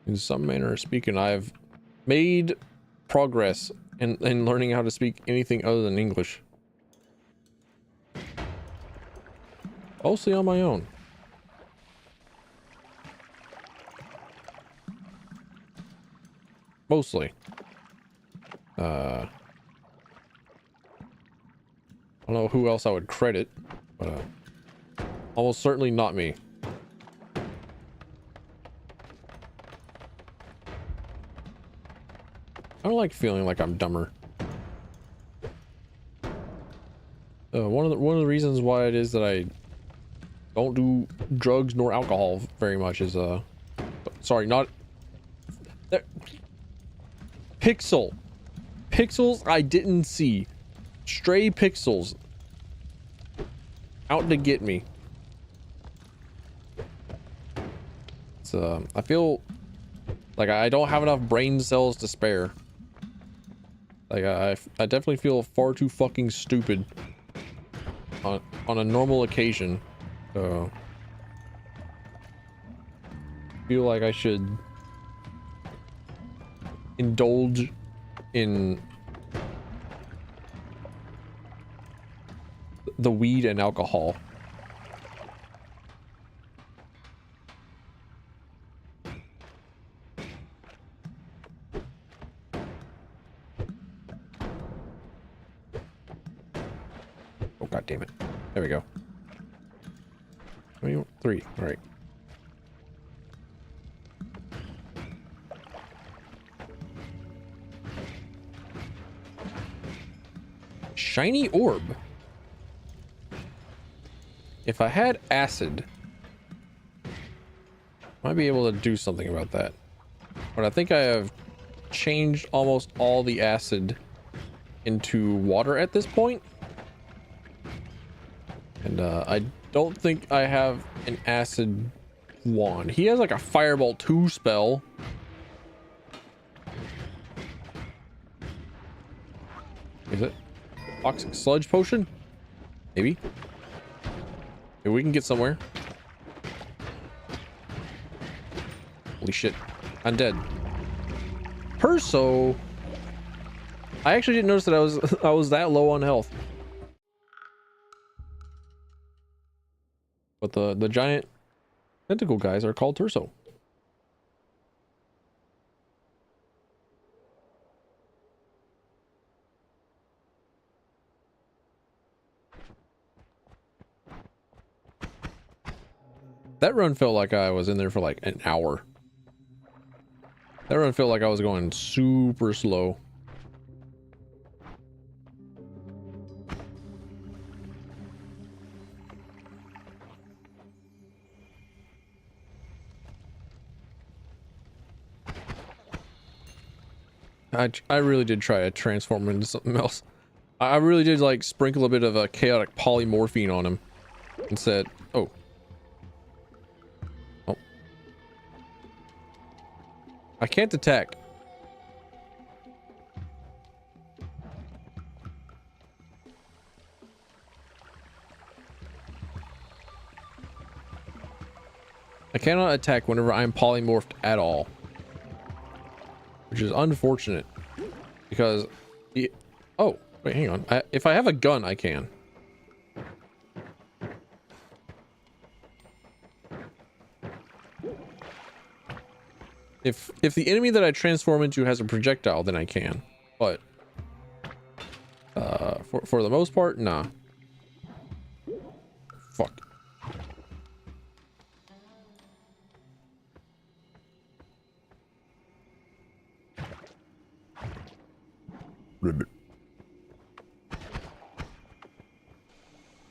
In some manner of speaking, I've made progress in learning how to speak anything other than English. Mostly on my own. Mostly. I don't know who else I would credit, but almost certainly not me. I don't like feeling like I'm dumber. One of the reasons why it is that I don't do drugs nor alcohol very much is sorry, not there. Pixels I didn't see. Stray pixels out to get me. So I feel like I don't have enough brain cells to spare. Like I definitely feel far too fucking stupid on a normal occasion. So I feel like I should indulge in the weed and alcohol. Oh, god damn it. There we go. 23. All right. Shiny orb. If I had acid, might be able to do something about that. But I think I have changed almost all the acid into water at this point. And I don't think I have an acid wand. He has like a Fireball 2 spell. Is it? Toxic Sludge Potion? Maybe. Hey, we can get somewhere. Holy shit. I'm dead. Perso. I actually didn't notice that I was that low on health. But the giant tentacle guys are called Terso. That run felt like I was in there for like an hour. That run felt like I was going super slow. I really did try to transform him into something else. I really did like sprinkle a bit of a chaotic polymorphine on him and said, oh. Oh. I can't attack. I cannot attack whenever I'm polymorphed at all. Which is unfortunate. Because... oh, wait, hang on. If I have a gun, I can. If the enemy that I transform into has a projectile, then I can. But... for the most part, nah. Fuck.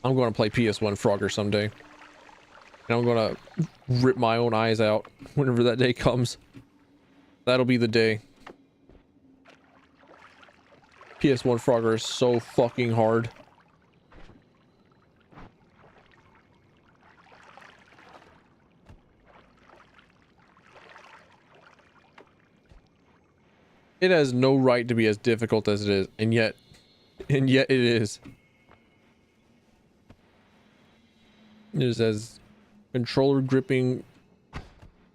I'm going to play PS1 Frogger someday. And I'm going to rip my own eyes out whenever that day comes. That'll be the day. PS1 Frogger is so fucking hard. It has no right to be as difficult as it is, and yet it is. It is as controller gripping,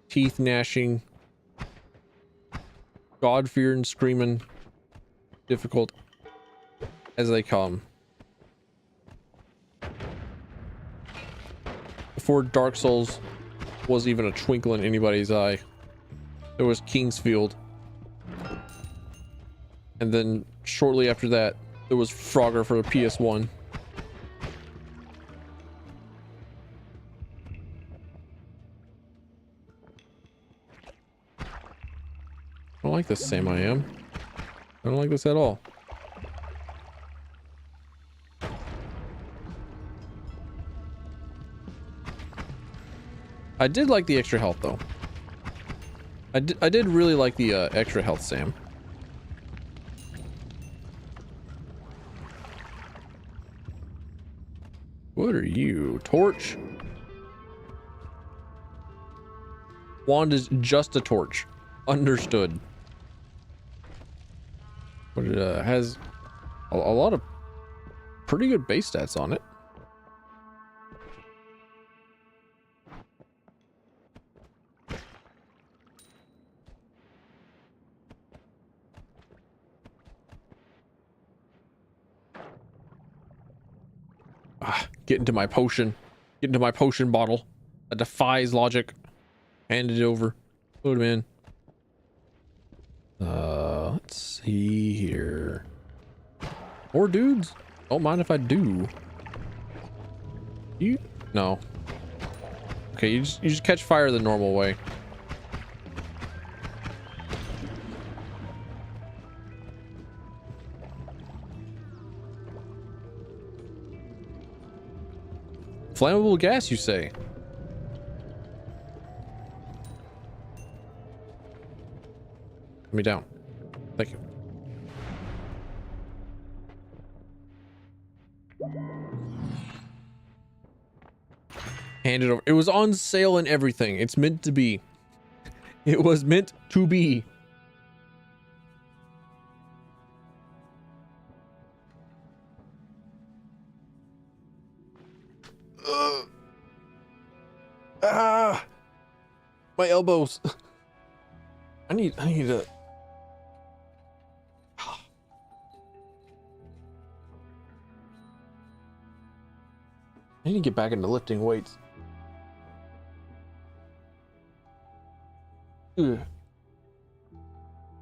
teeth gnashing, God fearing, screaming, difficult as they come. Before Dark Souls was even a twinkle in anybody's eye, there was Kingsfield. And then shortly after that, there was Frogger for the PS1. I don't like this, Sam. I am. I don't like this at all. I did like the extra health, though. I did really like the extra health, Sam. What are you? Torch? Wand is just a torch. Understood. But it has a lot of pretty good base stats on it. Get into my potion. Get into my potion bottle. That defies logic. Hand it over. Put him in. Let's see here. More dudes? Don't mind if I do. You? No. Okay, you just catch fire the normal way. Flammable gas, you say? Put me down. Thank you. Hand it over. It was on sale and everything. It's meant to be. It was meant to be. Ah, my elbows. I need to. I need to get back into lifting weights. Ugh.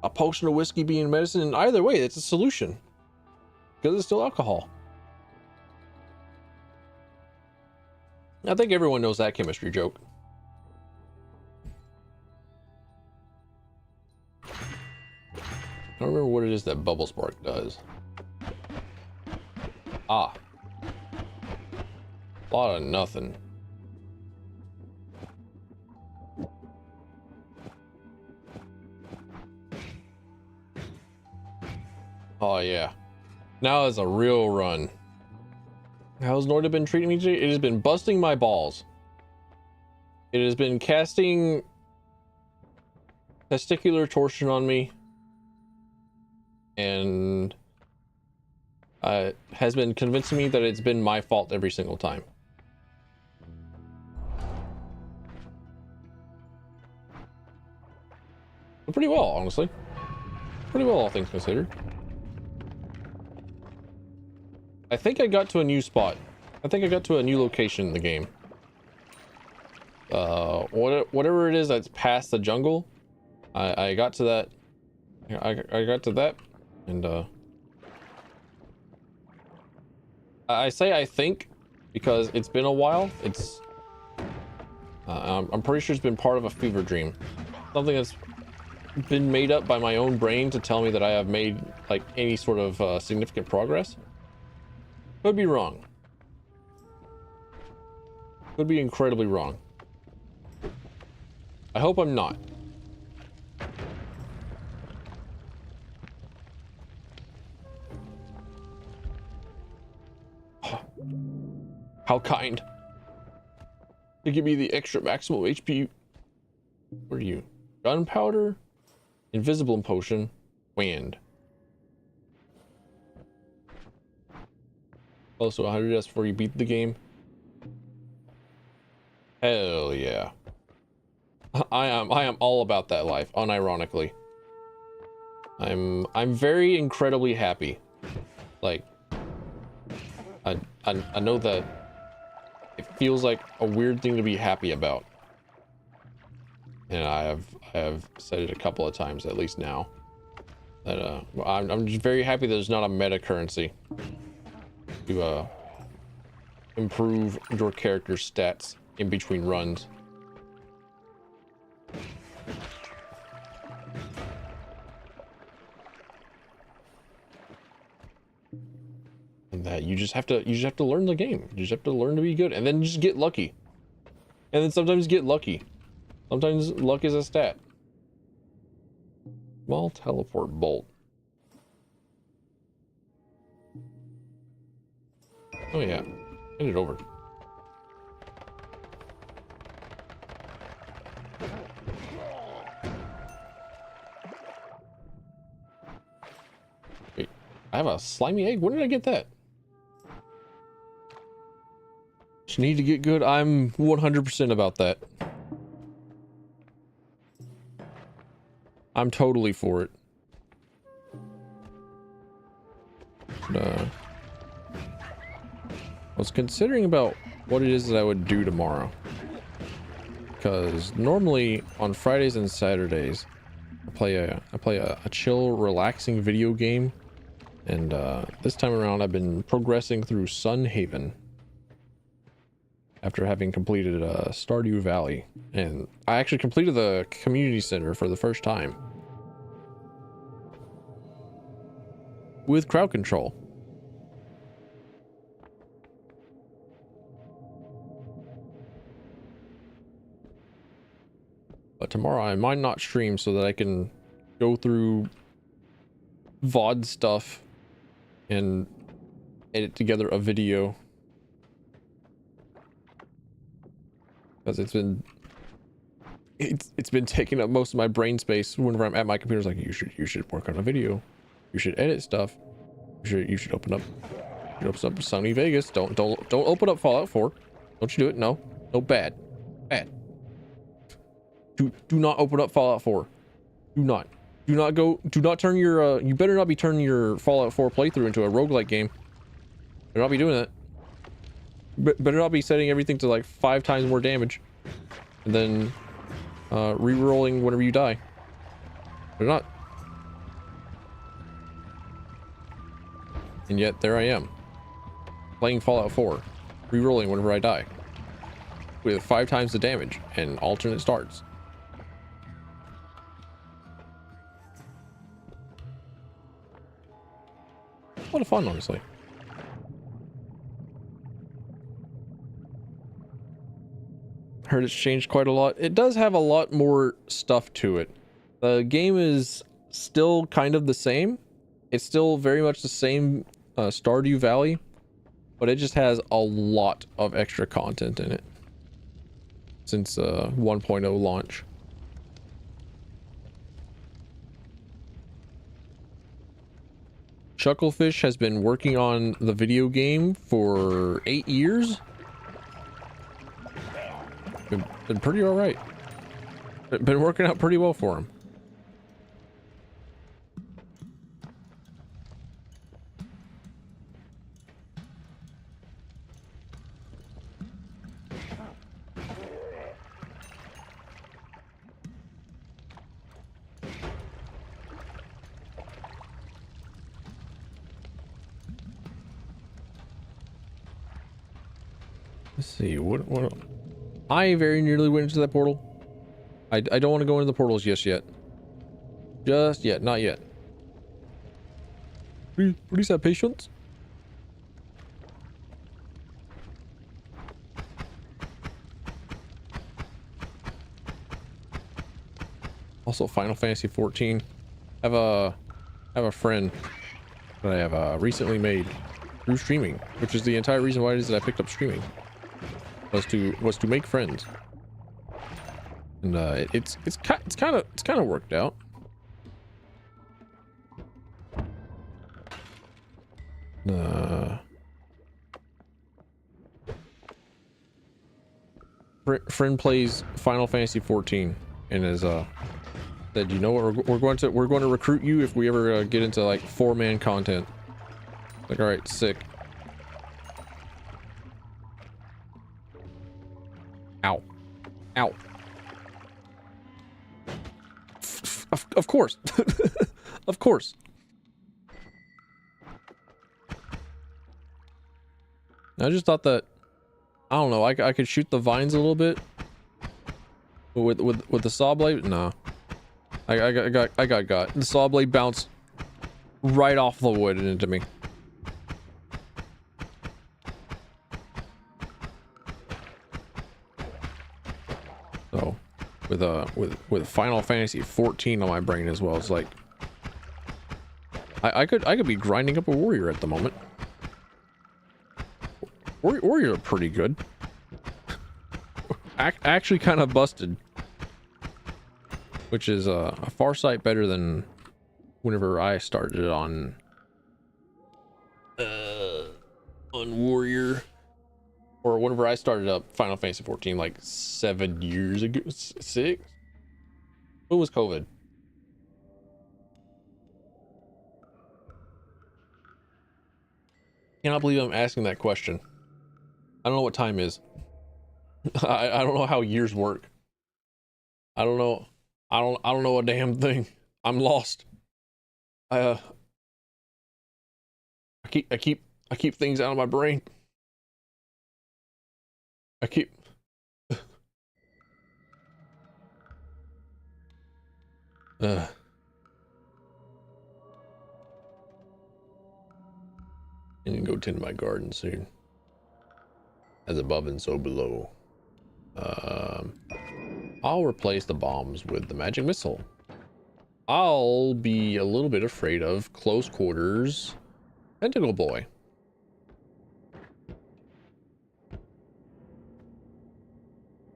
A potion of whiskey being medicine, and either way, it's a solution because it's still alcohol. I think everyone knows that chemistry joke. I don't remember what it is that Bubble Spark does. Ah. A lot of nothing. Oh yeah. Now is a real run. How's Noita been treating me today? It has been busting my balls. It has been casting testicular torsion on me. And has been convincing me that it's been my fault every single time. But pretty well, honestly. Pretty well, all things considered. I think I got to a new spot. I think I got to a new location in the game. Whatever it is that's past the jungle, I got to that. I got to that, and I say I think because it's been a while. It's I'm pretty sure it's been part of a fever dream, something that's been made up by my own brain to tell me that I have made like any sort of significant progress. Could be wrong. Could be incredibly wrong. I hope I'm not. How kind. To give me the extra maximum HP. What are you? Gunpowder? Invisible potion? Wind. Also 100 deaths before you beat the game. Hell yeah. I am all about that life, unironically. I'm very incredibly happy. Like I know that it feels like a weird thing to be happy about. And I have said it a couple of times at least now. That I'm just very happy that there's not a meta currency to improve your character's stats in between runs. And that you just have to learn the game. You just have to learn to be good, and then just get lucky. And then sometimes get lucky. Sometimes luck is a stat. Small teleport bolt. Oh yeah, hand it over. Wait, I have a slimy egg? When did I get that? Just need to get good. I'm 100% about that. I'm totally for it. I was considering about what it is that I would do tomorrow, because normally on Fridays and Saturdays I play a chill, relaxing video game, and this time around I've been progressing through Sun Haven after having completed Stardew Valley, and I actually completed the community center for the first time with crowd control. But tomorrow I might not stream so that I can go through VOD stuff and edit together a video. Because it's been taking up most of my brain space whenever I'm at my computer. It's like, you should work on a video. You should edit stuff. You should open up Sony Vegas. Don't open up Fallout 4. Don't you do it. No bad. Bad. Do not open up Fallout 4. Do not turn your you better not be turning your Fallout 4 playthrough into a roguelike game. Better not be doing that. Better not be setting everything to like 5 times more damage and then re-rolling whenever you die. Better not. And yet there I am playing Fallout 4, re-rolling whenever I die with 5 times the damage and alternate starts. A lot of fun, honestly. Heard it's changed quite a lot. It does have a lot more stuff to it. The game is still kind of the same. It's still very much the same Stardew Valley, but it just has a lot of extra content in it since 1.0 launch. Chucklefish has been working on the video game for 8 years. Been pretty all right. Been working out pretty well for him. Let's see, what I very nearly went into that portal. I don't want to go into the portals just yet. Just yet, not yet. Please have patience. Also, Final Fantasy 14. I have a friend that I have recently made through streaming, which is the entire reason why it is that I picked up streaming. Was to make friends, and it's kind of worked out. Friend plays Final Fantasy 14 and is said, you know what, we're going to recruit you if we ever get into like 4-man content. Like, all right, sick. Ow. Ow. Of course. Of course. I just thought that, I don't know, I could shoot the vines a little bit with the saw blade. Nah. I got. The saw blade bounced right off the wood and into me. So, with Final Fantasy 14 on my brain as well, it's like I could be grinding up a warrior at the moment. Warrior are pretty good. Actually, kind of busted, which is a far sight better than whenever I started on warrior, or whenever I started up Final Fantasy 14 like 7 years ago. 6. What was COVID? Cannot believe I'm asking that question. I don't know what time is. I don't know how years work. I don't know. I don't know a damn thing. I'm lost. I keep things out of my brain. I keep I need to go tend my garden soon. As above and so below. I'll replace the bombs with the magic missile. I'll be a little bit afraid of close quarters tentacle boy.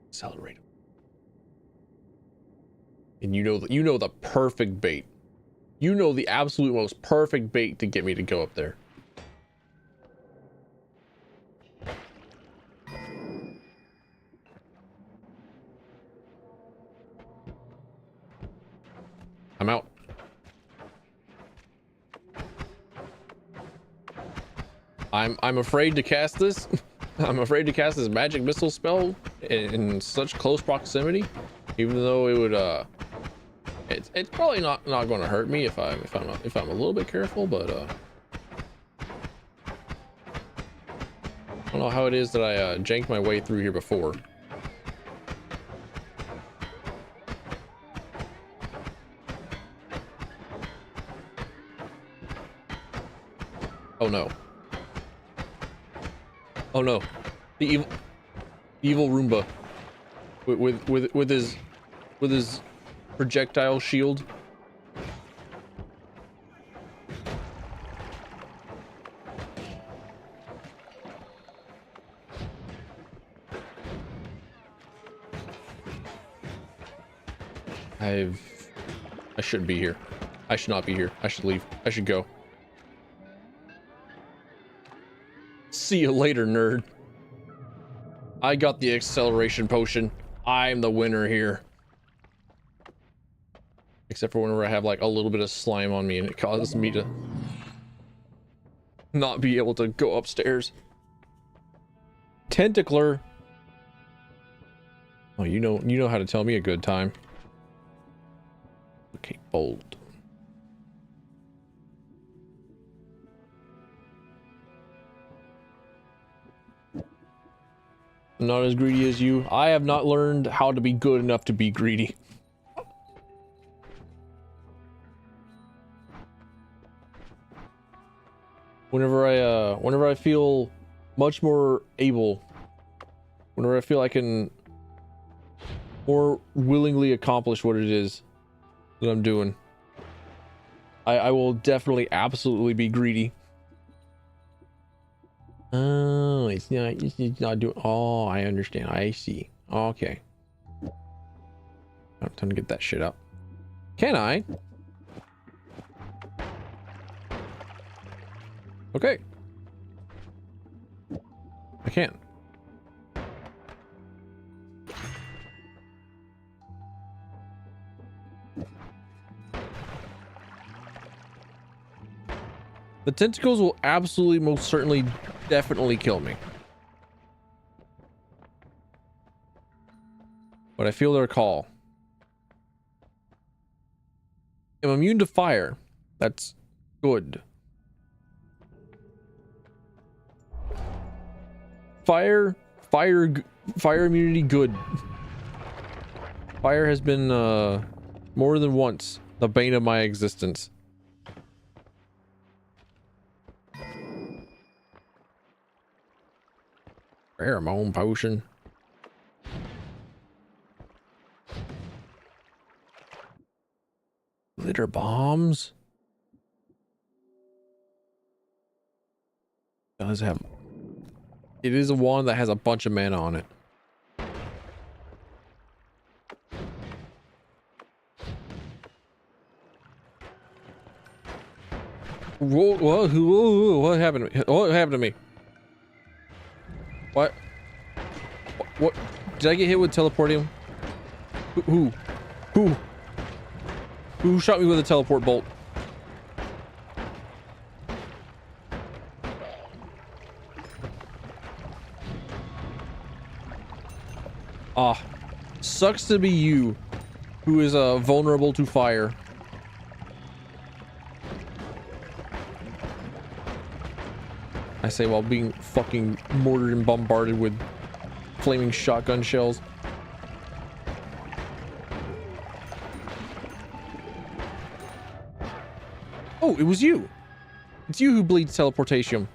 Accelerate. And you know the perfect bait. You know the absolute most perfect bait to get me to go up there. I'm afraid to cast this. I'm afraid to cast this magic missile spell in such close proximity, even though it would it's probably not going to hurt me if I'm a little bit careful, but I don't know how it is that I janked my way through here before. Oh no. Oh no. The evil Roomba with his projectile shield. I shouldn't be here. I should not be here. I should leave. I should go. See you later, nerd. I got the acceleration potion. I'm the winner here. Except for whenever I have like a little bit of slime on me and it causes me to not be able to go upstairs. Tentacler. Oh, you know how to tell me a good time. Okay, bold. I'm not as greedy as you. I have not learned how to be good enough to be greedy. Whenever I feel much more able, whenever I feel I can more willingly accomplish what it is that I'm doing, I will definitely absolutely be greedy. Oh, it's not doing. Oh, I understand. I see. Okay. Time to get that shit up. Can I? Okay. I can. The tentacles will absolutely, most certainly, definitely kill me. But I feel their call. I'm immune to fire. That's good. Fire immunity good. Fire has been more than once the bane of my existence. Pheromone potion. Glitter bombs. Does have. It is a wand that has a bunch of mana on it. Whoa, what happened to me? What happened to me? What? What? Did I get hit with teleportium? Who shot me with a teleport bolt? Ah, sucks to be you, who is vulnerable to fire. I say while being fucking mortared and bombarded with flaming shotgun shells. Oh, it was you. It's you who bleeds teleportation.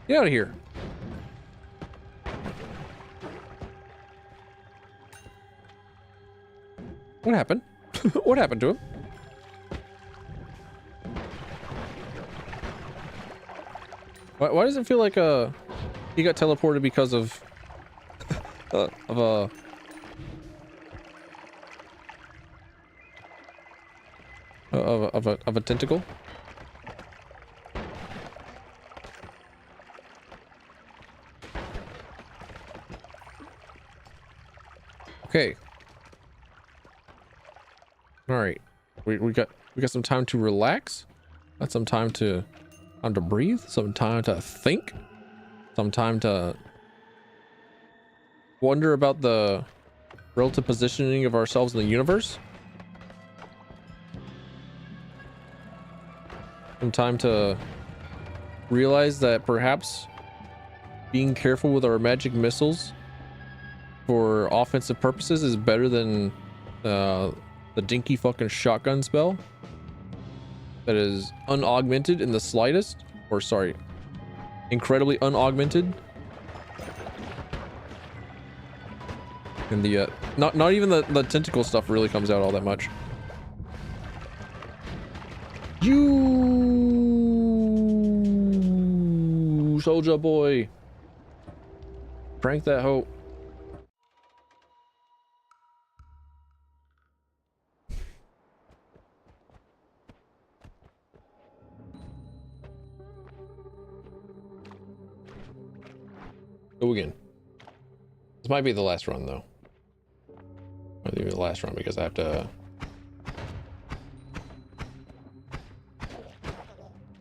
Get out of here. What happened? What happened to him? Why does it feel like he got teleported because of a tentacle? Okay. All right. We got some time to relax. Got some time to breathe, some time to think, some time to wonder about the relative positioning of ourselves in the universe. Some time to realize that perhaps being careful with our magic missiles for offensive purposes is better than the dinky fucking shotgun spell that is unaugmented in the slightest, or sorry, incredibly unaugmented. And the not even the tentacle stuff really comes out all that much. You soldier boy, prank that hoe. Go again. This might be the last run though. Might be the last run because I have to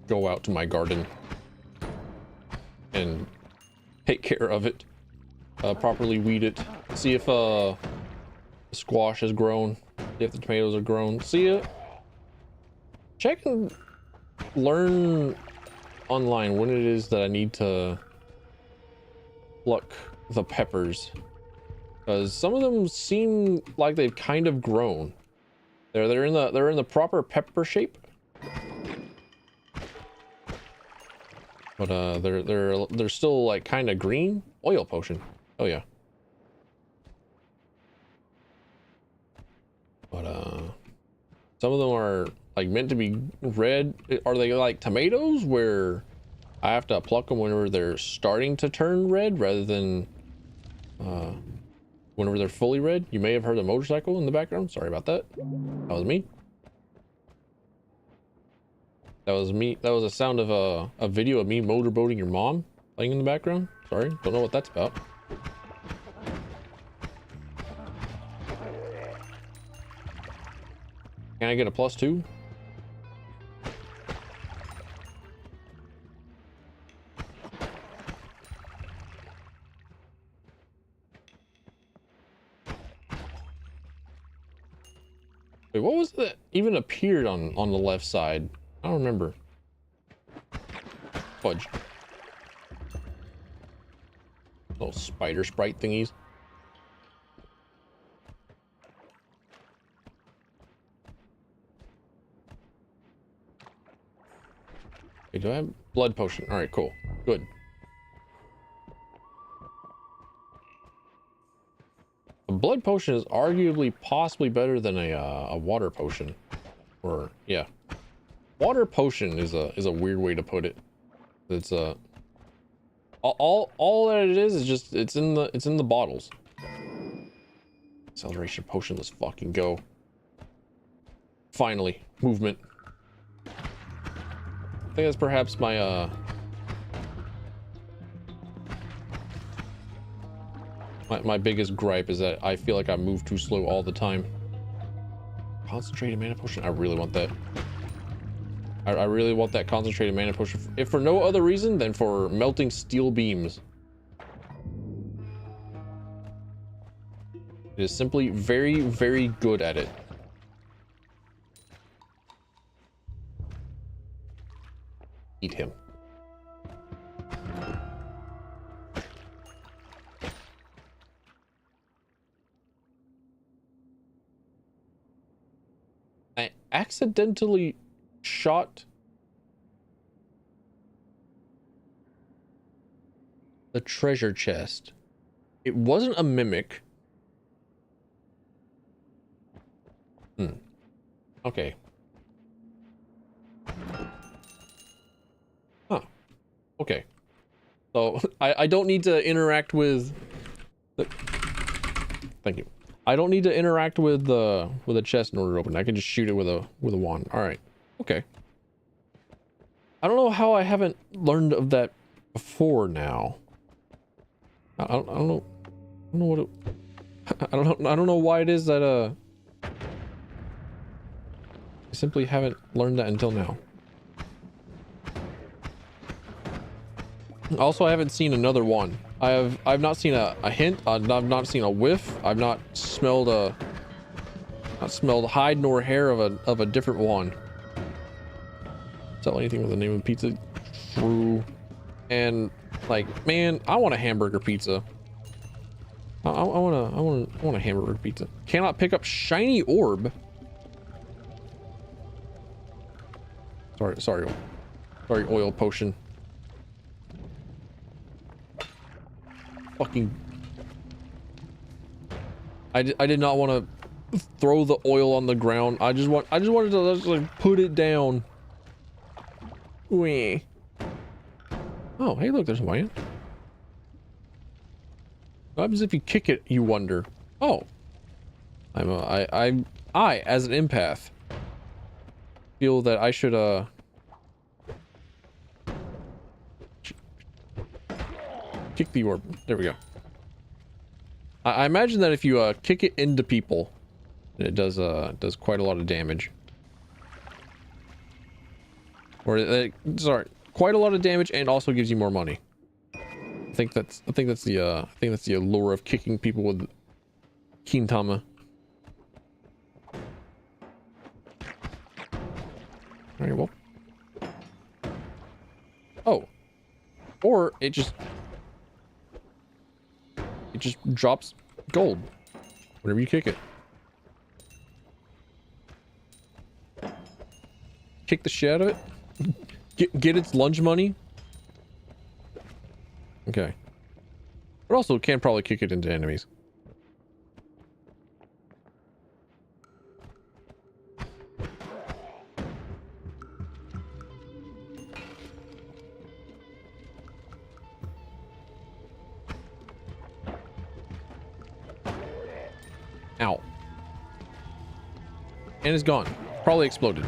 go out to my garden and take care of it, properly weed it, see if the squash has grown, see if the tomatoes are grown, check and learn online when it is that I need to pluck the peppers, because some of them seem like they've kind of grown. They're in the proper pepper shape, but they're still like kind of green. Oil potion, oh yeah. But some of them are like meant to be red. Are they like tomatoes where I have to pluck them whenever they're starting to turn red rather than whenever they're fully red? You may have heard a motorcycle in the background. Sorry about that. That was me. That was me. That was a sound of a video of me motorboating your mom playing in the background. Sorry, don't know what that's about. Can I get a +2? Wait, what was that even appeared on the left side? I don't remember. Fudge. Little spider sprite thingies. Hey, do I have blood potion? All right, cool, good. A blood potion is arguably possibly better than a water potion, or yeah, water potion is a weird way to put it. It's all that it is just it's in the bottles. Acceleration potion, let's fucking go. Finally, movement. I think that's perhaps my my biggest gripe is that I feel like I move too slow all the time. Concentrated mana potion, I really want that. I really want that concentrated mana potion, if for no other reason than for melting steel beams. It is simply very, very good at it. Eat him. I accidentally shot the treasure chest. It wasn't a mimic. Okay. Huh. Okay. So I don't need to interact with the... Thank you. I don't need to interact with the chest in order to open it. I can just shoot it with a wand. All right. Okay. I don't know how I haven't learned of that before now. I don't know. I don't know what it, I don't know why it is that I simply haven't learned that until now. Also, I haven't seen another one. I've not seen a hint. I've not seen a whiff. I've not smelled hide nor hair of a different one. Sell anything with the name of pizza. True. And like, man, I want a hamburger pizza. I want a hamburger pizza. Cannot pick up shiny orb. Sorry, oil potion. Fucking. I did not want to throw the oil on the ground. I just wanted to just, like, put it down. Wee. Oh, hey, look, there's a lion. What happens if you kick it, you wonder? Oh. I, as an empath, feel that I should, kick the orb. There we go. I imagine that if you, kick it into people, it does quite a lot of damage. Or, sorry, quite a lot of damage and also gives you more money. I think that's the allure of kicking people with Kintama. Alright, well. Oh. Or it just drops gold whenever you kick it. Kick the shit out of it. Get its lunch money. Okay. But also can probably kick it into enemies. Ow. And it's gone. Probably exploded.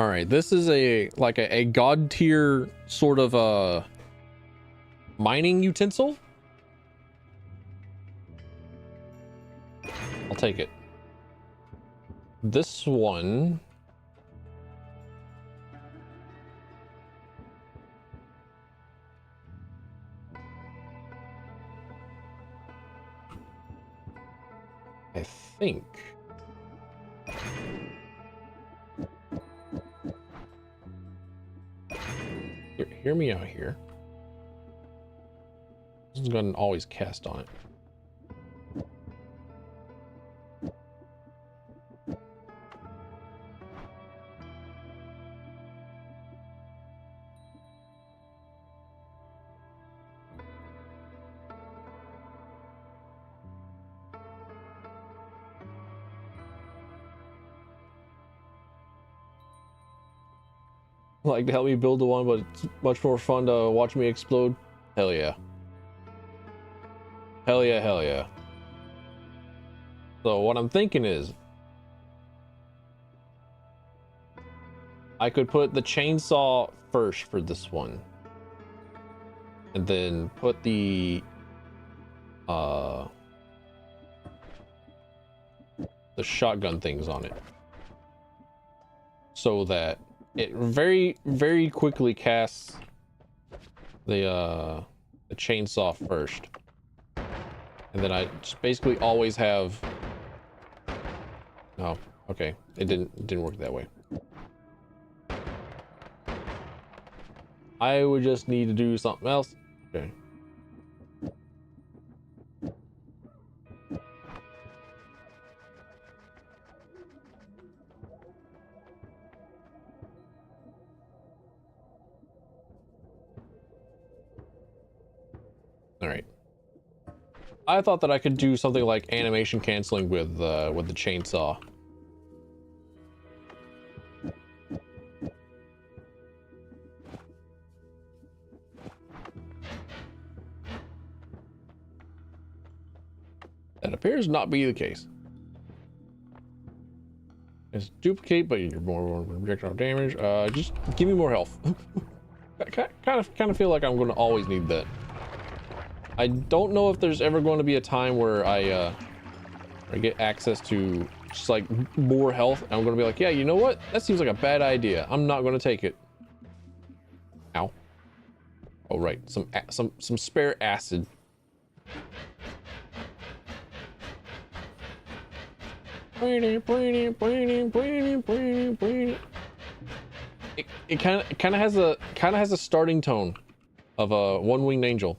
All right, this is a god tier sort of mining utensil. I'll take it. This one, I think. Hear me out here. This is gonna always cast on it. Like to help me build the one, but it's much more fun to watch me explode. Hell yeah. Hell yeah, hell yeah. So what I'm thinking is I could put the chainsaw first for this one. And then put the shotgun things on it. So that it very, very quickly casts the chainsaw first, and then I just basically always have. Oh, okay. It didn't work that way. I would just need to do something else. Okay. All right. I thought that I could do something like animation canceling with the chainsaw. That appears not be the case. It's duplicate, but you're more projectile damage. Just give me more health. I kind of feel like I'm going to always need that. I don't know if there's ever going to be a time where I get access to just like more health. I'm going to be like, yeah, you know what? That seems like a bad idea. I'm not going to take it. Ow. Oh, right. Some spare acid. It kind of has a starting tone of a one-winged angel.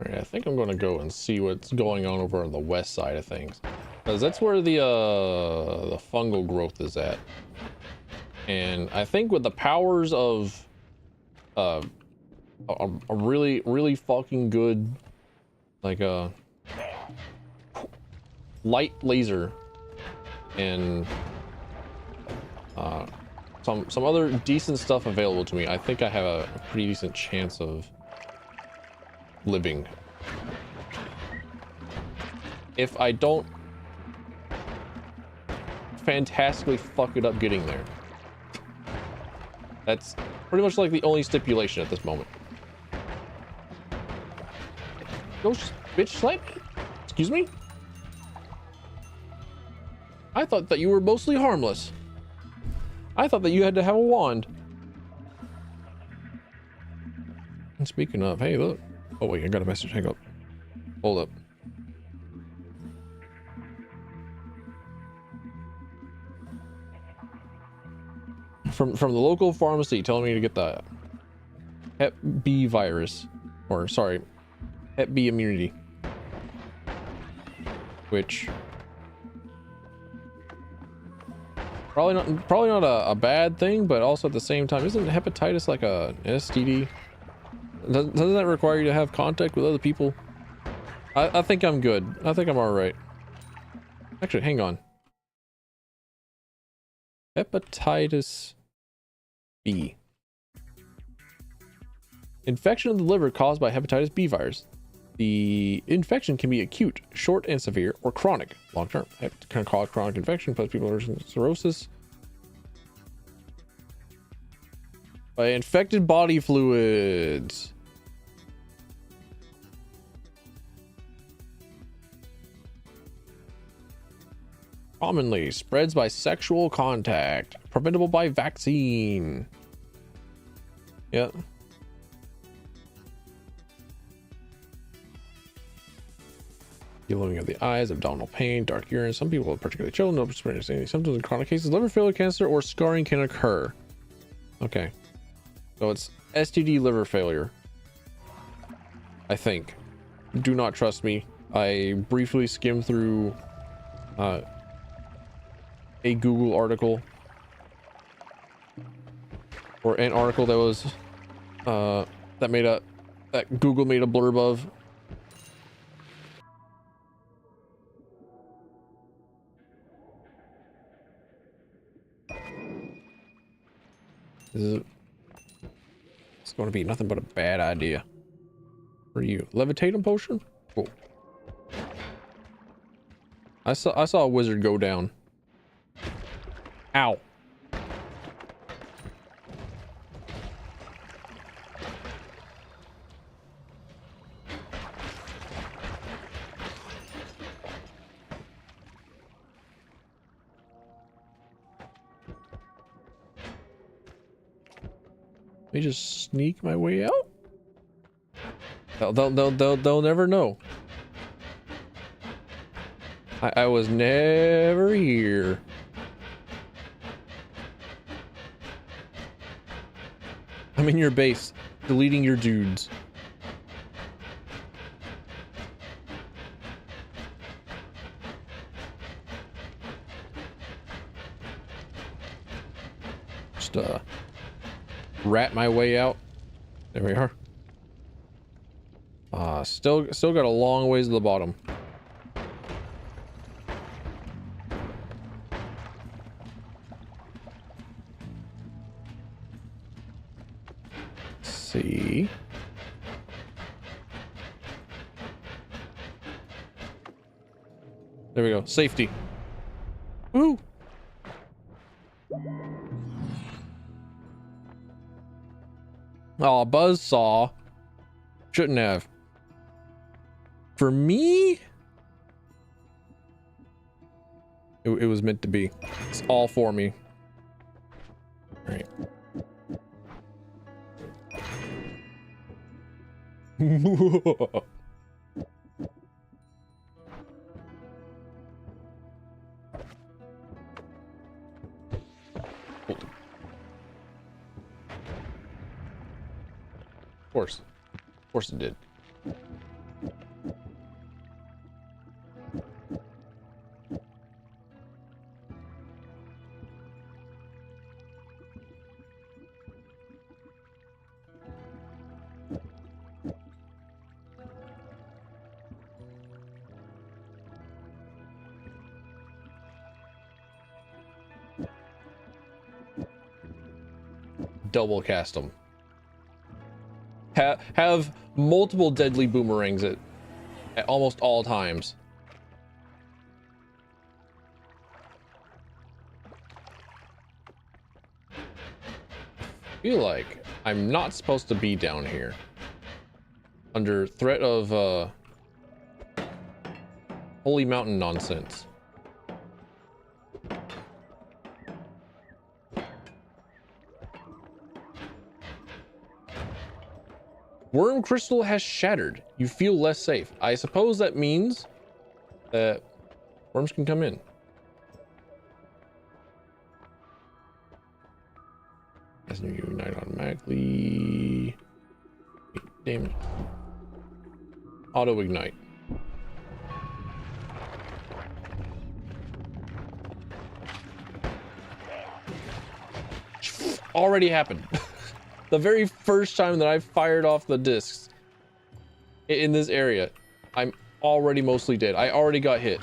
I think I'm gonna go and see what's going on over on the west side of things, because that's where the fungal growth is at. And I think with the powers of a really fucking good like light laser and some other decent stuff available to me, I think I have a pretty decent chance of living. If I don't fantastically fuck it up getting there. That's pretty much like the only stipulation at this moment. Go, bitch, slap me. Excuse me? I thought that you were mostly harmless. I thought that you had to have a wand. And speaking of, hey, look. Oh, wait, I got a message. Hang up. Hold up. From the local pharmacy telling me to get the Hep B virus, or sorry, Hep B immunity, which probably not a bad thing, but also at the same time, isn't hepatitis like a STD? Doesn't that require you to have contact with other people? I think I'm good. I think I'm all right. Actually, hang on. Hepatitis B. Infection of the liver caused by hepatitis B virus. The infection can be acute, short and severe, or chronic, long term. It can cause chronic infection, plus people are cirrhosis. By infected body fluids. Commonly spreads by sexual contact, preventable by vaccine. Yep. Yellowing of the eyes, abdominal pain, dark urine. Some people, particularly children, don't experience any symptoms. In chronic cases, liver failure, cancer, or scarring can occur. Okay. So it's STD liver failure. I think. Do not trust me. I briefly skimmed through a Google article, or an article that was that Google made a blurb of. It's going to be nothing but a bad idea for you. Levitating potion? Cool. I saw a wizard go down. Ow. Let me just sneak my way out. They'll never know. I was never here. I'm in your base, deleting your dudes. Just rat my way out There we are. Still got a long ways to the bottom. Let's see. There we go. Safety. Woo! Oh, buzzsaw. Shouldn't have. For me, it was meant to be. It's all for me. All right. Of course it did. Double cast them. Have multiple deadly boomerangs at almost all times. I feel like I'm not supposed to be down here under threat of holy mountain nonsense. Worm crystal has shattered. You feel less safe. I suppose that means that worms can come in. As you ignite automatically. Damn it. Auto ignite. Already happened. The very first time that I fired off the discs in this area, I'm already mostly dead. I already got hit.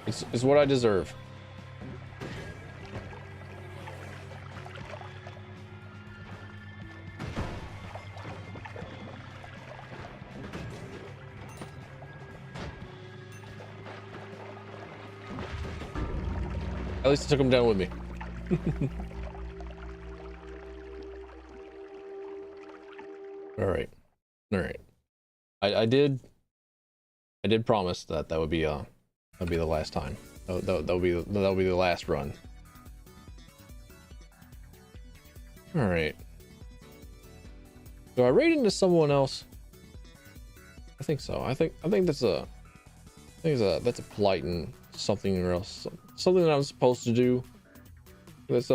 It's what I deserve. At least I took him down with me. All right. I did promise that would be that'd be the last time. That'll be the last run. All right. Do I raid into someone else? I think so. I think that's a polite and something else. Something that I'm supposed to do. That's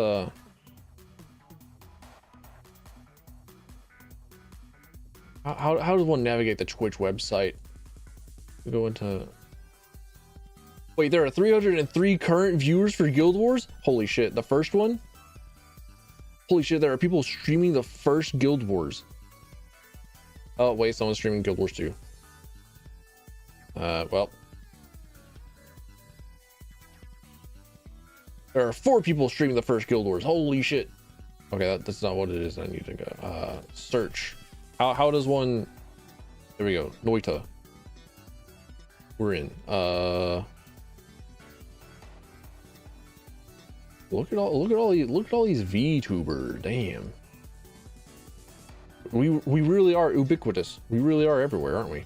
how does one navigate the Twitch website? Go into. Wait, there are 303 current viewers for Guild Wars? Holy shit, the first one? Holy shit, there are people streaming the first Guild Wars. Oh, wait, someone's streaming Guild Wars 2. Well. There are 4 people streaming the first Guild Wars. Holy shit. Okay, that's not what it is. I need to go. Search. How does one... There we go. Noita. We're in. Look at all these VTubers. Damn. We really are ubiquitous. We really are everywhere, aren't we?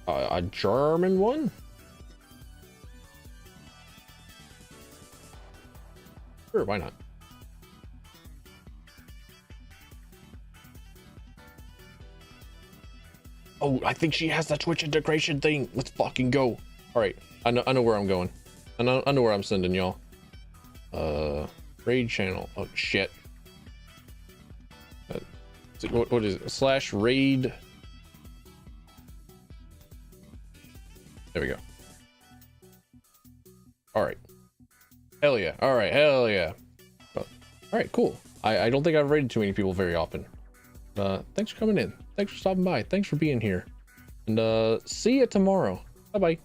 A German one? Sure, why not? Oh, I think she has the Twitch integration thing. Let's fucking go. All right, I know where I'm going. I know where I'm sending y'all. Raid channel. Oh shit. What is it? / raid. There we go. All right. Hell yeah. All right, hell yeah. All right, cool. I don't think I've raided too many people very often. Thanks for coming in. Thanks for stopping by. Thanks for being here. And see you tomorrow. Bye bye.